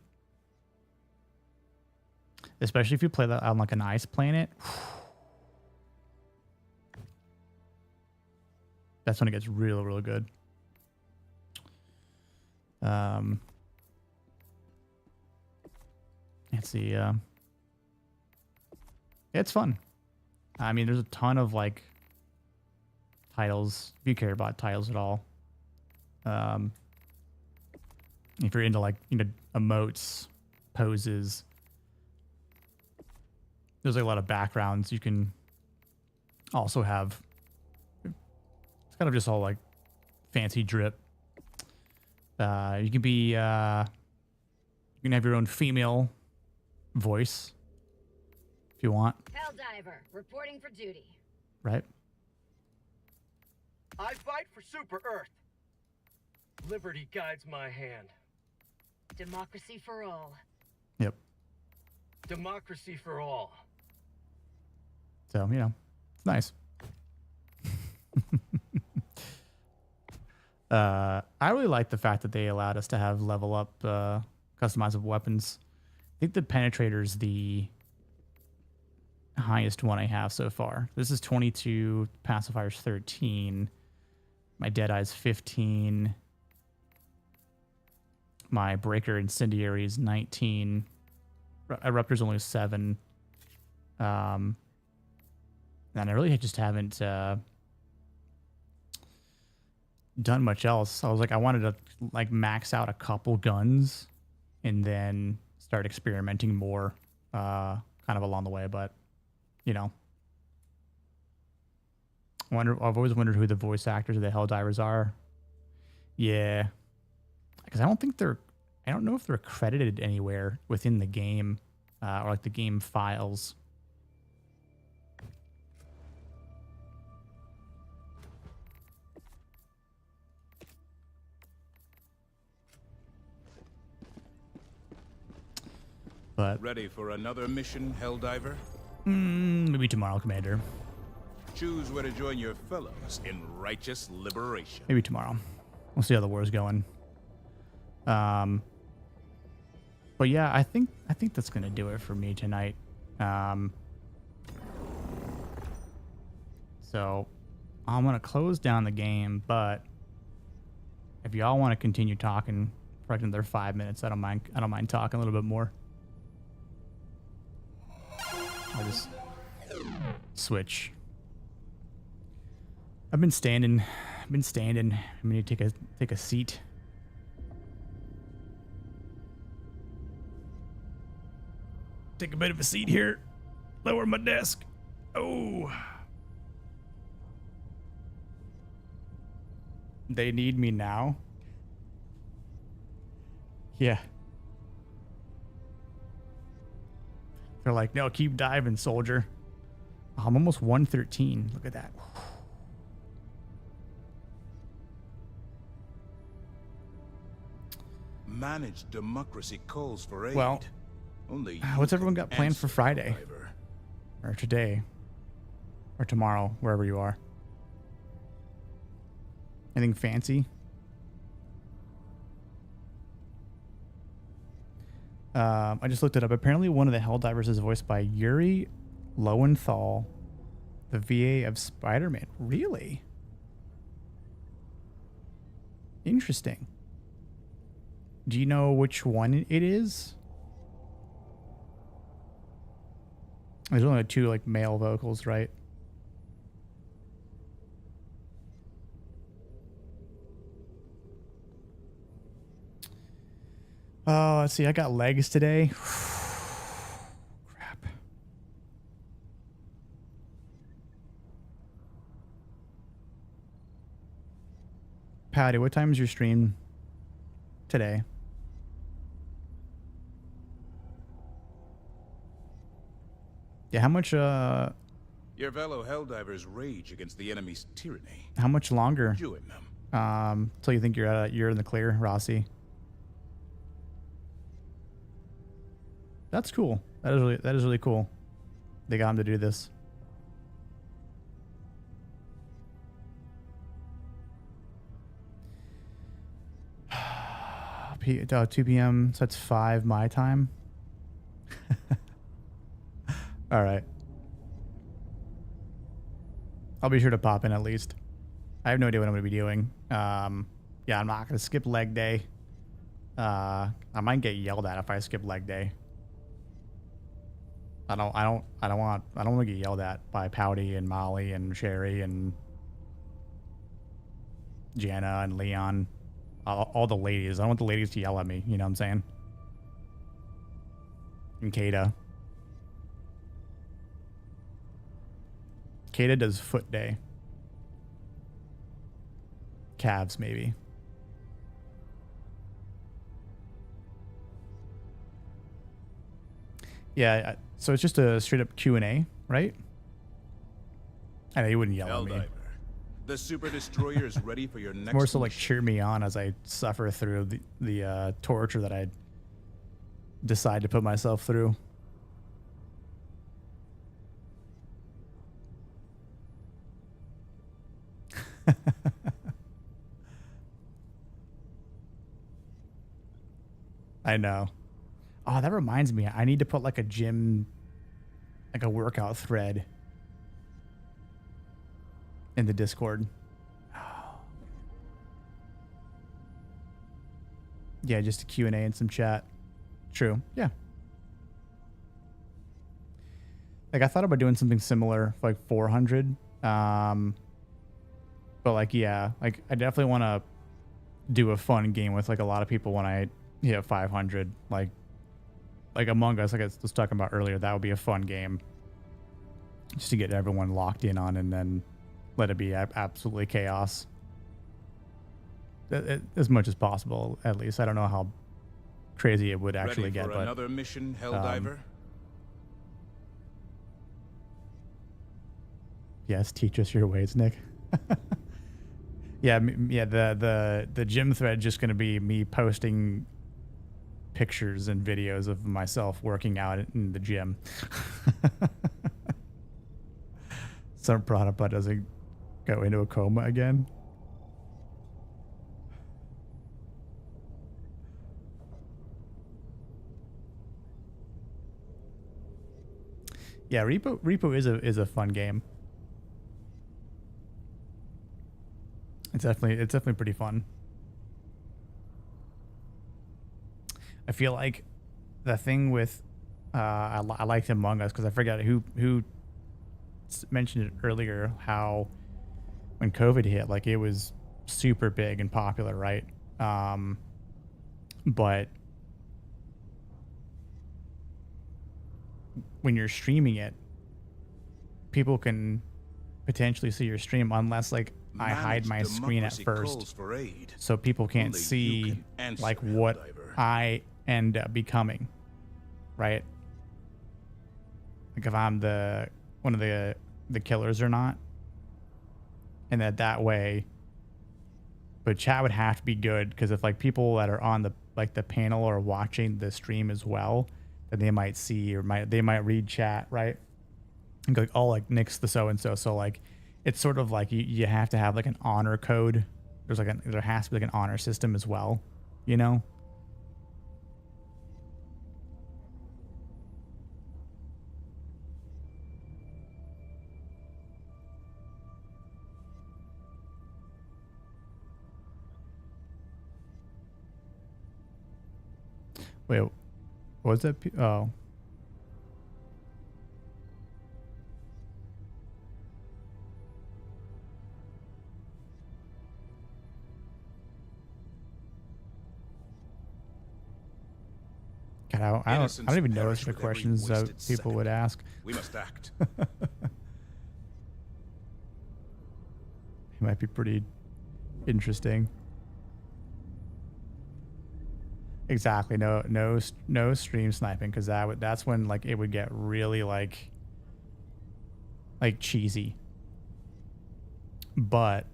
Speaker 1: Especially if you play that on like an ice planet. That's when it gets real, real good. Let's see. It's fun. I mean, there's a ton of like titles, if you care about titles at all. If you're into like, you know, emotes, poses, there's like a lot of backgrounds. You can also have, it's kind of just all like fancy drip. You can be, you can have your own female voice if you want.
Speaker 6: Helldiver, reporting for duty.
Speaker 1: Right?
Speaker 5: I fight for Super Earth. Liberty guides my hand.
Speaker 6: Democracy for all.
Speaker 1: Yep.
Speaker 5: Democracy for all.
Speaker 1: So, you know, it's nice. I really like the fact that they allowed us to have level up customizable weapons. I think the Penetrator's the highest one I have so far. This is 22, Pacifier's 13. My Deadeye's 15. My Breaker Incendiary is 19. Eruptor's only 7. And I really just haven't done much else. I was like, I wanted to like max out a couple guns and then start experimenting more kind of along the way. But, you know, I've always wondered who the voice actors of the Helldivers are. Yeah. Because I don't know if they're credited anywhere within the game or like the game files. But
Speaker 2: Ready for another mission, Helldiver?
Speaker 1: Maybe tomorrow, Commander.
Speaker 2: Choose where to join your fellows in righteous liberation.
Speaker 1: Maybe tomorrow. We'll see how the war's going. But yeah, I think that's gonna do it for me tonight. So I'm gonna close down the game, but if y'all want to continue talking for like another 5 minutes, I don't mind talking a little bit more. I'll just switch. I've been standing. I'm gonna take a seat. Take a bit of a seat here. Lower my desk. Oh. They need me now. Yeah. They're like, no, keep diving, soldier. Oh, I'm almost 113. Look at that.
Speaker 2: Managed democracy calls for aid.
Speaker 1: Well,
Speaker 2: only
Speaker 1: what's everyone got planned for Friday? Or today? Or tomorrow, wherever you are? Anything fancy? I just looked it up. Apparently one of the Helldivers is voiced by Yuri Lowenthal, the VA of Spider-Man. Really? Interesting. Do you know which one it is? There's only 2 like male vocals, right? Oh, let's see. I got legs today. Crap. Patty, what time is your stream today? Yeah, how much
Speaker 2: Your fellow Helldivers rage against the enemy's tyranny.
Speaker 1: how much longer?
Speaker 2: Join them.
Speaker 1: Till you think you're in the clear, Rossi? That's cool. That is really cool. They got him to do this. 2 p.m. So that's 5 my time. All right. I'll be sure to pop in at least. I have no idea what I'm going to be doing. Yeah, I'm not going to skip leg day. I might get yelled at if I skip leg day. I don't want to get yelled at by Pouty and Molly and Sherry and Jana and Leon. All the ladies. I don't want the ladies to yell at me. You know what I'm saying? And Kata. Kata does foot day. Calves, maybe. Yeah, so it's just a straight up Q&A, right? I know you wouldn't yell at me.
Speaker 2: The Super Destroyer is ready for your next
Speaker 1: More so like
Speaker 2: mission.
Speaker 1: cheer me on as I suffer through the torture that I decide to put myself through. I know. Oh, that reminds me. I need to put like a gym, like a workout thread in the Discord. Yeah, just a Q&A and some chat. True. Yeah. Like I thought about doing something similar for like 400. But like, yeah, like I definitely want to do a fun game with like a lot of people when I hit 500. Like Among Us, like I was talking about earlier, that would be a fun game just to get everyone locked in on and then let it be absolutely chaos. As much as possible, at least. I don't know how crazy it would actually
Speaker 2: Ready
Speaker 1: get.
Speaker 2: for
Speaker 1: But
Speaker 2: another mission, Helldiver?
Speaker 1: Yes, teach us your ways, Nick. Yeah, the gym thread just going to be me posting pictures and videos of myself working out in the gym. Some product but doesn't go into a coma again. Yeah, Repo is a fun game. It's definitely pretty fun. I feel like the thing with I liked Among Us because I forgot who mentioned it earlier, how when COVID hit, like it was super big and popular, right? But when you're streaming it, people can potentially see your stream unless like I hide my screen at first, so people can't see like what I end up becoming, right? Like if I'm one of the killers or not, and that way. But chat would have to be good, because if like people that are on the panel are watching the stream as well, then they might see or they might read chat, right? And go like, oh, like Nick's the so and so like it's sort of like you have to have like an honor code. There has to be like an honor system as well, you know? Wait, what was that? Oh. God, I don't even notice the questions that people would ask.
Speaker 2: We must act.
Speaker 1: It might be pretty interesting. Exactly. No stream sniping, because that's when like it would get really like cheesy. But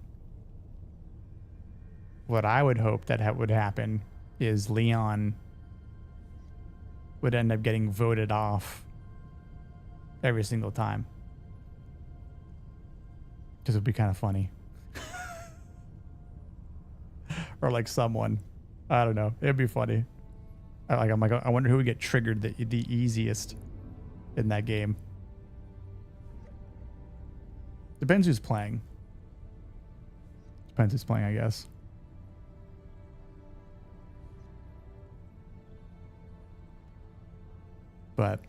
Speaker 1: what I would hope that would happen is Leon would end up getting voted off every single time, because it would be kind of funny. Or like someone, I don't know. It'd be funny. I'm like, I wonder who would get triggered the easiest in that game. Depends who's playing. Depends who's playing, I guess. But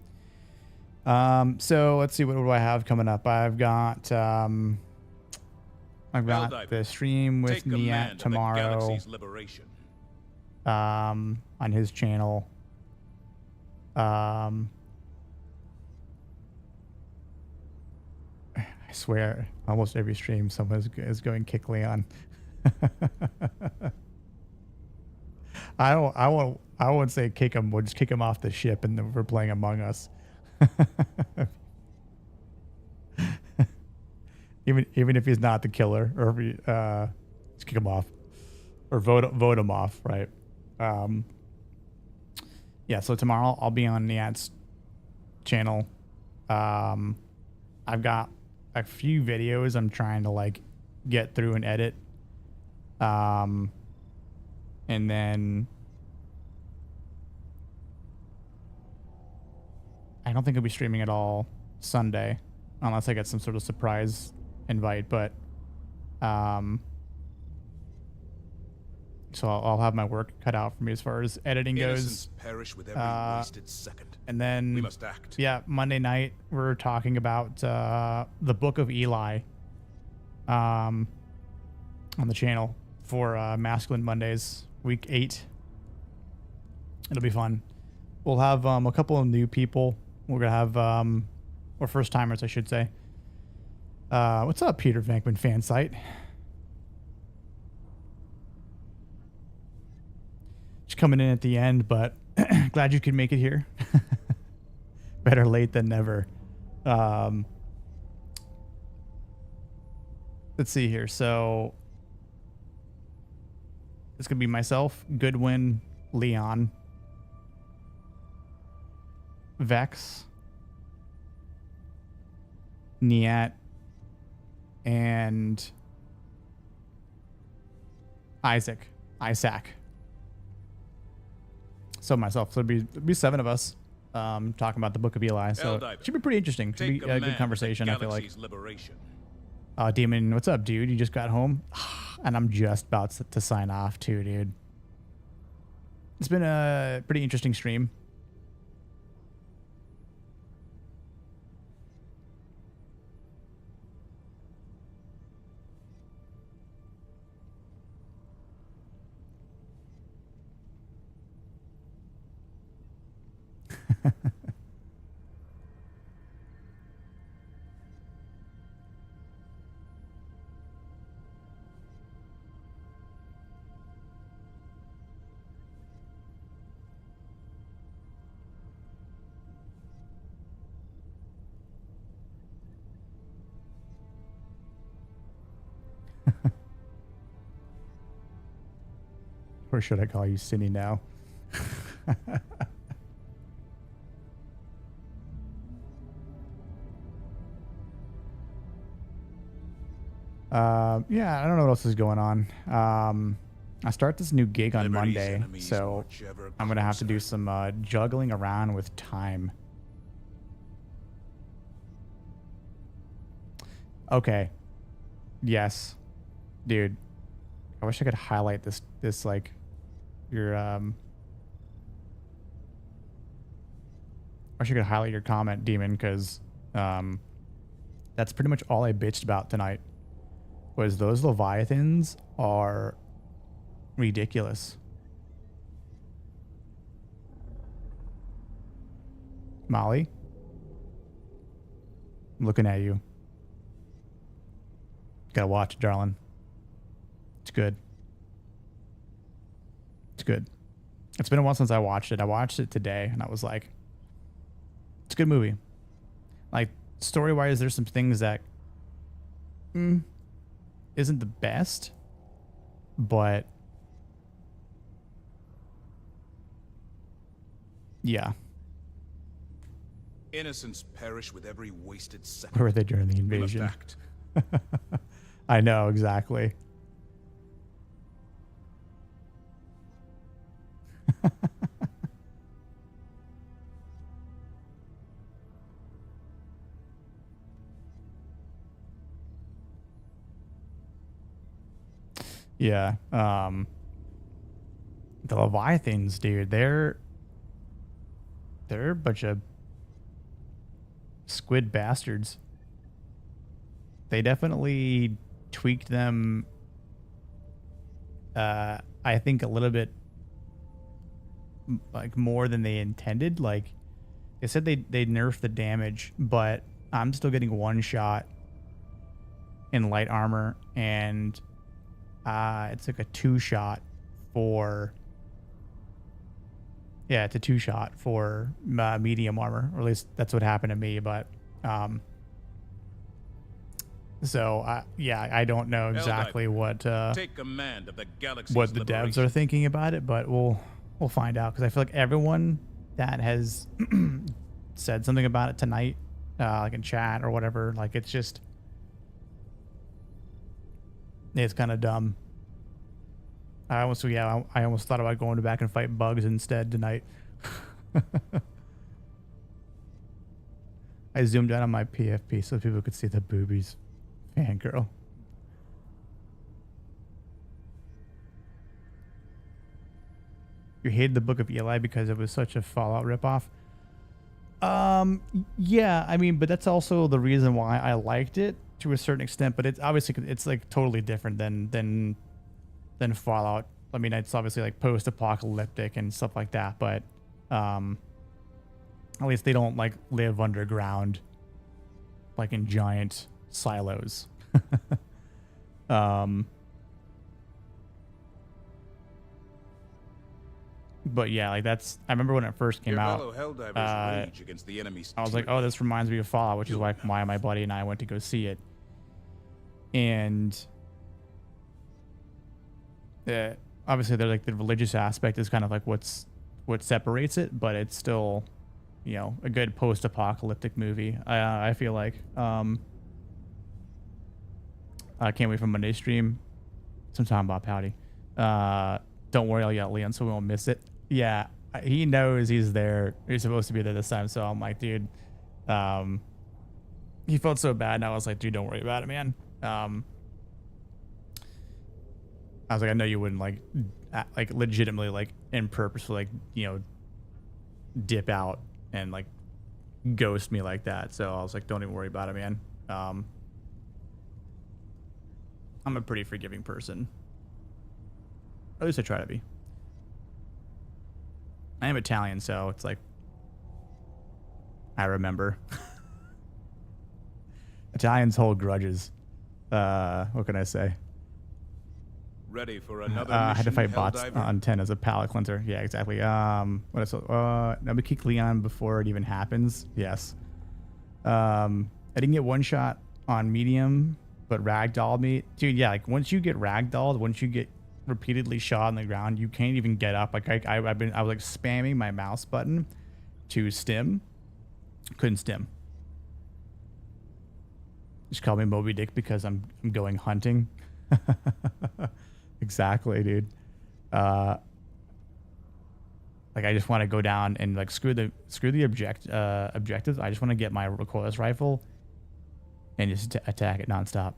Speaker 1: so let's see, what do I have coming up? I've got the stream with Niat tomorrow.
Speaker 2: Liberation.
Speaker 1: On his channel. I swear, almost every stream someone is going kick Leon. I won't say kick him. We'll just kick him off the ship, and then we're playing Among Us. even if he's not the killer, or if we just kick him off, or vote him off, right? Yeah. So tomorrow I'll be on Niat's channel. I've got a few videos I'm trying to like get through and edit. And then I don't think I'll be streaming at all Sunday unless I get some sort of surprise invite, but so I'll have my work cut out for me as far as editing goes.
Speaker 2: Perish with every wasted second.
Speaker 1: And then
Speaker 2: we must act.
Speaker 1: Yeah, Monday night we're talking about the Book of Eli on the channel for Masculine Mondays, week 8. It'll be fun. We'll have a couple of new people. We're gonna have or first timers, I should say. What's up, Peter Venkman fan site? Just coming in at the end, but glad you could make it here. Better late than never. Let's see here. So it's gonna be myself, Goodwin, Leon, Vex, Niat, and Isaac. So myself. So it'd be 7 of us talking about the Book of Eli. So it should be pretty interesting. Should be a good conversation, I feel like.
Speaker 2: Liberation.
Speaker 1: Demon, what's up, dude? You just got home? And I'm just about to sign off too, dude. It's been a pretty interesting stream. Or should I call you Cindy now? Yeah, I don't know what else is going on. I start this new gig on Monday, so I'm going to have to do some juggling around with time. Okay. Yes. Dude. I wish I could highlight this like your I wish I could highlight your comment, Demon, because that's pretty much all I bitched about tonight. Was those Leviathans are ridiculous. Molly, I'm looking at you. Gotta watch it, darling. It's good. It's good. It's been a while since I watched it. I watched it today, and I was like, it's a good movie. Like, story-wise, there's some things that isn't the best, but yeah.
Speaker 2: Innocents perish with every wasted second.
Speaker 1: Where were they during the invasion?
Speaker 2: We must act.
Speaker 1: I know, exactly. Yeah. The Leviathans, dude, they're a bunch of squid bastards. They definitely tweaked them, I think, a little bit like more than they intended. Like they said they nerfed the damage, but I'm still getting one shot in light armor, and it's like a two shot for it's a two shot for medium armor, or at least that's what happened to me. But so I don't know exactly what
Speaker 2: Take command of the galaxy's
Speaker 1: what the
Speaker 2: liberation.
Speaker 1: devs are thinking about it, but we'll find out, because I feel like everyone that has said something about it tonight, like in chat or whatever, like it's kind of dumb. I almost thought about going back and fight bugs instead tonight. I zoomed out on my PFP so people could see the boobies. Fangirl. You hated the Book of Eli because it was such a Fallout ripoff. Yeah, I mean, but that's also the reason why I liked it to a certain extent. But it's obviously like totally different than Fallout. I mean, it's obviously like post-apocalyptic and stuff like that, but at least they don't like live underground, like in giant silos. But yeah, like that's, I remember when it first came out,
Speaker 2: Rage against the enemy's
Speaker 1: I was like, oh, this reminds me of Fallout, which is why my buddy and I went to go see it. And obviously they're like, the religious aspect is kind of like what separates it, but it's still, you know, a good post-apocalyptic movie. I feel like I can't wait for Monday stream sometime. Bob Howdy. Don't worry, I'll yell at Leon so we won't miss it. Yeah, he knows he's there. He's supposed to be there this time, so I'm like, dude, he felt so bad, and I was like, dude, don't worry about it, man. I was like, I know you wouldn't like legitimately like and purposefully like, you know, dip out and like ghost me like that. So I was like, don't even worry about it, man. I'm a pretty forgiving person. At least I try to be. I am Italian, so it's like I remember. Italians hold grudges. What can I say?
Speaker 2: Ready for another
Speaker 1: I had to fight bots
Speaker 2: Helldiver?
Speaker 1: on 10 as a palate cleanser. Yeah, exactly. What else? Let me kick Leon before it even happens. Yes. I didn't get one shot on medium, but ragdolled me. Dude, yeah, like once you get ragdolled, once you get repeatedly shot on the ground, you can't even get up. Like I was like spamming my mouse button to stim. Couldn't stim. Just call me Moby Dick because I'm going hunting. Exactly, dude. Like I just want to go down and like screw the objectives. I just want to get my recoilless rifle and just attack it nonstop.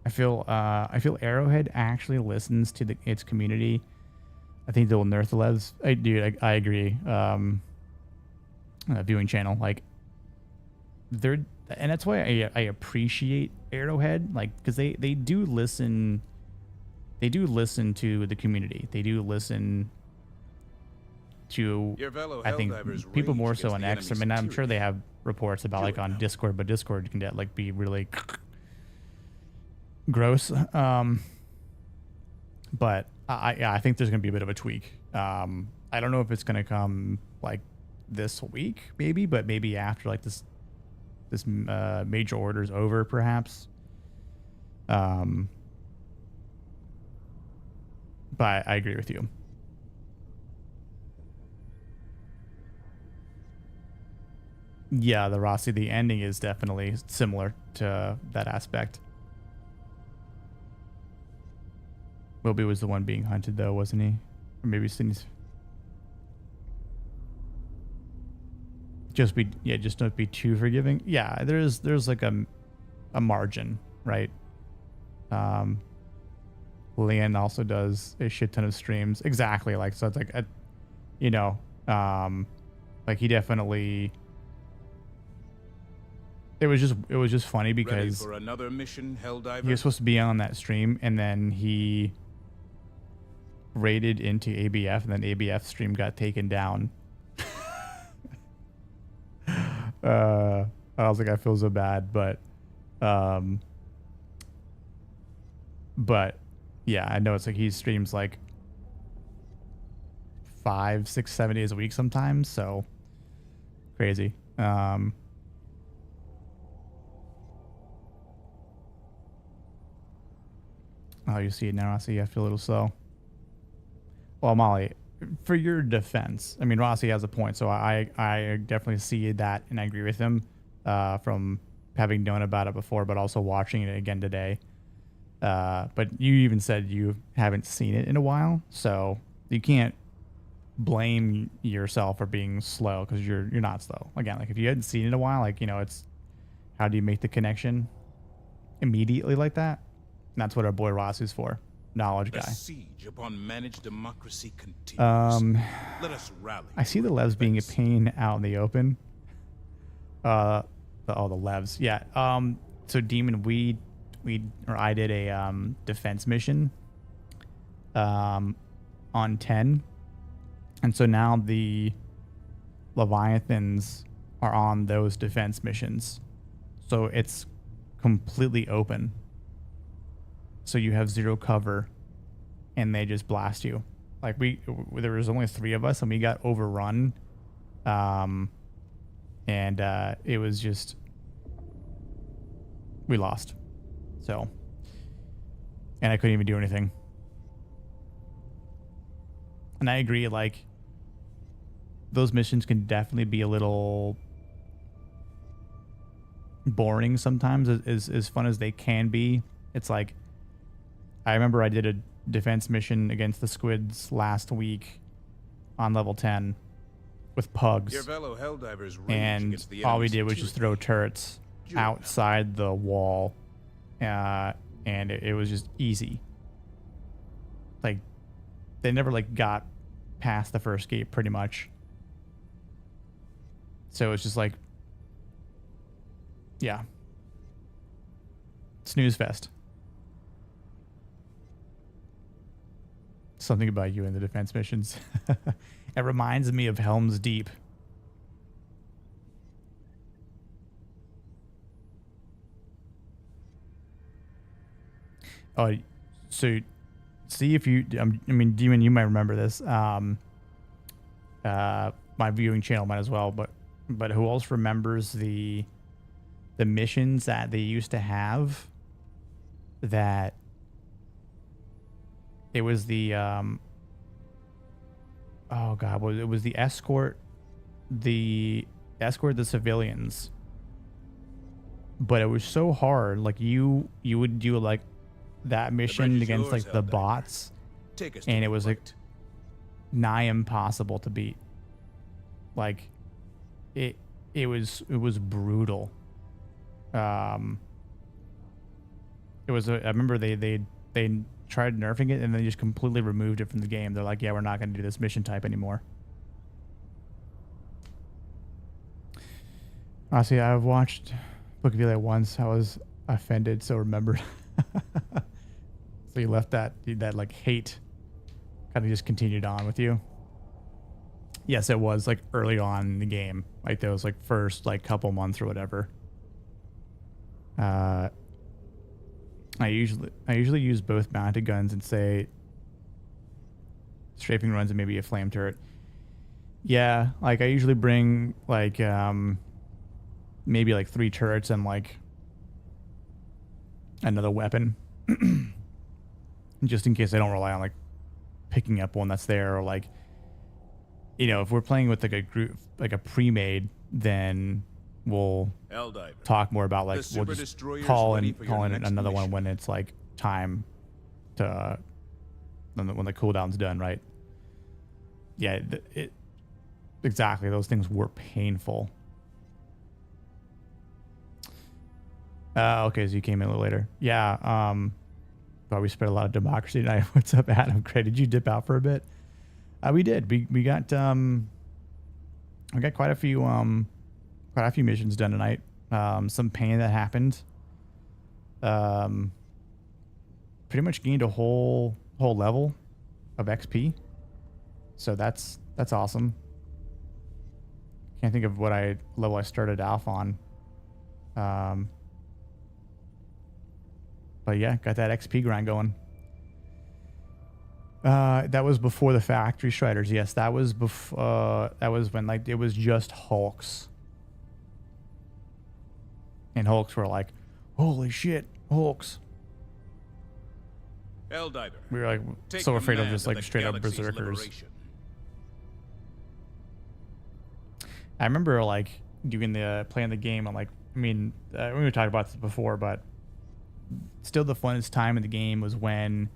Speaker 1: I feel Arrowhead actually listens to its community. I think they'll nerf the levs. I agree. Viewing channel, like they're, and that's why I appreciate Arrowhead, like because they do listen. They do listen to the community. They do listen to, I think, people more so on X. I mean, I'm sure they have reports about like on Discord, but Discord can get like be really gross. But I think there's gonna be a bit of a tweak. I don't know if it's gonna come like this week, maybe, but maybe after like this major order's over, perhaps. But I agree with you. Yeah, the Rossi, the ending is definitely similar to that aspect. Wilby was the one being hunted, though, wasn't he? Or maybe Sydney's. Just don't be too forgiving. Yeah, there's like a margin right? Leon also does a shit ton of streams. Exactly. Like, so it's like, like he definitely, it was just funny
Speaker 2: Ready
Speaker 1: because
Speaker 2: for another mission, Helldiver?
Speaker 1: he was supposed to be on that stream and then he raided into ABF and then ABF stream got taken down. I was like, I feel so bad, but yeah, I know it's like he streams like 5, 6, 7 days a week sometimes, so crazy. Oh, you see it now, Rossi. I feel a little slow. Well, Molly, for your defense, I mean, Rossi has a point, so I definitely see that, and I agree with him from having known about it before, but also watching it again today. But you even said you haven't seen it in a while, so you can't blame yourself for being slow because you're not slow. Again, like if you hadn't seen it in a while, like, it's how do you make the connection immediately like that? And that's what our boy Ross is for. Knowledge guy.
Speaker 2: The siege upon managed democracy continues. Let us rally.
Speaker 1: I see the Levs being a pain out in the open. The Levs. Yeah. So Demon, I did a defense mission on 10. And so now the Leviathans are on those defense missions. So it's completely open. So you have zero cover and they just blast you. Like there was only 3 of us and we got overrun. And it was just, we lost. So, and I couldn't even do anything. And I agree, like, those missions can definitely be a little boring sometimes, as fun as they can be. It's like, I remember I did a defense mission against the squids last week on level 10 with pugs.
Speaker 2: Your fellow Helldivers rage
Speaker 1: and
Speaker 2: against the
Speaker 1: all we
Speaker 2: enemy's
Speaker 1: did was just throw turrets outside the wall. And it was just easy. Like, they never like got past the first gate pretty much. So it's just like, yeah, snooze fest. Something about you in the defense missions. It reminds me of Helm's Deep. Oh, so see if you, I mean, Demon, you might remember this. My viewing channel might as well, but who else remembers the missions that they used to have that it was the, oh God, it was the escort the civilians, but it was so hard. Like you would do like that mission against like the bots, and it was like nigh impossible to beat. Like it was brutal. I remember they tried nerfing it and they just completely removed it from the game. They're like, yeah, we're not going to do this mission type anymore. Honestly, I've watched Book of Eli once. I was offended, so remembered. So you left that like hate kind of just continued on with you. Yes, it was like early on in the game, like those like first like couple months or whatever. I usually use both mounted guns and say strafing runs and maybe a flame turret. Yeah, like I usually bring like maybe like 3 turrets and like another weapon. Just in case I don't rely on like picking up one that's there, or like, you know, if we're playing with like a group, like a pre-made, then we'll talk more about like we'll just call in another one when it's like time to when the cooldown's done, right? Yeah, exactly. Those things were painful. Okay, so you came in a little later. Yeah. Thought we spread a lot of democracy tonight. What's up, Adam? Great. Did you dip out for a bit? We did. We got quite a few missions done tonight. Some pain that happened. Pretty much gained a whole level of XP. So that's awesome. Can't think of what level I started off on. But yeah, got that XP grind going. That was before the factory striders. Yes, that was before. That was when like it was just Hulks. And Hulks were like, "Holy shit, Hulks!"
Speaker 2: Helldiver,
Speaker 1: We were like so afraid of just like straight up berserkers.
Speaker 2: Liberation.
Speaker 1: I remember like doing playing the game. I'm like, I mean, we talked about this before, but still the funnest time in the game was when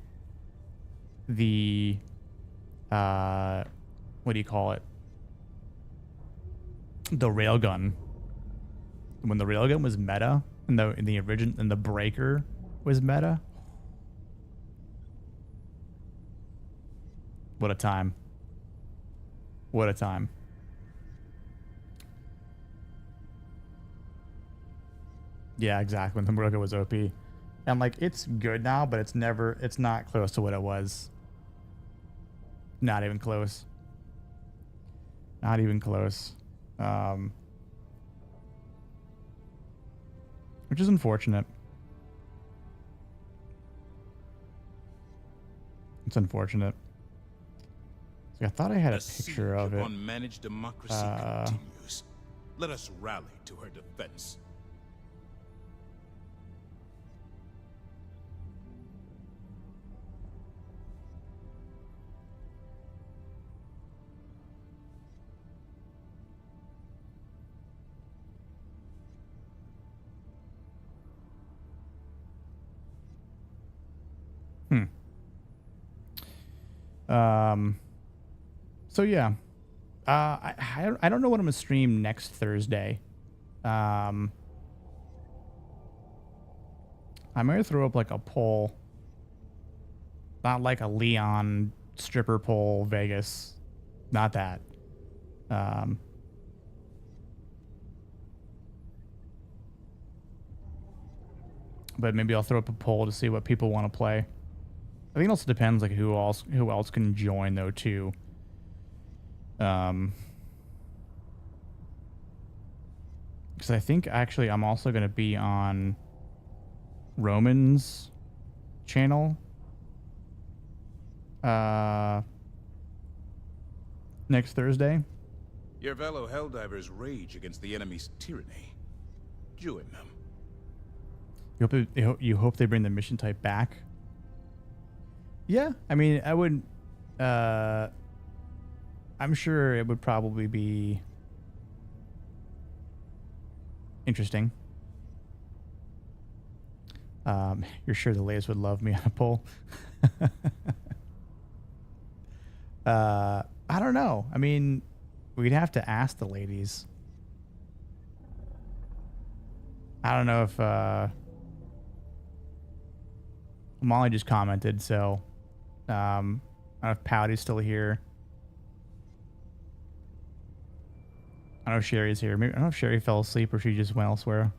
Speaker 1: the what do you call it? The railgun. When the railgun was meta, and the original and the breaker was meta. What a time. What a time. Yeah, exactly. When the railgun was OP. And like it's good now, but it's not close to what it was. Not even close. Not even close. Which is unfortunate. It's unfortunate. So I thought I had a picture of it.
Speaker 2: Unmanaged democracy continues. Let us rally to her defense.
Speaker 1: So yeah, I don't know what I'm gonna stream next Thursday. I might throw up like a poll, not like a Leon stripper poll Vegas, not that. But maybe I'll throw up a poll to see what people want to play. I think it also depends like who else can join though too. Because I think actually I'm also going to be on Roman's channel next Thursday.
Speaker 2: Your fellow Helldivers rage against the enemy's tyranny. Join them.
Speaker 1: You hope they bring the mission type back? Yeah, I mean, I would... I'm sure it would probably be interesting. You're sure the ladies would love me on a poll? I don't know. I mean, we'd have to ask the ladies. I don't know if Molly just commented, so I don't know if Pouty's still here. I don't know if Sherry's here. Maybe, I don't know if Sherry fell asleep or she just went elsewhere.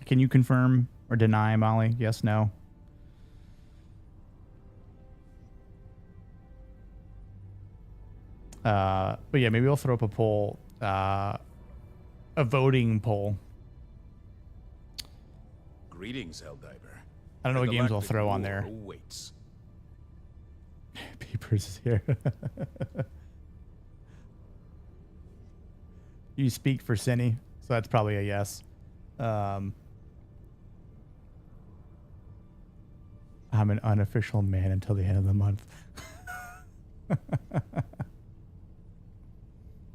Speaker 1: Can you confirm or deny, Molly? Yes, no? But yeah, maybe I'll throw up a poll, a voting poll.
Speaker 2: Greetings, Helldiver.
Speaker 1: I don't know what games I'll throw on there.
Speaker 2: Awaits.
Speaker 1: Peepers is here. You speak for Cinny, so that's probably a yes. I'm an unofficial man until the end of the month.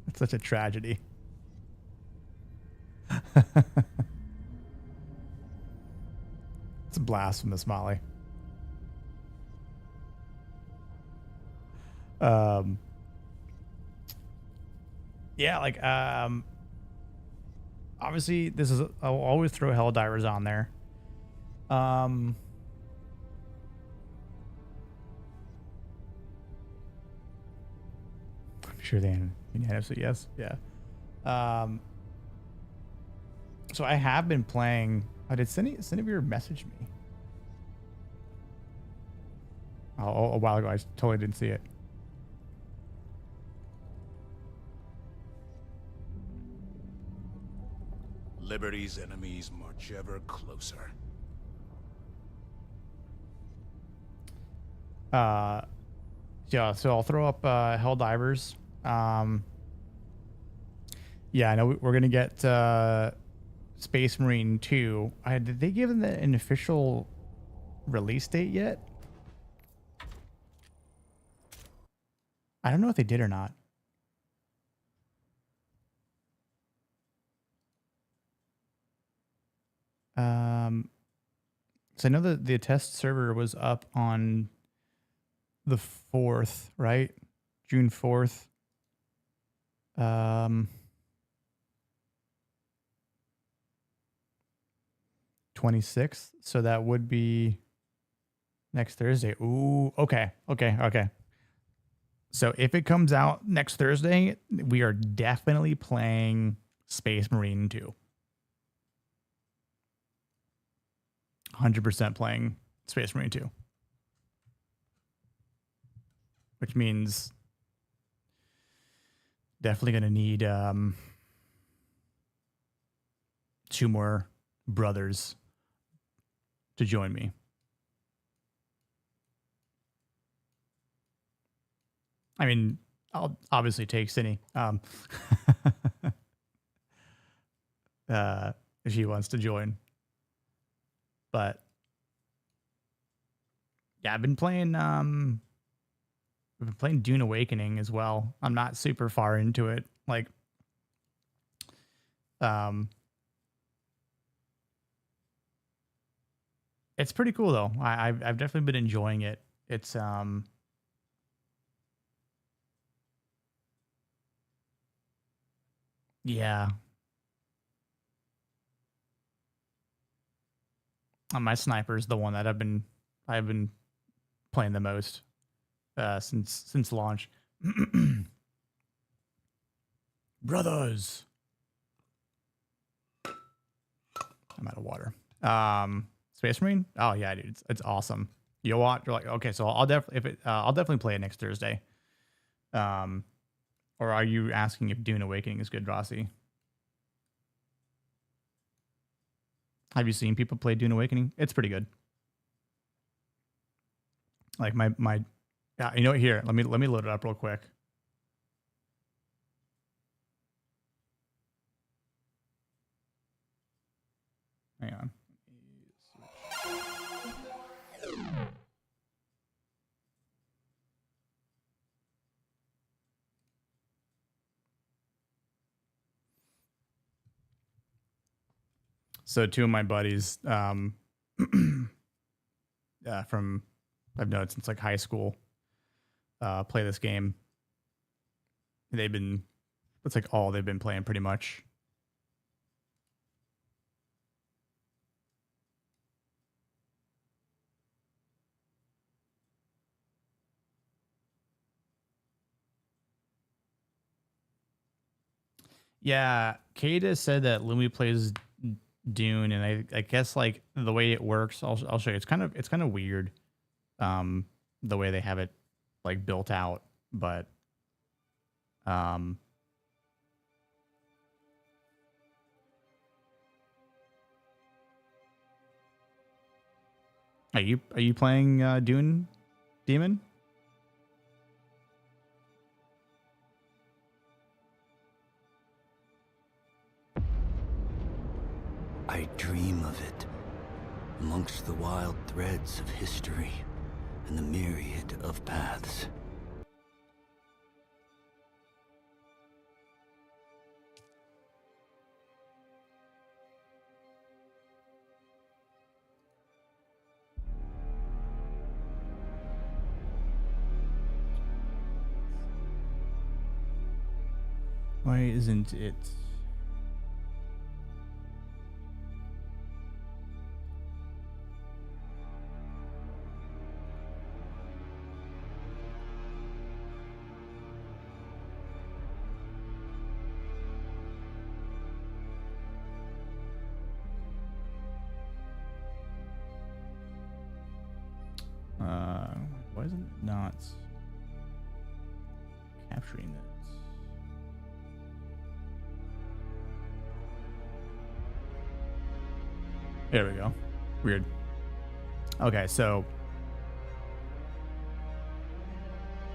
Speaker 1: It's such a tragedy. It's blasphemous, Molly. Yeah, like obviously this is I'll always throw Helldivers on there. I'm sure they unanimously yes. Yeah. So I have been playing. Oh, did Cinevere message me? Oh, a while ago. I totally didn't see it.
Speaker 2: Liberty's enemies march ever closer.
Speaker 1: Yeah, so I'll throw up Helldivers. Yeah, I know we're gonna get Space Marine 2. Did they give them an official release date yet? I don't know if they did or not. So I know that the test server was up on the 4th, right? June 4th. 26th. So that would be next Thursday. Ooh, okay. So if it comes out next Thursday, we are definitely playing Space Marine 2. 100% playing Space Marine 2. Which means definitely going to need 2 more brothers to join me. I mean, I'll obviously take Cinny if she wants to join. But yeah, I've been playing Dune Awakening as well. I'm not super far into it. Like it's pretty cool though. I've definitely been enjoying it. It's yeah. My sniper is the one that I've been playing the most since launch. Brothers. I'm out of water. Space Marine? Oh yeah, dude, it's awesome. You're like, okay, so I'll definitely play it next Thursday. Or are you asking if Dune Awakening is good, Rossi? Have you seen people play Dune Awakening? It's pretty good. Like my yeah, you know what? Here, let me load it up real quick. Hang on. So 2 of my buddies from I've known since like high school play this game. It's like all they've been playing pretty much. Yeah, Kada said that Lumi plays Dune, and I guess like the way it works, I'll show you. It's kind of weird, the way they have it like built out, but are you playing Dune, Demon?
Speaker 12: I dream of it, amongst the wild threads of history and the myriad of paths.
Speaker 1: Why isn't it? Why isn't it not capturing this? There we go. Weird. Okay, so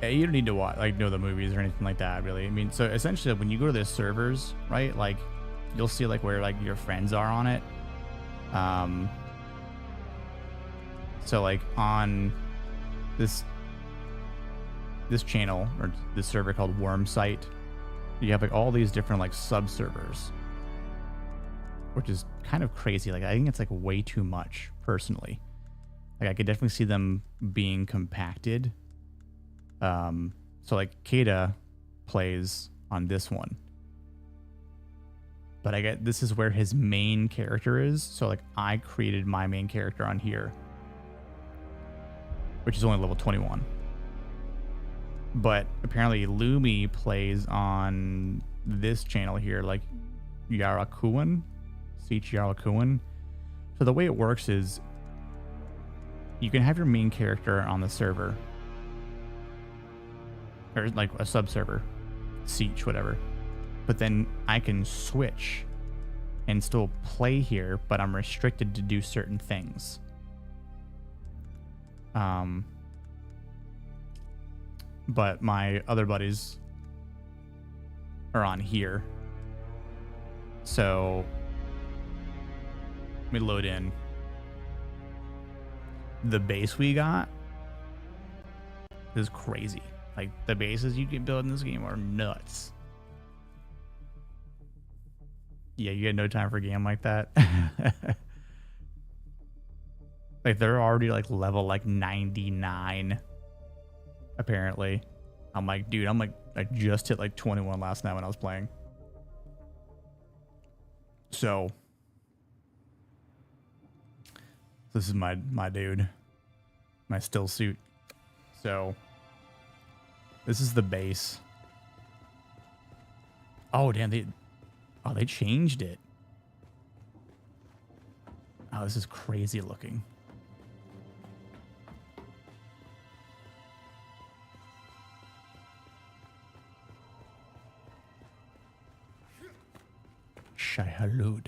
Speaker 1: yeah, you don't need to watch know the movies or anything like that, really. I mean, so essentially, when you go to the servers, right? Like, you'll see like where like your friends are on it. So like on this channel or this server called Worm Site, you have like all these different like sub servers, which is kind of crazy. Like I think it's like way too much personally. Like I could definitely see them being compacted. So like Kata plays on this one, but I get this is where his main character is. So like I created my main character on here, which is only level 21. But apparently Lumi plays on this channel here, like Yarakuan, Siege Yarakuan. So the way it works is you can have your main character on the server, or like a sub server, Siege, whatever. But then I can switch and still play here, but I'm restricted to do certain things. But my other buddies are on here. So let me load in. The base we got is crazy. Like the bases you can build in this game are nuts. Yeah, you had no time for a game like that. Like they're already like level like 99. Apparently. I'm like, dude, I just hit like 21 last night when I was playing. So this is my dude. My still suit. So this is the base. Oh damn, they changed it. Oh, this is crazy looking. Shai-Halud.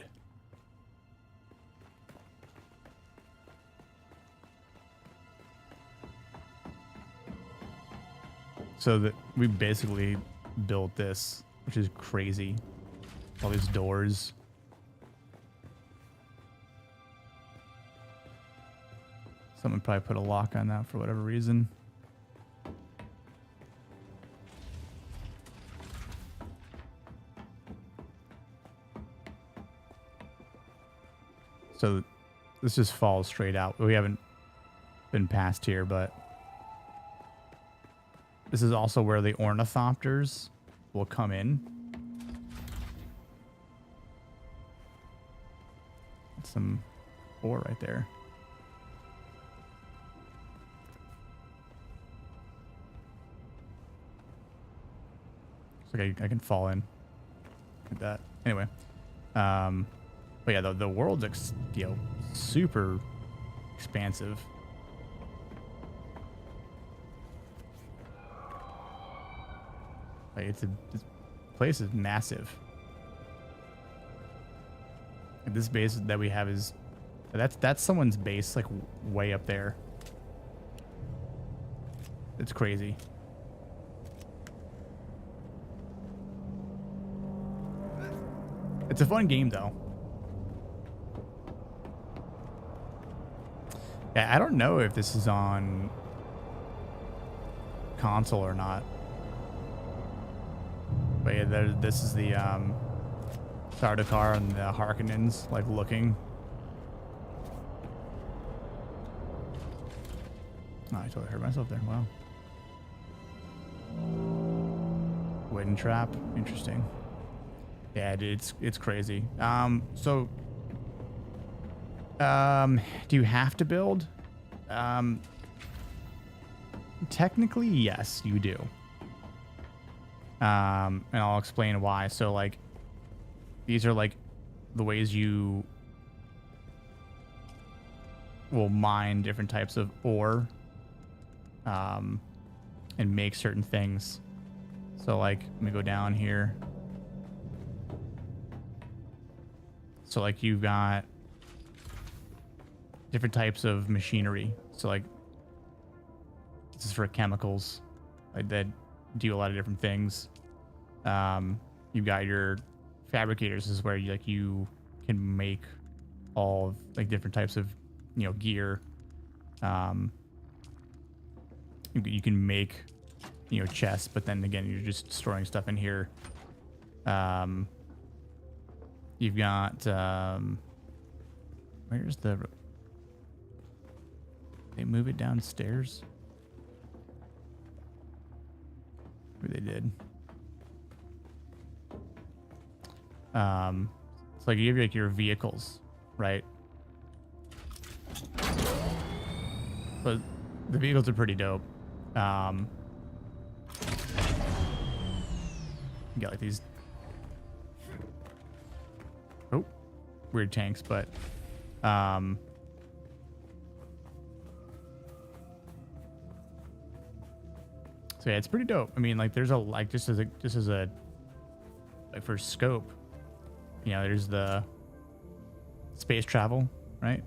Speaker 1: So that we basically built this, which is crazy. All these doors. Someone probably put a lock on that for whatever reason. So this just falls straight out. We haven't been past here, but this is also where the ornithopters will come in. That's some ore right there. Looks like I can fall in like that. Anyway, but yeah, the world's super expansive. Like this place is massive. And this base that we have is that's someone's base, like way up there. It's crazy. It's a fun game though. Yeah, I don't know if this is on console or not. But yeah, this is the Sardaukar and the Harkonnens, like looking. Oh, I totally hurt myself there. Wow. Wind trap. Interesting. Yeah, dude, it's crazy. So do you have to build? Technically, yes, you do. And I'll explain why. So like, these are like the ways you will mine different types of ore, and make certain things. So like, let me go down here. So like, you've got different types of machinery. So like, this is for chemicals, like that do a lot of different things. You've got your fabricators. This is where you can make all of like different types of, you know, gear. You can make, you know, chests, but then again, you're just storing stuff in here. You've got, where's the, they move it downstairs? Maybe they did. It's like you have like your vehicles, right? But the vehicles are pretty dope. You got like these weird tanks, but so yeah, it's pretty dope. I mean, like, there's a like just as a like for scope, you know, there's the space travel, right?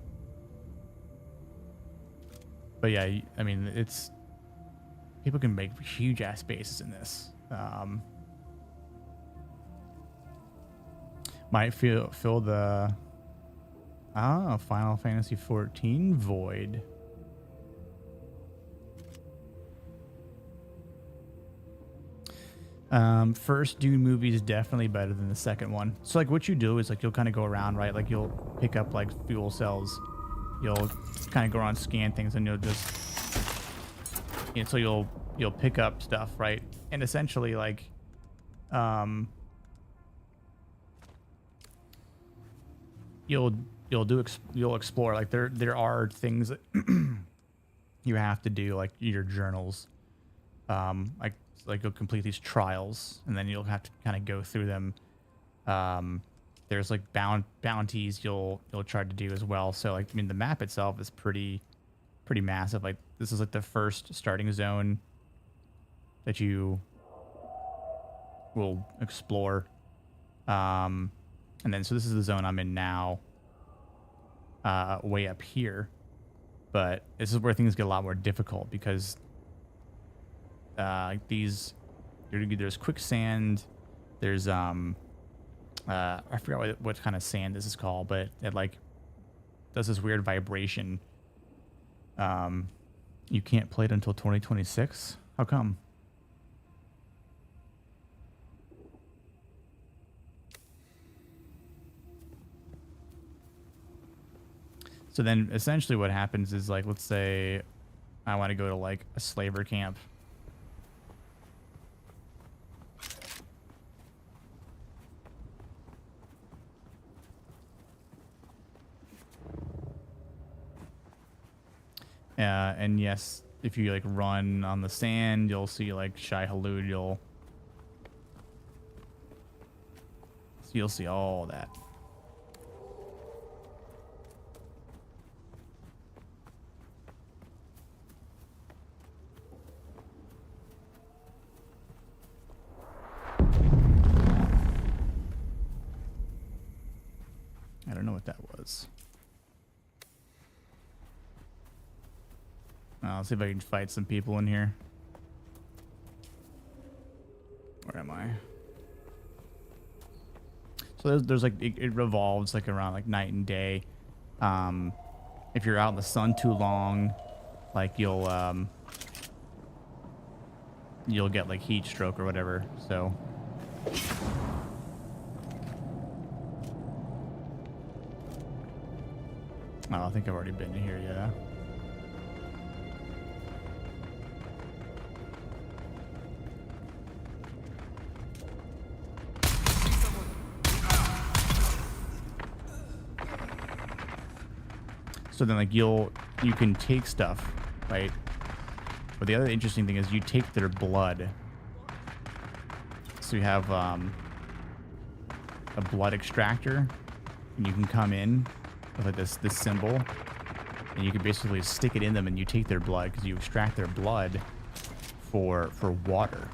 Speaker 1: But yeah, I mean, it's people can make huge ass bases in this. Might fill the Final Fantasy 14 void. First Dune movie is definitely better than the second one. So like, what you do is like, you'll kind of go around, right? Like, you'll pick up like fuel cells. You'll kind of go around, scan things, and you'll just, you know, so you'll pick up stuff, right? And essentially, like, you'll explore. Like, there are things that you have to do, like your journals, like you'll complete these trials, and then you'll have to kind of go through them. There's like bounties you'll try to do as well. So like, I mean, the map itself is pretty massive. Like, this is like the first starting zone that you will explore. And then, so this is the zone I'm in now, way up here. But this is where things get a lot more difficult, because there's quicksand, there's I forgot what kind of sand this is called, but it like does this weird vibration. You can't play it until 2026. How come? So then essentially what happens is, like, let's say I want to go to like a slaver camp. And yes, if you like run on the sand, you'll see like Shai Hulud. You'll see all that. I don't know what that was. I'll see if I can fight some people in here. Where am I? So there's like, it revolves like around like night and day. If you're out in the sun too long, like you'll get like heat stroke or whatever. So I think I've already been to here, yeah. So then like you can take stuff, right? But the other interesting thing is you take their blood. So you have a blood extractor, and you can come in with like this symbol, and you can basically stick it in them, and you take their blood because you extract their blood for water.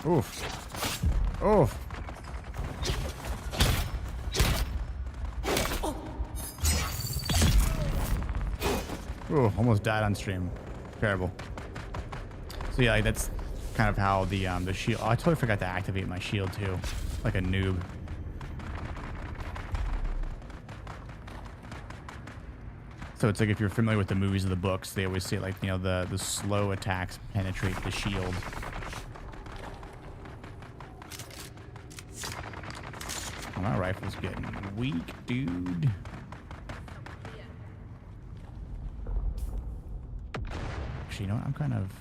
Speaker 1: Oof. Oof. Ooh, almost died on stream. Terrible. So yeah, like that's kind of how the shield. Oh, I totally forgot to activate my shield too, like a noob. So it's like if you're familiar with the movies or the books, they always say like, you know, the slow attacks penetrate the shield. My rifle's getting weak, dude. Actually, you know what? I'm kind of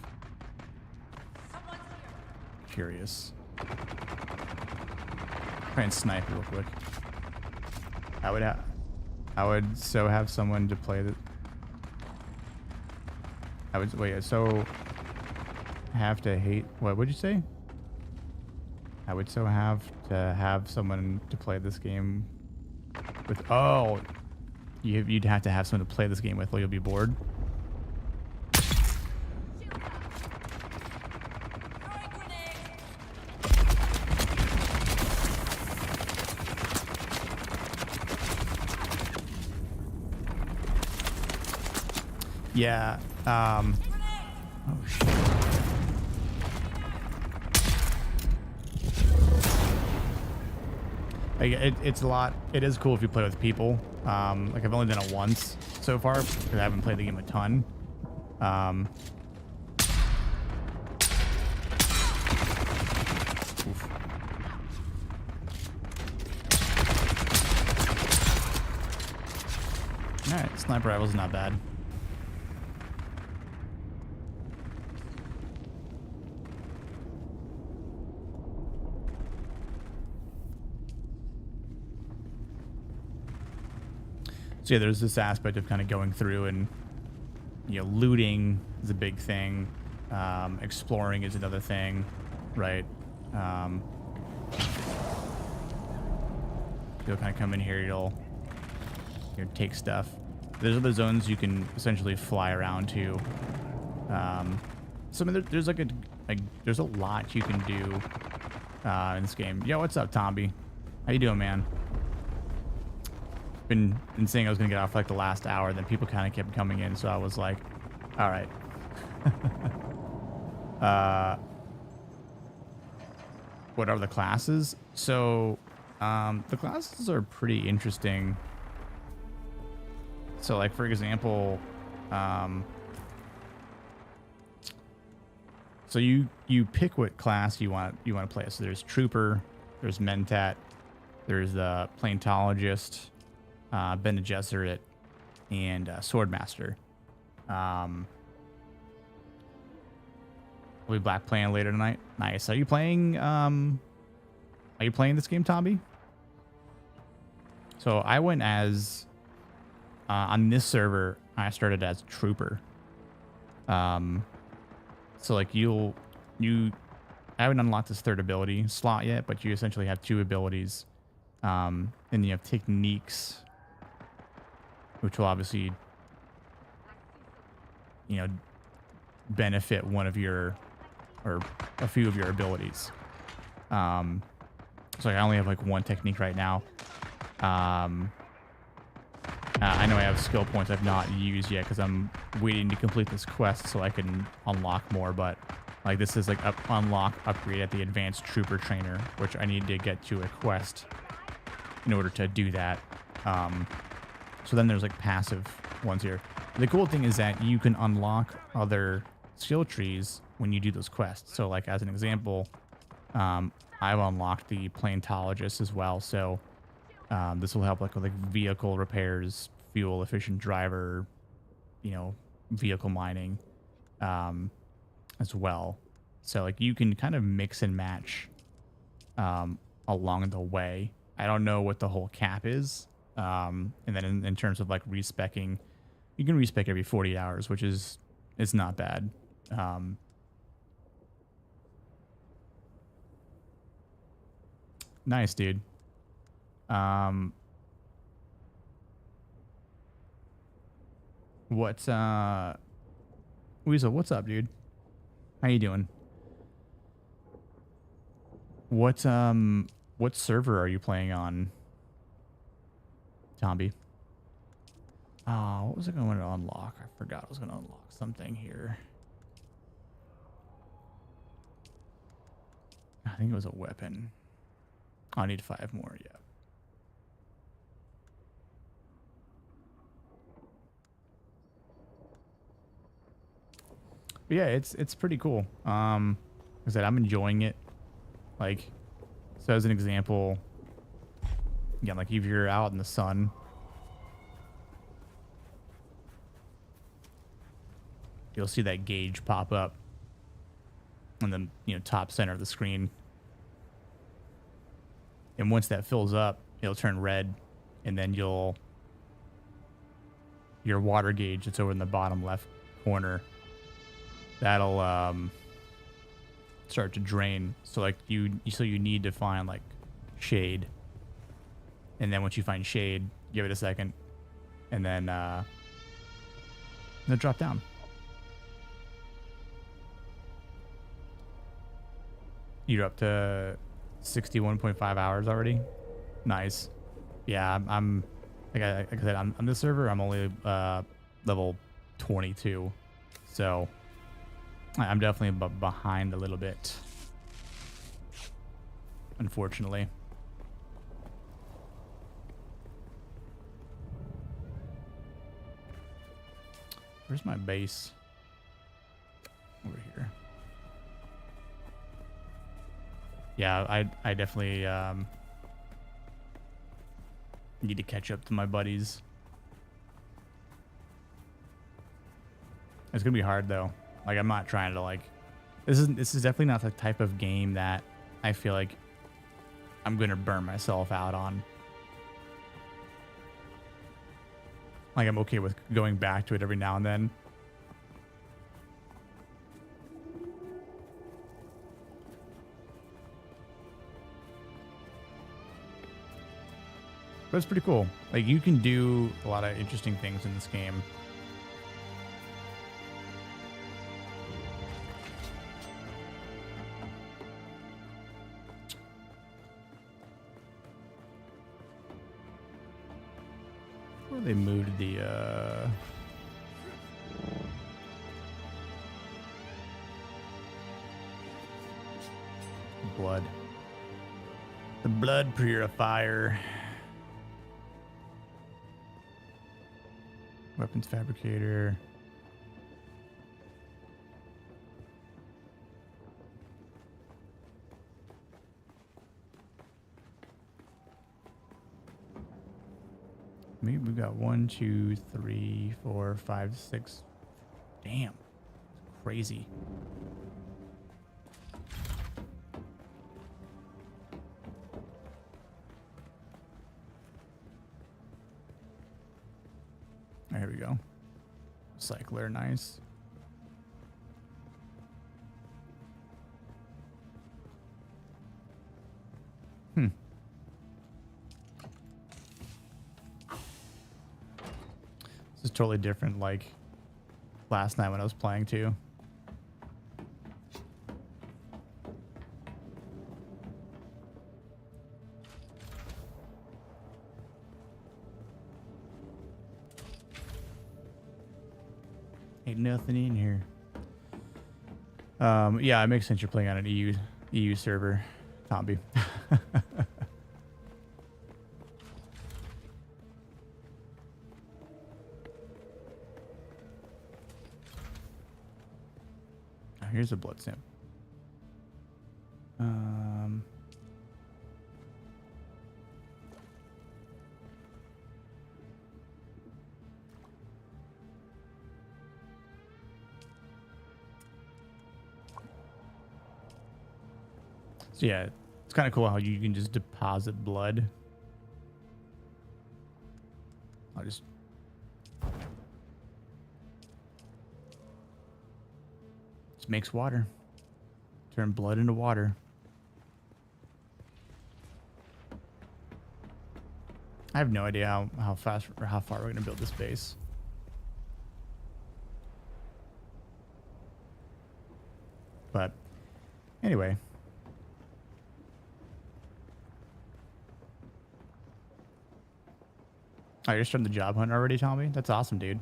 Speaker 1: curious. Try and snipe real quick. I would have someone to play the. Have to hate. What would you say? I would so have to have someone to play this game with. Oh, you'd have to have someone to play this game with, or you'll be bored. Yeah. Oh shit. Like, it's a lot. It is cool if you play with people. Like I've only done it once so far because I haven't played the game a ton. Oof. All right, sniper rifle's not bad. So yeah, there's this aspect of kind of going through and, you know, looting is a big thing. Exploring is another thing, right? You'll kind of come in here, you'll take stuff. There's other zones you can essentially fly around to. There's like there's a lot you can do in this game. Yo, what's up, Tomby? How you doing, man? Been saying I was gonna get off for like the last hour, then people kind of kept coming in, so I was like, all right. What are the classes? So the classes are pretty interesting. So like, for example, so you pick what class you want to play. So there's Trooper, there's Mentat, there's the Planeologist, Bene Gesserit, and Swordmaster. We'll be black playing later tonight. Nice. Are you playing this game, Tomby? So I went as on this server, I started as Trooper. So like I haven't unlocked this third ability slot yet, but you essentially have two abilities. And you have techniques, which will obviously, you know, benefit one of your, or a few of your abilities. So I only have like one technique right now. I know I have skill points I've not used yet because I'm waiting to complete this quest so I can unlock more, but like this is like unlock upgrade at the advanced trooper trainer, which I need to get to a quest in order to do that. So then there's like passive ones here. The cool thing is that you can unlock other skill trees when you do those quests. So like as an example, I've unlocked the Plantologist as well. So this will help like with like vehicle repairs, fuel efficient driver, you know, vehicle mining as well. So like you can kind of mix and match along the way. I don't know what the whole cap is. And then in terms of like respecking, you can respec every 40 hours, which is not bad. Nice, dude. Weasel, what's up, dude? How you doing? What server are you playing on, Tomby? Oh, what was I going to unlock? I forgot I was going to unlock something here. I think it was a weapon. I need 5 more, yeah. But yeah, it's pretty cool. Like I said, I'm enjoying it. Like, so as an example, again, like if you're out in the sun, you'll see that gauge pop up on the, you know, top center of the screen. And once that fills up, it'll turn red, and then your water gauge that's over in the bottom left corner, that'll start to drain. So like you need to find like shade, and then once you find shade, give it a second, and then they'll drop down. You're up to 61.5 hours already. Nice. Yeah, I'm like I said, on this server I'm only level 22, so I'm definitely behind a little bit, unfortunately. Where's my base? Over here. Yeah, I definitely need to catch up to my buddies. It's gonna be hard though. Like I'm not trying to like. This is definitely not the type of game that I feel like I'm gonna burn myself out on. Like I'm okay with going back to it every now and then. But it's pretty cool. Like you can do a lot of interesting things in this game. Where they moved the blood. The blood purifier. Weapons fabricator. Maybe we've got 1, 2, 3, 4, 5, 6. Damn. Crazy. There we go. Cycler, nice. This is totally different like last night when I was playing too. Ain't nothing in here. Yeah, it makes sense you're playing on an EU server, Tomby. here's a blood sample. So yeah, it's kind of cool how you can just deposit blood. I'll just makes water. Turn blood into water. I have no idea how fast or how far we're gonna build this base. But anyway. Oh, you're starting the job hunt already, Tommy? That's awesome, dude.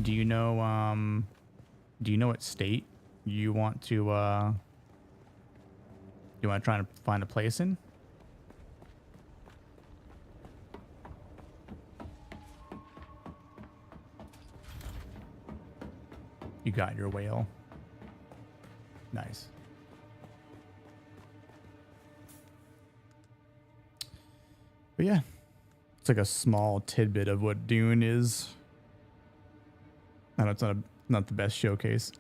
Speaker 1: Do you know what state you want to try and find a place in? You got your whale. Nice. But yeah, it's like a small tidbit of what Dune is. I know it's not the best showcase.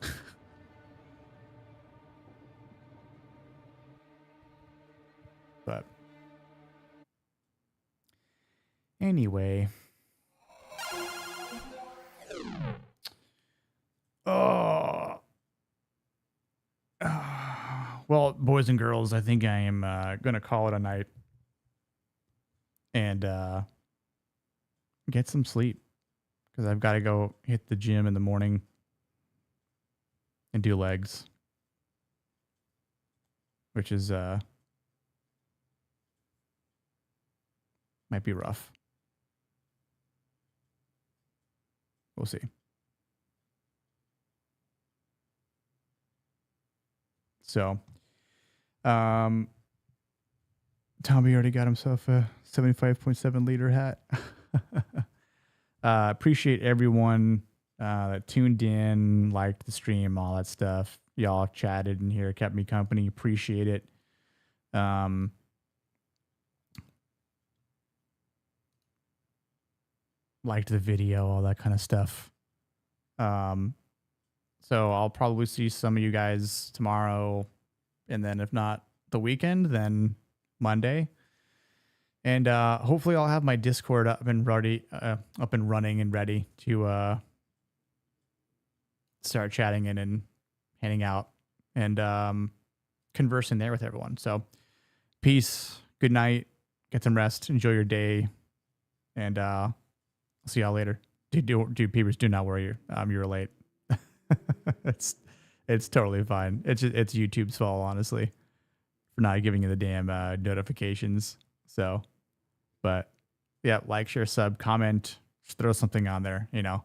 Speaker 1: But anyway. Well, boys and girls, I think I am going to call it a night and get some sleep because I've got to go hit the gym in the morning and do legs, which is might be rough. We'll see. So, Tommy already got himself a 75.7 liter hat. Appreciate everyone that tuned in, liked the stream, all that stuff. Y'all chatted in here, kept me company. Appreciate it. Liked the video, all that kind of stuff. So I'll probably see some of you guys tomorrow, and then if not the weekend, then Monday. And hopefully I'll have my Discord up and running and ready to start chatting in and handing out and conversing there with everyone. So peace, good night, get some rest, enjoy your day, and I'll see y'all later. Dude, peepers, do not worry. You were late. It's totally fine. It's YouTube's fault, honestly, for not giving you the damn notifications. So, but yeah, like, share, sub, comment, just throw something on there, you know.